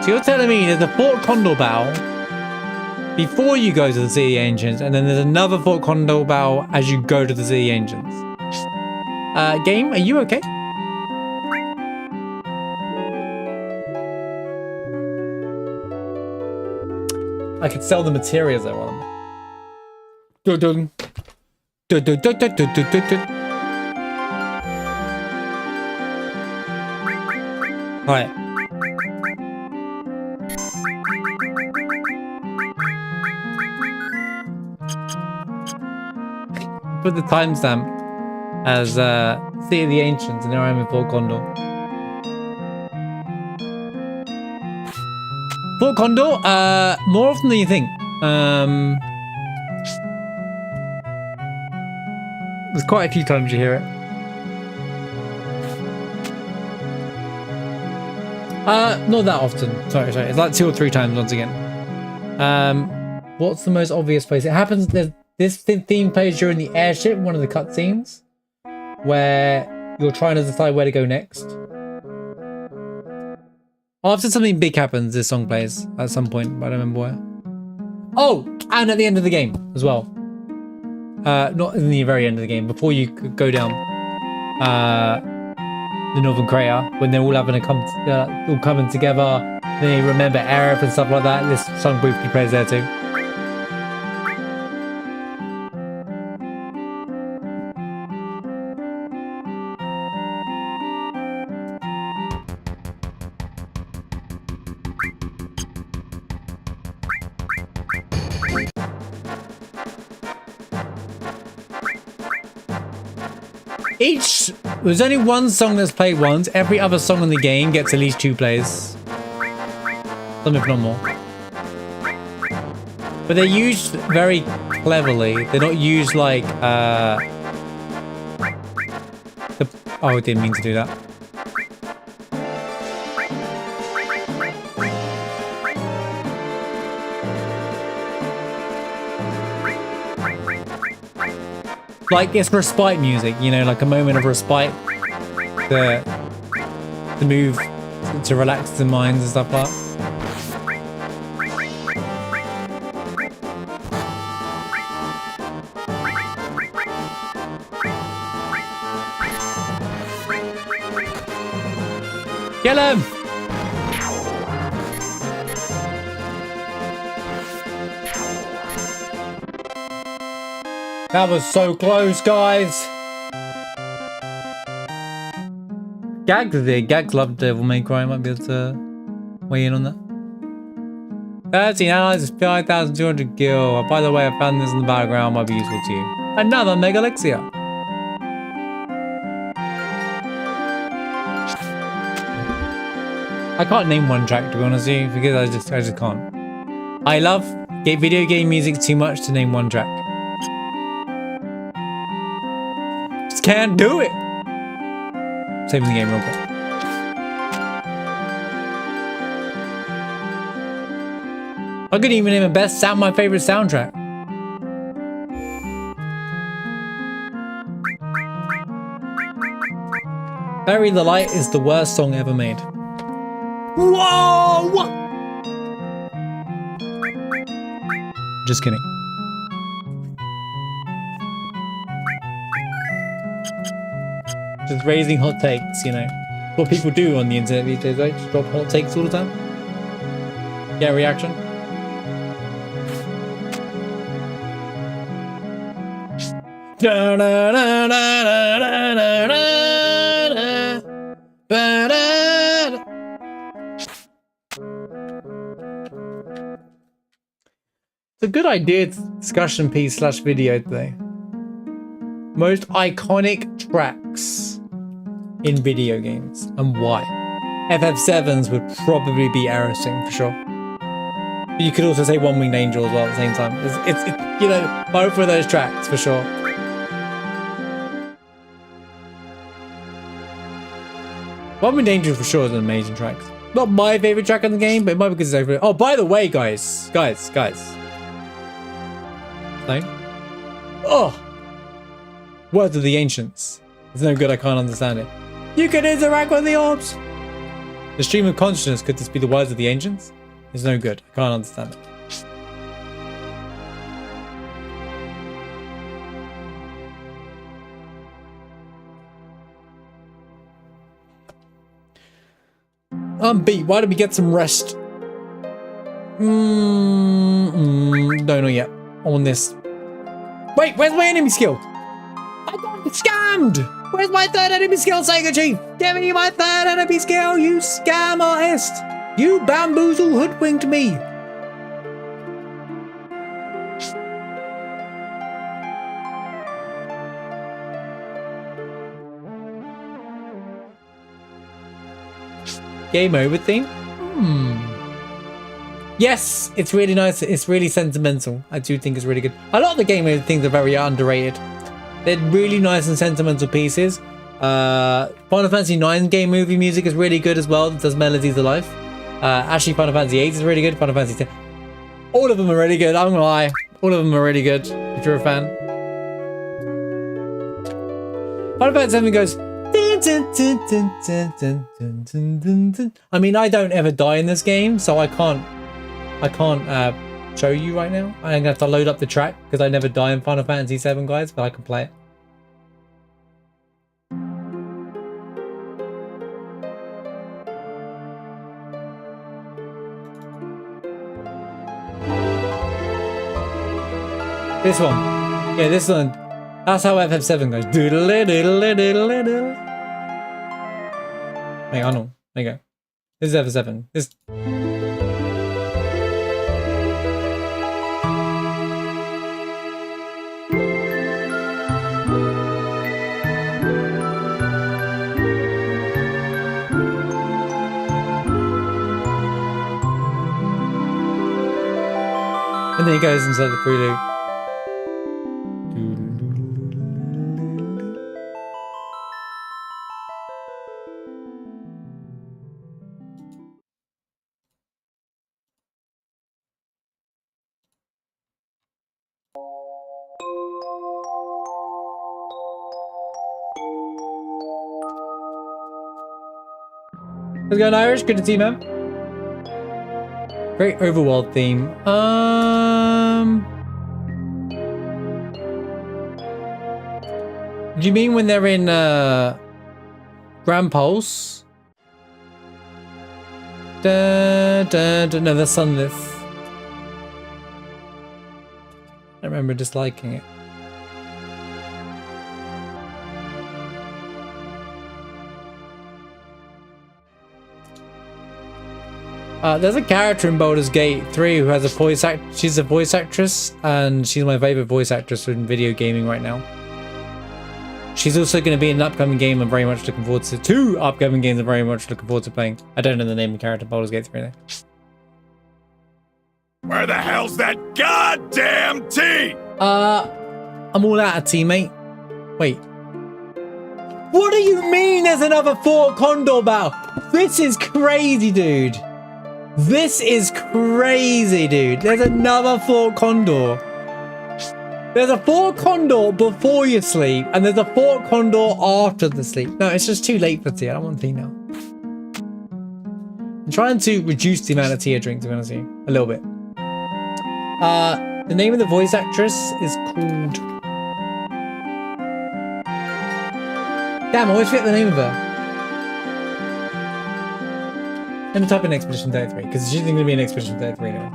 So you're telling me there's a Fort Condor battle before you go to the City Ancients, and then there's another Fort Condor battle as you go to the City Ancients. Game, are you okay? I could sell the materials I want. Dun dun. Dun dun dun dun dun dun dun. Right. Put the timestamp as City of the Ancients, and now I'm in Fort Condor. Fort Condor, more often than you think. There's quite a few times you hear it. Not that often. Sorry. It's like 2 or 3 times once again. What's the most obvious place? It happens. This theme plays during the airship, one of the cutscenes, where you're trying to decide where to go next. After something big happens, this song plays at some point, but I don't remember where. Oh, and at the end of the game as well. Not in the very end of the game, before you go down the Northern Crater, when they're all having all coming together, they remember Aerith and stuff like that. This song briefly plays there too. There's only one song that's played once. Every other song in the game gets at least 2 plays. Some if not more. But they're used very cleverly. They're not used like oh, I didn't mean to do that. Like it's respite music, you know, like a moment of respite to move, to relax the minds and stuff like that. Kill him! That was so close, guys. Gags is there. Gags loved Devil May Cry. Might be able to weigh in on that. 13 allies is 5,200 gil. Oh, by the way, I found this in the background. Might be useful to you. Another Mega Elixir. I can't name one track, to be honest with you, because I just can't. I love video game music too much to name one track. Just can't do it. Saving the game real quick. I couldn't even name a best sound, my favorite soundtrack. Bury the Light is the worst song ever made. Whoa! Just kidding. Just raising hot takes, you know. What people do on the internet these days, right? Just drop hot takes all the time. Get a reaction. Da, da, da, da, da, da, da, da, da, da. It's a good idea discussion piece / video today. Most iconic tracks in video games and why. FF7s would probably be Aerosmith for sure. But you could also say One Winged Angel as well at the same time. It's you know, both of those tracks for sure. Bomb and Danger for sure is an amazing track. Not my favorite track in the game, but it might be because it's over. Oh, by the way, guys. Like, oh, Words of the Ancients. It's no good, I can't understand it. You can interact with the orbs. The stream of consciousness, could this be the words of the ancients? It's no good, I can't understand it. I'm beat, why don't we get some rest? No, not yet. I want this. Wait, where's my enemy skill? I got scammed! Where's my third enemy skill, Sega Chief? Give me my third enemy skill, you scam artist! You bamboozle hoodwinked me! Game over theme? Yes, it's really nice. It's really sentimental. I do think it's really good. A lot of the game over things are very underrated. They're really nice and sentimental pieces. Final Fantasy IX game movie music is really good as well. It does Melodies of Life. Actually, Final Fantasy VIII is really good. Final Fantasy X. All of them are really good. I'm gonna lie. All of them are really good. If you're a fan. Final Fantasy VII goes. I mean, I don't ever die in this game, so I can't show you right now. I'm gonna have to load up the track because I never die in Final Fantasy VII, guys, but I can play it. This one. Yeah, this one. That's how FF7 goes. Hang on. There you go. This is FF7. This. And then he goes inside the prelude. How's it going, Irish? Good to see you, man. Great overworld theme. Do you mean when they're in Grand Pulse? No, that's Sunlith. I remember disliking it. There's a character in Baldur's Gate 3 who has a voice she's a voice actress, and she's my favorite voice actress in video gaming right now. She's also going to be in an upcoming game I'm very much looking forward to. 2 upcoming games I'm very much looking forward to playing. I don't know the name of the character in Baldur's Gate 3 though. Where the hell's that goddamn tea? I'm all out of tea, mate. Wait. What do you mean there's another Fort Condor battle? This is crazy, dude. This is crazy, dude. There's another Fort Condor. There's a Fort Condor before you sleep, and there's a Fort Condor after the sleep. No, it's just too late for tea. I don't want tea now. I'm trying to reduce the amount of tea I drink, to be honest with you. A little bit. The name of the voice actress is called... Damn, I always forget the name of her. Let me type in Expedition 33, because she's going to be in Expedition 33 now.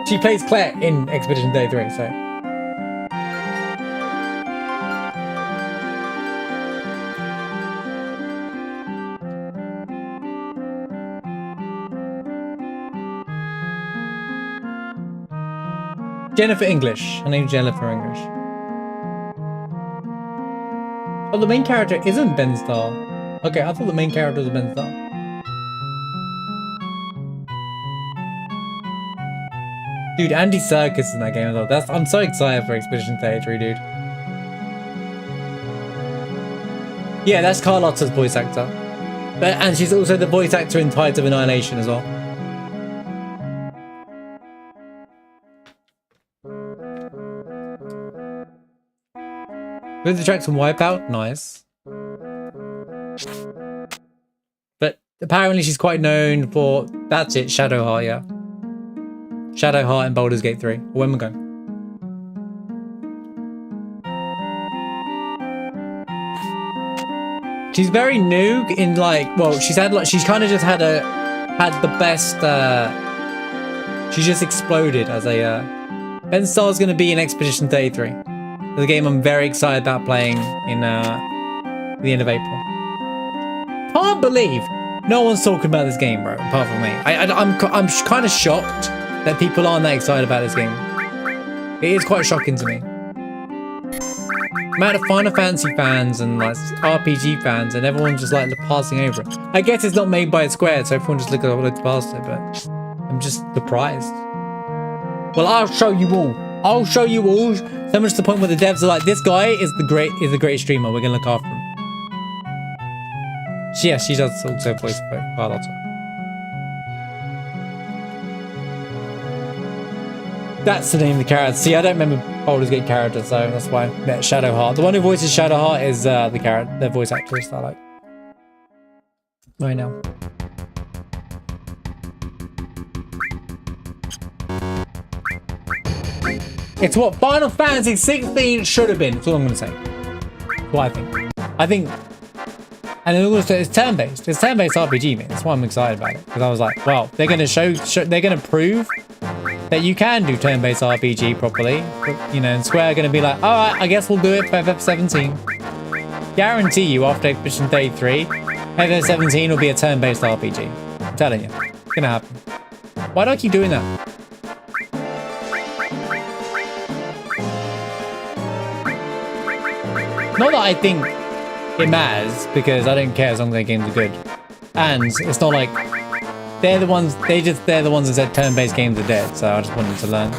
She plays Claire in Expedition 33, so... Jennifer English. Her name's Jennifer English. Oh, the main character isn't Ben Starr. Okay, I thought the main character was Ben Starr. Dude, Andy Serkis in that game as well. I'm so excited for Expedition 33, dude. Yeah, that's Carlotta's voice actor. And she's also the voice actor in Tides of Annihilation as well. With the tracks from Wipeout, nice. But apparently she's quite known for, that's it, Shadowheart, yeah. Shadowheart and Baldur's Gate 3. When we go. She's very new in like, well, she's had like, she's kind of just had the best, she's just exploded as a, Ben Starr's going to be in Expedition 33. The game I'm very excited about playing in the end of April. Can't believe no one's talking about this game, bro, apart from me. I'm kind of shocked that people aren't that excited about this game. It is quite shocking to me. Amount of Final Fantasy fans and like RPG fans, and everyone just like passing over it. I guess it's not made by Square, so everyone just looks past it. But I'm just surprised. Well, I'll show you all. I'll show you all. So much to the point where the devs are like, this guy is the great streamer. We're gonna look after him. Yeah, she does also voice Carlotta. That's the name of the character. See, I don't remember Baldur's Gate characters, so that's why I met Shadowheart. The one who voices Shadowheart is the voice actress I like. Right now. It's what Final Fantasy 16 should have been. That's all I'm going to say. That's what I think. And also it's turn-based. It's turn-based RPG, man. That's why I'm excited about it. Because I was like, well, they're going to they're going to prove that you can do turn-based RPG properly. But, you know, and Square are going to be like, all right, I guess we'll do it for FF17. Guarantee you, after Expedition 33, FF17 will be a turn-based RPG. I'm telling you. It's going to happen. Why do I keep doing that? Not that I think it matters, because I don't care as long as their games are good. And it's not like they're the ones that said turn-based games are dead, so I just wanted to learn.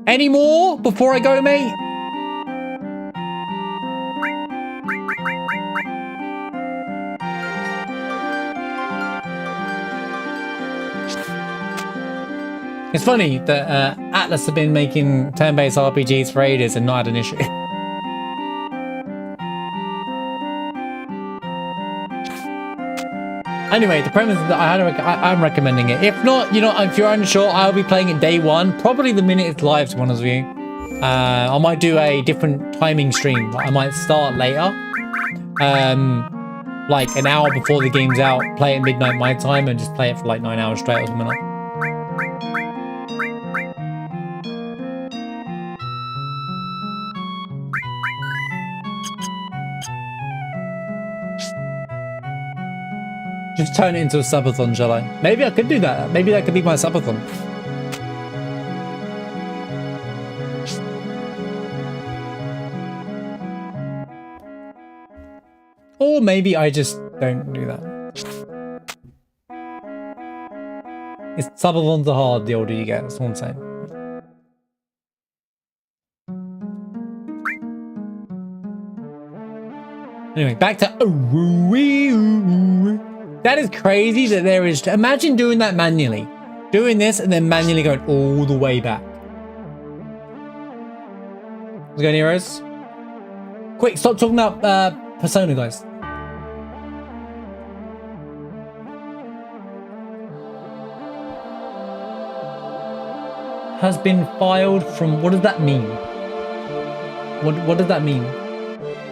Any more before I go, mate? It's funny that Atlas have been making turn-based RPGs for ages and not had an issue. Anyway, the premise is that I'm recommending it. If not, you know, if you're unsure, I'll be playing it day one, probably the minute it's live, to be honest with you. I might do a different timing stream. I might start later, like an hour before the game's out, play at midnight my time, and just play it for like 9 hours straight or something like that. Just turn it into a subathon, shall I? Maybe I could do that. Maybe that could be my subathon. Or maybe I just don't do that. It's subathons are hard the older you get, that's what I'm saying. Anyway, back to that is crazy that there is. Imagine doing that manually. Doing this and then manually going all the way back. Let's go, Neros. Quick, stop talking about Persona, guys. Has been filed from. What does that mean? What does that mean?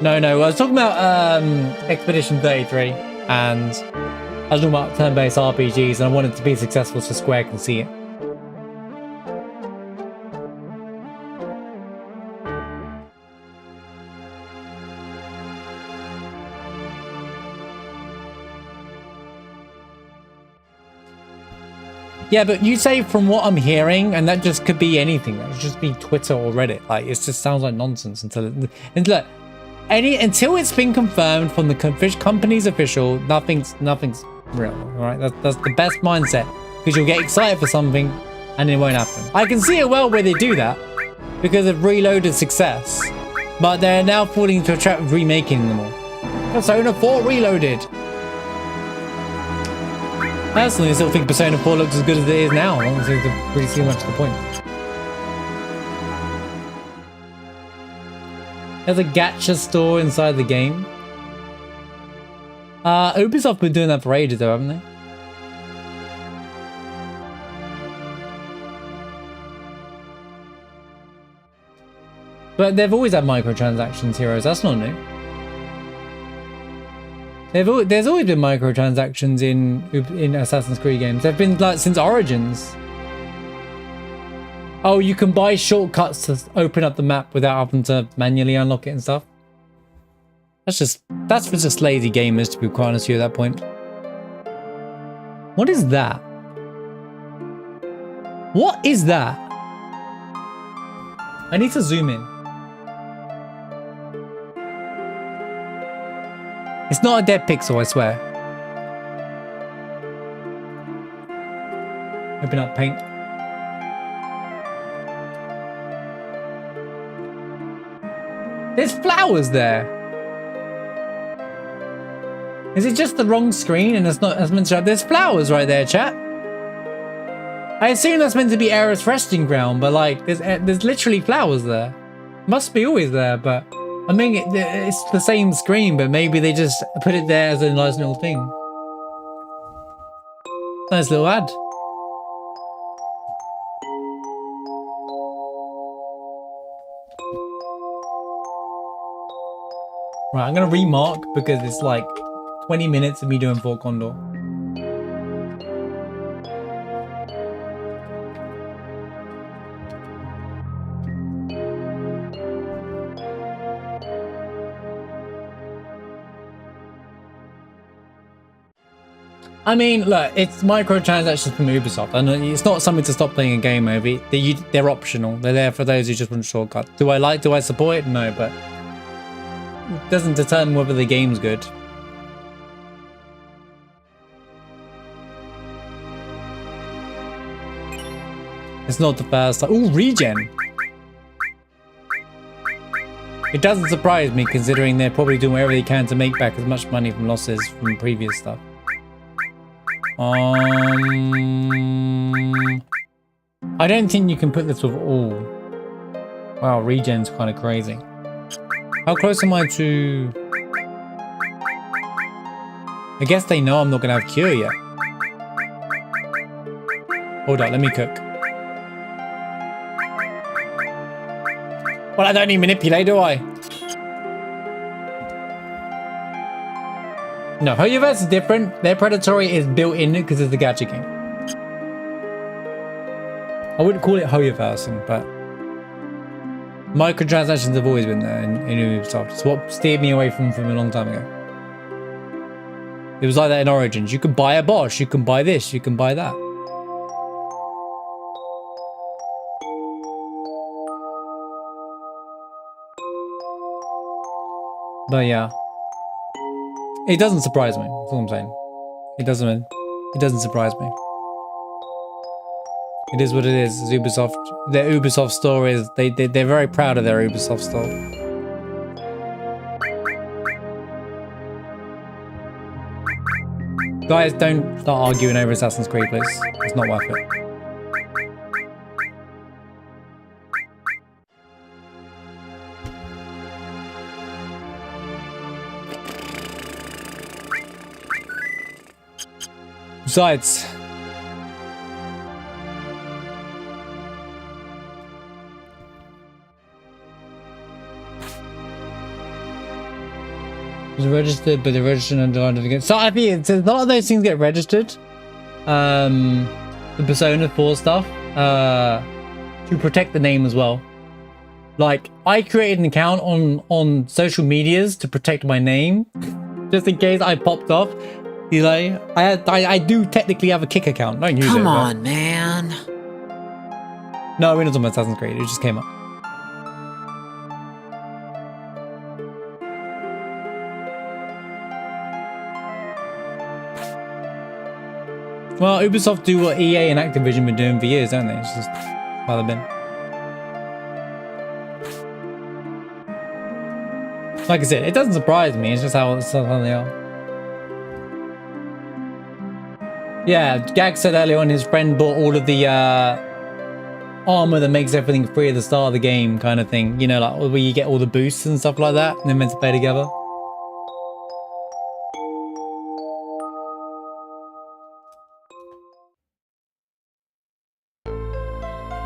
No, I was talking about Expedition 33, and I was talking about turn-based RPGs, and I wanted to be successful so Square can see it. Yeah, but you say from what I'm hearing, and that just could be anything. That could just be Twitter or Reddit. Like, it just sounds like nonsense until look, until it's been confirmed from the company's official, nothing's real. All right, that's the best mindset, because you'll get excited for something and it won't happen. I can see it well where they do that because of Reloaded success, but they're now falling into a trap of remaking them all. Persona 4 Reloaded. Personally, I still think Persona 4 looks as good as it is now. I don't think they really see much of the point. There's a gacha store inside the game. Ubisoft have been doing that for ages though, haven't they? But they've always had microtransactions, Heroes. That's not new. There's always been microtransactions in Assassin's Creed games. They've been like since Origins. Oh, you can buy shortcuts to open up the map without having to manually unlock it and stuff. That's for just lazy gamers, to be quite honest with you at that point. What is that? What is that? I need to zoom in. It's not a dead pixel, I swear. Open up paint. There's flowers there. Is it just the wrong screen and it's not as meant to? There's flowers right there, chat. I assume that's meant to be Aerith's resting ground, but like, there's literally flowers there. Must be always there, but I mean, it's the same screen, but maybe they just put it there as a nice little thing. Nice little ad. Right, I'm gonna remark because it's like 20 minutes of me doing Fort Condor. I mean, look, it's microtransactions from Ubisoft. I know it's not something to stop playing a game over. They're optional. They're there for those who just want shortcuts. Do I support it? No, but it doesn't determine whether the game's good. It's not the first time. Ooh, regen. It doesn't surprise me considering they're probably doing whatever they can to make back as much money from losses from previous stuff. I don't think you can put this with all. Wow, regen's kind of crazy. How close am I to... I guess they know I'm not going to have cure yet. Hold up, let me cook. Well, I don't need manipulate, do I? No, Hoyoverse is different. Their predatory is built in because it's the gacha game. I wouldn't call it Hoyoversing, but microtransactions have always been there in Ubisoft. It's what steered me away from a long time ago. It was like that in Origins. You can buy a boss, you can buy this, you can buy that. But yeah. It doesn't surprise me, that's all I'm saying. It doesn't surprise me. It is what it is. It's Ubisoft. Their Ubisoft store is they're very proud of their Ubisoft store. Guys, don't start arguing over Assassin's Creed, please. It's not worth it. Besides, it's registered, but they're registered and denied again. So I think a lot of those things get registered. The Persona 4 stuff, to protect the name as well. Like, I created an account on social medias to protect my name, just in case I popped off. You know, I do technically have a kick account. Don't use it. Come but- on, man. No, we're not talking about Assassin's Creed. It just came up. Well, Ubisoft do what EA and Activision been doing for years, don't they? It's just how they've been. Like I said, it doesn't surprise me. It's just how they are. Yeah, Gag said earlier on his friend bought all of the armor that makes everything free at the start of the game, kind of thing. You know, like where you get all the boosts and stuff like that, and they're meant to play together.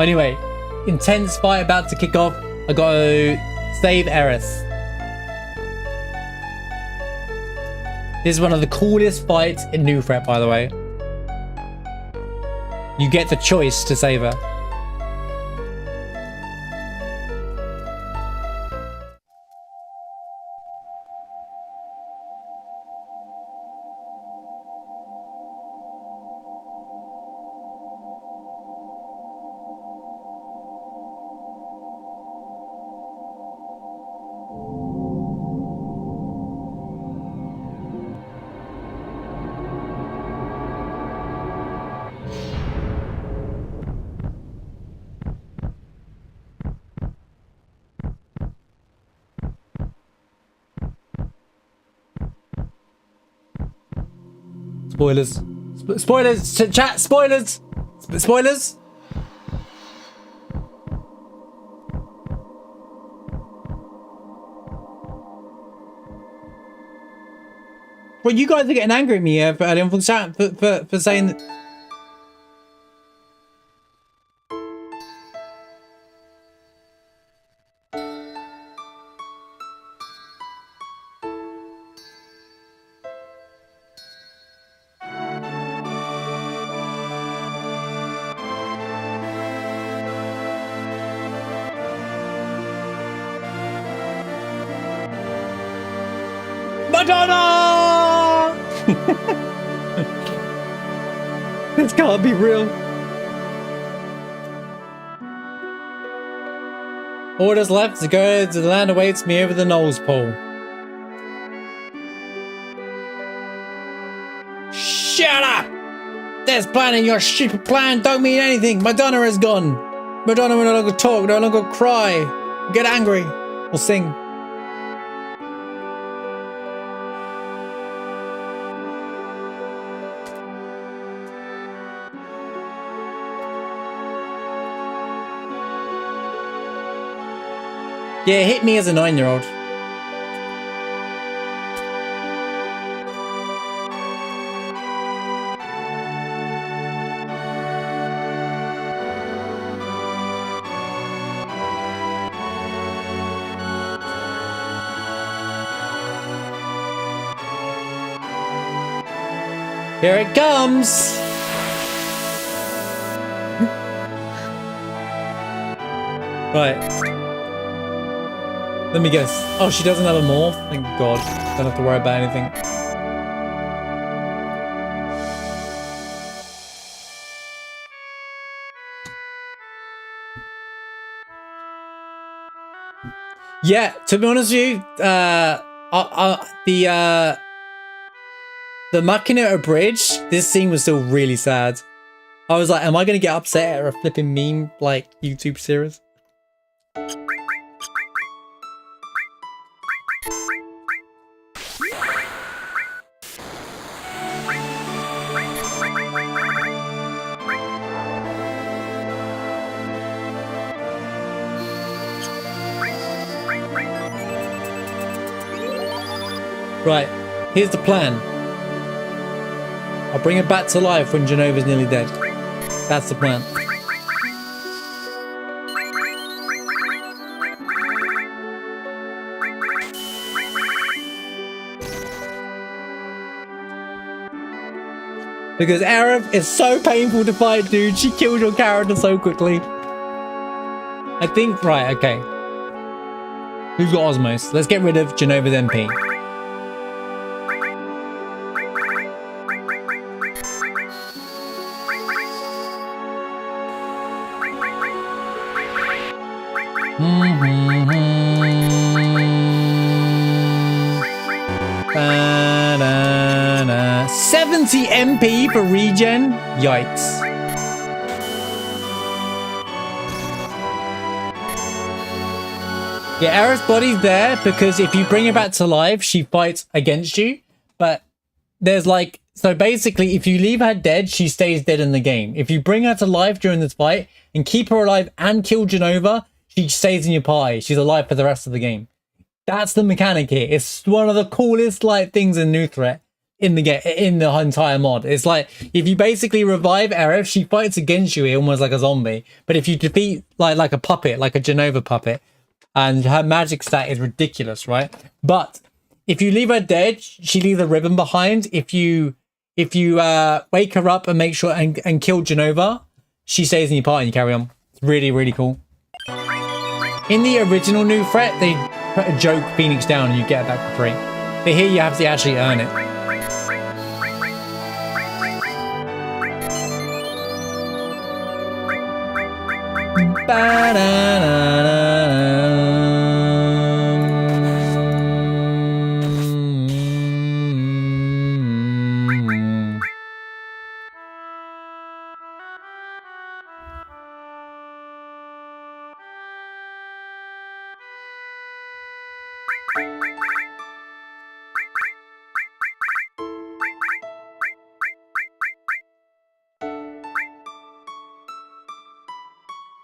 Anyway, intense fight about to kick off. I gotta save Aerith. This is one of the coolest fights in New Threat, by the way. You get the choice to save her. Spoilers. Spoilers! Chat! Spoilers! Spoilers! Well, you guys are getting angry at me for saying that. Madonna! This can't be real. All that's left to go to the land awaits me over the Knowles pole. Shut up! This plan and your stupid plan don't mean anything. Madonna is gone. Madonna will no longer talk, no longer cry, get angry, or sing. Yeah, it hit me as a 9-year-old. Here it comes! Right. Let me guess. Oh, she doesn't have a morph? Thank God. Don't have to worry about anything. Yeah, to be honest with you, the Machina Bridge, this scene was still really sad. I was like, am I gonna get upset at a flipping meme like YouTube series? Right, here's the plan. I'll bring her back to life when Jenova's nearly dead. That's the plan. Because Aerith is so painful to fight, dude. She kills your character so quickly. I think, right, okay. Who's got Osmos? Let's get rid of Jenova's MP. Ba-da-da. 70 MP for regen? Yikes. Yeah, Aerith's body's there because if you bring her back to life, she fights against you. But there's like, so basically, if you leave her dead, she stays dead in the game. If you bring her to life during this fight and keep her alive and kill JENOVA, she stays in your party. She's alive for the rest of the game. That's the mechanic here. It's one of the coolest like things in New Threat in the entire mod. It's like if you basically revive Aerith, she fights against you almost like a zombie. But if you defeat like a puppet, like a JENOVA puppet, and her magic stat is ridiculous, right? But if you leave her dead, she leaves a ribbon behind. If you wake her up and make sure and kill JENOVA, she stays in your party and you carry on. It's really, really cool. In the original New Threat, they put a joke Phoenix down and you get it back for free. But here you have to actually earn it.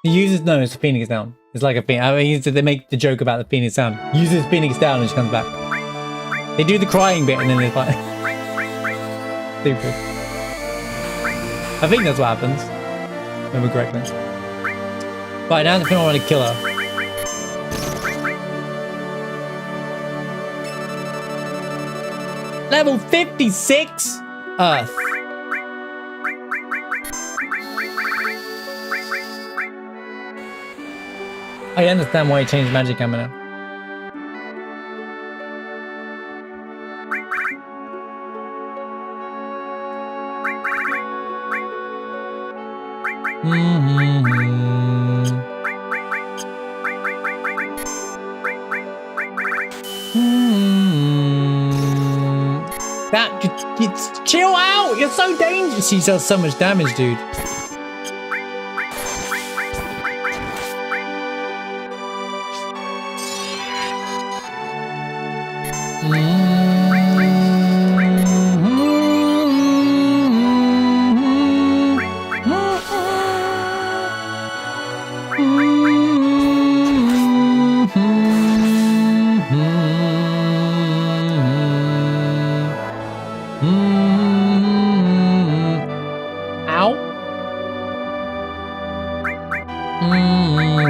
He uses it's Phoenix down. It's like a Phoenix. I mean, they make the joke about the Phoenix down. Uses Phoenix down and she comes back. They do the crying bit and then they fight. Stupid. I think that's what happens. Remember correctly. Right, now I think I want to kill her. Level 56? Earth. I understand why he changed magic hammer now. Chill out! You're so dangerous! She does so much damage, dude.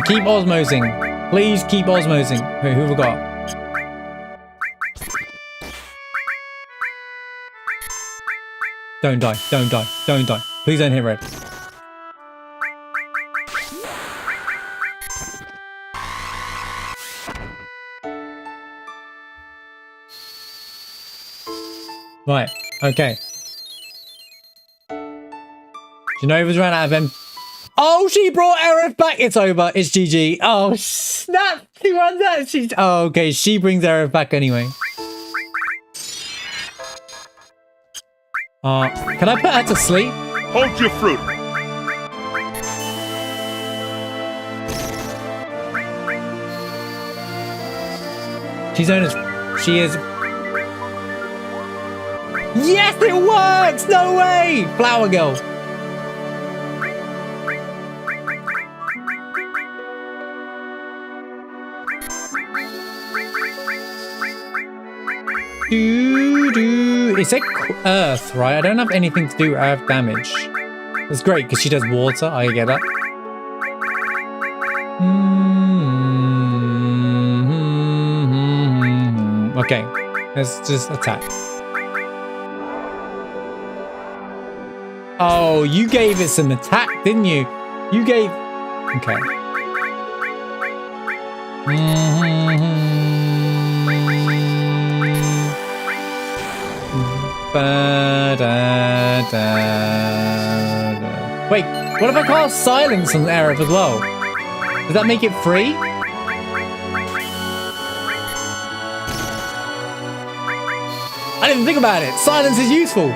Keep osmosing. Please keep osmosing. Wait, who have we got? Don't die. Don't die. Don't die. Please don't hit red. Right. Okay. JENOVA's ran out of them. Oh, she brought Aerith back. It's over. It's GG. Oh, snap. She runs out. She's... Oh, okay. She brings Aerith back anyway. Can I put her to sleep? Hold your fruit. She's known as... She is... Yes, it works! No way! Flower girl. It said earth, right? I don't have anything to do with earth damage. That's great because she does water. I get that. Okay, let's just attack. Oh, you gave it some attack, didn't you? You gave... Okay. Wait, what if I cast silence on Aerith as well? Does that make it free? I didn't think about it. Silence is useful.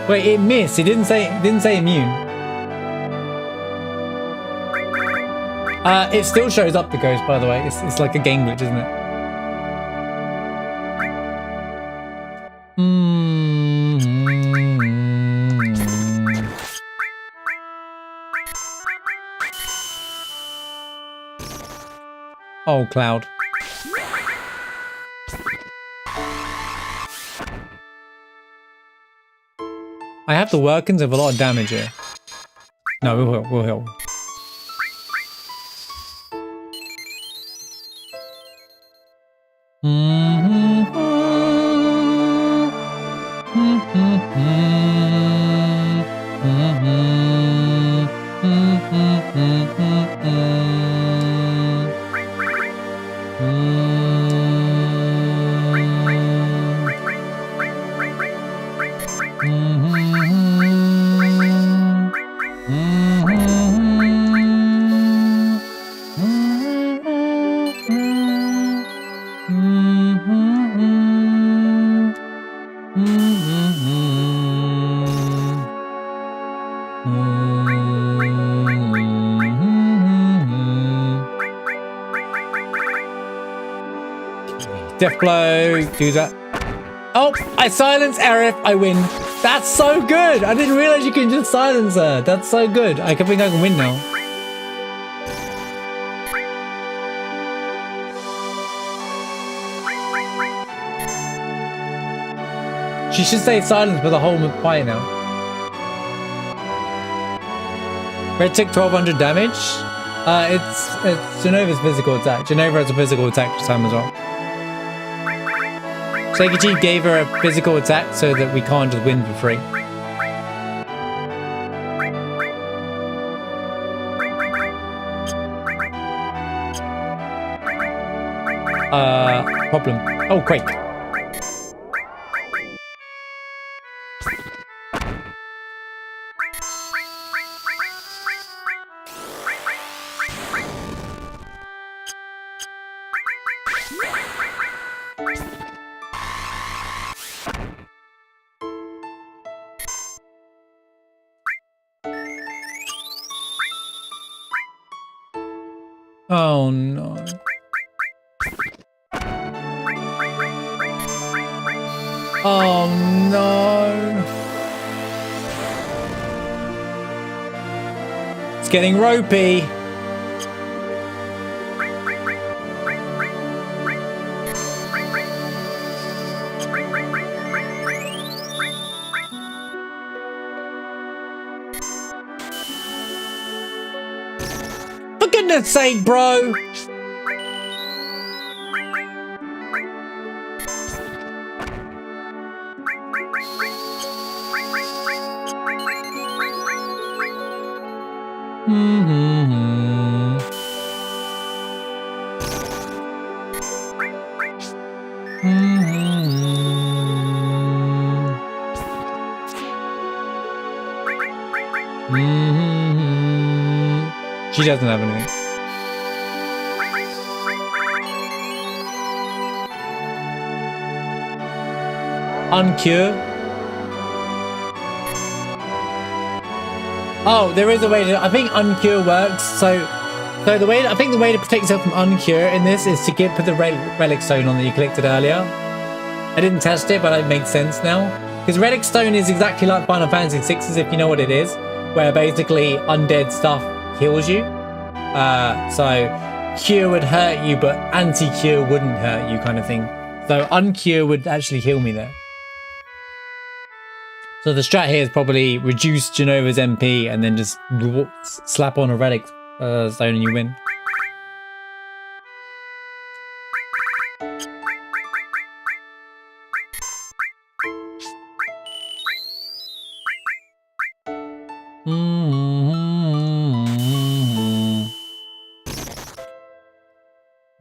Wait, it missed. It didn't say immune. It still shows up the ghost, by the way. It's like a game glitch, isn't it? Oh, Cloud. I have the workings of a lot of damage here. No, we'll heal. Death blow, do that. Oh, I silence Aerith, I win. That's so good. I didn't realize you can just silence her. That's so good. I think I can win now. She should stay silent for the whole fight now. Red took 1200 damage. It's Jenova's physical attack. Jenova has a physical attack this time as well. Shaky gave her a physical attack so that we can't just win for free. Problem. Oh, Quake. Oh no. Oh no. It's getting ropey. For goodness sake, bro. She doesn't have anything. Uncure. Oh, there is a way to. I think uncure works. So the way I think the way to protect yourself from uncure in this is to put the relic stone on that you collected earlier. I didn't test it, but it makes sense now because relic stone is exactly like Final Fantasy VI's, if you know what it is, where basically undead stuff heals you. So cure would hurt you, but anti-cure wouldn't hurt you, kind of thing. So uncure would actually heal me there. So the strat here is probably reduce Jenova's MP and then just slap on a relic stone and you win.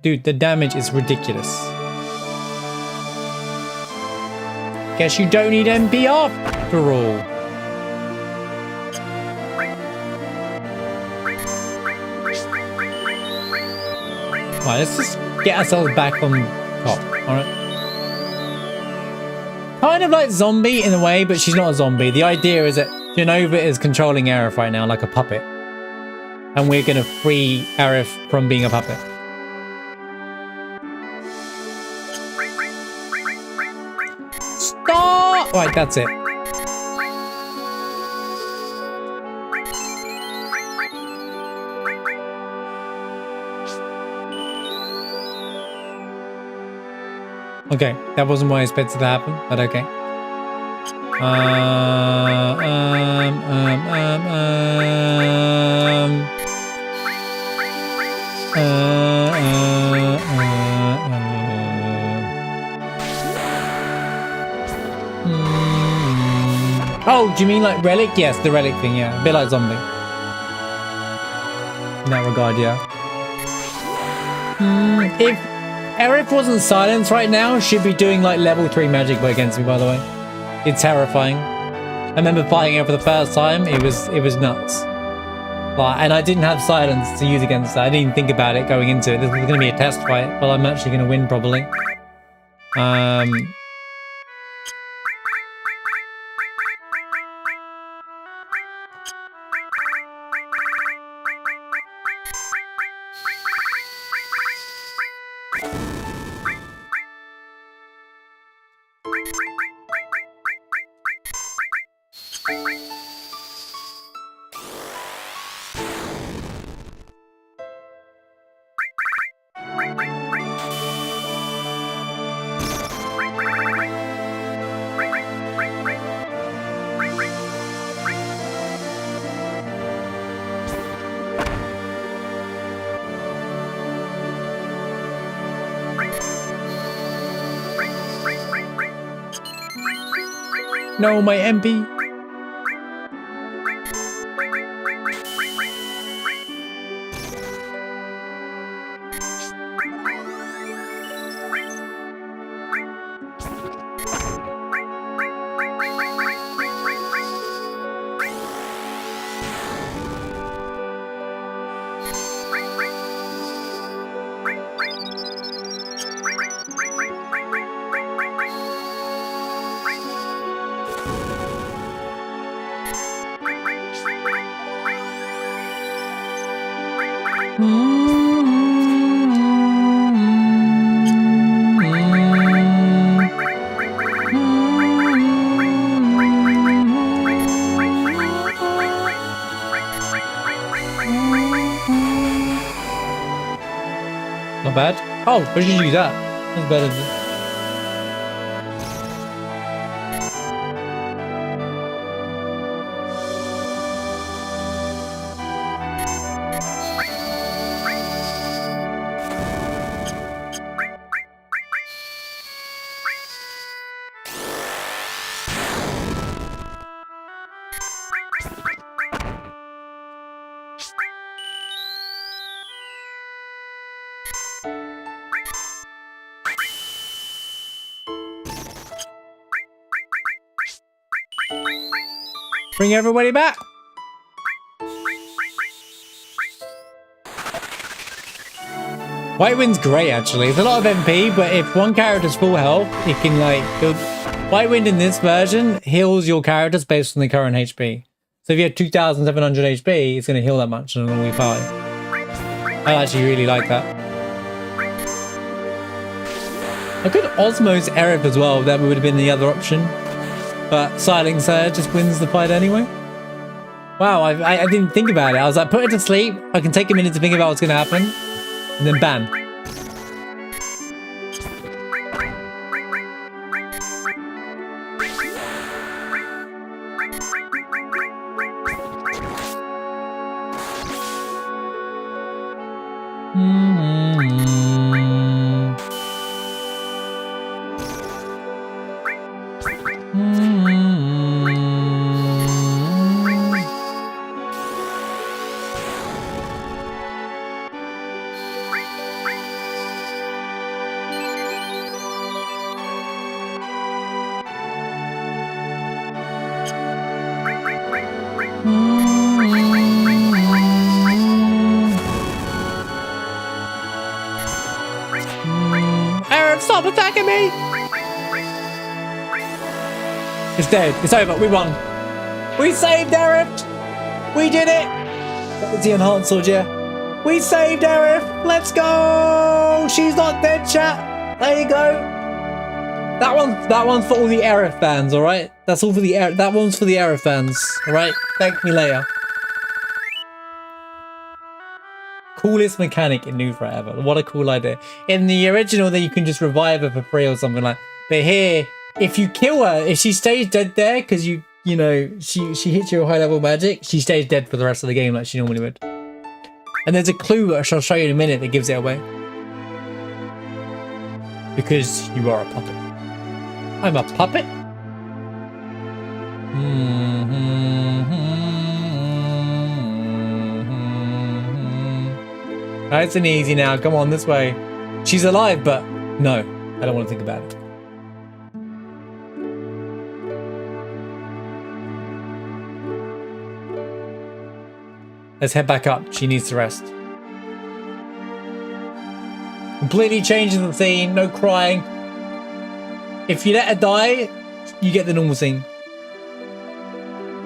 Dude, the damage is ridiculous. Guess you don't need MP after all. Right, let's just get ourselves back on top. All right. Kind of like zombie in a way, but she's not a zombie. The idea is that JENOVA is controlling Aerith right now like a puppet. And we're going to free Aerith from being a puppet. Stop! Right, that's it. Okay, that wasn't what I expected to happen, but okay. Oh, do you mean like relic? Yes, the relic thing, yeah. A bit like zombie. In that regard, yeah. If Aerith wasn't silenced right now, she'd be doing like level 3 magic against me, by the way. It's terrifying. I remember fighting her for the first time. It was nuts. And I didn't have silence to use against her. I didn't even think about it going into it. This was going to be a test fight, but I'm actually going to win probably. No, my MP. Not bad. Oh, where did you do that? That's better than... Bring everybody back. White Wind's great, actually. It's a lot of MP, but if one character's full health, it can, like, build... White Wind in this version heals your characters based on the current HP. So if you have 2,700 HP, it's going to heal that much on all your fight. I actually really like that. I could Osmos Aerith as well. That would have been the other option. But Silencer just wins the fight anyway. Wow, I didn't think about it. I was like, put it to sleep. I can take a minute to think about what's going to happen. And then bam. dead. It's over. We won. We saved Aerith. We did it. That was the enhanced sword, yeah. We saved Aerith. Let's go. She's not dead, chat. There you go. That one's for all the Aerith fans, all right? That's all for the that one's for the Aerith fans, all right? Thank me later. Coolest mechanic in New Threat ever. What a cool idea. In the original, then you can just revive her for free or something like. But here, if you kill her, if she stays dead there, because you know she hits your high level magic, she stays dead for the rest of the game like she normally would. And there's a clue that I'll show you in a minute that gives it away. Because you are a puppet. I'm a puppet. Nice and easy now. Come on, this way. She's alive, but no, I don't want to think about it. Let's head back up. She needs to rest. Completely changes the scene. No crying. If you let her die, you get the normal scene.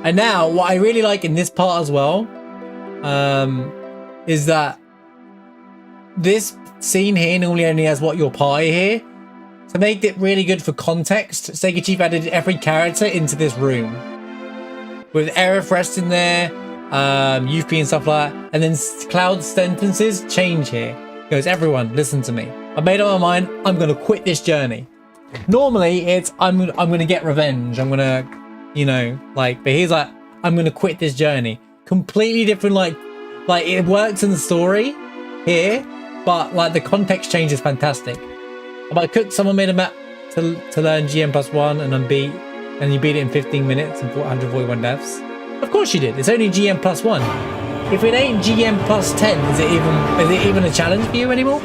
And now, what I really like in this part as well, is that this scene here normally only has your party here. To make it really good for context, Sega Chief added every character into this room. With Aerith resting there, Yuffie and stuff like that. And then Cloud's sentences change here. He goes, everyone, listen to me. I made up my mind, I'm going to quit this journey. Normally, it's, I'm going to get revenge. I'm going to, but he's like, I'm going to quit this journey. Completely different, like it works in the story here, but like the context change is fantastic. About Cook, someone made a map to learn GM+1 and you beat it in 15 minutes and 141 deaths. Of course you did. It's only GM+1. If it ain't GM+10, is it even a challenge for you anymore?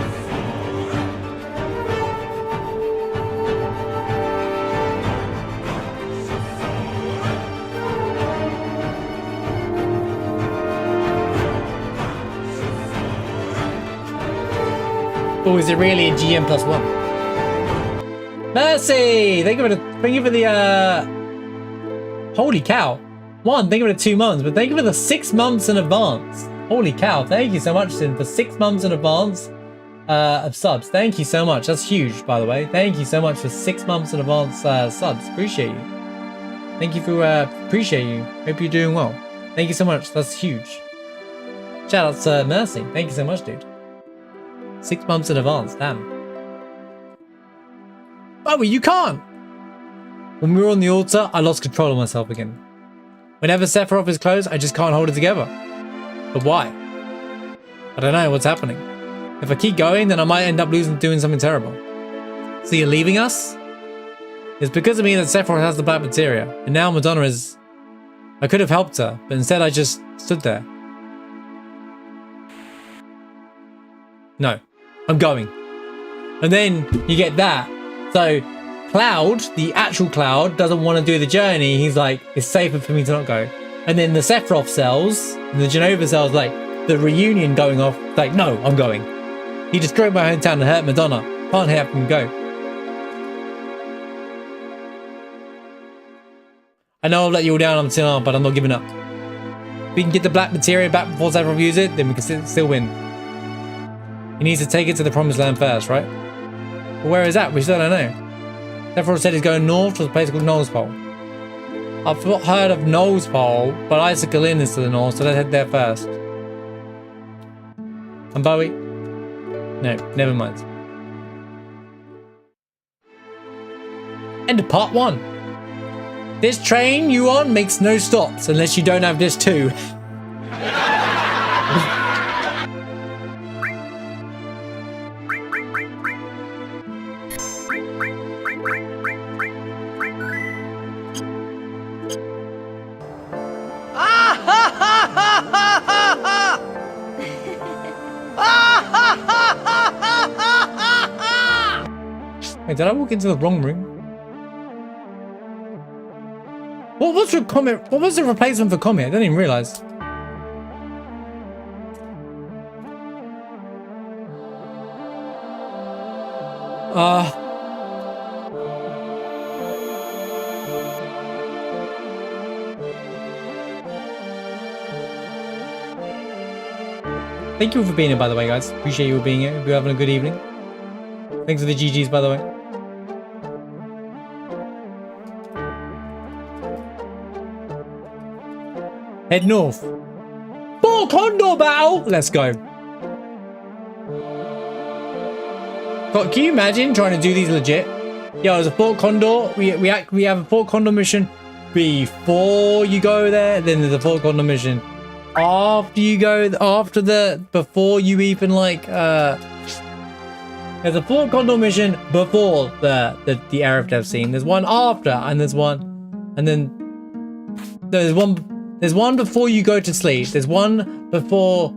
Or is it really a GM+1? Mercy! Thank you for the holy cow. Thank you for the 2 months, but thank you for the 6 months in advance. Holy cow, thank you so much, Sin, for 6 months in advance of subs. Thank you so much. That's huge, by the way. Thank you so much for 6 months in advance subs. Appreciate you. Thank you for appreciate you. Hope you're doing well. Thank you so much. That's huge. Shout out to Mercy. Thank you so much, dude. 6 months in advance, damn. Oh, you can't! When we were on the altar, I lost control of myself again. Whenever Sephiroth is close, I just can't hold it together. But why? I don't know what's happening. If I keep going, then I might end up doing something terrible. So you're leaving us? It's because of me that Sephiroth has the black materia, and now Madonna is... I could have helped her, but instead I just stood there. No, I'm going. And then you get that. So Cloud, the actual Cloud, doesn't want to do the journey. He's like, it's safer for me to not go. And then the Sephiroth cells, and the JENOVA cells, like the reunion going off, like, no, I'm going. He destroyed my hometown and hurt Madonna. Can't help him go. I know I'll let you all down until now, but I'm not giving up. If we can get the black materia back before Sephiroth uses it, then we can still win. He needs to take it to the promised land first, right? But where is that? We still don't know. Sephiroth said he's going north to a place called Knowles Pole. I've not heard of Knowles Pole, but Icicle Inn is to the north, so let's head there first. And Bowie? No, never mind. End of part 1. This train you on makes no stops unless you don't have this too. Wait, did I walk into the wrong room? What was the comment? What was the replacement for Comet? I didn't even realize. Thank you for being here, by the way, guys. Appreciate you being here. If you're having a good evening. Thanks for the GGs, by the way. Head north. Four condor battle! Let's go. God, can you imagine trying to do these legit? Yo, there's a Fort Condor. We have a Fort Condor mission before you go there. Then there's a Fort Condor mission after you go. Before you even like. There's a Fort Condor mission before the Arif death scene. There's one after, and there's one, and then there's one. There's one before you go to sleep. There's one before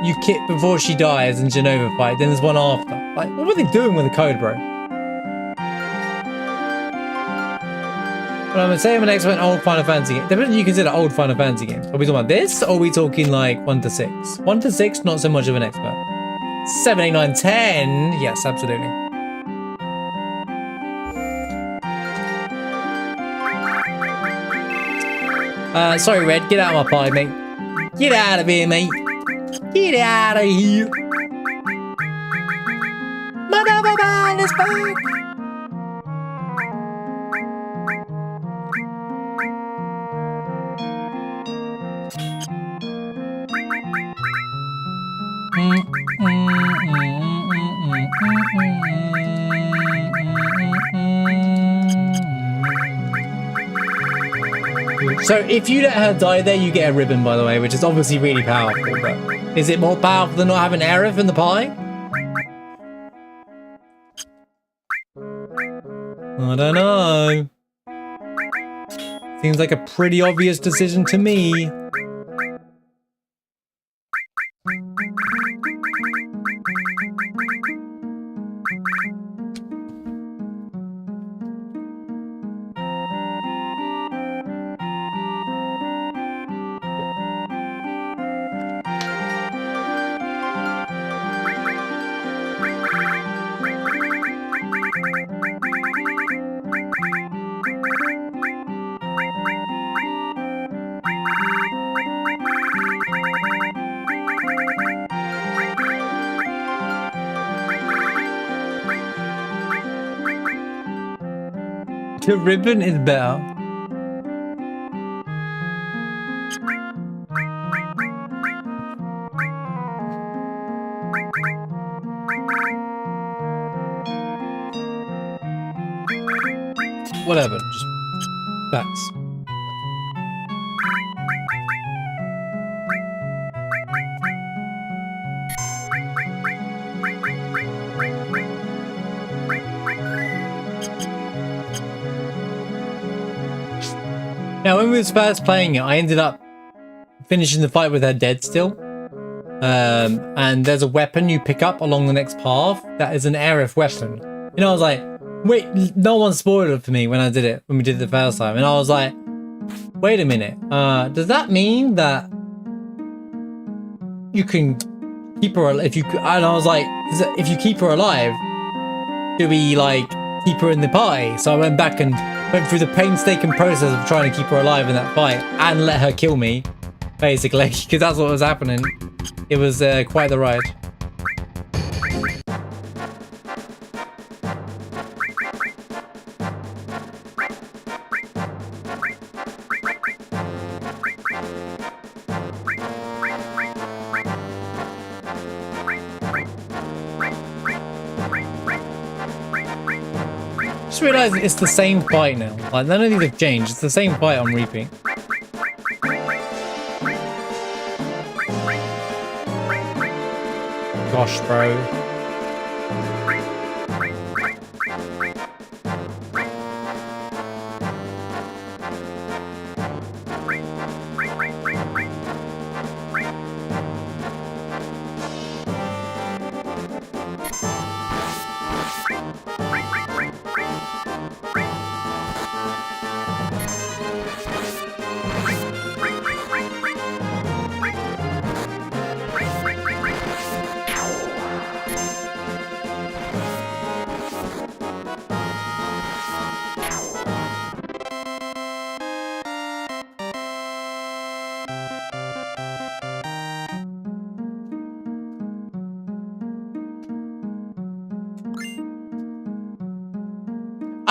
you kick before she dies in JENOVA fight. Then there's one after. Like, what were they doing with the code, bro? But I'm gonna say I'm an expert in old Final Fantasy games. Depends what you consider old Final Fantasy games. Are we talking about this, or are we talking like 1 to 6? 1 to 6, not so much of an expert. 7, 8, 9, 10. Yes, absolutely. Sorry, Red. Get out of my pie, mate. Get out of here, mate. Get out of here. My double band is back. So if you let her die there, you get a ribbon, by the way, which is obviously really powerful, but is it more powerful than not having Arif in the pie? I don't know. Seems like a pretty obvious decision to me. The ribbon is better. Whatever, just facts. Now, when we was first playing it, I ended up finishing the fight with her dead still. And there's a weapon you pick up along the next path that is an Arif weapon. You know, I was like, wait, no one spoiled it for me when I did it, when we did it the first time. And I was like, wait a minute. Does that mean that you can keep her alive? And I was like, if you keep her alive, do we like keep her in the party? So I went back and went through the painstaking process of trying to keep her alive in that fight and let her kill me, basically, because that's what was happening. It was quite the ride. Just realised it's the same fight now. Like, none of these have changed. It's the same fight on repeat. Gosh, bro.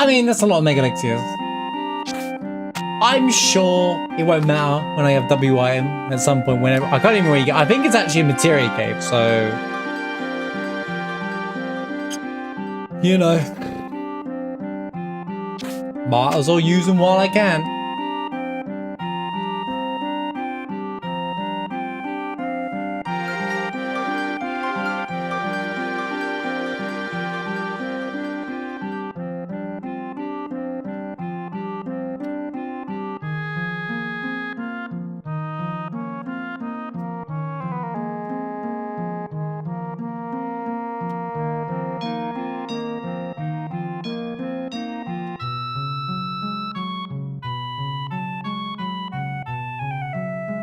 I mean, that's a lot of mega elixirs. I'm sure it won't matter when I have WIM at some point. Whenever I can't even really get. I think it's actually a materia cave, so you know, might as well use them while I can.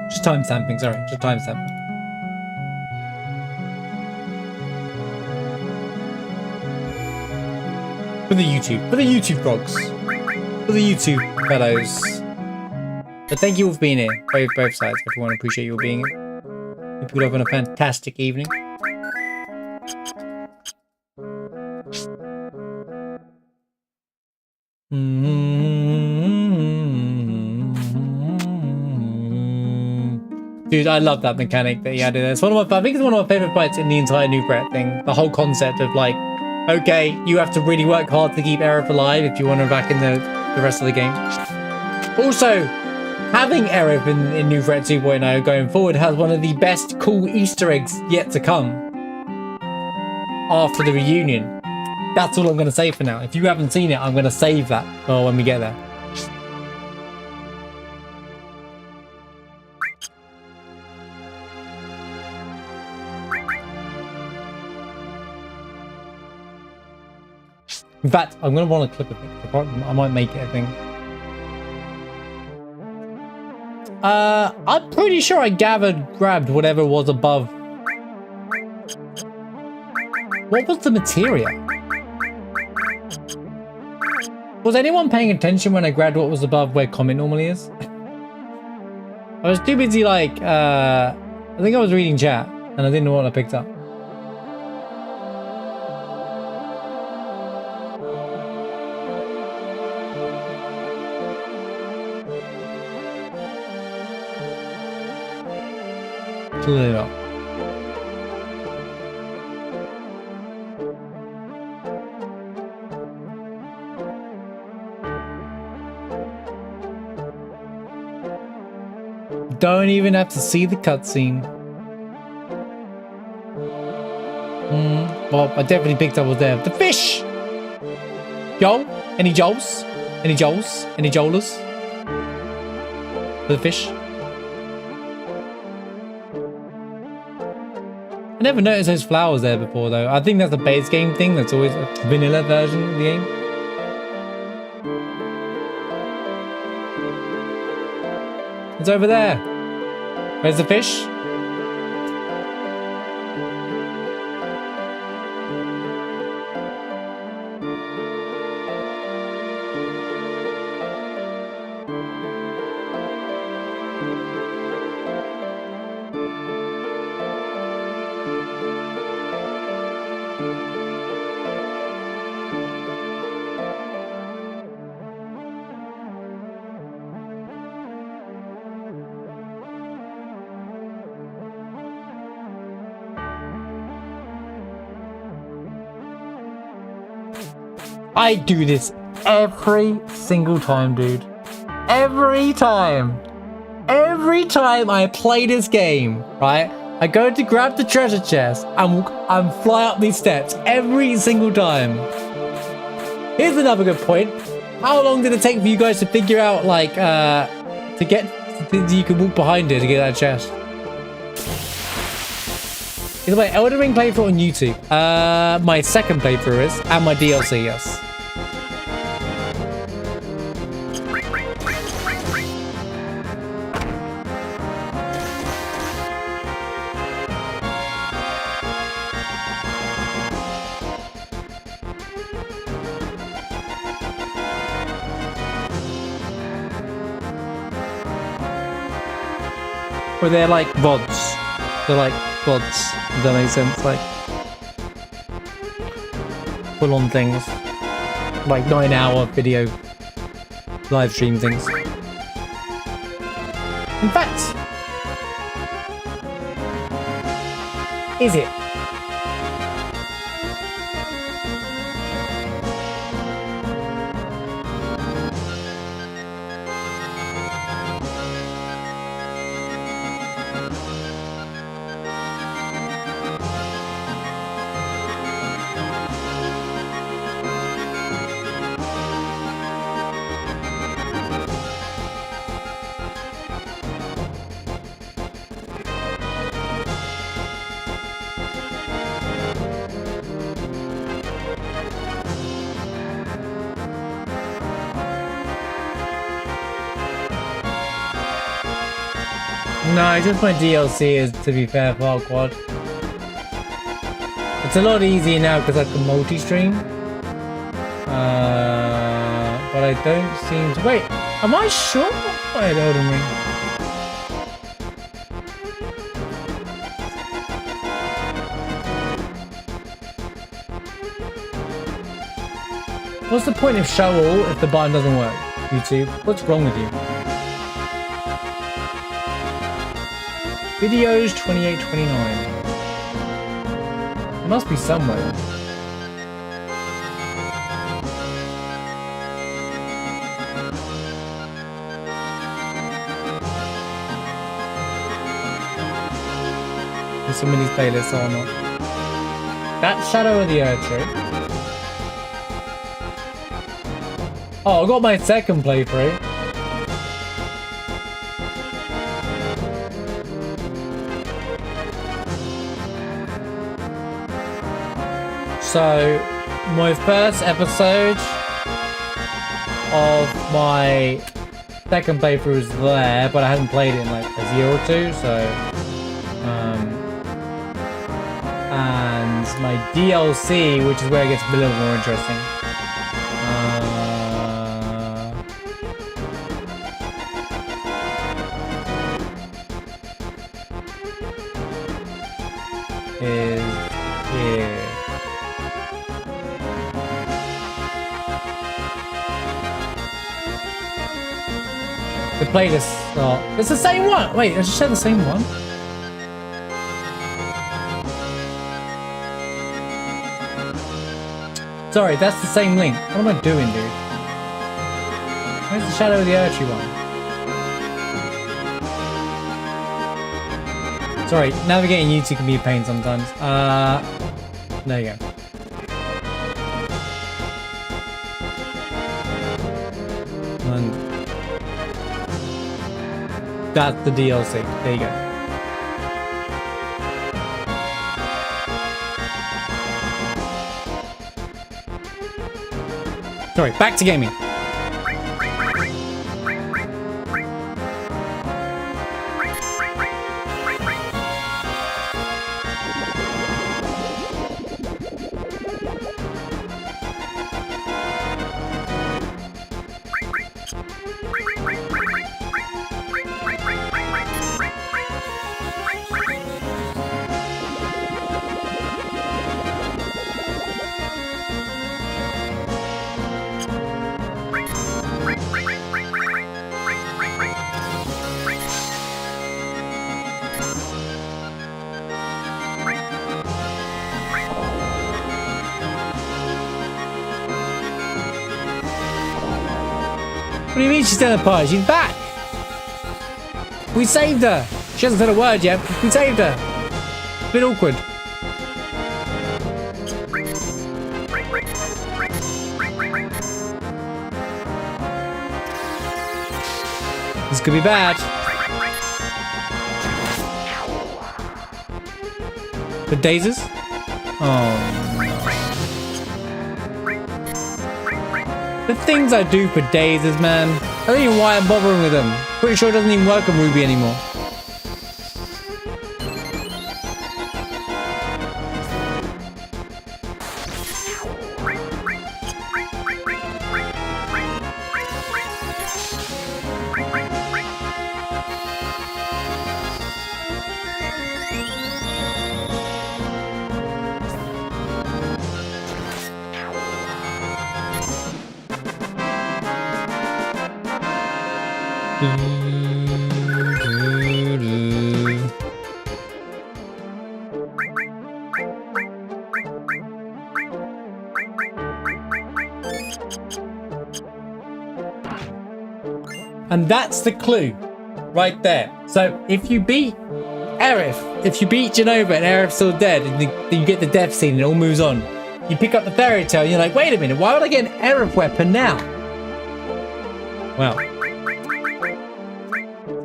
Just time stamping, sorry, just time stamping. For the YouTube frogs, for the YouTube fellows. But thank you all for being here, both sides. Everyone, appreciate you all being here. Hope you're having a fantastic evening. Dude, I love that mechanic that he added there. It's one of my, I think it's one of my favorite fights in the entire New Threat thing. The whole concept of like, okay, you have to really work hard to keep Aerith alive if you want her back in the rest of the game. Also, having Aerith in New Threat 2.0 going forward has one of the best cool Easter eggs yet to come after the reunion. That's all I'm going to say for now. If you haven't seen it, I'm going to save that for when we get there. In fact, I'm going to want to clip a picture. I might make it a thing. I'm pretty sure I grabbed whatever was above. What was the materia? Was anyone paying attention when I grabbed what was above where Comet normally is? I was too busy like, I think I was reading chat and I didn't know what I picked up. Clear it up. Don't even have to see the cutscene. Well, I definitely picked up what was there. The fish! Joel? Any Joels? Any Joels? Any Joelers? For the fish? I never noticed those flowers there before though. I think that's a base game thing. That's always a vanilla version of the game. It's over there. Where's the fish? I do this every single time, dude. Every time. Every time I play this game, right? I go to grab the treasure chest and fly up these steps every single time. Here's another good point. How long did it take for you guys to figure out, like, you can walk behind it to get that chest? Either way, Elden Ring playthrough on YouTube. My second playthrough is, and my DLC, yes. Or they're like VODs. They're like VODs. Does that make sense? Like full on things. like 9-hour video live stream things. In fact, is it? No, just my DLC is, to be fair, Farquad. It's a lot easier now because I can multi-stream. But I don't seem to... Wait, am I sure? Wait, Elden Ring. What's the point of show all if the button doesn't work? YouTube, what's wrong with you? Videos 2829. It must be somewhere. There's some of these playlists or not. That's Shadow of the Erdtree. Oh, I got my second playthrough. So, my first episode of my second playthrough is there, but I haven't played it in like a year or two, so... and my DLC, which is where it gets a little more interesting. Is here. The playlist. Oh, it's the same one. Wait, I just said the same one. Sorry, that's the same link. What am I doing, dude? Where's the Shadow of the Erdtree one? Sorry, navigating YouTube can be a pain sometimes. There you go. And that's the DLC. There you go. Sorry, back to gaming. What do you mean she's teleported? She's back! We saved her! She hasn't said a word yet. We saved her! It's a bit awkward. This could be bad. The daisies? Oh. The things I do for daisies, man. I don't even know why I'm bothering with them. Pretty sure it doesn't even work on Ruby anymore. And that's the clue right there. So if you beat Aerith, if you beat Jenova and Aerith's still dead, and you get the death scene and it all moves on, you pick up the fairy tale and you're like, wait a minute, why would I get an Aerith weapon now? Well,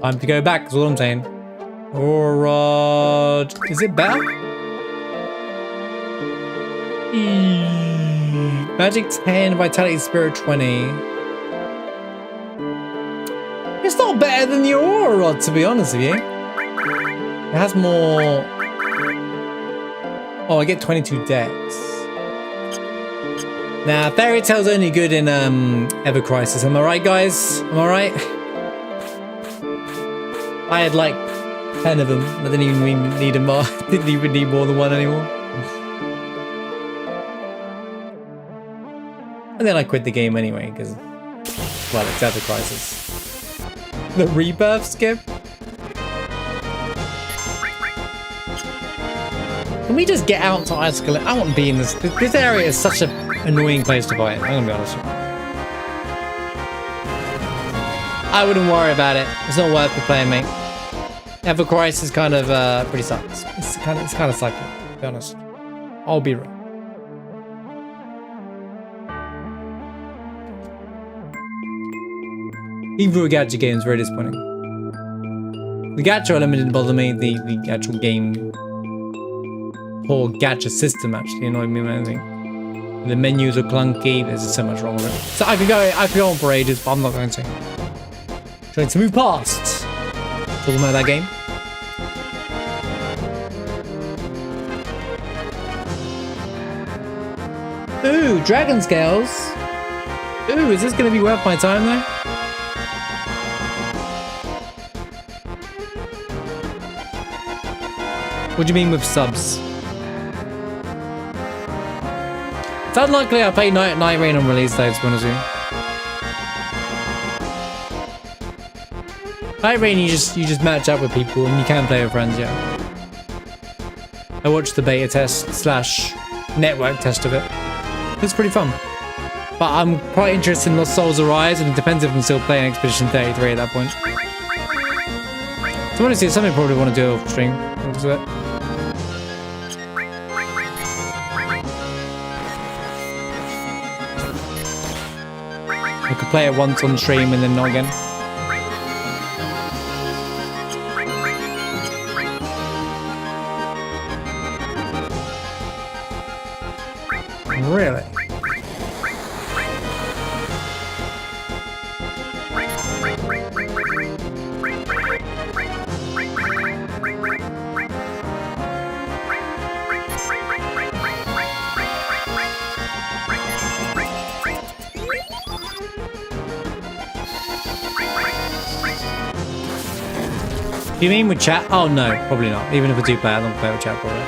time to go back, is all I'm saying. Alright, is it better? Magic 10, Vitality Spirit 20. It's not better than the Aura Rod, to be honest with you. It has more... Oh, I get 22 dex. Nah, Fairy Tail's only good in Ever Crisis. Am I right, guys? Am I right? I had like 10 of them. I didn't even need them more. Didn't even need more than one anymore. And then I quit the game anyway, because, well, it's Ever Crisis. The rebirth skip? Can we just get out to Icicle Inn? I want to be in this. This area is such an annoying place to fight. I'm going to be honest with you. I wouldn't worry about it. It's not worth the playing, mate. Ever Crisis kind of pretty sucks. It's kind of sucky, to be honest. I'll be real. Even for a gacha game, it's very disappointing. The gacha element didn't bother me. The actual game, whole gacha system actually annoyed me more than anything. The menus are clunky. There's just so much wrong with it. So I could go on for ages, but I'm not going to. Trying to move past. Talking about that game. Ooh, dragon scales. Ooh, is this going to be worth my time though? What do you mean with subs? It's unlikely I play Night Rain on release day, to be honest with you. Night Rain, you just match up with people and you can play with friends, yeah. I watched the beta test / network test of it. It's pretty fun. But I'm quite interested in Lost Souls Arise, and it depends if I'm still playing Expedition 33 at that point. So honestly, it's something I probably want to do off stream. I could play it once on stream and then not again. Really? Do you mean with chat? Oh no, probably not. Even if I do play, I don't play with chat probably.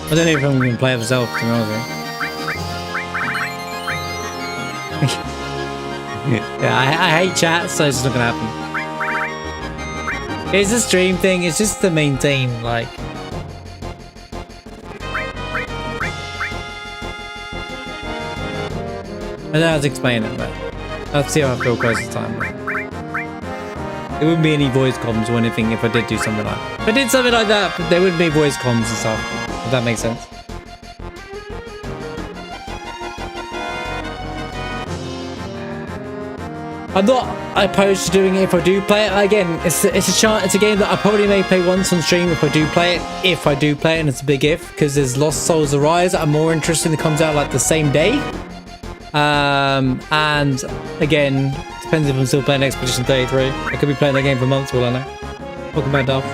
I don't know if I'm going to play it myself, to be honest with you. Yeah, I hate chat, so it's not going to happen. It's a stream thing, it's just to maintain, like... I don't know how to explain it, but I'll see how I feel close to time. There wouldn't be any voice comms or anything if I did do something like that. If I did something like that, but there wouldn't be voice comms and stuff. If that makes sense. I'm not opposed to doing it if I do play it. Again, it's a game that I probably may play once on stream if I do play it. If I do play it, and it's a big if, because there's Lost Souls Arise that I'm more interested in that comes out like the same day. And again, depends if I'm still playing Expedition 33. I could be playing that game for months, all I know. Welcome back, Dolph.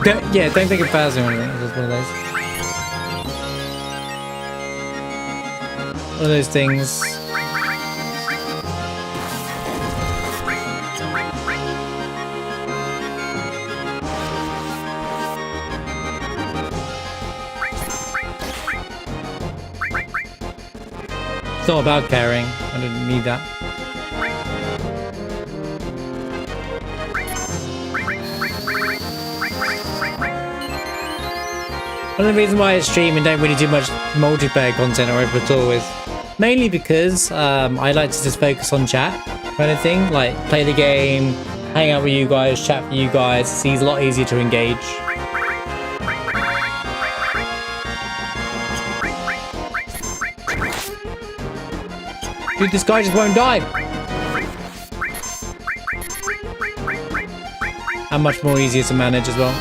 Don't think of Baz or anything. It's just one of those. One of those things. It's not about caring. I didn't need that. One of the reasons why I stream and don't really do much multiplayer content or at all is mainly because I like to just focus on chat kind of thing, like play the game, hang out with you guys, chat with you guys. It's a lot easier to engage. Dude, this guy just won't die. And much more easier to manage as well.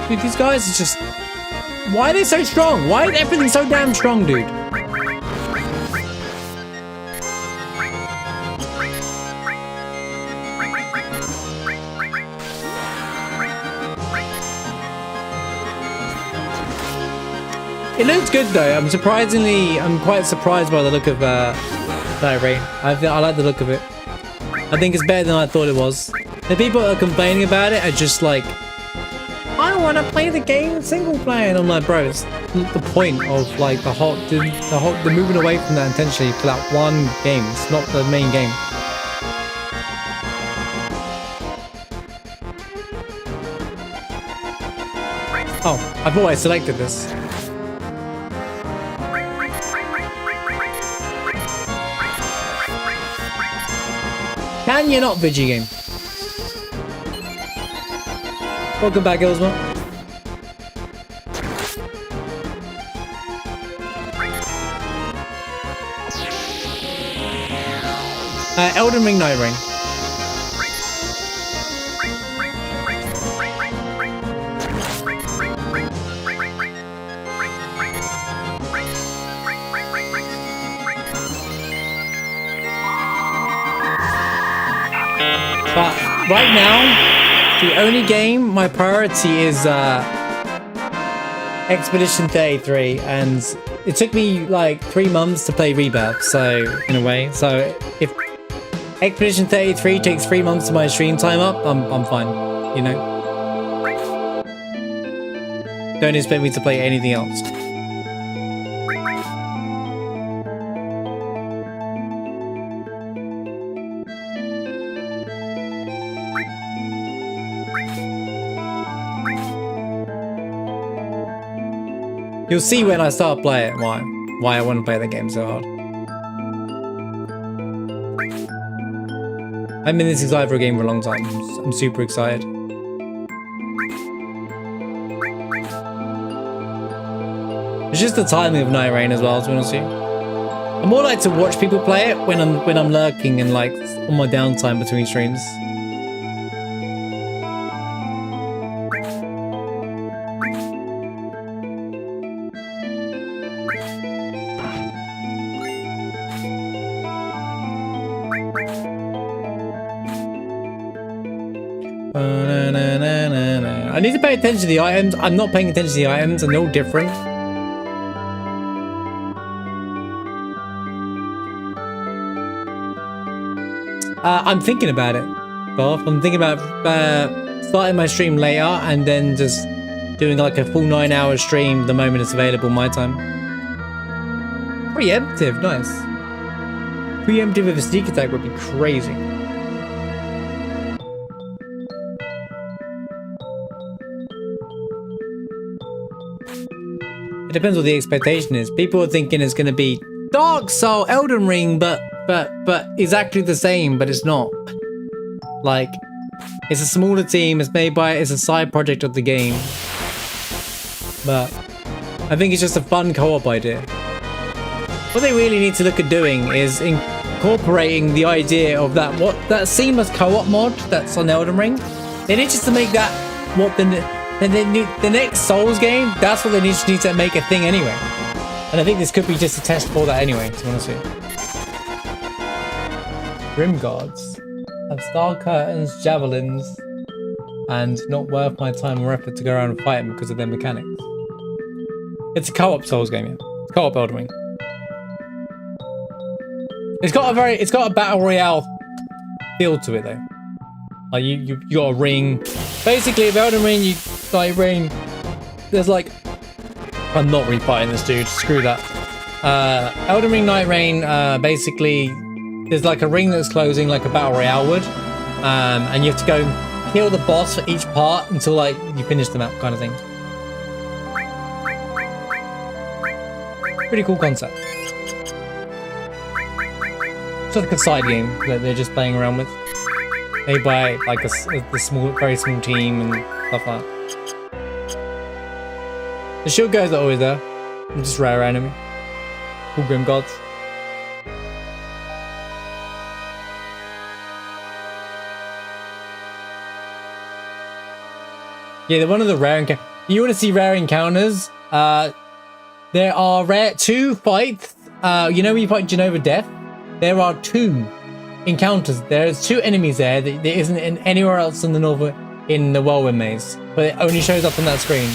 Dude, these guys are just... Why are they so strong? Why is everything so damn strong, dude? It looks good though. I'm quite surprised by the look of Diary. I like the look of it. I think it's better than I thought it was. The people that are complaining about it are just like, I want to play the game single player, and I'm like, bro, it's the point of like the moving away from that intentionally for that one game. It's not the main game. Oh, I thought I selected this. Can you not, Vigi game? Welcome back, Ilsma. Elden Ring, Night Ring. But right now, the only game my priority is Expedition 33, and it took me like 3 months to play Rebirth, so in a way. So if Expedition 33 takes 3 months of my stream time up, I'm fine, you know? Don't expect me to play anything else. You'll see when I start playing why I want to play the game so hard. I've been this excited for a game for a long time. I'm super excited. It's just the timing of Night Rain as well, to be honest with you. I more like to watch people play it when I'm lurking and like on my downtime between streams. I need to pay attention to the items. I'm not paying attention to the items, and they're all different. I'm thinking about it, Bob. I'm thinking about starting my stream later and then just doing like a full 9-hour stream the moment it's available my time. Preemptive, nice. Preemptive with a sneak attack would be crazy. It depends what the expectation is. People are thinking it's going to be Dark Soul, Elden Ring, but exactly the same, but it's not. Like, it's a smaller team. It's a side project of the game. But I think it's just a fun co-op idea. What they really need to look at doing is incorporating the idea of that seamless co-op mod that's on Elden Ring They need just to make that what the next Souls game. That's what they need to make a thing anyway. And I think this could be just a test for that anyway. To be honest with you. Grim guards have star curtains, javelins, and not worth my time or effort to go around and fight them because of their mechanics. It's a co-op Souls game, yeah. It's co-op Elden Ring. It's got a battle royale feel to it though. Like you got a ring. Basically, if Elden Ring, you like ring. There's like, I'm not really fighting this dude. Screw that. Elden Ring Night Rain. Basically, there's like a ring that's closing, like a battle royale would, and you have to go kill the boss for each part until like you finish the map, kind of thing. Pretty cool concept. It's like a side game that they're just playing around with. Made by like a very small team and stuff like that. The shield guys are always there. They're just rare enemy. Cool grim gods. Yeah, they're one of the rare encounters. You want to see rare encounters? There are two fights. You know when you fight JENOVA Death? There are 2 encounters. There's 2 enemies there that isn't anywhere else in the Whirlwind Maze, but it only shows up on that screen.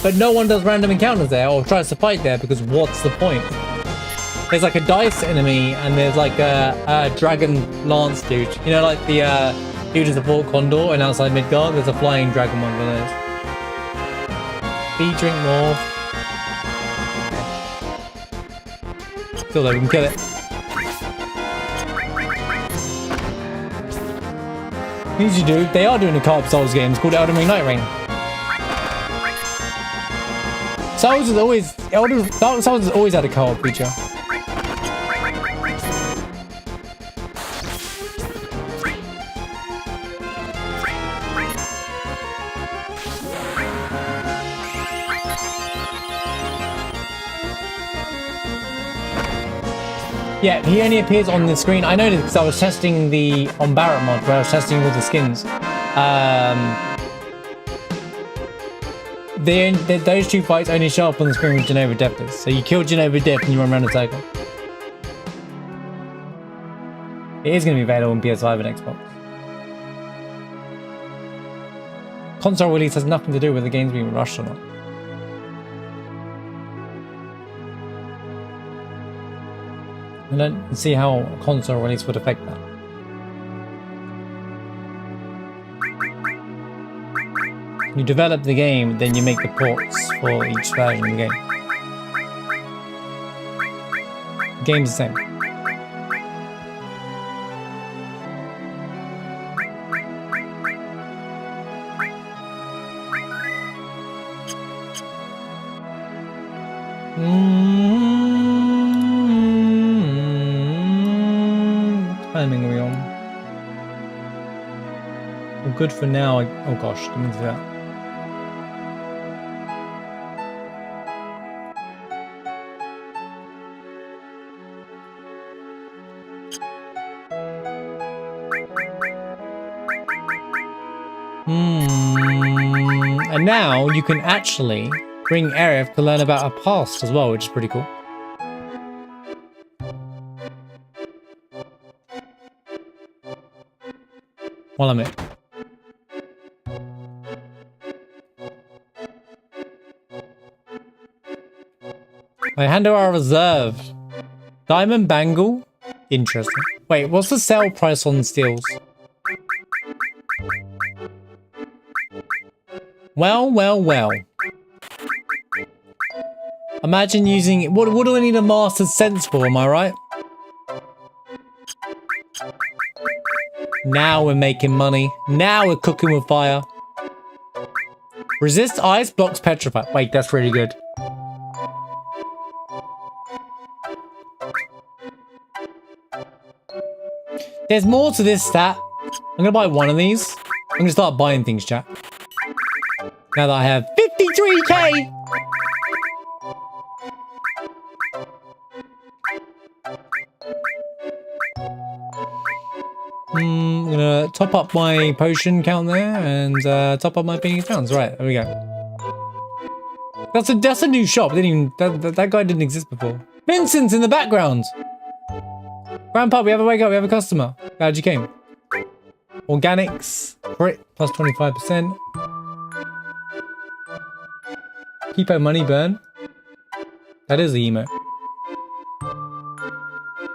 But no one does random encounters there or tries to fight there because what's the point? There's like a dice enemy and there's like a dragon lance dude. You know, like the dude is a Fort Condor and outside Midgard there's a flying dragon one of those. Feed drink more. Still though, we can kill it. These you do. They are doing a co-op Souls game. It's called Elden Ring Night Rain. Dark Souls has always had a co-op feature. Yeah, he only appears on the screen. I noticed because I was testing the on Barrett mod where I was testing all the skins. Those 2 fights only show up on the screen with JENOVA Death. So you kill JENOVA Death and you run around a cycle. It is going to be available on PS5 and Xbox. Console release has nothing to do with the games being rushed or not. I don't see how a console release would affect that. You develop the game, then you make the ports for each version of the game. The game's the same. Timing are we on? Well, good for now. Oh gosh, didn't mean to do that. And now you can actually bring Aerith to learn about her past as well, which is pretty cool. While I'm here. I hand over our reserve. Diamond bangle? Interesting. Wait, what's the sale price on steals? Well. Imagine using... What do I need a master's sense for, am I right? Now we're making money. Now we're cooking with fire. Resist ice, blocks petrify. Wait, that's really good. There's more to this stat. I'm gonna buy one of these. I'm gonna start buying things, chat. Now that I have 53k! I'm gonna top up my potion count there and top up my ping pounds. Right, there we go. That's a new shop. That guy didn't exist before. Vincent's in the background. Grandpa, we have a wake up. We have a customer. Glad you came. Organics, crit plus 25%. Keep our money burn. That is the emote.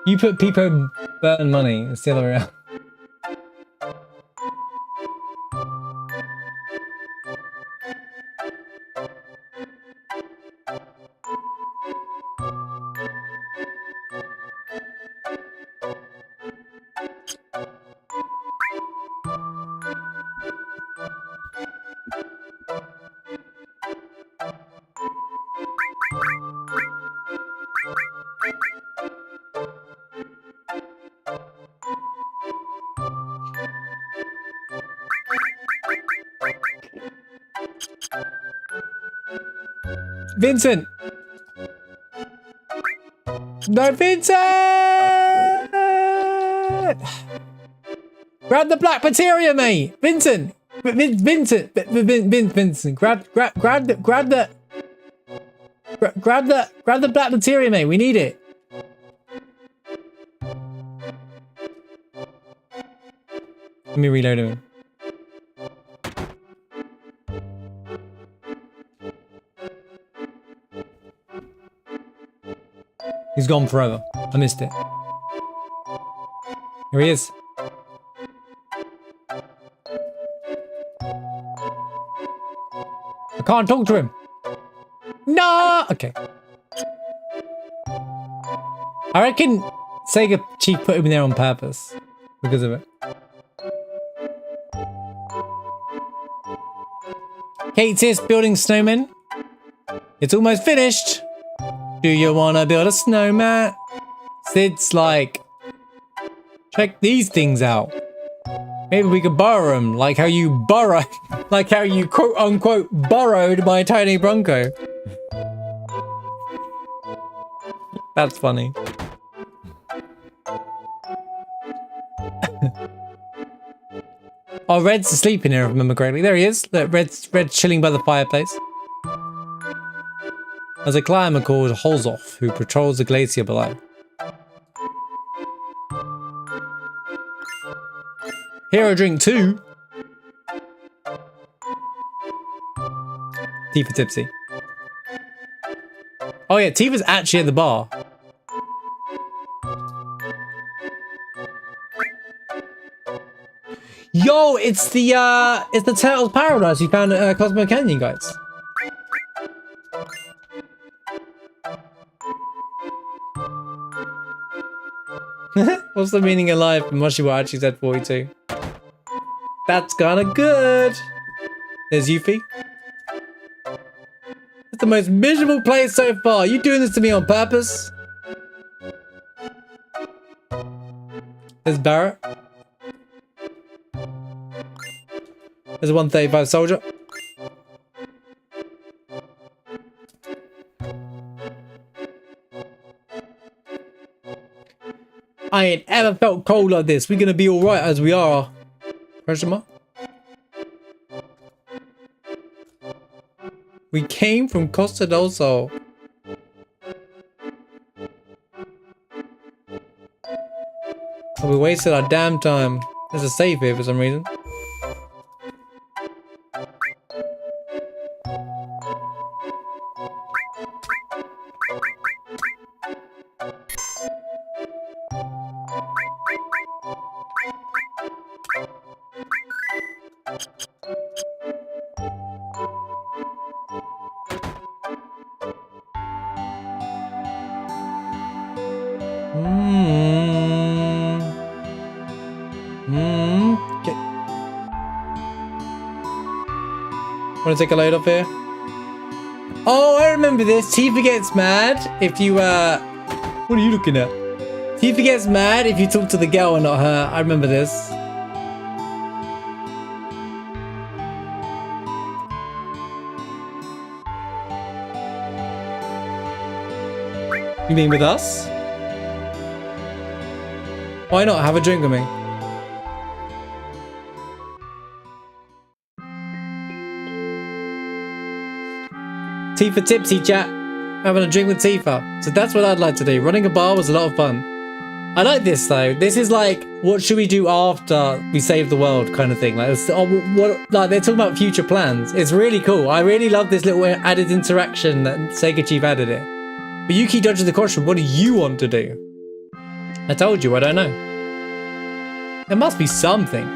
You put Peepo burn money. It's the other way around. Vincent! No, Vincent! Grab the black materia, mate! Vincent! Vincent! Grab the black materia, mate. We need it. Let me reload him. He's gone forever. I missed it. Here he is. I can't talk to him. No! Okay. I reckon Sega Chief put him there on purpose. Because of it. Kate's here building snowmen. It's almost finished. Do you want to build a snowman? Sid's like, check these things out. Maybe we could borrow them, like how you quote unquote borrowed my tiny Bronco. That's funny. Oh, Red's asleep in here, if I remember correctly. There he is. Look, Red's chilling by the fireplace. There's a climber called Holzoff who patrols the glacier below. Hero drink 2. Tifa tipsy. Oh yeah, Tifa's actually at the bar. Yo, it's the Turtles Paradise you found at Cosmo Canyon, guys. What's the meaning of life? Moshiwa actually said 42. That's kinda good. There's Yuffie. It's the most miserable place so far. You doing this to me on purpose? There's Barrett. There's a 135 soldier. I ain't ever felt cold like this. We're gonna be alright as we are. Question mark? We came from Costa del Sol. Oh, we wasted our damn time. There's a save here for some reason. Okay. Want to take a load off here? Oh, I remember this. Tifa gets mad if you, what are you looking at? Tifa gets mad if you talk to the girl and not her. I remember this. You mean with us? Why not? Have a drink with me. Tifa tipsy, chat. Having a drink with Tifa. So that's what I'd like to do. Running a bar was a lot of fun. I like this though. This is like, what should we do after we save the world kind of thing. Like, like they're talking about future plans. It's really cool. I really love this little added interaction that Sega Chief added it. But you keep dodging the question. What do you want to do? I told you, I don't know. There must be something.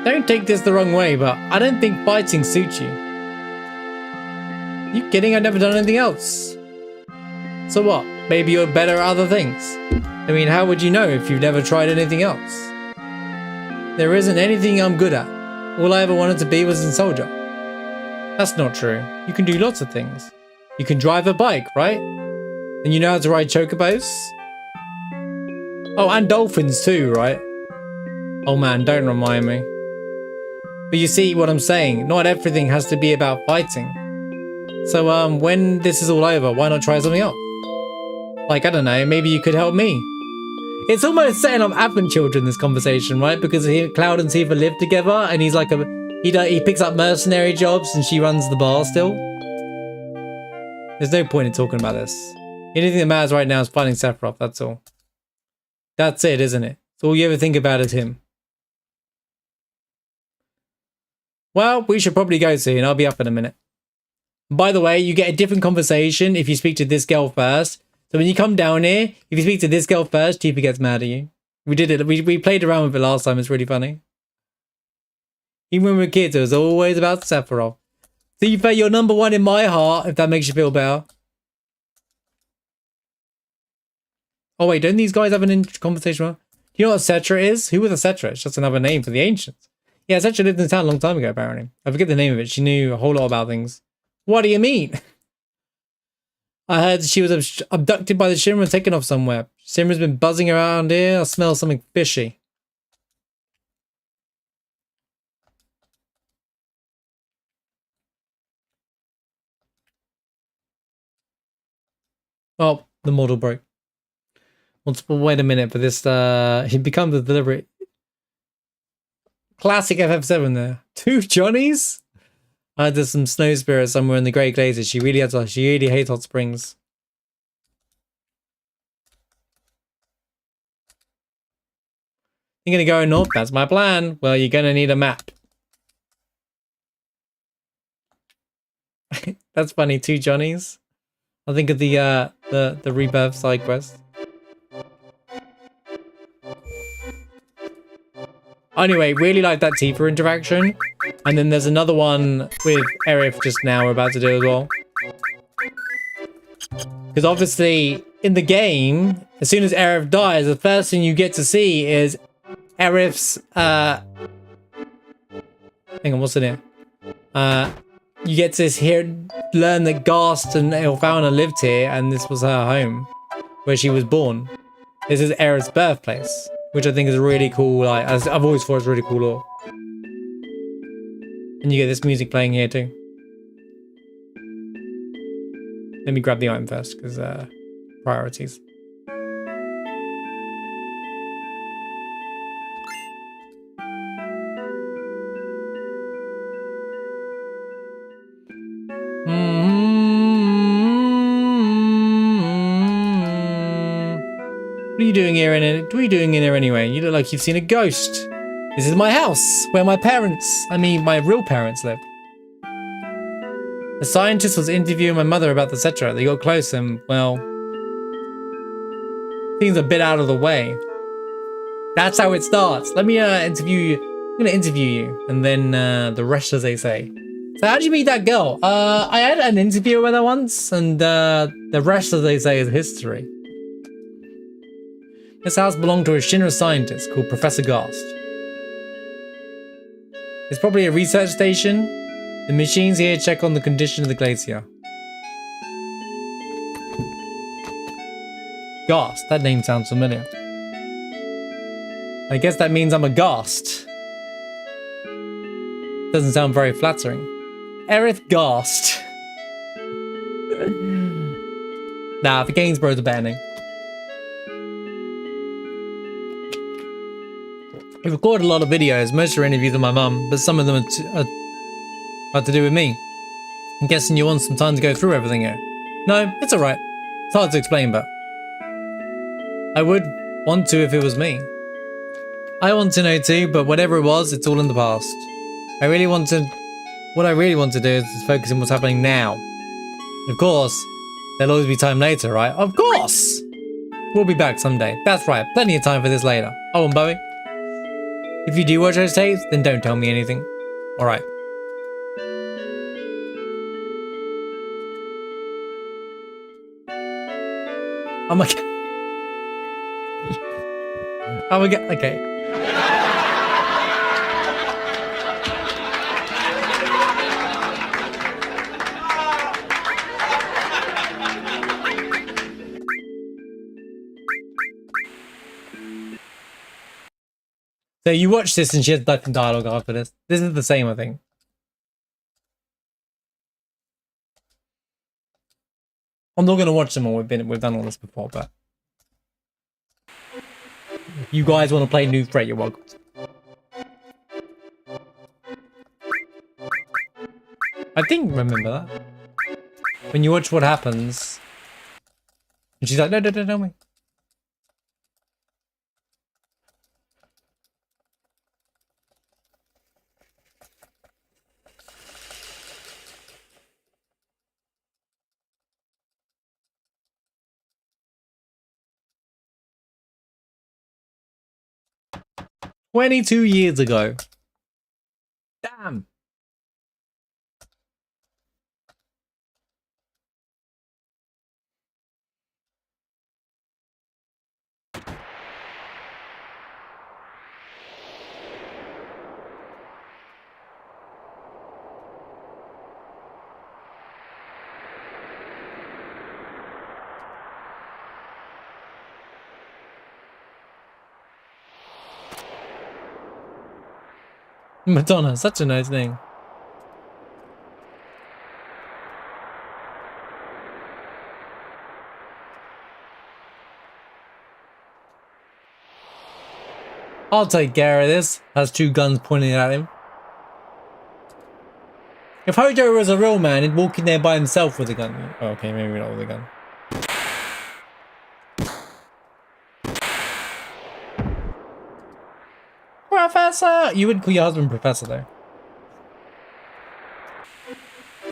Don't take this the wrong way, but I don't think fighting suits you. You kidding? I've never done anything else. So what? Maybe you're better at other things. I mean, how would you know if you've never tried anything else? There isn't anything I'm good at. All I ever wanted to be was a soldier. That's not true. You can do lots of things. You can drive a bike, right? And you know how to ride chocobos? Oh, and dolphins too, right? Oh man, don't remind me. But you see what I'm saying? Not everything has to be about fighting. So, when this is all over, why not try something else? Like, I don't know, maybe you could help me. It's almost setting up Advent Children, this conversation, right? Because Cloud and Tifa live together, and he's like he picks up mercenary jobs, and she runs the bar still. There's no point in talking about this. The only thing that matters right now is finding Sephiroth, that's all. That's it, isn't it? So all you ever think about is him. Well, we should probably go soon. I'll be up in a minute. By the way, you get a different conversation if you speak to this girl first. So when you come down here, if you speak to this girl first, Tifa gets mad at you. We did it. We played around with it last time. It's really funny. Even when we were kids, it was always about Sephiroth. Tifa, you're number one in my heart, if that makes you feel better. Oh wait, don't these guys have an conversation? Do you know what Cetra is? Who was a Cetra? It's just another name for the ancients. Yeah, Cetra lived in town a long time ago, apparently. I forget the name of it. She knew a whole lot about things. What do you mean? I heard she was abducted by the Shinra and taken off somewhere. Shinra's been buzzing around here. I smell something fishy. Oh, the model broke. Wait a minute for this. He becomes a deliberate classic FF7 there. 2 Johnnies? There's some snow spirit somewhere in the Great Glacier. She really hates hot springs. You're gonna go north? That's my plan. Well, you're gonna need a map. That's funny. 2 Johnnies. I think of the Rebirth side quest. Anyway, really like that Tifa interaction. And then there's another one with Aerith just now we're about to do as well. Because obviously, in the game, as soon as Aerith dies, the first thing you get to see is Aerith's, hang on, what's in it? You get to learn that Ghast and Ilfauna lived here, and this was her home, where she was born. This is Aerith's birthplace, which I think is really cool. Like, I've always thought it's really cool lore. And you get this music playing here too. Let me grab the item first, because priorities. What are you doing here? What are you doing in here anyway? You look like you've seen a ghost. This is my house, where my real parents live. The scientist was interviewing my mother about the Cetra. They got close and, well, things a bit out of the way. That's how it starts. Let me interview you. I'm gonna interview you, and then the rest, as they say. So how did you meet that girl? I had an interview with her once, and the rest, as they say, is history. This house belonged to a Shinra scientist called Professor Ghast. It's probably a research station. The machines here check on the condition of the glacier. Ghast, that name sounds familiar. I guess that means I'm a Ghast. Doesn't sound very flattering. Aerith Ghast. Nah, the Gainsborough's a better name. We've recorded a lot of videos. Most are interviews with my mum, but some of them are to do with me. I'm guessing you want some time to go through everything here. No, it's alright. It's hard to explain, but I would want to if it was me. I want to know too, but whatever it was, it's all in the past. What I really want to do is focus on what's happening now. Of course, there'll always be time later, right? Of course! We'll be back someday. That's right, plenty of time for this later. Oh, and Bowie, if you do watch those tapes, then don't tell me anything. Alright. Oh my god. Oh my god, okay. So you watch this and she has different dialogue after this. This is the same, I think. I'm not gonna watch them all. We've done all this before, but if you guys want to play New Threat, you're welcome. I think remember that when you watch what happens, and she's like, no, don't tell me. "22 years ago. Damn. Madonna, such a nice name. I'll take care of this. Has two guns pointing at him. If Hojo was a real man, he'd walk in there by himself with a gun. Oh, okay, maybe not with a gun. Professor! You wouldn't call your husband Professor, though.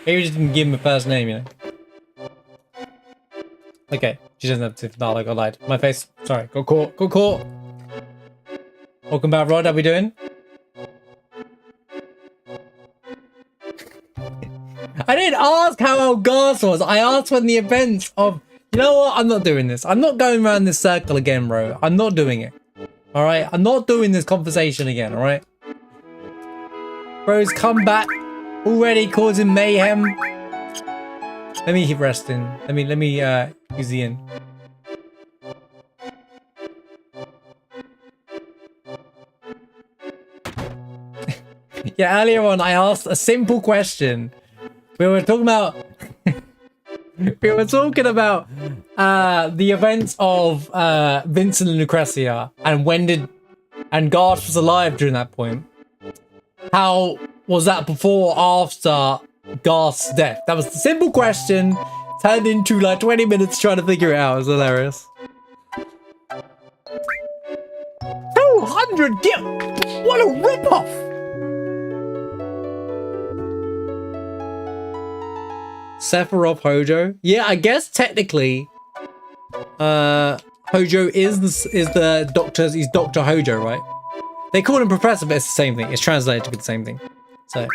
Maybe you just didn't give him a first name, you know. Okay, she doesn't have to dialogue. I lied. My face. Sorry. Got caught. Got caught. Welcome back, Rod. How we doing? I didn't ask how old Gas was. I asked when the events of... You know what? I'm not doing this. I'm not going around this circle again, bro. I'm not doing it. Alright? I'm not doing this conversation again, alright? Bro's come back. Already causing mayhem. Let me keep resting. Let me use the inn. Yeah, earlier on I asked a simple question. We were talking about the events of Vincent and Lucrezia and Garth was alive during that point. How was that before or after Garth's death? That was the simple question, turned into like 20 minutes trying to figure it out. It was hilarious. 200 gil! What a ripoff! Sephiroth Hojo. Yeah, I guess technically, Hojo is the doctor's. He's Dr. Hojo, right? They call him Professor, but it's the same thing. It's translated to be the same thing. So,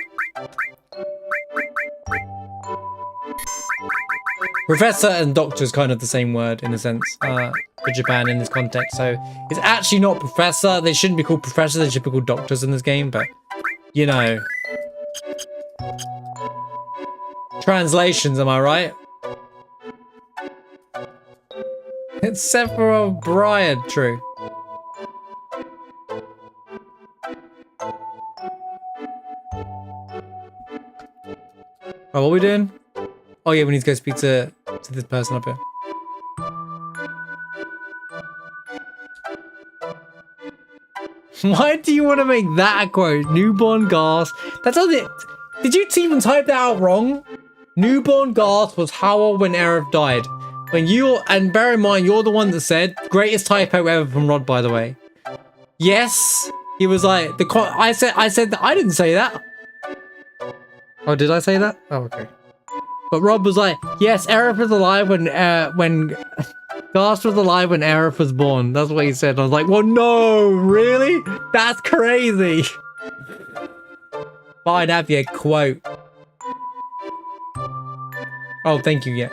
Professor and Doctor is kind of the same word in a sense for Japan in this context. So it's actually not Professor. They shouldn't be called Professor. They should be called Doctors in this game. But you know. Translations, am I right? It's Sephiroth Brian, true. Oh, what are we doing? Oh yeah, we need to go speak to this person up here. Why do you want to make that a quote? Newborn gas. That's all it. Did you even type that out wrong? Newborn gasp was Howell when Aerith died. When you, and bear in mind, you're the one that said, greatest typo ever from Rod, by the way. Yes, he was like, I said that, I didn't say that. Oh, did I say that? Oh, okay. But Rob was like, yes, Aerith was alive when Gasp was alive when Aerith was born. That's what he said. I was like, well, no, really? That's crazy. Fine, have your quote. Oh, thank you, yeah.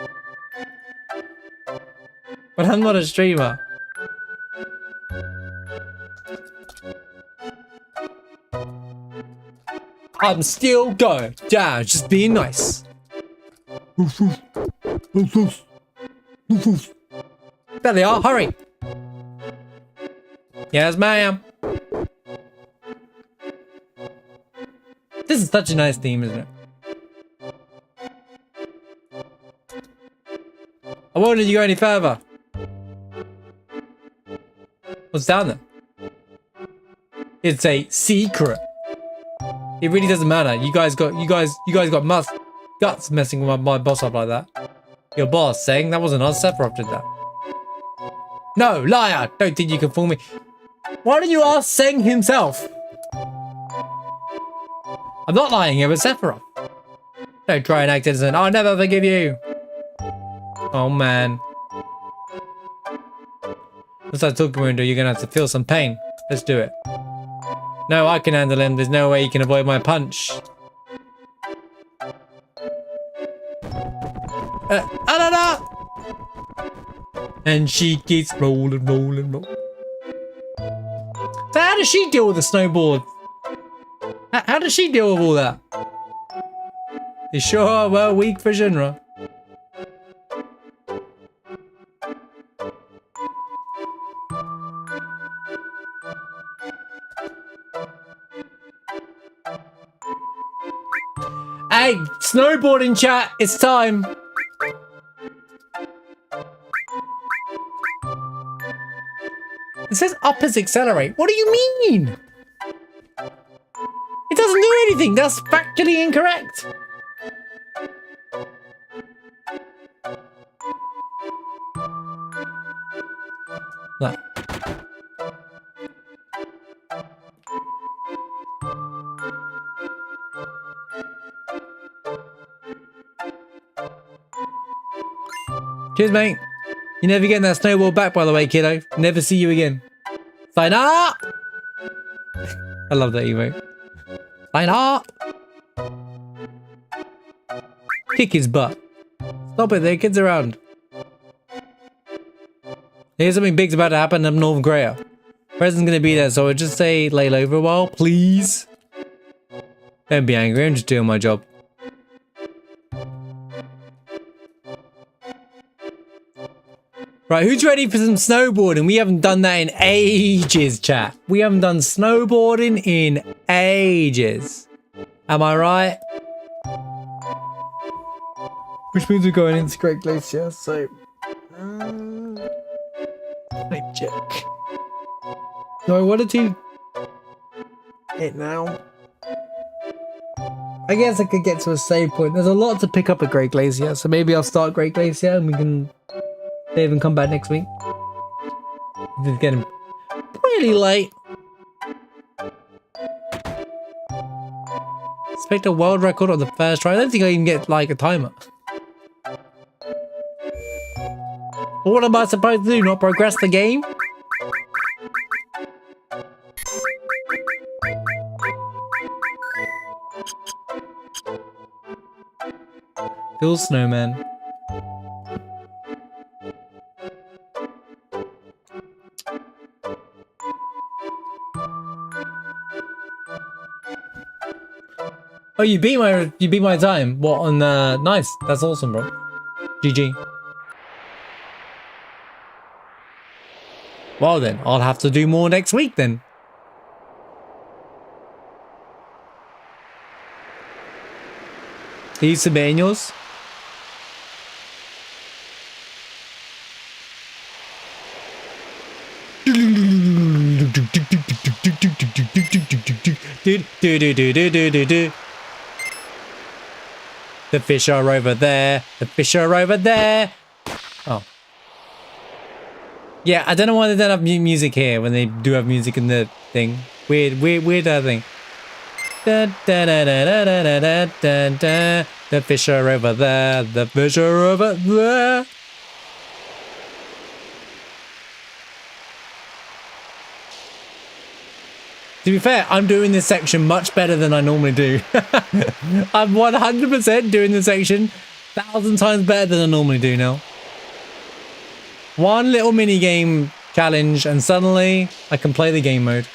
But I'm not a streamer. I'm still going down, just being nice. There they are, hurry. Yes, ma'am. This is such a nice theme, isn't it? I won't let you go any further. What's down there? It's a secret. It really doesn't matter. You guys got guts messing with my boss up like that. Your boss saying that wasn't us. Sephiroth did that. No, liar! Don't think you can fool me. Why don't you ask Seng himself? I'm not lying here, but Sephiroth. Don't try and act innocent. I'll never forgive you. Oh man. What's that talking window? You're gonna have to feel some pain. Let's do it. No, I can handle him. There's no way he can avoid my punch. And she keeps rolling. So how does she deal with the snowboard? How does she deal with all that? You sure are well weak for genre. Hey, snowboarding chat, it's time. It says up is accelerate. What do you mean? It doesn't do anything. That's factually incorrect. No. Cheers, mate. You're never getting that snowball back, by the way, kiddo. Never see you again. Sign up! I love that emote. Sign up! Kick his butt. Stop it, there are kids around. Here's something big's about to happen in North Korea. President's gonna be there, so I'll just say lay low for a while, please. Don't be angry, I'm just doing my job. Right, who's ready for some snowboarding? We haven't done that in ages, chat. We haven't done snowboarding in ages. Am I right? Which means we're going into Great Glacier, so... let me check. No, I wanted to... it now. I guess I could get to a save point. There's a lot to pick up at Great Glacier, so maybe I'll start Great Glacier and we can... save and come back next week. It's getting pretty late. Expect a world record on the first try. I don't think I even get like a timer. But what am I supposed to do? Not progress the game? Phil Snowman. Oh, you beat my time. What on nice. That's awesome, bro. GG. Well then, I'll have to do more next week then. Are you submitting yours? The fish are over there. The fish are over there. Oh. Yeah, I don't know why they don't have music here when they do have music in the thing. Weird thing. Da, da, da, da, da, da, da, da, da. The fish are over there. The fish are over there. To be fair, I'm doing this section much better than I normally do. I'm 100% doing this section 1,000 times better than I normally do now. One little mini game challenge and suddenly I can play the game mode.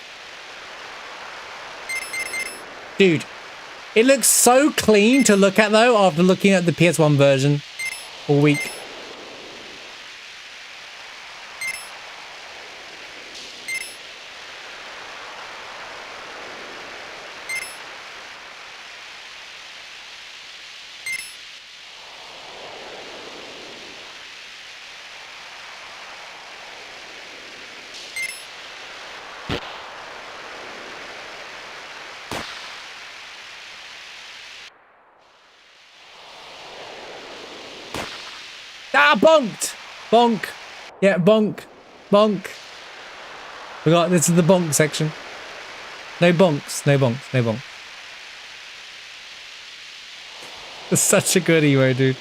Dude, it looks so clean to look at though after looking at the PS1 version all week. Ah, bonked! Bonk! Yeah, bonk. Bonk. Forgot, this is the bonk section. No bonks, no bonks, no bonks. It's such a good emo, dude.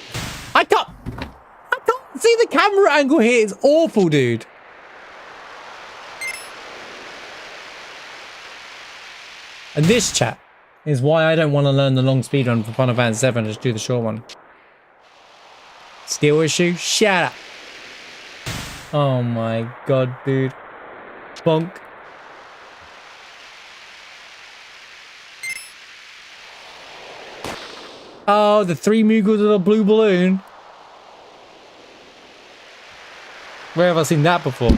I can't see the camera angle here. It's awful, dude. And this, chat, is why I don't want to learn the long speedrun for Final Fantasy 7. Just do the short one. Skill issue? Shut up. Oh my god, dude. Bonk. Oh, the 3 Moogles with a blue balloon. Where have I seen that before?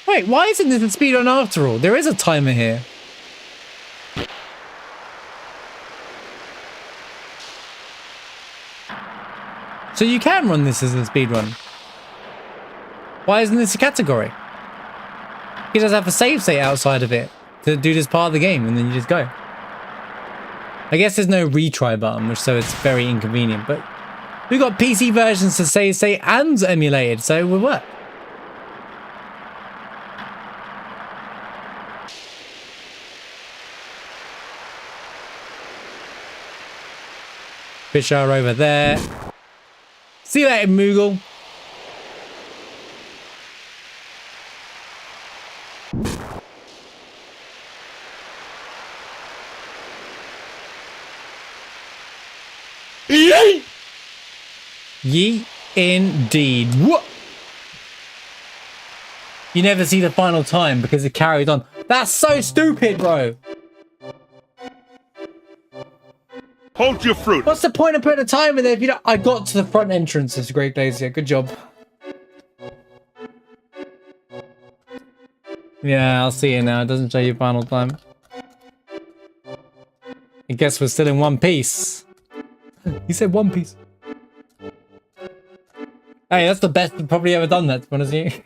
Wait, why isn't this a speedrun after all? There is a timer here. So you can run this as a speedrun. Why isn't this a category? You just have a save state outside of it to do this part of the game and then you just go. I guess there's no retry button, which so it's very inconvenient, but we've got PC versions to save state and emulated, so it will work. Fish are over there. See you later, Moogle. Yeet! Yeet indeed. What? You never see the final time because it carried on. That's so stupid, bro. Hold your fruit. What's the point of putting a timer there if you don't? I got to the front entrance. It's a great Glacier. Good job. Yeah, I'll see you now. It doesn't show you final time. I guess we're still in one piece. He said one piece. Hey, that's the best I've probably ever done that, to be honest with you.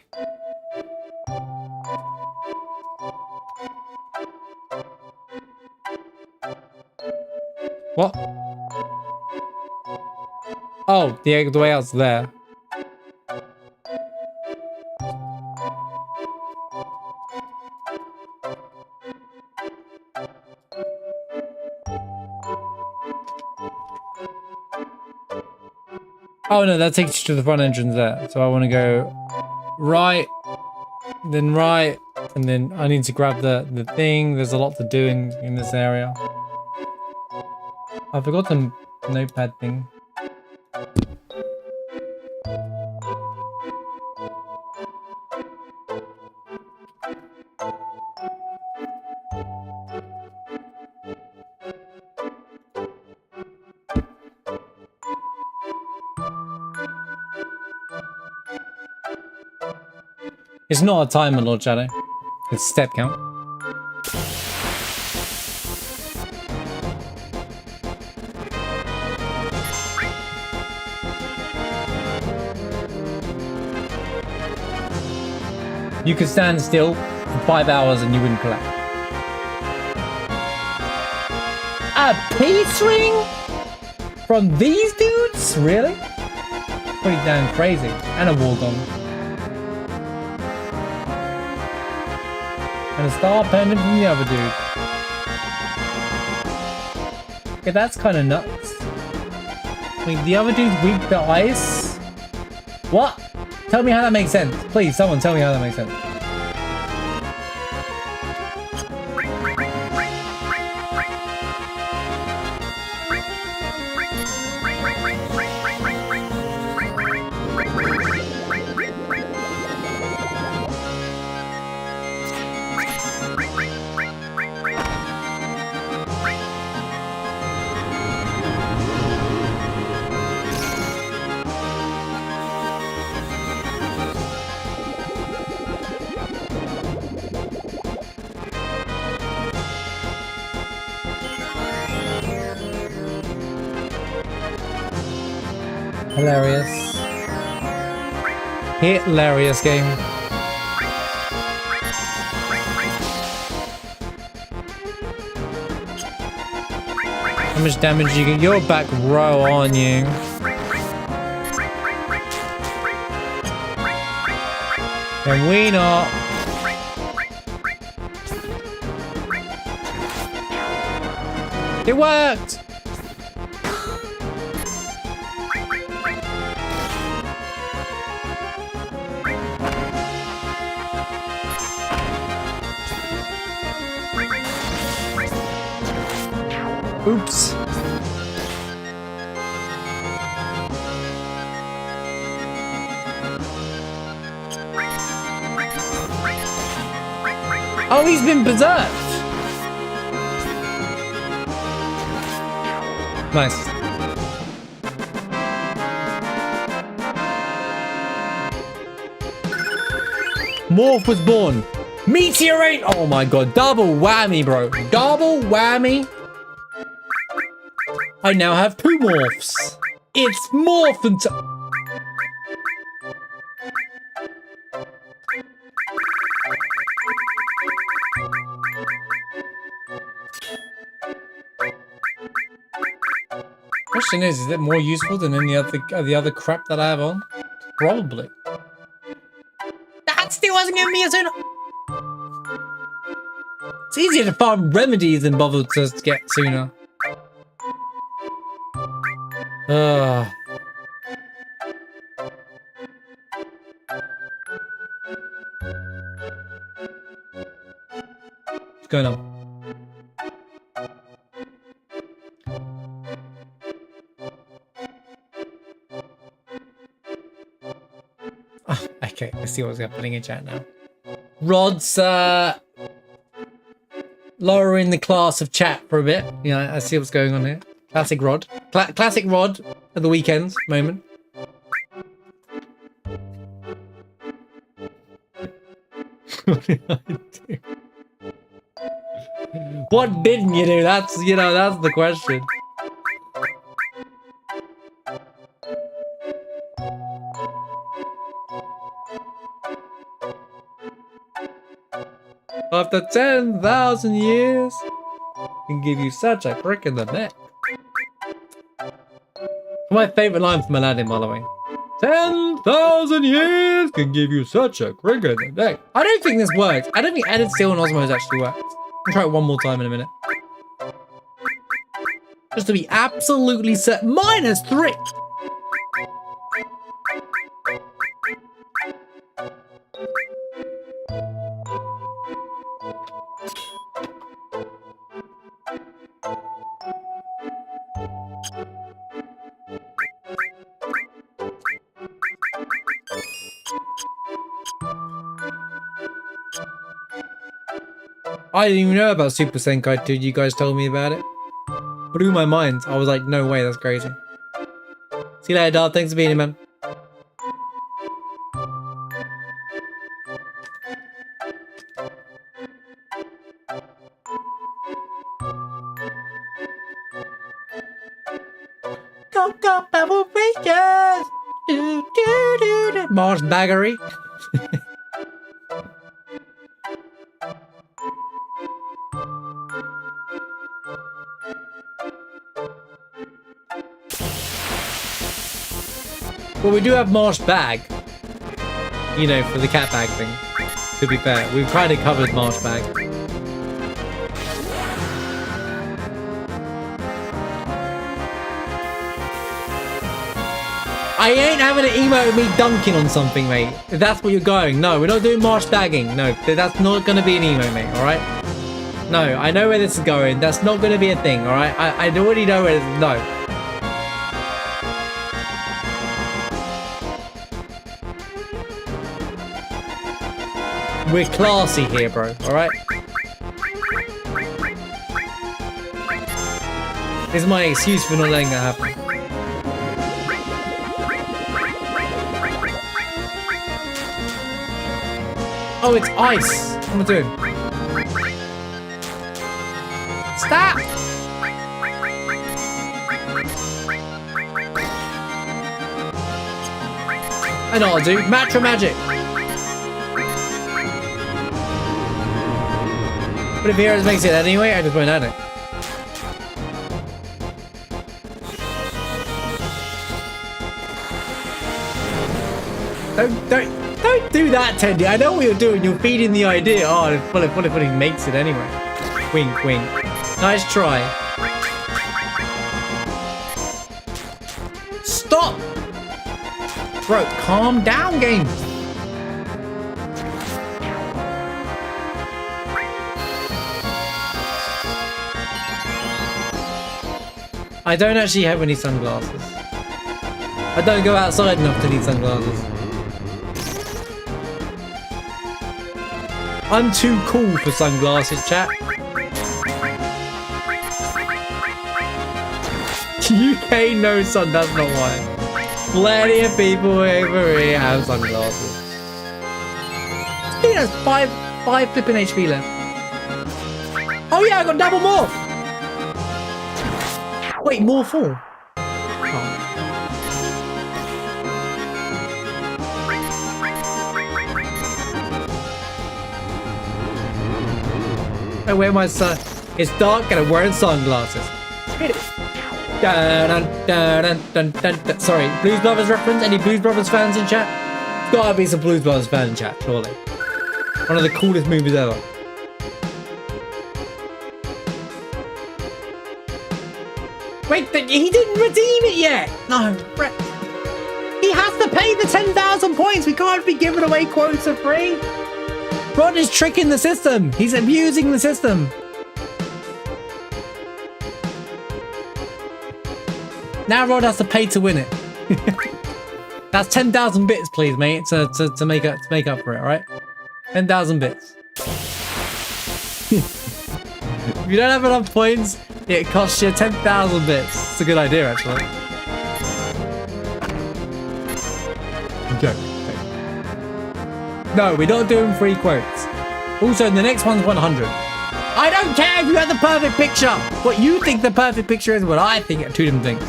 What? Oh, the way out's there. Oh no, that takes you to the front entrance there. So I want to go right, then right, and then I need to grab the thing. There's a lot to do in this area. I forgot the notepad thing. It's not a timer, Lord Shadow. It's step count. You can stand still for 5 hours and you wouldn't collect. A peace ring? From these dudes? Really? Pretty damn crazy. And a wall gong. And a star pendant from the other dude. Okay, that's kind of nuts. I mean, the other dude's weak to ice? What? Tell me how that makes sense. Please, someone tell me how that makes sense. Hilarious. Hilarious game. How much damage you get? You're back row, aren't you? Can we not? It worked! Oops. Oh, he's been berserked. Nice. Morph was born. Meteorite. Oh my god. Double whammy, bro. Double whammy. I now have 2 morphs. It's morphin' time. Question is it more useful than any of the other crap that I have on? Probably. That still hasn't given me a sooner. It's easier to farm remedies than bother to get sooner. What's going on? Okay, let's see what's happening in chat now. Rod's lowering the class of chat for a bit. Yeah, I see what's going on here. Classic Rod. Classic Rod at the weekends moment. What did I do? What didn't you do? That's the question. After 10,000 years, can give you such a crick in the neck. My favorite line from Aladdin, by the way. 10,000 years can give you such a crick in the neck. I don't think this works. I don't think Added Steel and Osmos actually works. I'll try it one more time in a minute. Just to be absolutely certain. -3! I didn't even know about Super Senkai 2. You guys told me about it. Blew my mind. I was like, no way, that's crazy. See you later, dog. Thanks for being here, man. Go, go, Pebble Rangers! Do, do, do, do. Mars Baggery. But we do have Marsh Bag. You know, for the cat bag thing. To be fair, we've kind of covered Marsh Bag. I ain't having an emote of me dunking on something, mate. If that's what you're going. No, we're not doing marsh bagging. No, that's not going to be an emote, mate, alright? No, I know where this is going. That's not going to be a thing, alright? I already know where it is. No. We're classy here, bro, alright? This is my excuse for not letting that happen. Oh, it's ice. What am I doing? Stop! I know what I'll do. Matcha magic. But if Heroes makes it anyway, I just won't add it. Don't do that, Tendy. I know what you're doing. You're feeding the idea. Oh, what if he makes it anyway? Wink, wink. Nice try. Stop! Bro, calm down, game. I don't actually have any sunglasses. I don't go outside enough to need sunglasses. I'm too cool for sunglasses, chat. UK no sun, that's not why. Plenty of people over here have sunglasses. I think that's five flipping HP left. Oh yeah, I got double morph. Wait, more full. I wear my sun. It's dark and I'm wearing sunglasses. Dun, dun, dun, dun, dun. Sorry, Blues Brothers reference? Any Blues Brothers fans in chat? There's gotta be some Blues Brothers fans in chat, surely. One of the coolest movies ever. Wait, he didn't redeem it yet! No, he has to pay the 10,000 points! We can't be giving away quotes for free! Rod is tricking the system! He's abusing the system! Now Rod has to pay to win it. That's 10,000 bits, please, mate, to make up for it, alright? 10,000 bits. If you don't have enough points, it costs you 10,000 bits. It's a good idea, actually. Okay. No, we're not doing free quotes. Also, the next one's 100. I don't care if you have the perfect picture. What you think the perfect picture is, what I think are two different things.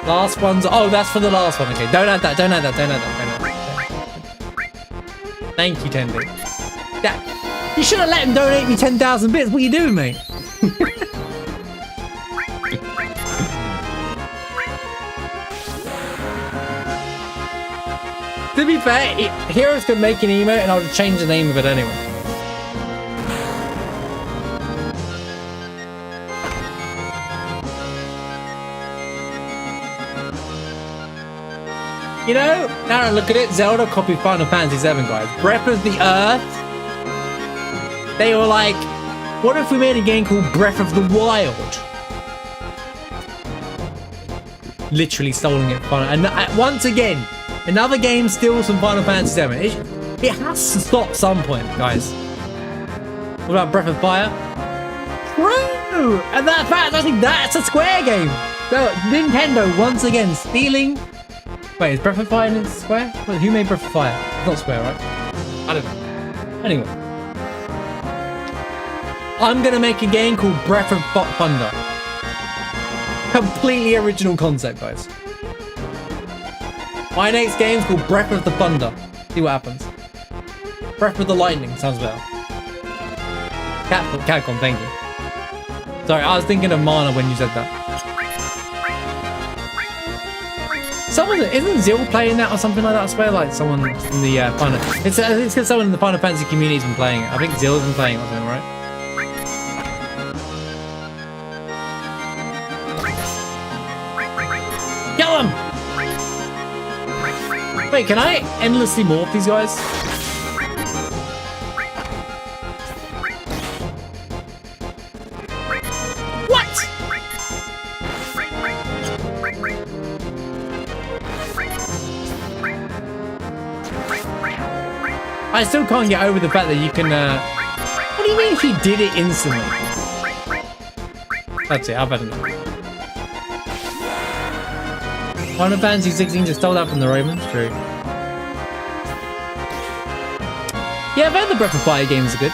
Last one's... Oh, that's for the last one. Okay, don't add that. Don't add that. Don't add that. Don't add that. Thank you, Tendy. Yeah, you should have let him donate me 10,000 bits. What are you doing, mate? To be fair, Heroes could make an emote and I'll just change the name of it anyway. You know, now I look at it, Zelda copied Final Fantasy 7, guys. Breath of the Earth. They were like, what if we made a game called Breath of the Wild? Literally stolen it. And once again, another game steals from Final Fantasy 7. It has to stop some point, guys. What about Breath of Fire? True! And I think that's a Square game. So, Nintendo, once again, stealing... Wait, is Breath of Fire in Square? Well, who made Breath of Fire? It's not Square, right? I don't know. Anyway. I'm gonna make a game called Breath of Thunder. Completely original concept, guys. My next game's called Breath of the Thunder. See what happens. Breath of the Lightning sounds better. Capcom, thank you. Sorry, I was thinking of mana when you said that. Someone, isn't Zil playing that or something like that? I swear, like someone from the Final... It's because someone in the Final Fantasy community's been playing it. I think Zil's been playing it or something, right? Kill him! Wait, can I endlessly morph these guys? What? I still can't get over the fact that you can, what do you mean he did it instantly? That's it, I've had enough. Final Fantasy 16 just stole that from the Romans, true. Yeah, I've heard the Breath of Fire games are good.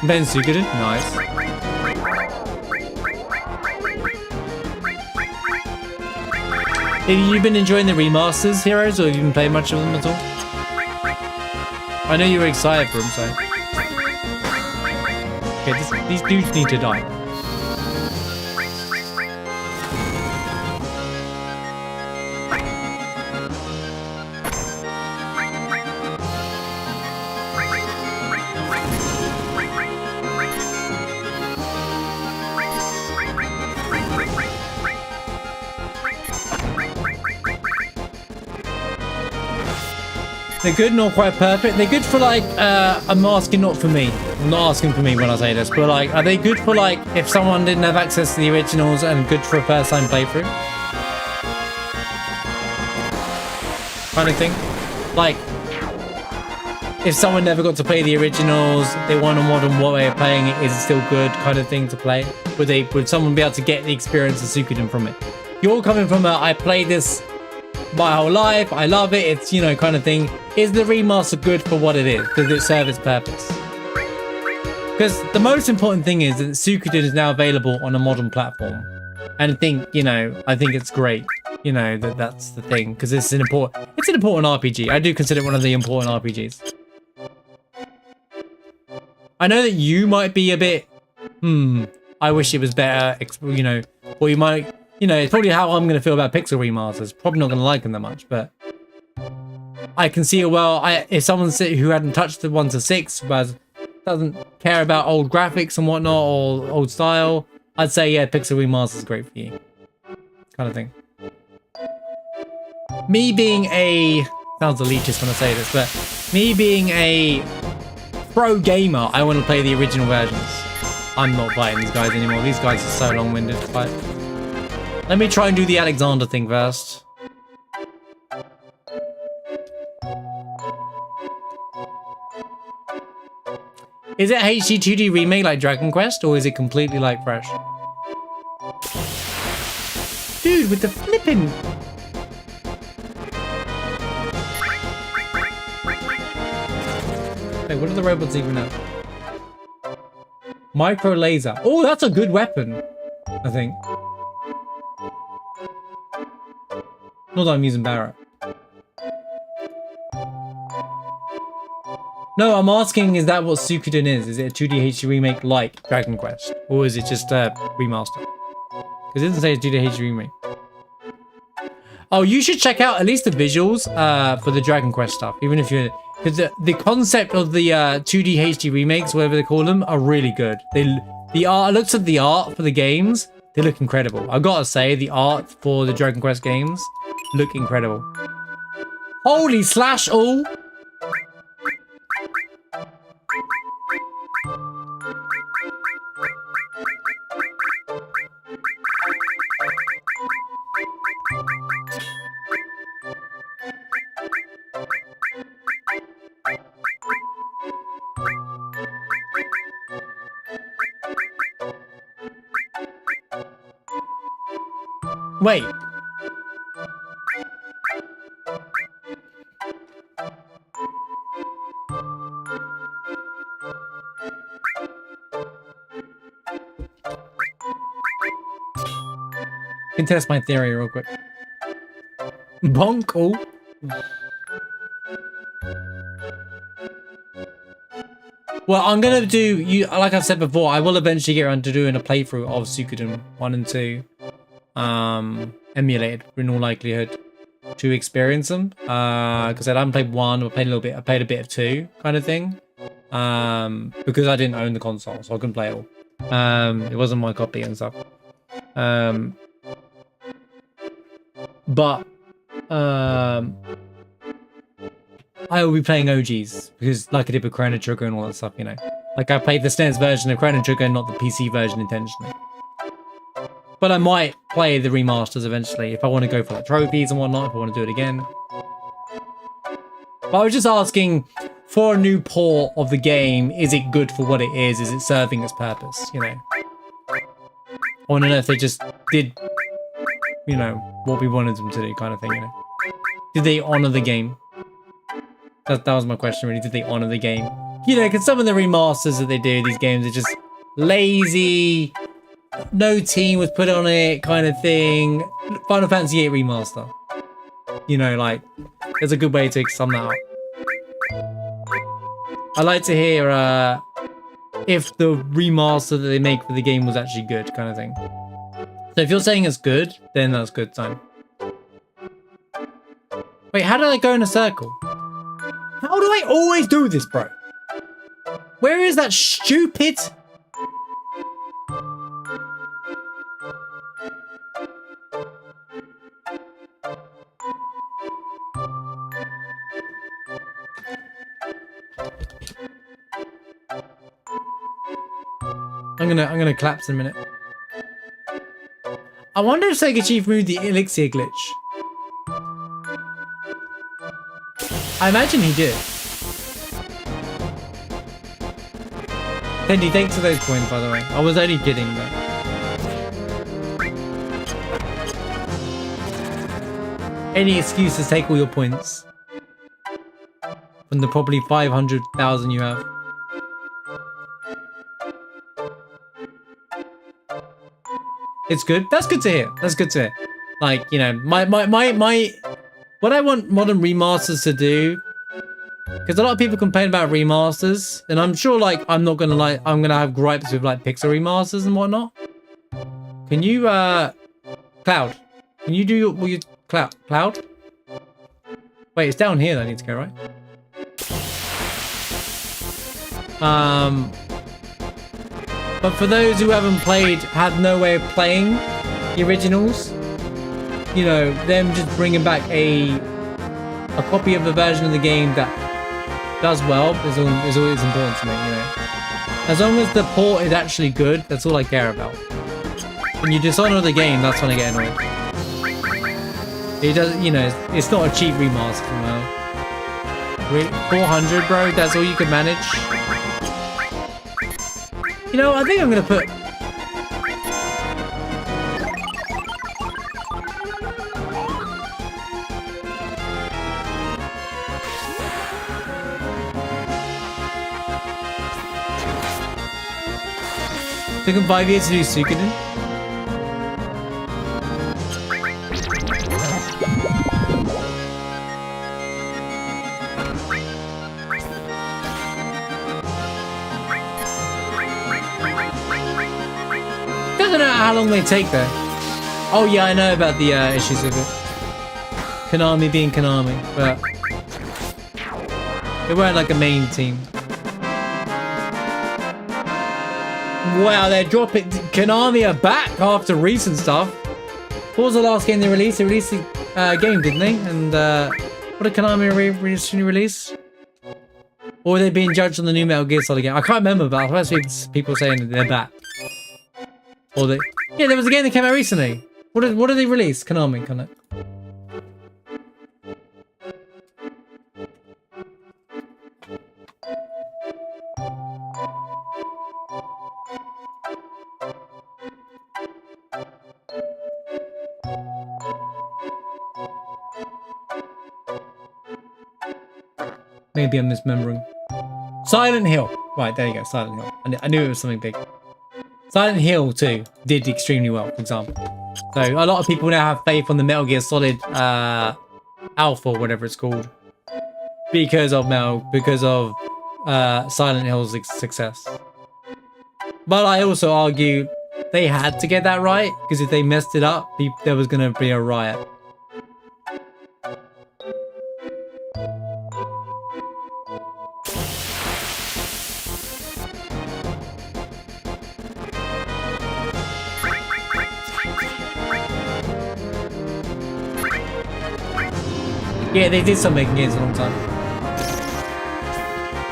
Ben Suikoden, nice. Have you been enjoying the remasters, Heroes, or have you been playing much of them at all? I know you were excited for them, so... Okay, these dudes need to die. They're good, not quite perfect. They're good for like, I'm asking not for me. I'm not asking for me when I say this, but like, are they good for like, if someone didn't have access to the originals and good for a first time playthrough? Kind of thing. Like, if someone never got to play the originals, they want a modern way of playing it, is it still good kind of thing to play? Would someone be able to get the experience of Suikoden from it? You're coming from I played this my whole life, I love it, it's, you know, kind of thing. Is the remaster good for what it is? Does it serve its purpose? Because the most important thing is that Suikoden is now available on a modern platform. And I think, you know, I think it's great, you know, that's the thing. Because it's an important RPG. I do consider it one of the important RPGs. I know that you might be a bit, I wish it was better, you know, or you might, you know, it's probably how I'm going to feel about Pixel remasters. Probably not going to like them that much, but I can see it well. If someone who hadn't touched the 1 to 6 but doesn't care about old graphics and whatnot or old style, I'd say, yeah, Pixel remaster is great for you. Kind of thing. Me being a... sounds elitist when I say this, but me being a pro gamer, I want to play the original versions. I'm not fighting these guys anymore. These guys are so long-winded to fight. Let me try and do the Alexander thing first. Is it HD 2D remake like Dragon Quest, or is it completely like fresh? Dude, with the flipping... Hey, what do the robots even have? Micro laser. Oh, that's a good weapon, I think. Not that I'm using Barrett. No, I'm asking, is that what Suikoden is? Is it a 2D HD remake like Dragon Quest? Or is it just a remaster? Because it doesn't say it's 2D HD remake. Oh, you should check out at least the visuals for the Dragon Quest stuff. Even if you're... Because the concept of the 2D HD remakes, whatever they call them, are really good. The art, looks at the art for the games, they look incredible. I've got to say, the art for the Dragon Quest games look incredible. Holy slash all! Wait. Can test my theory real quick. Bonk. Oh. Well, I'm gonna do you like I've said before. I will eventually get around to doing a playthrough of Suikoden 1 and 2, emulated in all likelihood, to experience them. Because I haven't played 1, I played a little bit. I played a bit of 2, kind of thing. Because I didn't own the console, so I couldn't play it all. It wasn't my copy and stuff. But I will be playing OGs because, like I did with Chrono Trigger and all that stuff, you know. Like I played the SNES version of Chrono Trigger, not the PC version intentionally. But I might play the remasters eventually if I want to go for like trophies and whatnot. If I want to do it again. But I was just asking for a new port of the game. Is it good for what it is? Is it serving its purpose? You know. I want to know if they just did, you know, what we wanted them to do, kind of thing. You know. Did they honor the game? That was my question, really. Did they honor the game? You know, because some of the remasters that they do, these games are just lazy, no team was put on it, kind of thing. Final Fantasy VIII Remaster. You know, like, there's a good way to sum that up. I'd like to hear if the remaster that they make for the game was actually good, kind of thing. So if you're saying it's good, then that's good time. Wait, how did I go in a circle? How do I always do this, bro? Where is that stupid... I'm gonna collapse in a minute. I wonder if Sega Chief moved the elixir glitch. I imagine he did. Tendy, thanks for those points, by the way. I was only kidding, but... Any excuse to take all your points. From the probably 500,000 you have. It's good. That's good to hear. That's good to hear. Like, you know, what I want modern remasters to do, because a lot of people complain about remasters, and I'm sure, like, I'm gonna have gripes with like pixel remasters and whatnot. Can you, Cloud? Can you do your Cloud? Wait, it's down here that I need to go, right? But for those who haven't played, had no way of playing the originals, you know, them just bringing back a copy of the version of the game that does well is always important to me, you know. As long as the port is actually good, that's all I care about. When you dishonor the game, that's when I get annoyed. It does, you know, it's not a cheap remaster, you know. 400, bro, that's all you could manage. You know, I think I'm gonna put... Took him 5 years to do Suikoden. Doesn't know how long they take there. Oh yeah, I know about the issues with it. Konami being Konami, but they weren't like a main team. Wow, they're dropping. Konami are back after recent stuff. What was the last game they released? They released a game, didn't they? And what did Konami recently release? Or were they being judged on the new Metal Gear Solid game? I can't remember, but I've heard people saying that they're back. Or they... Yeah, there was a game that came out recently. What did they release? Konami, kind of. Maybe I'm misremembering. Silent Hill. Right, there you go, Silent Hill. I knew it was something big. Silent Hill 2 did extremely well, for example. So a lot of people now have faith on the Metal Gear Solid Alpha, or whatever it's called. Because of Silent Hill's success. But I also argue they had to get that right, because if they messed it up, there was going to be a riot. Yeah, they did stop making games a long time.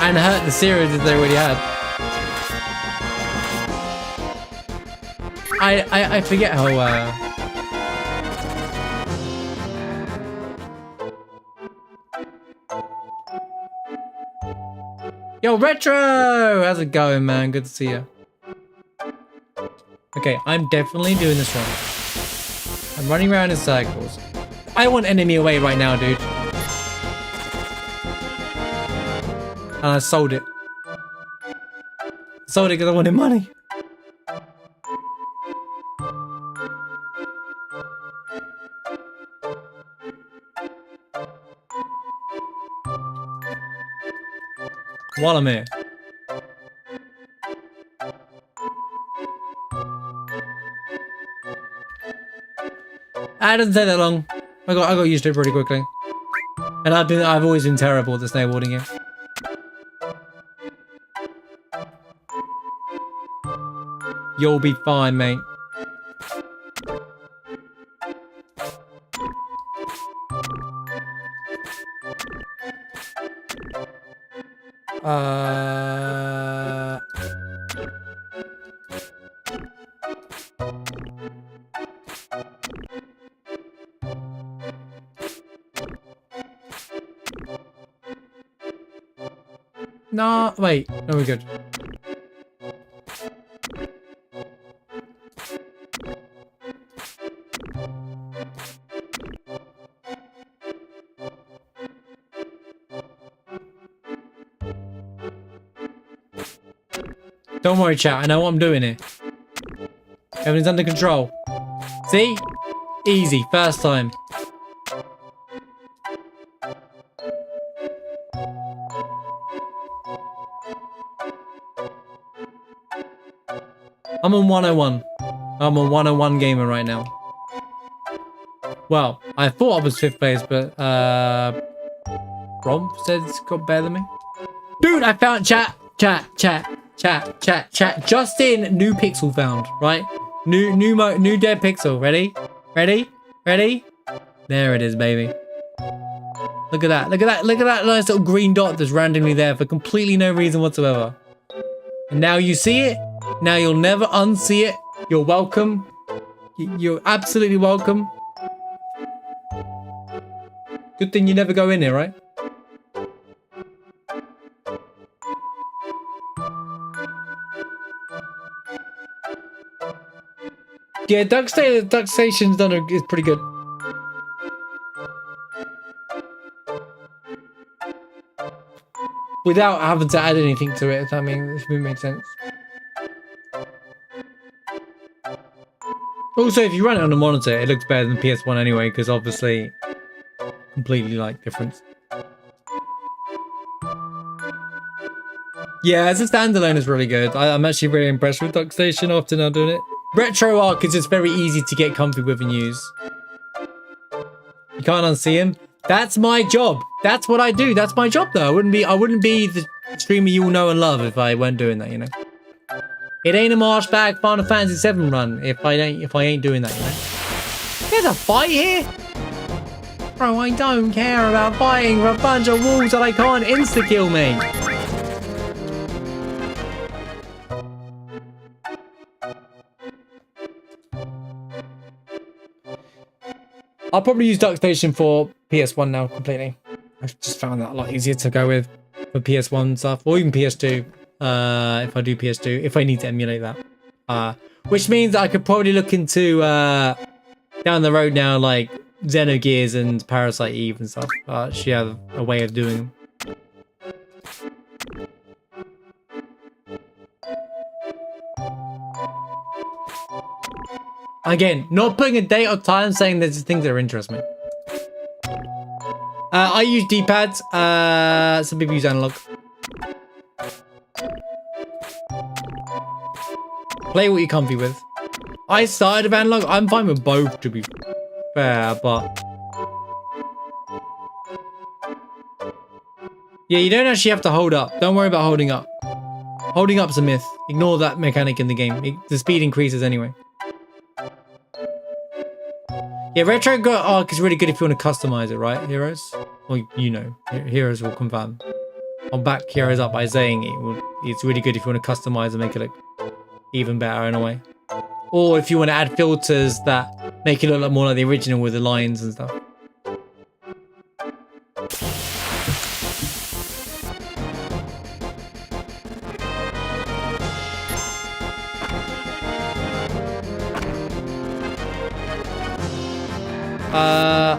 And hurt the series that they already had. I forget how Yo, Retro! How's it going, man? Good to see you. Okay, I'm definitely doing this wrong. I'm running around in circles. I want enemy away right now, dude. And I sold it. Sold it because I wanted money. While I'm here. I didn't take that long. I got used to it pretty quickly. And I've always been terrible at the snowboarding here. You'll be fine, mate. No, wait. No, we're good. Don't worry, chat. I know what I'm doing here. Everything's under control. See? Easy. First time. I'm on 101. I'm a 101 gamer right now. Well, I thought I was 5th place, but Rom said it's got better than me. Dude, I found chat. Just in, new pixel found, right? New dead pixel. Ready? There it is, baby. Look at that. Look at that nice little green dot that's randomly there for completely no reason whatsoever. And now you see it. Now you'll never unsee it. You're welcome. You're absolutely welcome. Good thing you never go in here, right? Yeah, Duck Station's is pretty good. Without having to add anything to it, if that makes sense. Also, if you run it on a monitor, it looks better than PS1 anyway, because obviously, completely like difference. Yeah, as a standalone, it's really good. I'm actually really impressed with Duck Station after now doing it. Retro Arc is just very easy to get comfy with and use. You can't unsee him. That's my job. That's what I do. That's my job, though. I wouldn't be the streamer you all know and love if I weren't doing that, you know. It ain't a marsh bag Final Fantasy 7 run if I ain't doing that, you know. There's a fight here. Bro, I don't care about fighting for a bunch of wolves that I can't insta-kill me. I'll probably use Duck Station for PS1 now completely. I've just found that a lot easier to go with for PS1 stuff, or even PS2. If I do PS2, if I need to emulate that. Which means I could probably look into down the road now, like Xenogears and Parasite Eve and stuff. She have a way of doing them. Again, not putting a date or time, saying there's things that interest me. I use D-pads. Some people use analog. Play what you're comfy with. I started with analog. I'm fine with both, to be fair, but yeah, you don't actually have to hold up. Don't worry about holding up. Holding up's a myth. Ignore that mechanic in the game. The speed increases anyway. Yeah, retro arc is really good if you want to customize it, right, heroes? Well, you know, heroes will confirm. I'll back heroes up by saying it's really good if you want to customize and make it look even better in a way. Or if you want to add filters that make it look more like the original with the lines and stuff.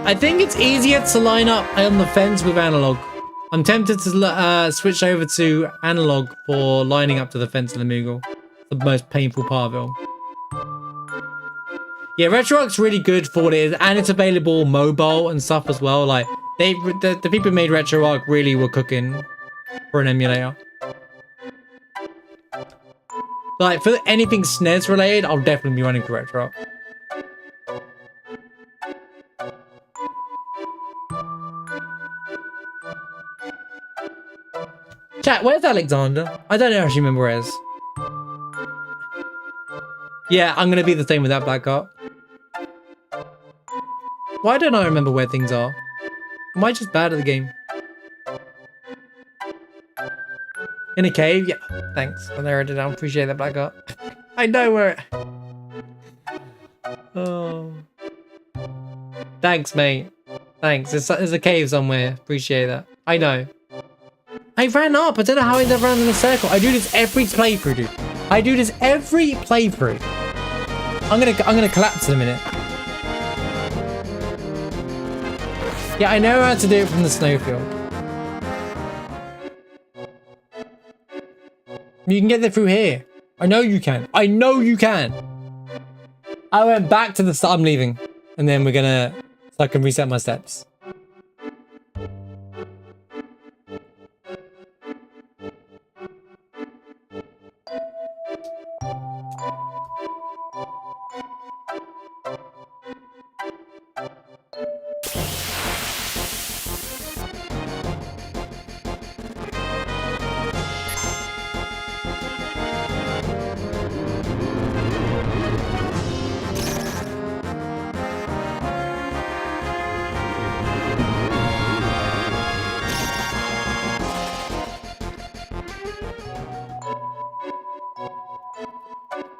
I think it's easier to line up on the fence with analog. I'm tempted to switch over to analog for lining up to the fence in the Moogle. The most painful part of it all. Yeah, RetroArch's really good for what it is, and it's available mobile and stuff as well. Like the people who made RetroArch really were cooking for an emulator. Like for anything SNES related, I'll definitely be running for RetroArch. Chat, where's Alexander? I don't actually remember where it is. Yeah, I'm gonna be the same with that black art. Why don't I remember where things are? Am I just bad at the game? In a cave? Yeah, thanks. I narrowed it down. Appreciate that black art. I know where it... Oh. Thanks, mate. Thanks. There's a cave somewhere. Appreciate that. I know. I ran up. I don't know how I ended up running in a circle. I do this every playthrough, dude. I do this every playthrough. I'm gonna collapse in a minute. Yeah, I know how to do it from the snowfield. You can get there through here. I know you can. I know you can. I went back to the start. I'm leaving. And then we're gonna... So I can reset my steps.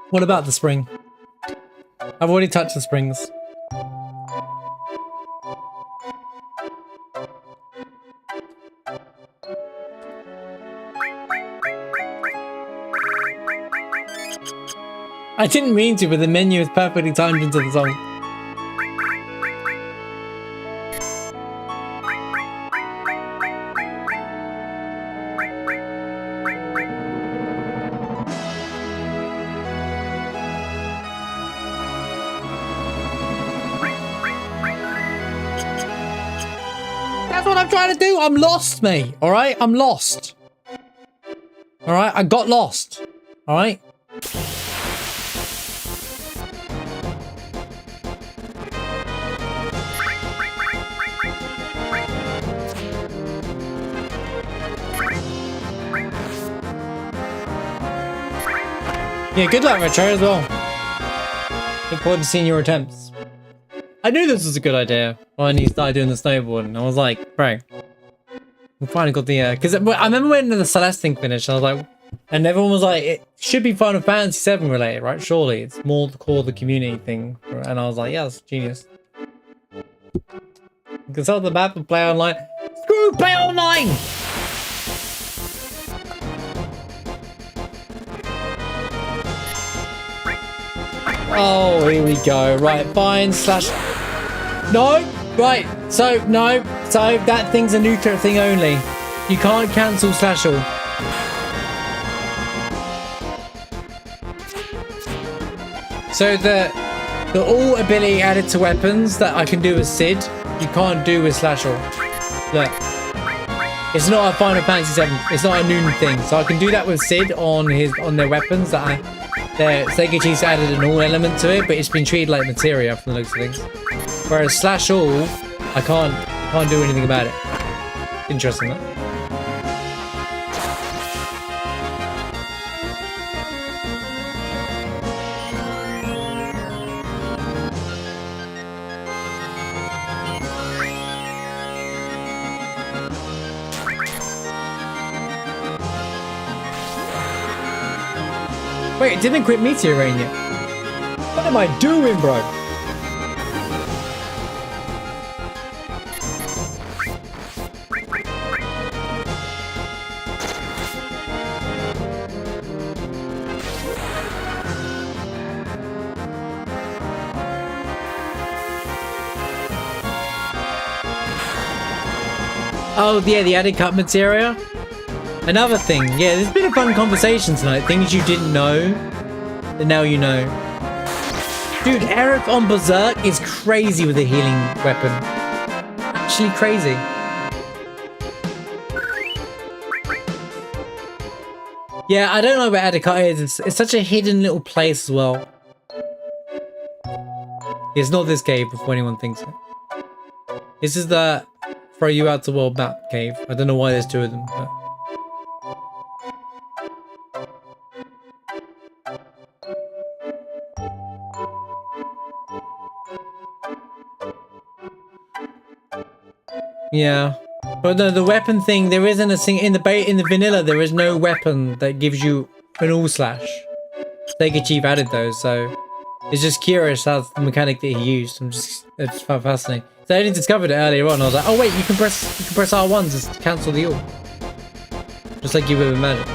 What about the spring? I've already touched the springs. I didn't mean to, but the menu is perfectly timed into the song. That's what I'm trying to do. I'm lost, mate. All right? I'm lost. All right? I got lost. All right? Yeah, good luck, Retro, as well. Look forward to seeing your attempts. I knew this was a good idea when he started doing the snowboard, and I was like, bro, we finally got the... Because I remember when the Celeste thing finished, I was like... And everyone was like, it should be Final Fantasy VII related, right? Surely. It's more the core of the community thing. And I was like, yeah, that's genius. Consult the map and play online. Screw play online! Oh, here we go. Right, fine, slash... No! Right, so, no. So, that thing's a new thing only. You can't cancel slash all. So, the all ability added to weapons that I can do with Sid, you can't do with slash all. Look. It's not a Final Fantasy VII. It's not a new thing. So, I can do that with Sid on their weapons that Sega Cheese added an all element to it, but it's been treated like materia from the looks of things. Whereas slash all, I can't do anything about it. Interesting, huh? Wait, it didn't quit Meteor Rain yet. What am I doing, bro? Oh, yeah, the added cut materia. Another thing, yeah, there's been a fun conversation tonight. Things you didn't know, that now you know. Dude, Eric on Berserk is crazy with a healing weapon. Actually crazy. Yeah, I don't know where Adakar is. It's such a hidden little place as well. It's not this cave before anyone thinks it. This is the throw you out to world map cave. I don't know why there's two of them, but... Yeah, but no, the weapon thing, there isn't a thing in the vanilla. There is no weapon that gives you an all slash. Sega Chief added those, so it's just curious how the mechanic that he used. It's fascinating. So I only discovered it earlier on. I was like, oh wait, you can press R1 to cancel the all, just like you would with magic.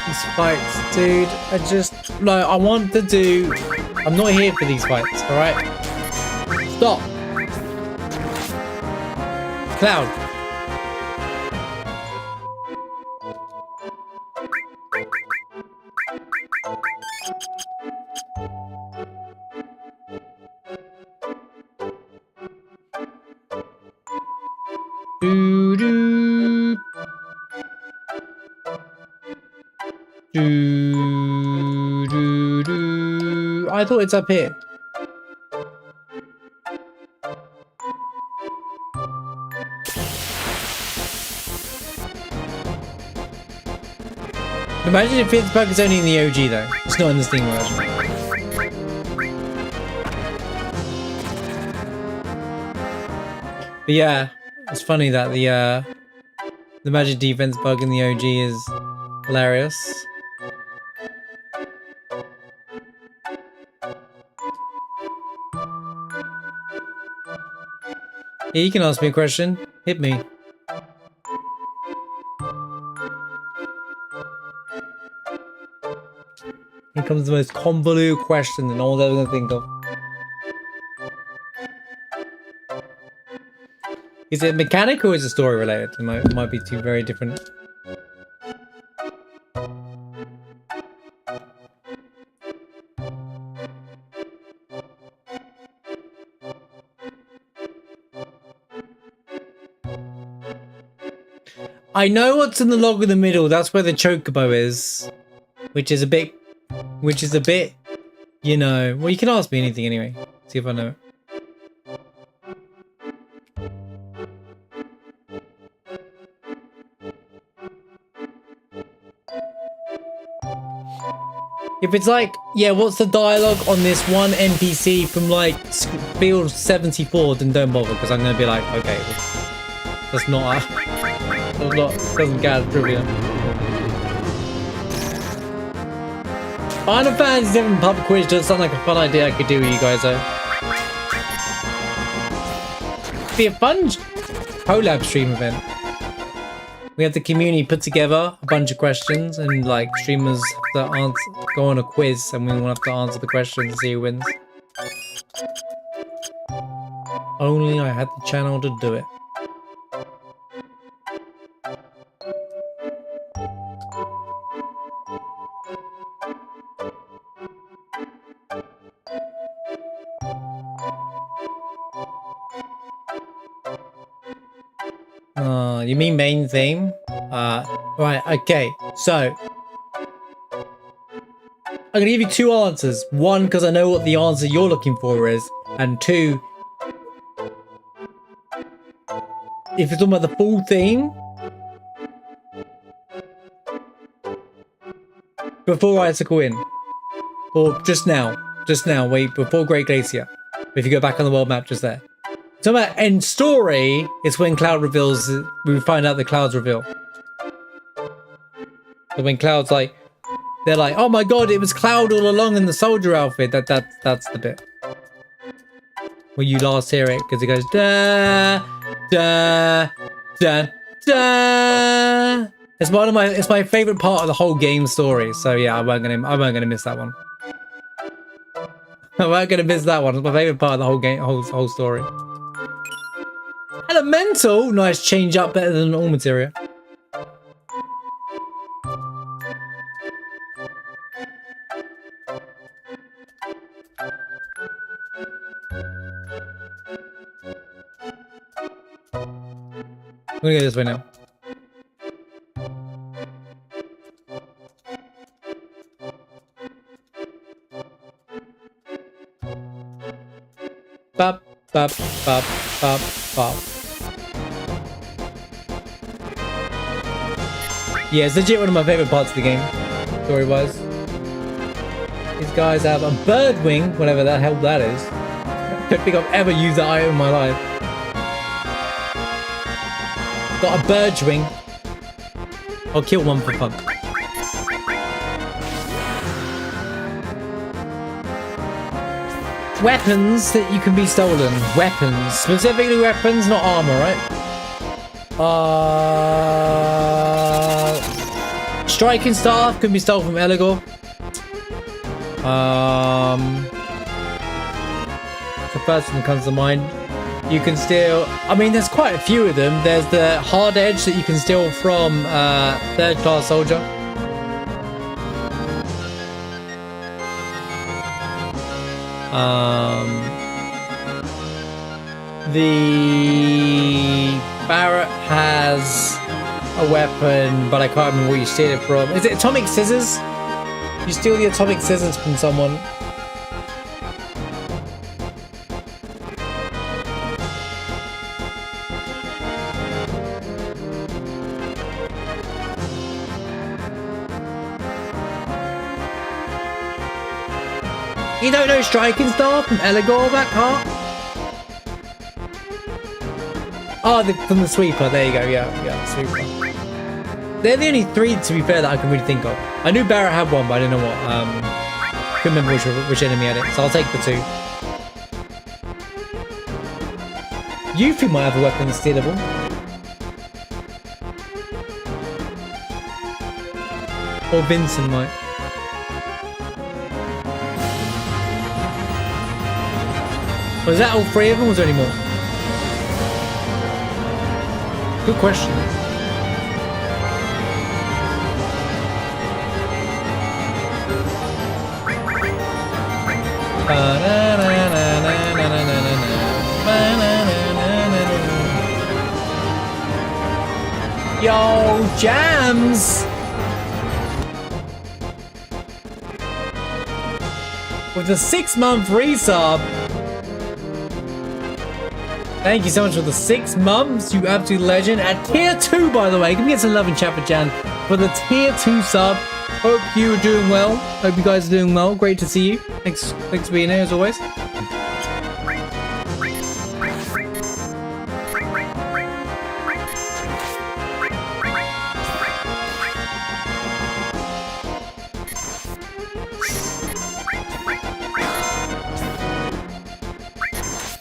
These fights, dude. I want to do... I'm not here for these fights, alright? Stop. Cloud. Doo-doo. Do. I thought it's up here. Imagine if Pittsburgh is only in the OG though. It's not in the Steam version. But yeah, it's funny that the magic defense bug in the OG is hilarious. Yeah, you can ask me a question. Hit me. Here comes the most convoluted question that no one's ever gonna think of. Is it mechanical or is it story related? It might be two very different. I know what's in the log in the middle. That's where the chocobo is, which is a bit, you know. Well, you can ask me anything anyway. See if I know it. If it's like, yeah, what's the dialogue on this one NPC from like field 74, then don't bother, because I'm gonna be like, okay, that's not doesn't count as trivia. Final Fantasy 7 pub quiz does sound like a fun idea I could do with you guys though. Be a fun collab stream event. We have the community put together a bunch of questions and like streamers that go on a quiz and we will have to answer the questions and see who wins. Only I had the channel to do it. You mean main theme? Right, okay. So I'm gonna give you two answers. One, because I know what the answer you're looking for is, and two, if you're talking about the full theme, before Icicle Inn, or just now, wait, before Great Glacier. If you go back on the world map, just there. So about end story, it's when Cloud reveals. We find out the Cloud's reveal. So when Cloud's like, they're like, "Oh my God, it was Cloud all along in the soldier outfit." That's the bit where you last hear it, because it goes da da da da. It's my favorite part of the whole game story. So yeah, I weren't gonna miss that one. I weren't gonna miss that one. It's my favorite part of the whole game, whole story. Elemental, nice change up, better than all materia. I'm gonna go this way now. Bop, bop, bop, bop, bop. Yeah, it's legit one of my favorite parts of the game, story-wise. These guys have a bird wing, whatever the hell that is. I don't think I've ever used that item in my life. Got a bird's wing. I'll kill one for fun. Weapons that you can be stolen. Weapons. Specifically weapons, not armor, right? Striking staff can be stolen from Eligor. The first one that comes to mind. You can steal... I mean, there's quite a few of them. There's the hard edge that you can steal from third class soldier. The Barrett has a weapon, but I can't remember where you steal it from. Is it atomic scissors? You steal the atomic scissors from someone. You don't know striking staff from Eligor, that car? Oh, from the sweeper. There you go. Yeah, sweeper. They're the only three, to be fair, that I can really think of. I knew Barrett had one, but I didn't know what. Couldn't remember which enemy had it, so I'll take the two. Yuffie might have a weapon that's stealable. Or Vincent might. Was that all three of them, or was there any more? Good question. Yo, Jams! With a 6-month resub. Thank you so much for the 6 months, you absolute legend. At tier 2, by the way. Can we get some love in chat for Jan for the tier 2 sub. Hope you are doing well. Hope you guys are doing well. Great to see you. Thanks for being here as always.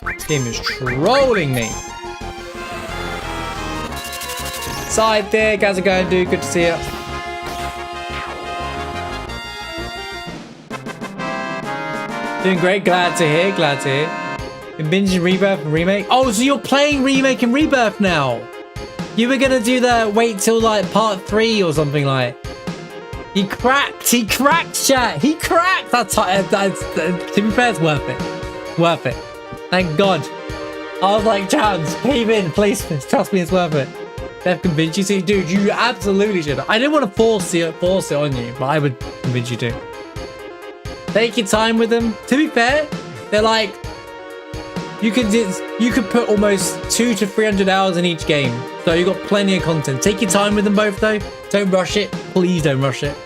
This game is trolling me. Side there, how's it going, dude? Good to see you. Doing great, glad to hear, glad to hear. Been binging Rebirth and Remake. Oh, so you're playing Remake and Rebirth now? You were gonna do the wait till like part 3 or something like. He cracked, chat, he cracked. That's to be fair, it's worth it. Worth it. Thank God. I was like, Chance, cave in, please. Trust me, it's worth it. They've convinced you to? Dude, you absolutely should. I didn't want to force it on you, but I would convince you to. Take your time with them. To be fair, they're like, you could put almost 200 to 300 hours in each game. So you've got plenty of content. Take your time with them both though. Don't rush it. Please don't rush it.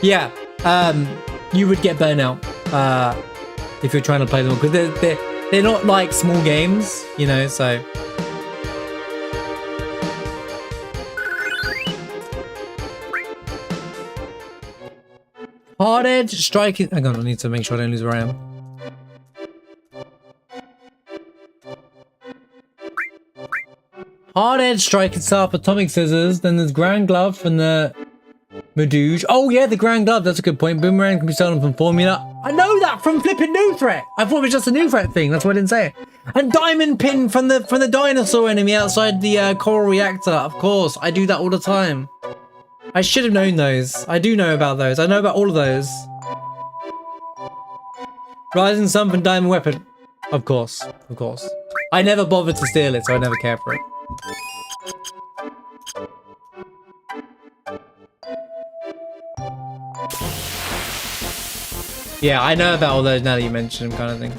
Yeah, you would get burnout if you're trying to play them, because they're not like small games, you know, so. Hard edge striking. Hang on, I need to make sure I don't lose where I am. Hard edge striking style for atomic scissors. Then there's ground glove and the Medouge. Oh yeah, the ground glove. That's a good point. Boomerang can be stolen from Formula. I know that from flipping New Threat. I thought it was just a New Threat thing. That's why I didn't say it. And diamond pin from the dinosaur enemy outside the coral reactor. Of course, I do that all the time. I should have known those. I do know about those. I know about all of those. Rising Sun from diamond weapon. Of course, of course. I never bothered to steal it, so I never cared for it. Yeah, I know about all those now that you mention them, kind of thing.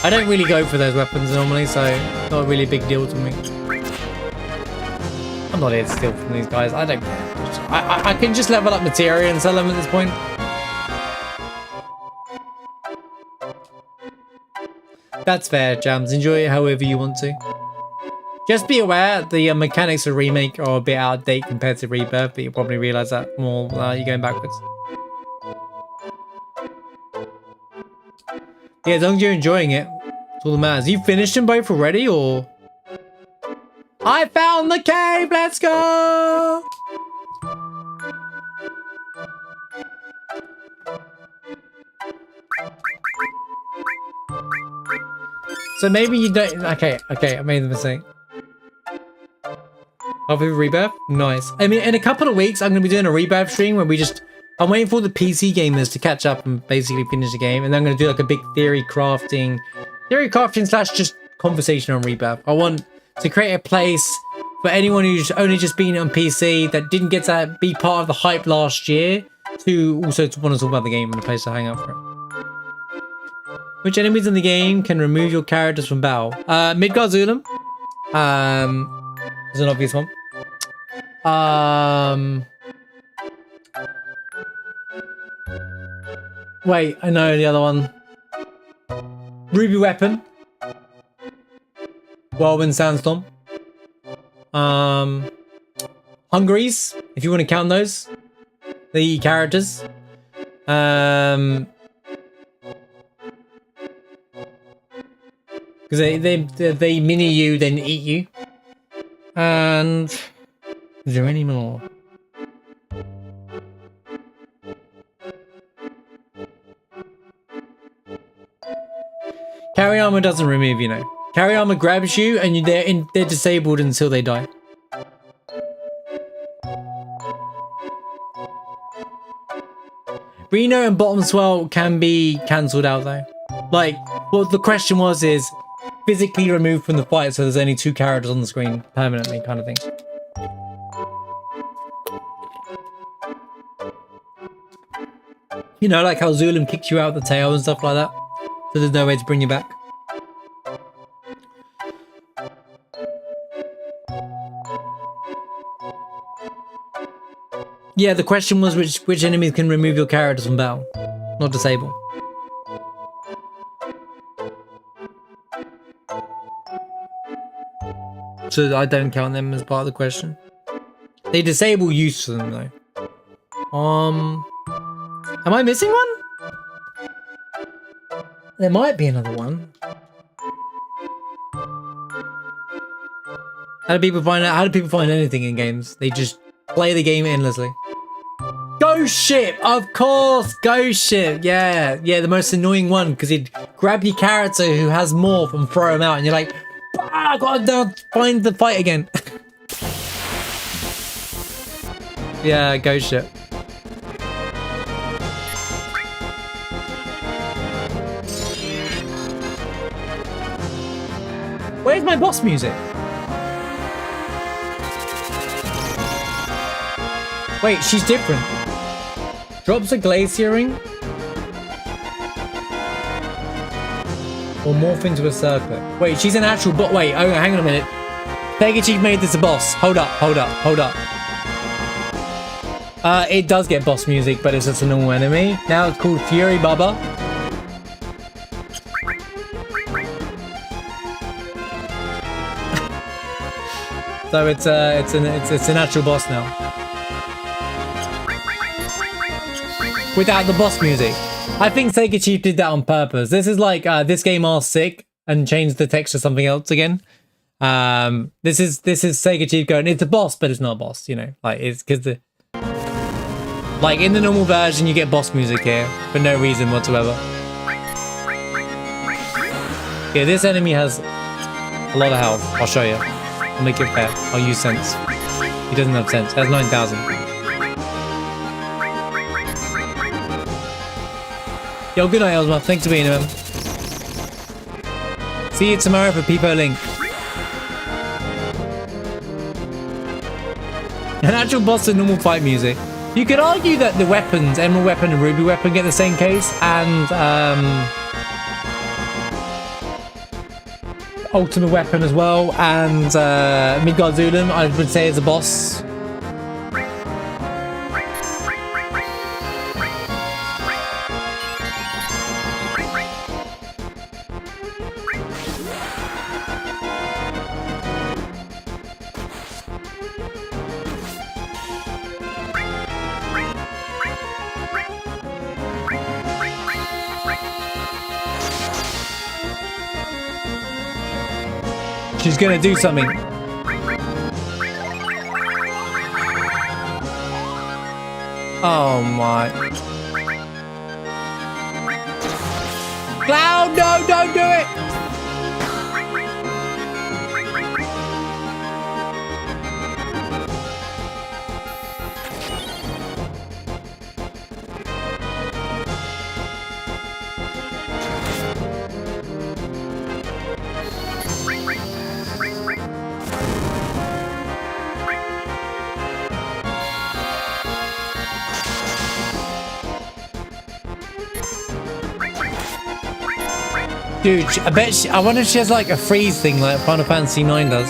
I don't really go for those weapons normally, so not really a big deal to me. I'm not here to steal from these guys. I don't care. I can just level up materia and sell them at this point. That's fair, Jams. Enjoy it however you want to. Just be aware the mechanics of Remake are a bit out of date compared to Rebirth, but you'll probably realise that more you're going backwards. Yeah, as long as you're enjoying it, it's all that matters. You finished them both already, or? I found the cave! Let's go! So maybe you don't... Okay, I made the mistake. Of a Rebirth? Nice. I mean, in a couple of weeks, I'm going to be doing a Rebirth stream where we just... I'm waiting for the PC gamers to catch up and basically finish the game, and then I'm going to do like a big theory crafting slash just conversation on Rebirth. I want to create a place for anyone who's only just been on PC that didn't get to be part of the hype last year to also want to talk about the game and a place to hang out for it. Which enemies in the game can remove your characters from battle? Midgard Zulum. Is an obvious one. Wait, I know the other one. Ruby Weapon. Whirlwind Sandstorm. Hungaries, if you want to count those. The characters. Because they mini you, then eat you. And is there any more? Carry armor doesn't remove, you know. Carry armor grabs you, and they're disabled until they die. Reno and Bottom Swell can be cancelled out though. Like, what the question was is physically removed from the fight, so there's only 2 characters on the screen permanently, kind of thing. You know, like how Zulum kicked you out of the tail and stuff like that. So there's no way to bring you back. Yeah, the question was which enemies can remove your characters from battle, not disable. So I don't count them as part of the question. They disable use for them though. Am I missing one? There might be another one. How do people find anything in games? They just play the game endlessly. Ghost Ship, of course, Ghost Ship. Yeah, the most annoying one because he'd grab your character who has morph and throw him out, and you're like, I gotta find the fight again. Yeah, Ghost Ship. my boss music? Wait, she's different. Drops a Glacier ring? Or morph into a circlet. Wait, she's an actual bot. Wait, oh, hang on a minute. Sega Chief made this a boss. Hold up. It does get boss music, but it's just a normal enemy. Now it's called Fury Bubba. So it's an actual boss now. Without the boss music. I think Sega Chief did that on purpose. This is like this game are sick and changed the text to something else again. This is Sega Chief going, it's a boss, but it's not a boss, you know. Like it's because the like in the normal version you get boss music here for no reason whatsoever. Yeah, this enemy has a lot of health. I'll show you. I'll make it fair. I'll use sense. He doesn't have sense. He has 9,000. Yo, good night, Elsma. Thanks for being here, man. See you tomorrow for Peepo Link. An actual boss and normal fight music. You could argue that the weapons, Emerald Weapon and Ruby Weapon, get the same case, and Ultimate Weapon as well, and Midgard Zulum, I would say, is a boss. She's gonna do something. Oh my. Cloud, no, don't do it! Dude, I wonder if she has like a freeze thing like Final Fantasy 9 does.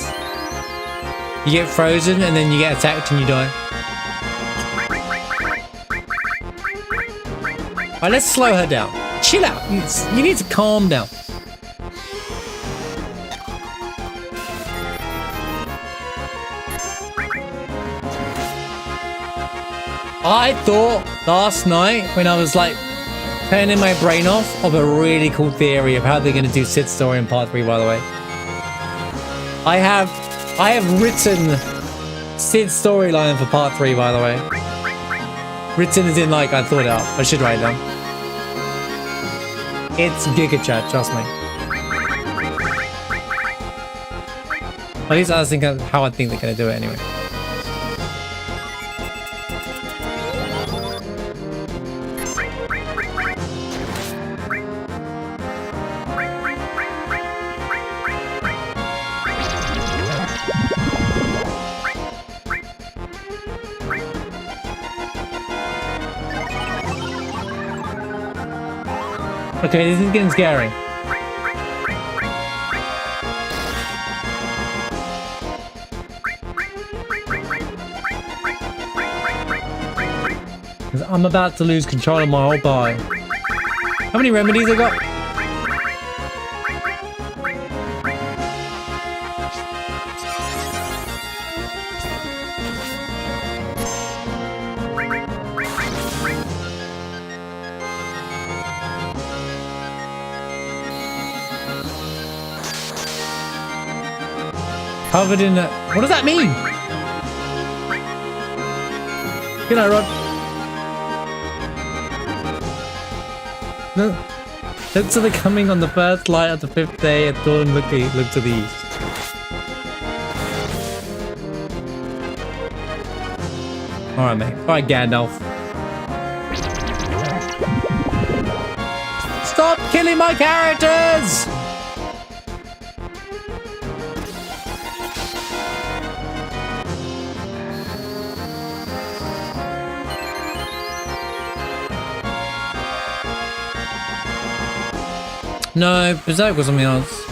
You get frozen and then you get attacked and you die. Alright, let's slow her down. Chill out. You need to calm down. I thought last night when I was like turning my brain off of a really cool theory of how they're going to do Sid's story in part 3, by the way. I have written Sid's storyline for part 3, by the way. Written as in like I thought it up. I should write it down. It's Giga Chat, trust me. At least I think how I think they're going to do it anyway. Okay, this is getting scary. I'm about to lose control of my whole body. How many remedies I got? Covered in that. What does that mean? Good night, Rod. No. Look to the coming on the first light of the 5th day at dawn. Look to the east. Alright, mate. Alright, Gandalf. Stop killing my characters! No, Berserk was something else.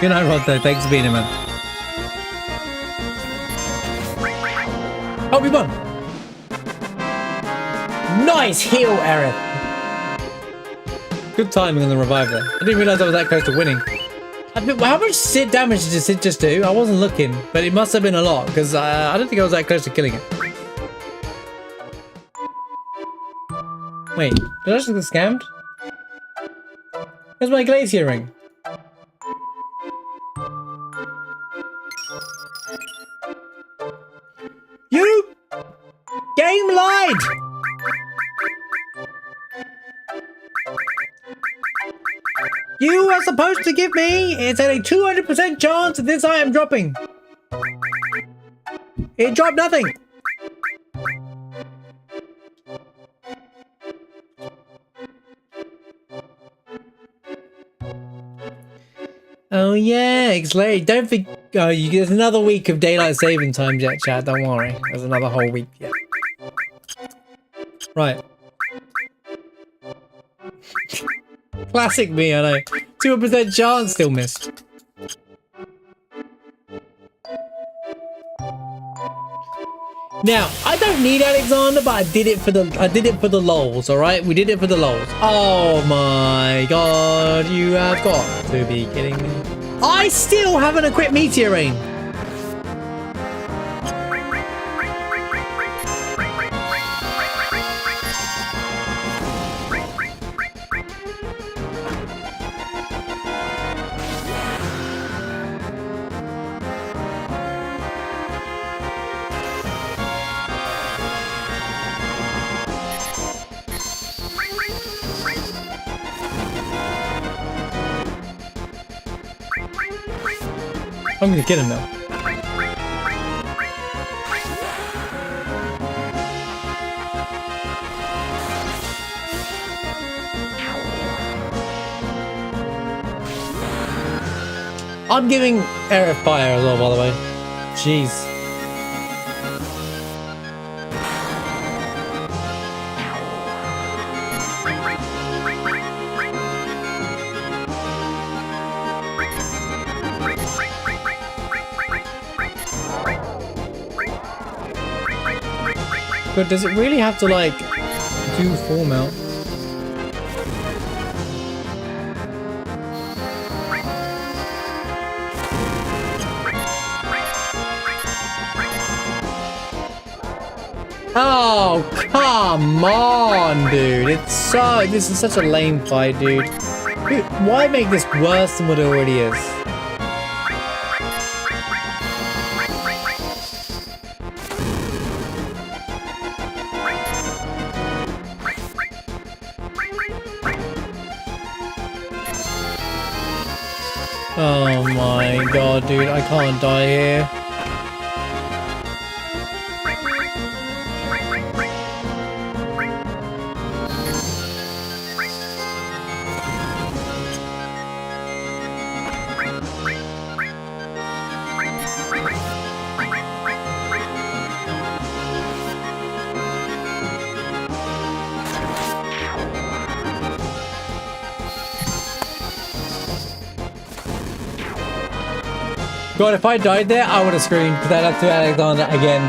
Good night, Rod, thanks for being here, man. Oh, we won! Nice heal, Aerith! Good timing on the revive there. I didn't realize I was that close to winning. How much Sid damage did Sid just do? I wasn't looking, but it must have been a lot, because I don't think I was that close to killing it. Wait, did I just get scammed? Where's my Glacier ring? You! Game lied! You are supposed to give me, it's at a 200% chance of this item dropping. It dropped nothing. Oh yeah, Ixlay, don't think. Oh, there's another week of daylight saving time yet, chat. Don't worry, there's another whole week yet. Right. Classic me, I know. 2% chance, still missed. Now, I don't need Alexander, but I did it for the lols, alright? We did it for the lols. Oh my god, you have got to be kidding me. I still haven't equipped Meteor Rain. I'm gonna get him now. I'm giving Aerith fire as well, by the way. Jeez. But does it really have to, like, do full melt? Oh, come on, dude. This is such a lame fight, dude. Dude, why make this worse than what it already is? Oh my god, dude, I can't die here. God, if I died there, I would have screamed because I'd have to Alexander again.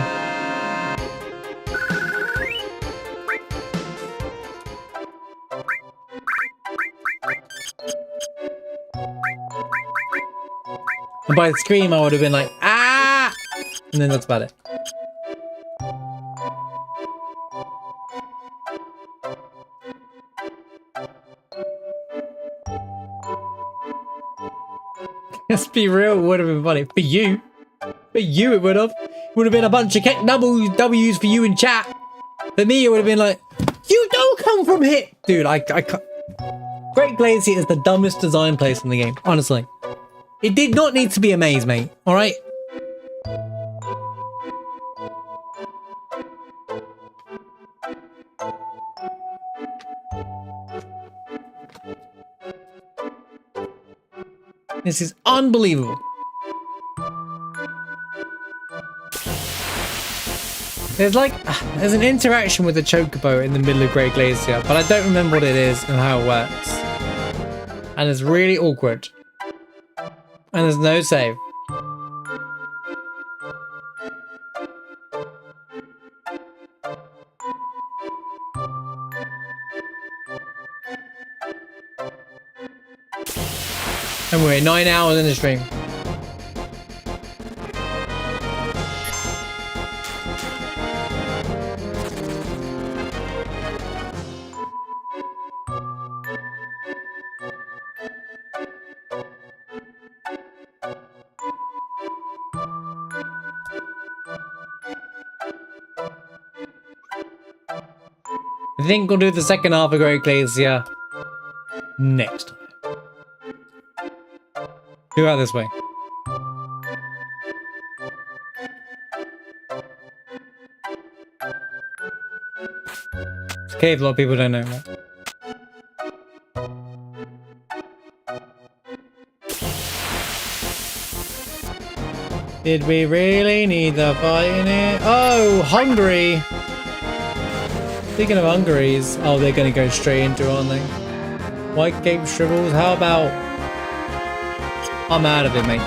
And by the scream, I would have been like, ah! And then that's about it. Let's be real, it would have been funny. For you. For you, it would have. It would have been a bunch of W's for you in chat. For me, it would have been like, you don't come from here! Dude, I can't. Great Glacier is the dumbest design place in the game, honestly. It did not need to be a maze, mate. Alright? This is unbelievable. There's like, there's an interaction with the chocobo in the middle of Great Glacier, but I don't remember what it is and how it works. And it's really awkward. And there's no save. And we're 9 hours in the stream. I think we'll do the second half of Great Glacier next time. Go out this way. It's a cave, a lot of people don't know that. Did we really need the fight in it? Oh, Hungary! Speaking of Hungaries, oh, they're gonna go straight into it, aren't they? White Cape Shrivels, how about... I'm out of it, mate.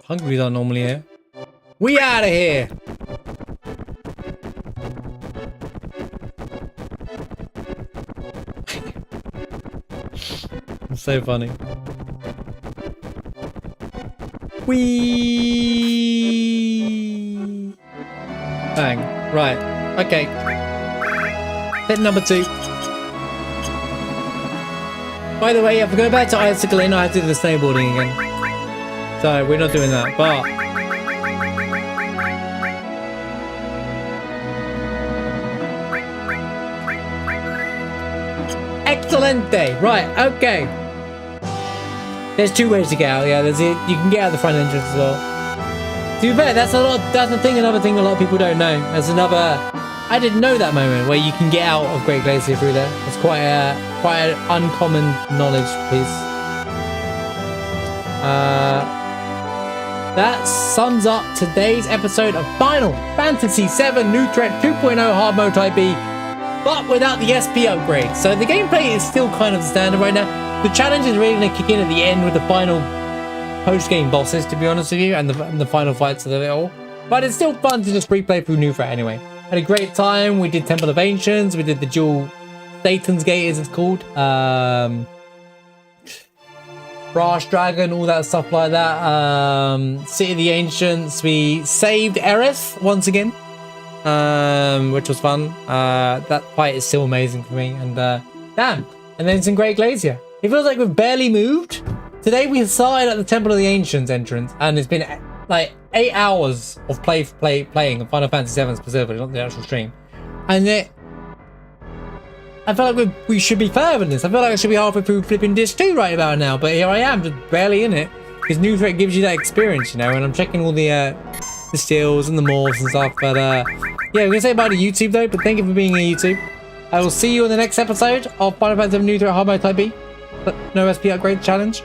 Hungary's not normally here. We out of here! It's so funny. Whee! Bang. Right. Okay. Hit number 2. By the way, if we go back to Icicle Inn, I have to do the snowboarding again. So we're not doing that, but... Excelente! Right, okay. There's 2 ways to get out, yeah. There's it. You can get out the front entrance as well. To be fair, that's the thing, another thing a lot of people don't know. There's another... I didn't know that moment where you can get out of Great Glacier through there. It's quite an uncommon knowledge piece. That sums up today's episode of Final Fantasy VII New Threat 2.0 Hard Mode Type B, but without the SP upgrade. So the gameplay is still kind of the standard right now. The challenge is really going to kick in at the end with the final post-game bosses, to be honest with you, and the final fights of it all. But it's still fun to just replay through New Threat anyway. Had a great time. We did Temple of Ancients. We did the dual Satan's Gate, as it's called. Brass Dragon, all that stuff like that. City of the Ancients. We saved Aerith once again, which was fun. That fight is still amazing for me. And damn. And then some Great Glacier. It feels like we've barely moved. Today we started at the Temple of the Ancients entrance, and it's been like 8 hours of playing of Final Fantasy VII specifically, not the actual stream. And I feel like we should be further than this. I feel like I should be halfway through flipping disc 2 right about now, but here I am, just barely in it. Because New Threat gives you that experience, you know, and I'm checking all the steals and the morphs and stuff. But yeah, we're gonna say bye to YouTube though, but thank you for being on YouTube. I will see you in the next episode of Final Fantasy VII New Threat Hard Mode Type B. But no SP upgrade challenge.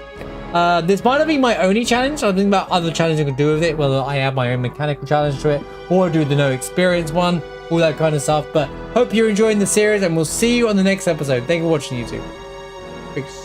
This might not be my only challenge. I'm thinking about other challenges I can do with it, whether I add my own mechanical challenge to it, or do the no experience one, all that kind of stuff. But hope you're enjoying the series, and we'll see you on the next episode. Thank you for watching YouTube. Peace.